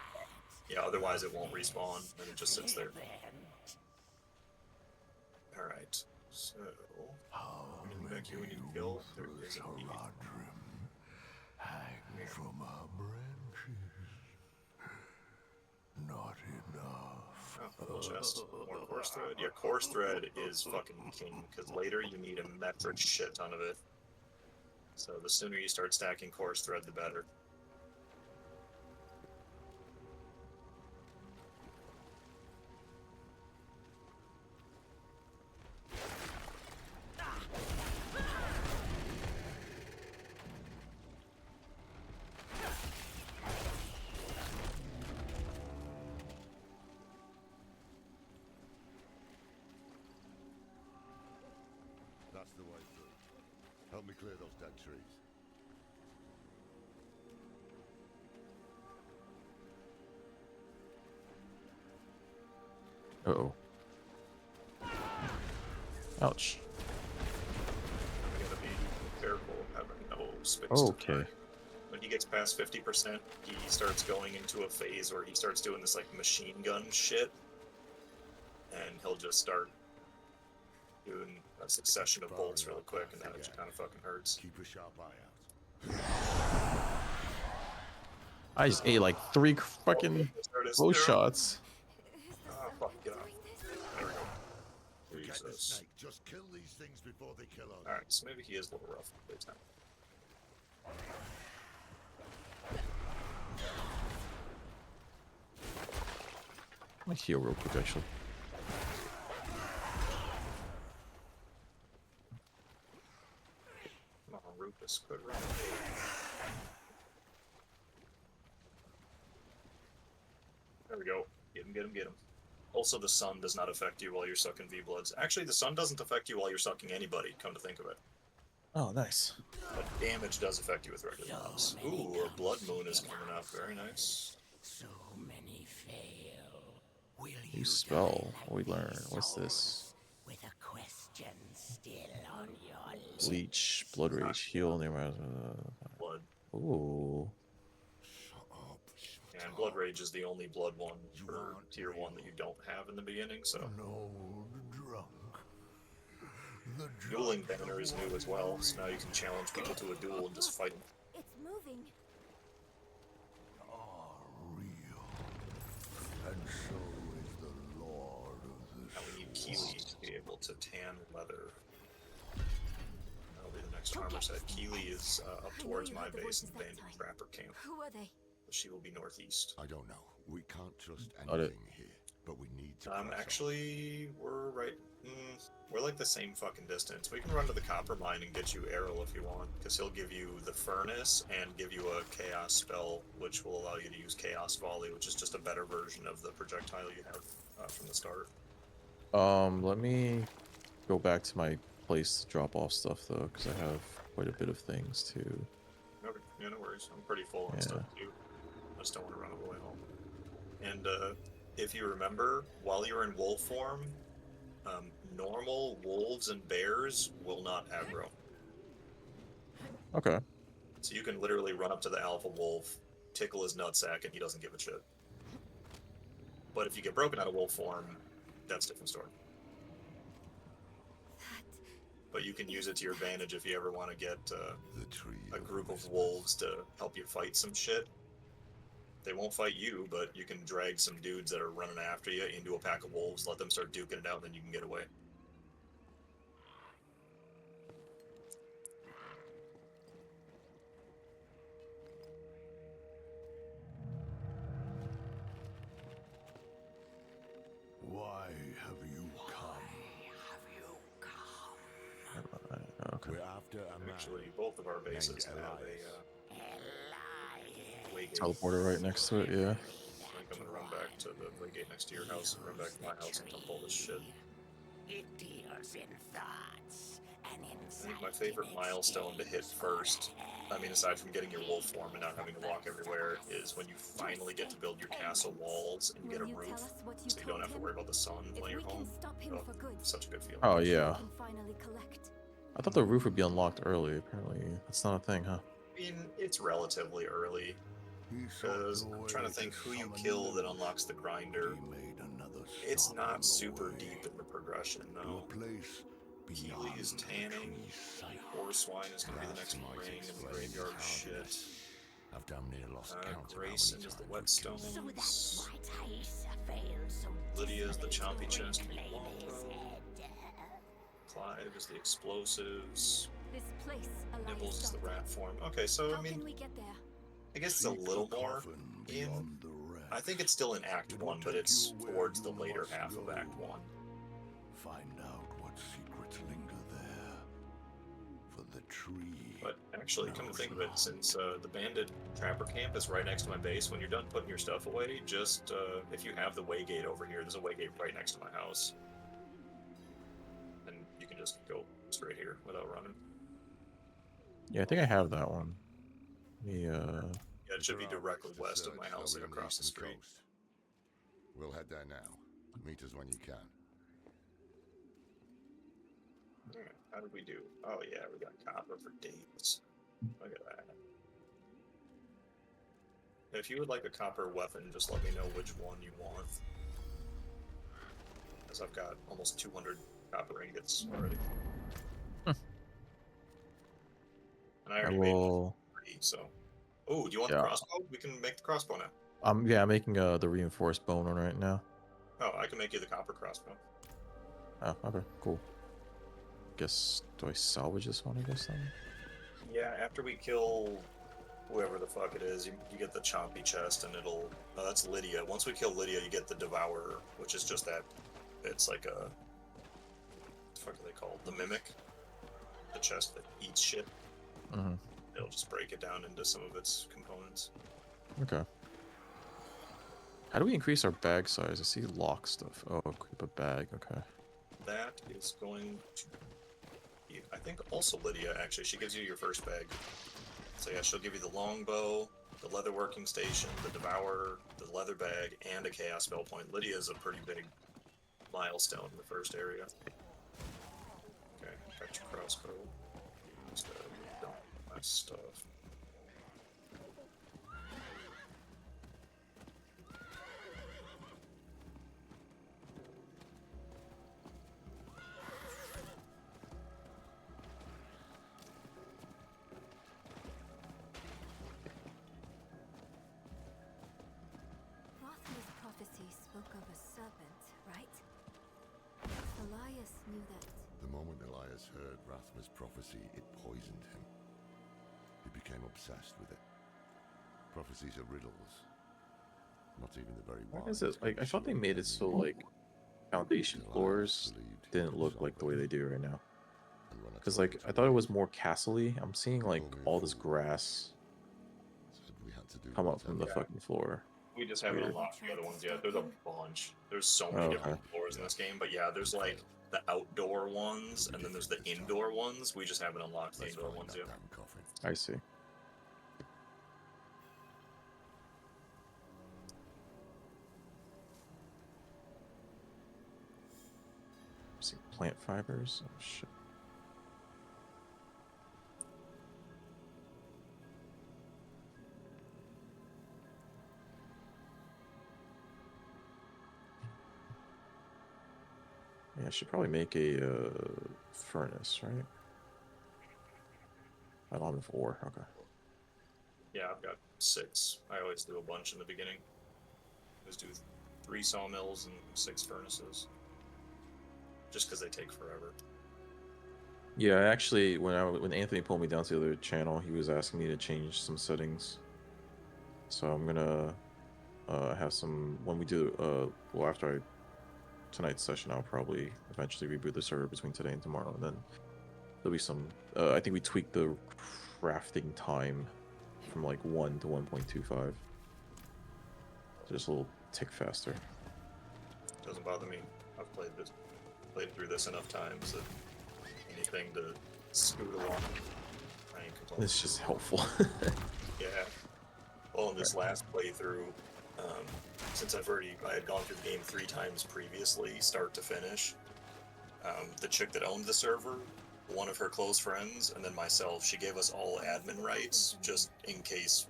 Yeah, otherwise it won't respawn, and it just sits there. Alright, so... back here we need to kill. There is indeed. Hang from our branches. Not enough. Oh, full chest. More course thread. Yeah, course thread is fucking king, because later you need a metric shit ton of it. So the sooner you start stacking course thread, the better. That's the way through. Help me clear those dead trees. Uh-oh. Ouch. You gotta be careful of having no space to Okay. hide. When he gets past 50%, he starts going into a phase where he starts doing this like machine gun shit. And he'll just start doing a succession of bolts really quick, and that actually kind of fucking hurts. Keep a sharp eye out. I just ate like 3 fucking bow shots. Oh, fuck, get off. There we go. Forget the Jesus. snake. Just kill these things before they kill us. Alright, so maybe he is a little rough this time. I might heal real quick, actually. Come on, Rufus, quit running. There we go. Get him, get him, get him. Also, the sun does not affect you while you're sucking V-Bloods. Actually, the sun doesn't affect you while you're sucking anybody, come to think of it. Oh, nice. But damage does affect you with regular mobs. Ooh, a blood moon is coming up. Very nice. So many fail. Will New spell. What we learn? What's this? With a question still on your lips. Bleach, blood rage, heal. Blood. Ooh. And blood rage is the only blood one for tier 1 that you don't have in the beginning. So. Dueling banner is new as well, so now you can challenge people to a duel and just fight them. It's moving. And so is the Lord of the Now we need Keely to be able to tan leather. That'll be the next armor set. Keely is up towards my base in the Bandit Trapper camp. Who are they? She will be northeast. I don't know. We can't trust Got it. anything here, but we need to. Actually, we're right. We're like the same fucking distance. We can run to the copper mine and get you Errol if you want, because he'll give you the furnace and give you a chaos spell, which will allow you to use chaos volley, which is just a better version of the projectile you have from the start. Let me go back to my place to drop off stuff though, because I have quite a bit of things too. Okay, yeah, no worries. I'm pretty full on stuff too. I just don't want to run away home. And if you remember, while you're in wolf form, normal wolves and bears will not aggro. Okay. So you can literally run up to the alpha wolf, tickle his nutsack, and he doesn't give a shit. But if you get broken out of wolf form, that's a different story. But you can use it to your advantage if you ever want to get a group of wolves to help you fight some shit. They won't fight you, but you can drag some dudes that are running after you into a pack of wolves, let them start duking it out, and then you can get away. Why have you come? Okay. We're after a man. Actually, both of our bases have a waygate. Teleporter right next to it, yeah. I think I'm gonna run back to the waygate next to your house and run back to my house and dump all this shit. It deals in thoughts and I insight. think my favorite milestone to hit first, I mean, aside from getting your wolf form and not having to walk everywhere, is when you finally get to build your castle walls and get a roof, so you don't have to worry about the sun when you're home. Oh, such a good feeling. Oh yeah. I thought the roof would be unlocked early. Apparently, that's not a thing, huh? I mean, it's relatively early. Because I'm trying to think who you kill that unlocks the grinder. It's not super deep in the progression, no. Keely is tanning. Horsewine is going to be the next ring and the graveyard shit. I've damn near lost count. Grayson is the whetstones. Lydia is the chompy chest and the longbow. Clive is the explosives. Nibbles is the rat form. Okay, so I mean, I guess it's a little more in. I think it's still in Act 1, but it's towards the later half of Act 1. Find out what secrets linger there. For the tree. But actually, come to think of it, since the bandit trapper camp is right next to my base, when you're done putting your stuff away, just if you have the waygate over here, there's a waygate right next to my house. And you can just go straight here without running. Yeah, I think I have that one. Yeah, it should be directly west of my house, like across the street. We'll head there now. Meet us when you can. Alright, how did we do? Oh yeah, we got copper for days. Look at that. If you would like a copper weapon, just let me know which one you want. Because I've got almost 200 copper ingots already. And I already made 3, so... Oh, do you want the crossbow? We can make the crossbow now. Yeah, I'm making the reinforced bone one right now. Oh, I can make you the copper crossbow. Oh, okay, cool. Guess, do I salvage this one, I guess, then? Yeah, after we kill whoever the fuck it is, you get the chompy chest, and it'll... Oh, that's Lydia. Once we kill Lydia, you get the Devourer, which is just that... It's like a... What the fuck are they called? The Mimic? The chest that eats shit. Mm-hmm. It'll just break it down into some of its components. Okay. How do we increase our bag size? I see lock stuff. Oh, equip a bag, okay. That is going to... I think also Lydia, actually. She gives you your first bag. So yeah, she'll give you the longbow, the leather working station, the Devourer, the leather bag, and a chaos spell point. Lydia is a pretty big milestone in the first area. Okay, got your crossbow. Use that. Dump my stuff. Rothman's prophecy spoke of a serpent, right? Elias knew that. The moment Elias heard Rathma's prophecy, it poisoned him. He became obsessed with it. Prophecies are riddles. Not even the very Why wise. is it like I thought they made it so like foundation floors didn't look like the way they do right now? Because like I thought it was more castle-y. I'm seeing like all this grass come up from the fucking floor. We just haven't Weird. unlocked the other ones yet. There's a bunch. There's so Oh, many okay. different floors in this game, but yeah, there's like the outdoor ones, and then there's the indoor ones. We just haven't unlocked the indoor ones yet. I see. See plant fibers. Oh shit. Yeah, I should probably make a furnace, right? I don't have ore. Okay. Yeah, I've got 6. I always do a bunch in the beginning. Just do 3 sawmills and 6 furnaces. Just because they take forever. Yeah, actually, when Anthony pulled me down to the other channel, he was asking me to change some settings. So I'm gonna have some when we do well after tonight's session. I'll probably eventually reboot the server between today and tomorrow, and then there'll be some. I think we tweaked the crafting time from like 1 to 1.25, just a little tick faster. Doesn't bother me. I've played through this enough times that anything to scoot along, I ain't complaining. It's just helpful. Yeah. Well, in this last playthrough, since I had gone through the game 3 times previously, start to finish, the chick that owned the server, one of her close friends, and then myself, she gave us all admin rights, just in case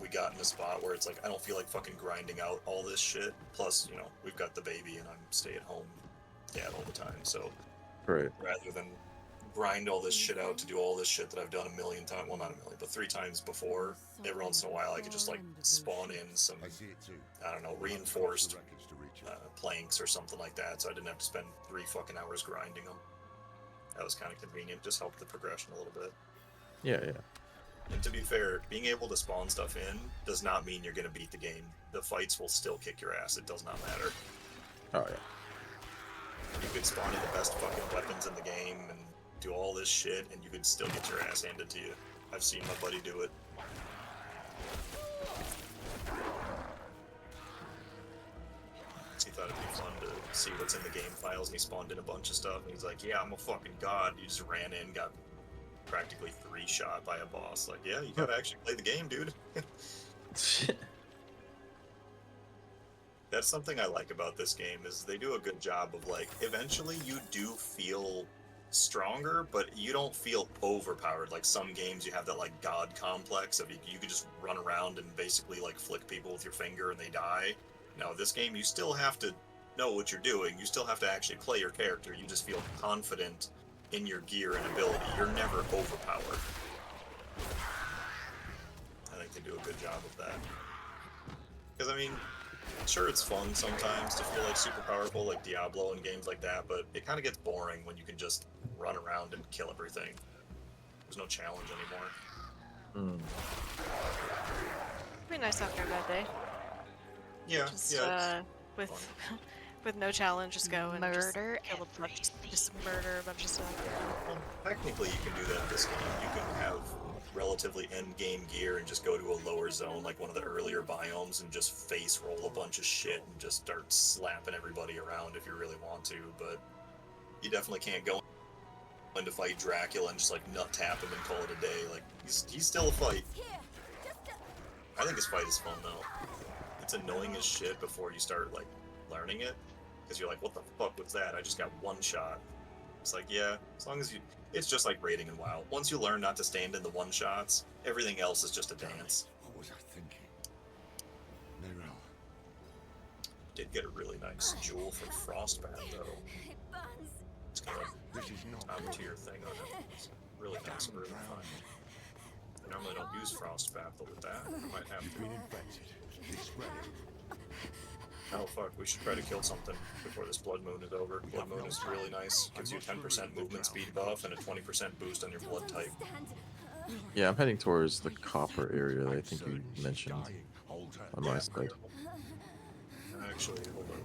we got in a spot where it's like, I don't feel like fucking grinding out all this shit. Plus, you know, we've got the baby and I'm stay-at-home dad all the time, so right. Rather than grind all this shit out to do all this shit that I've done a million times, well, not a million, but 3 times before, every once in a while I could just like spawn in some, I don't know, reinforced planks or something like that, so I didn't have to spend 3 fucking hours grinding them. That was kind of convenient, just helped the progression a little bit. Yeah, yeah. And to be fair, being able to spawn stuff in does not mean you're going to beat the game. The fights will still kick your ass, it does not matter. Oh yeah. You could spawn in the best fucking weapons in the game and do all this shit, and you could still get your ass handed to you. I've seen my buddy do it. He thought it'd be fun to see what's in the game files, and he spawned in a bunch of stuff, and he's like, yeah, I'm a fucking god. He just ran in, got practically 3-shot by a boss. Like, yeah, you gotta actually play the game, dude. That's something I like about this game, is they do a good job of, like, eventually you do feel stronger, but you don't feel overpowered. Like some games you have that, like, god complex of you could just run around and basically, like, flick people with your finger and they die. No, this game you still have to know what you're doing. You still have to actually play your character. You just feel confident in your gear and ability. You're never overpowered. I think they do a good job of that. Because, I mean, sure, it's fun sometimes to feel like super powerful, like Diablo and games like that, but it kind of gets boring when you can just run around and kill everything. There's no challenge anymore. It'd be nice after a bad day. Yeah, just, yeah. With with no challenge, just go and murder just kill a bunch, just murder a bunch of stuff. Well, technically, you can do that in this game. You can have relatively end-game gear and just go to a lower zone, like one of the earlier biomes, and just face roll a bunch of shit and just start slapping everybody around if you really want to, but you definitely can't go in to fight Dracula and just like nut tap him and call it a day. Like, he's still a fight. I think this fight is fun though. It's annoying as shit before you start like learning it, because you're like, what the fuck was that? I just got one shot. It's like, yeah, as long as you, it's just like raiding in WoW. Once you learn not to stand in the one shots, everything else is just a dance. What was I thinking? Neyrelle. Did get a really nice jewel for Frostbath though. It's got a top tier thing on it. It's really nice and really fun. I normally don't use Frostbath, but with that, I might have to. Oh fuck, we should try to kill something before this Blood Moon is over. Blood Moon is really nice. Gives you a 10% movement speed buff and a 20% boost on your blood type. Yeah, I'm heading towards the copper area that I think you mentioned on my side. Actually, hold on.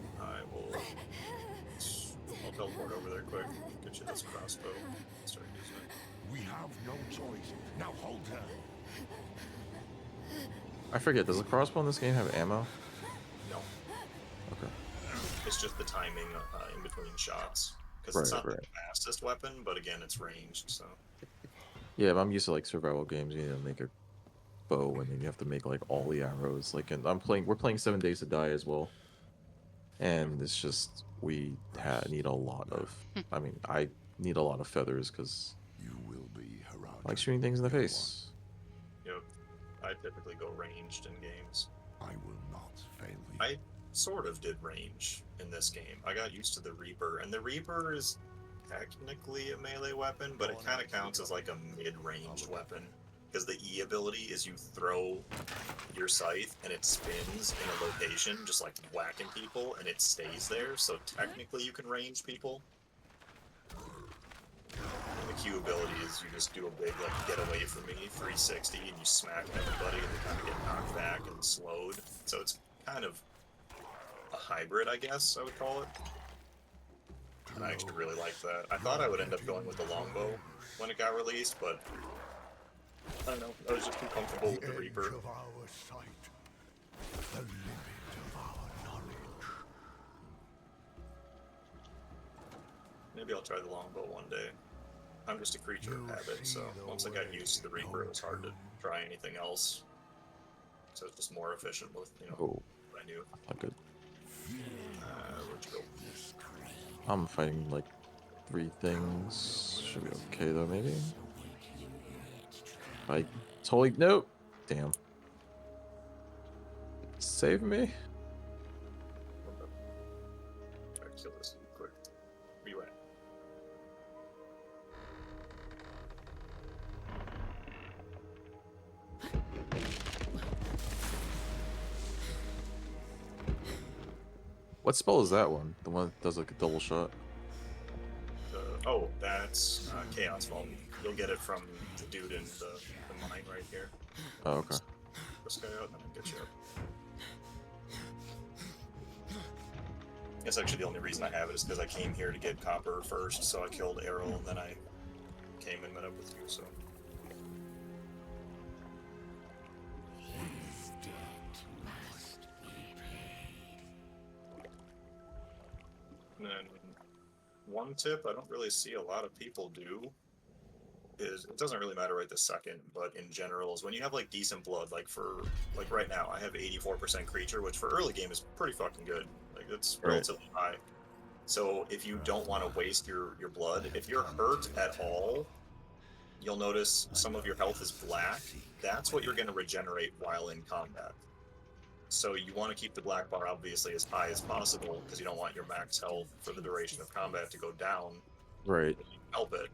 I'll teleport over there quick. Get you this crossbow. Start using it. We have no choice. Now hold her. I forget, does the crossbow in this game have ammo? No. Okay. It's just the timing in between shots. Because it's not Right. the fastest weapon, but again, it's ranged, so. Yeah, but I'm used to like survival games. You need to make a bow, and then you have to make like all the arrows. Like, and we're playing 7 Days to Die as well, and it's just we need a lot of. I mean, I need a lot of feathers because I like shooting things in the face. Yep. I typically go ranged in games. I will not fail thee. I sort of did range in this game. I got used to the Reaper, and the Reaper is technically a melee weapon, but it kind of counts as like a mid-ranged weapon. Because the E ability is you throw your scythe and it spins in a location, just like whacking people, and it stays there, so technically you can range people. And the Q ability is you just do a big, like, get away from me, 360, and you smack everybody, and they kind of get knocked back and slowed. So it's kind of a hybrid, I guess I would call it. And I actually really like that. I thought I would end up going with the longbow when it got released, but I don't know. I was just too comfortable with the Reaper. Maybe I'll try the longbow one day. I'm just a creature of habit, so once I got used to the Reaper, it was hard to try anything else. So it's just more efficient with, you know, what I knew. Not good. Where'd you go? I'm fighting like 3 things. Should be okay though, maybe. I totally nope. Damn. Save me. Try to kill this quick. Where you at? What spell is that one? The one that does like a double shot? Oh, that's Chaos Vault. You'll get it from the dude in the mine right here. Oh, okay. This guy out and then I'll get you up. That's actually the only reason I have it is because I came here to get copper first, so I killed Errol and then I came and met up with you, so. And then one tip I don't really see a lot of people do is, it doesn't really matter right this second, but in general is when you have like decent blood, like right now I have 84% creature, which for early game is pretty fucking good. Like it's relatively high. So if you don't want to waste your blood, if you're hurt at all, you'll notice some of your health is black. That's what you're going to regenerate while in combat. So you want to keep the black bar obviously as high as possible because you don't want your max health for the duration of combat to go down. Right. Help it.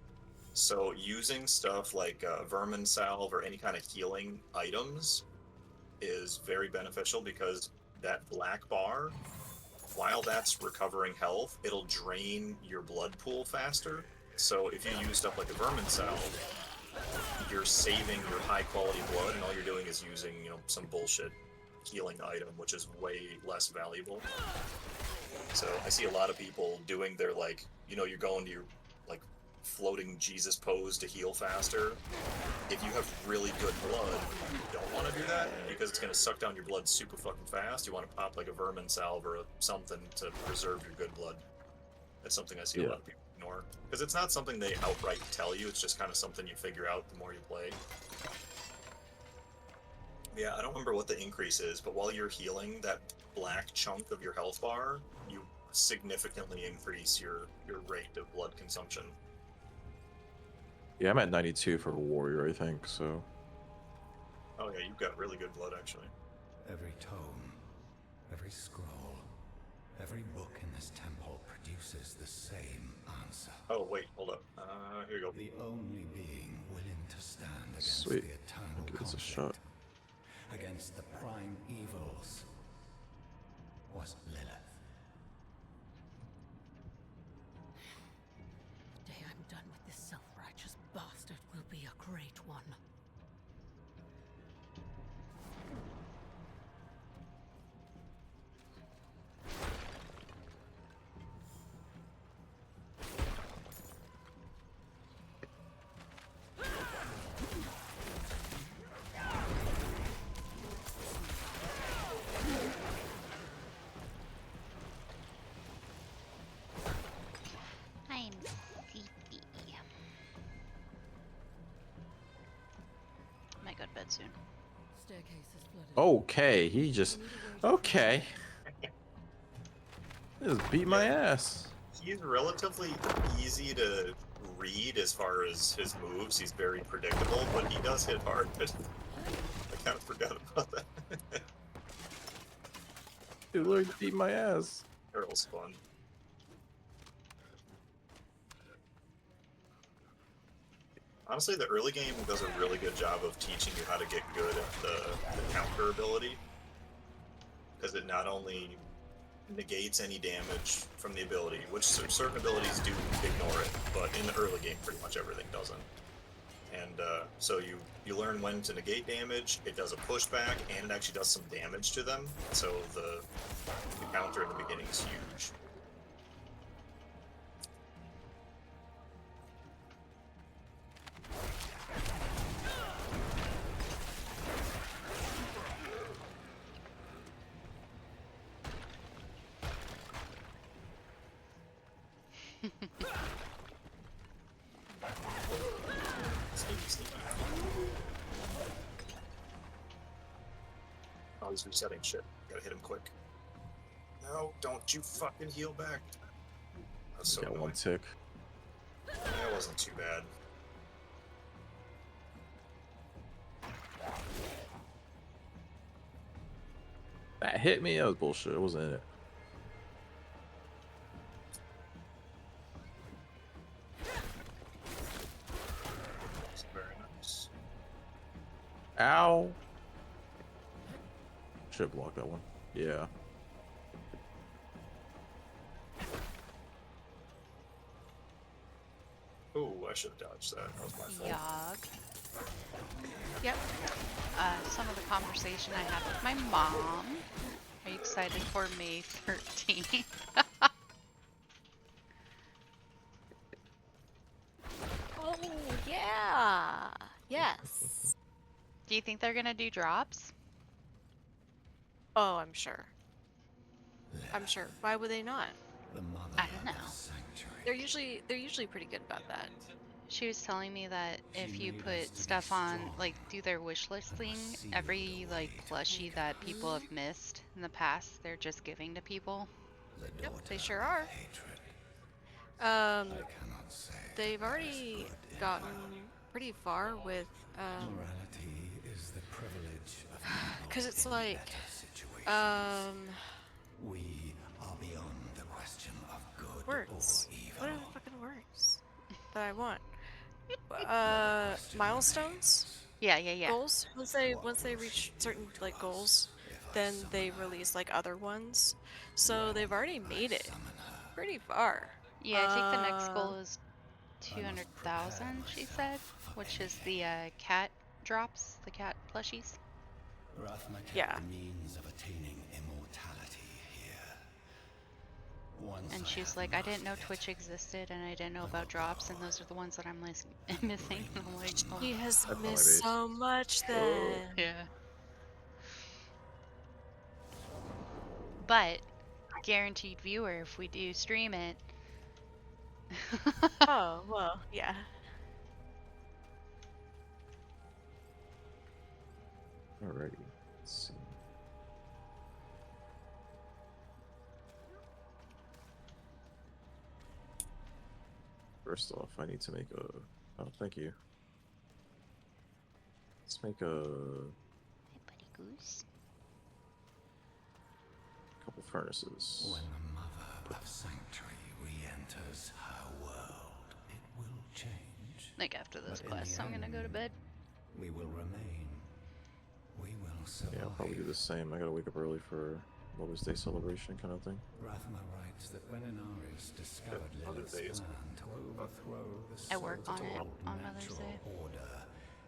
So using stuff like Vermin Salve or any kind of healing items is very beneficial because that black bar, while that's recovering health, it'll drain your blood pool faster. So if you use stuff like a Vermin Salve, you're saving your high quality blood and all you're doing is using, you know, some bullshit healing item, which is way less valuable. So I see a lot of people doing their, like, you know, you're going to your like floating Jesus pose to heal faster. If you have really good blood, you don't want to do that because it's going to suck down your blood super fucking fast. You want to pop like a Vermin Salve or something to preserve your good blood. That's something I see a lot of people ignore because it's not something they outright tell you. It's just kind of something you figure out the more you play. Yeah, I don't remember what the increase is, but while you're healing, that black chunk of your health bar, you significantly increase your rate of blood consumption. Yeah, I'm at 92 for warrior, I think. So. Oh yeah, you've got really good blood actually. Every tome, every scroll, every book in this temple produces the same answer. Oh wait, hold up. Here you go. The only being willing to stand against Sweet. the eternal Give this a conflict, shot. against the prime evils, was Lilith. The day I'm done with this self-righteous bastard will be a great one. I'm sleepy. Might go to bed soon. Staircase is flooded. Okay, he just. Okay. He just beat my ass. He's relatively easy to read as far as his moves. He's very predictable, but he does hit hard. I kind of forgot about that. Dude, literally beat my ass. Errol's fun. Honestly, the early game does a really good job of teaching you how to get good at the counter ability. Because it not only negates any damage from the ability, which certain abilities do ignore it, but in the early game pretty much everything doesn't. And so you learn when to negate damage, it does a pushback, and it actually does some damage to them, so the counter in the beginning is huge. Sneaky, sneaky. Oh, he's resetting shit. Gotta hit him quick. No, don't you fucking heal back. That's so Got annoying. one tick. That wasn't too bad. That hit me. That was bullshit. It wasn't in it. That's very nice. Ow. Should block that one. Yeah. Ooh, I should have dodged that. That was my fault. Yog. Yep. Some of the conversation I had with my mom. Are you excited for May 13th? Oh, yeah. Yes. Do you think they're gonna do drops? Oh, I'm sure. I'm sure. Why would they not? I don't know. They're usually pretty good about that. She was telling me that if you put stuff on, like, do their wish list thing, every, like, plushie that people have missed in the past, they're just giving to people. Yep, they sure are. They've already gotten pretty far with, Morality is the privilege of because it's like, we are beyond the question of good words. or evil. What are the fucking words that I want? Milestones? Yeah. Goals? Once they reach certain like goals, then they release like other ones. So they've already made it pretty far. Yeah, I think the next goal is 200,000, she said, which is the cat drops, the cat plushies. Rathma kept Yeah. the means of attaining immortality here. Once And I she's have like, I didn't know mastered Twitch existed, and I didn't know about drops, and those are the ones that I'm missing. And I'm like, oh. He has That's my missed base. so much then. Yeah. But guaranteed viewer if we do stream it. Oh, well, yeah. Alrighty. Let's see. First off, I need to make a. Oh, thank you. Let's make a Buddy goose. couple furnaces. When the mother of sanctuary re-enters her world, it will change. Like after this But in class, the so I'm gonna go to end, bed. We will remain. We will survive. Yeah, I'll probably do the same. I gotta wake up early for Mother's Day celebration kind of thing. Rathma writes that when Inaris discovered Lilith's plan to overthrow the I work on it so-called on Mother's natural Day. order,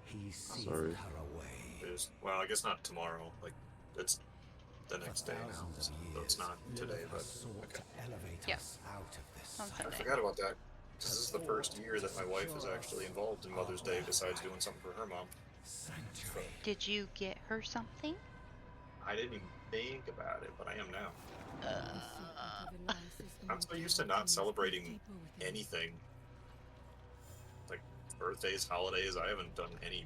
he sealed Sorry. her away. Well, I guess not tomorrow. Like, it's the next day now. So it's not today, but okay. Yeah. Out of this On I Sunday. forgot about that. This is the first year that my wife is actually involved in Mother's Day besides doing something for her mom. Did you get her something? I didn't even think about it, but I am now. I'm so used to not celebrating anything. Like birthdays, holidays, I haven't done any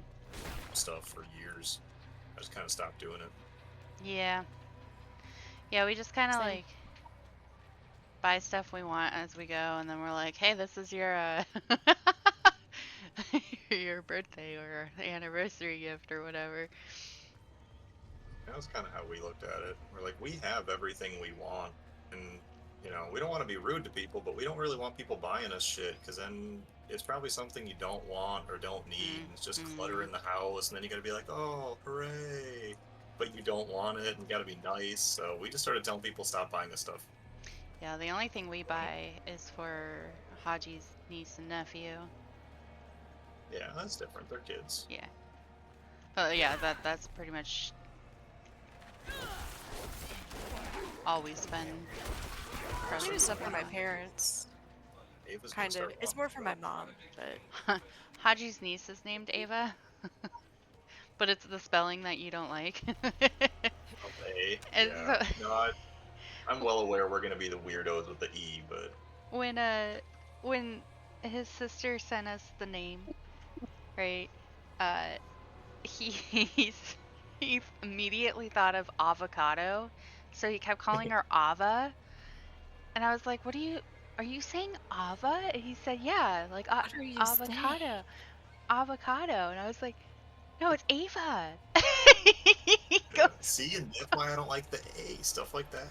stuff for years. I just kind of stopped doing it. Yeah. Yeah, we just kind of Same. like buy stuff we want as we go, and then we're like, hey, this is your your birthday or anniversary gift or whatever. That's kind of how we looked at it. We're like, we have everything we want, and you know, we don't want to be rude to people, but we don't really want people buying us shit because then it's probably something you don't want or don't need. And it's just clutter in the house, and then you gotta be like, oh, hooray! But you don't want it, and you gotta be nice. So we just started telling people stop buying this stuff. Yeah, the only thing we buy is for Haji's niece and nephew. Yeah, that's different. They're kids. Yeah. But yeah, that's pretty much all we spend. I do stuff for my parents. Ava's Kind gonna of. start It's more for my mom, but Haji's niece is named Ava, but it's the spelling that you don't like. A. And Yeah. so- No, I'm well aware we're gonna be the weirdos with the E, but when his sister sent us the name, right? He immediately thought of avocado, so he kept calling her Ava, and I was like, are you saying Ava? And he said, yeah, like what are you avocado, avocado, and I was like, no, it's Ava. He yeah. goes, See, and that's why I don't like the A. Stuff like that.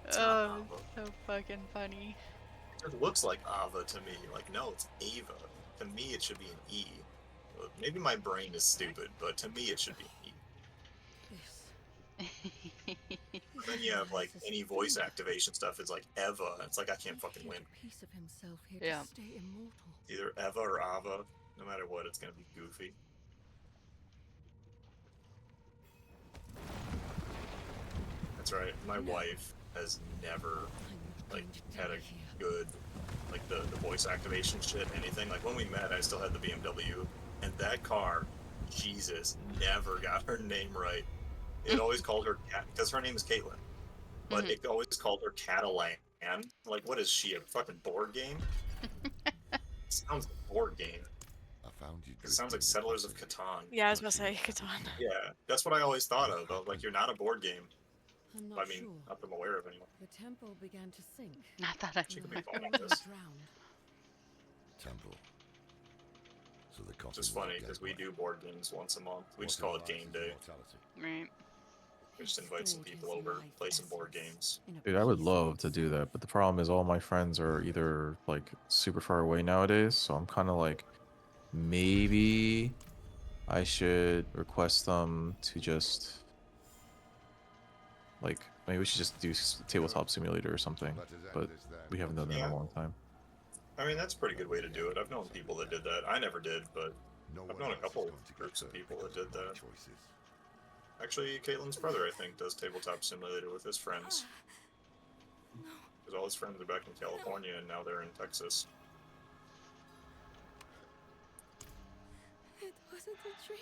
It's not oh, Ava. so fucking funny. It looks like Ava to me. Like, no, it's Ava. To me, it should be an E. Well, maybe my brain is stupid, but to me, it should be an E. Then you have like any voice activation stuff is like Eva. It's like I can't fucking win. Piece of himself here Yeah. to stay immortal. Either Eva or Ava. No matter what, it's gonna be goofy. That's right. My wife has never like had a good like the voice activation shit, anything. Like when we met, I still had the BMW, and that car, Jesus, never got her name right. It always called her Cat because her name is Caitlin, but it always called her Catalan. Like, what is she, a fucking board game? Sounds like a board game. I found you. It sounds like Settlers of Catan. yeah, I was about to say Catan. Yeah, that's what I always thought of. I was like, you're not a board game. I'm I not mean, sure. not that I'm aware of anyone. The temple began to sink. Not that I She could be The following water this. drowned. Temple. So the Which is funny because we do board games once a month. We just call it game day. Right. We just invite some people over, play some board games. Dude, I would love to do that, but the problem is all my friends are either like super far away nowadays, so I'm kind of like, maybe I should request them to just like, maybe we should just do tabletop simulator or something, but we haven't done that in a long time. I mean, that's a pretty good way to do it. I've known people that did that. I never did, but I've known a couple groups of people that did that. Actually, Caitlin's brother, I think, does tabletop simulator with his friends. Because all his friends are back in California, and now they're in Texas. It wasn't a dream.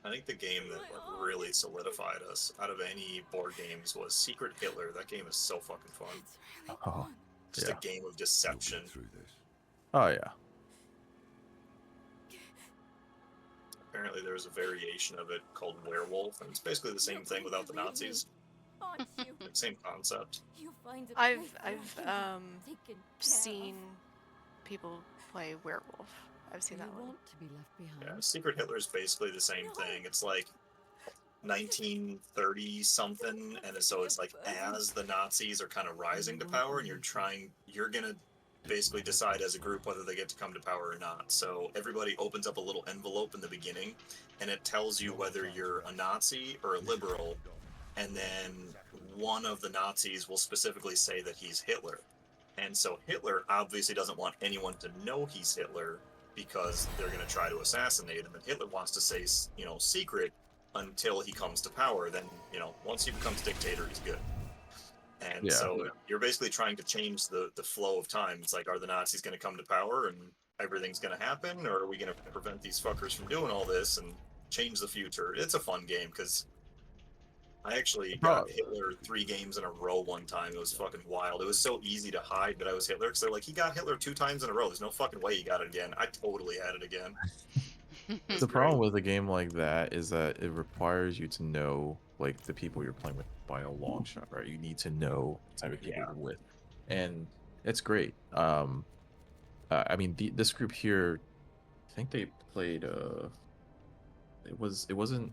I think the game that like, really solidified us out of any board games was Secret Hitler. That game is so fucking fun. Oh, Just yeah. a game of deception. Oh yeah. apparently there's a variation of it called werewolf, and it's basically the same thing without the Nazis. Same concept. I've seen people play werewolf. I've seen that one. To be left behind. Yeah, Secret Hitler is basically the same thing. It's like 1930 something, and so it's like as the Nazis are kind of rising to power, and you're gonna basically decide as a group whether they get to come to power or not. So everybody opens up a little envelope in the beginning, and it tells you whether you're a Nazi or a liberal, and then one of the Nazis will specifically say that he's Hitler. And so Hitler obviously doesn't want anyone to know he's Hitler because they're going to try to assassinate him. And Hitler wants to stay, secret until he comes to power. Then, once he becomes dictator, he's good. And so you're basically trying to change the flow of time. It's like, are the Nazis going to come to power and everything's going to happen? Or are we going to prevent these fuckers from doing all this and change the future? It's a fun game because I actually got Hitler 3 games in a row one time. It was fucking wild. It was so easy to hide that I was Hitler because they're like, he got Hitler 2 times in a row. There's no fucking way he got it again. I totally had it again. The problem with a game like that is that it requires you to know like the people you're playing with by a long shot, right? You need to know the type of people you're with, and it's great. I mean, this group here, I think they played. It wasn't.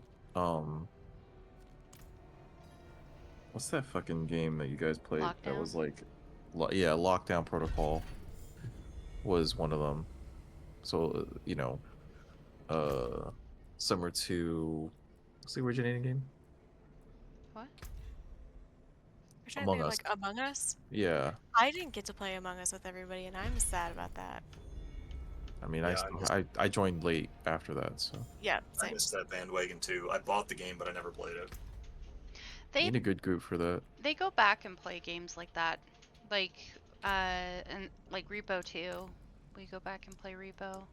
What's that fucking game that you guys played? That was like, yeah, Lockdown Protocol was one of them. So similar to what's the originating game? What? You're trying to Among think of Us. like Among Us? Yeah. I didn't get to play Among Us with everybody, and I'm sad about that. I mean, Yeah, I joined late after that, so. Yeah, I same. missed that bandwagon too. I bought the game, but I never played it. Need a good group for that. They go back and play games like that, like and like Repo 2. We go back and play Repo.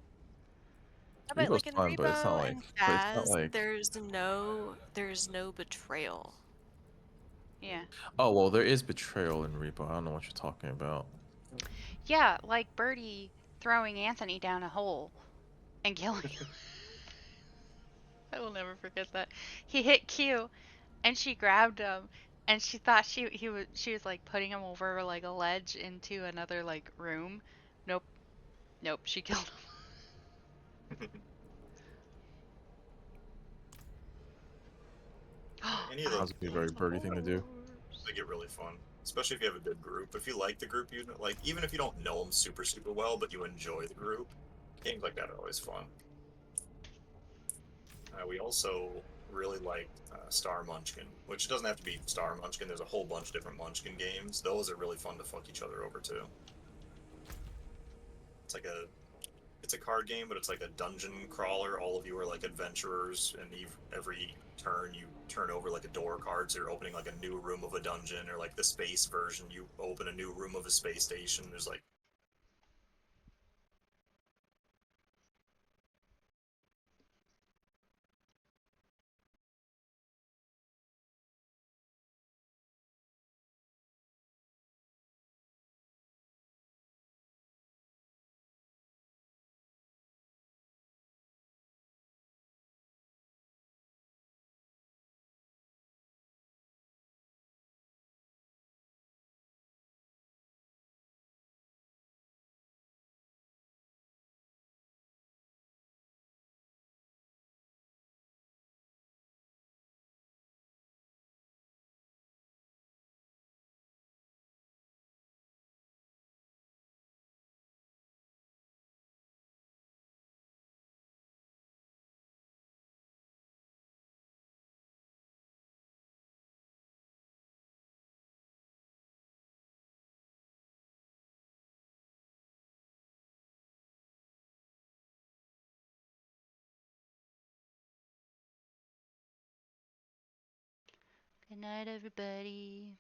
But Repo's like in fun, but it's not Repo like. and But it's not Faz, like. there's no betrayal. Yeah. Oh well, there is betrayal in Repo. I don't know what you're talking about. Yeah, like Birdie throwing Anthony down a hole and killing him. I will never forget that. He hit Q, and she grabbed him, and she thought she was like putting him over like a ledge into another like room. Nope, she killed him. Any of those That would be a very Birdie thing to do. they get really fun, especially if you have a good group. If you like the group, you like even if you don't know them super well, but you enjoy the group. Games like that are always fun. We also really liked Star Munchkin, which doesn't have to be Star Munchkin. There's a whole bunch of different Munchkin games. Those are really fun to fuck each other over too. It's a card game, but it's like a dungeon crawler. All of you are like adventurers, and every turn you turn over like a door card, so you're opening like a new room of a dungeon, or like the space version, you open a new room of a space station. There's like Good night, everybody.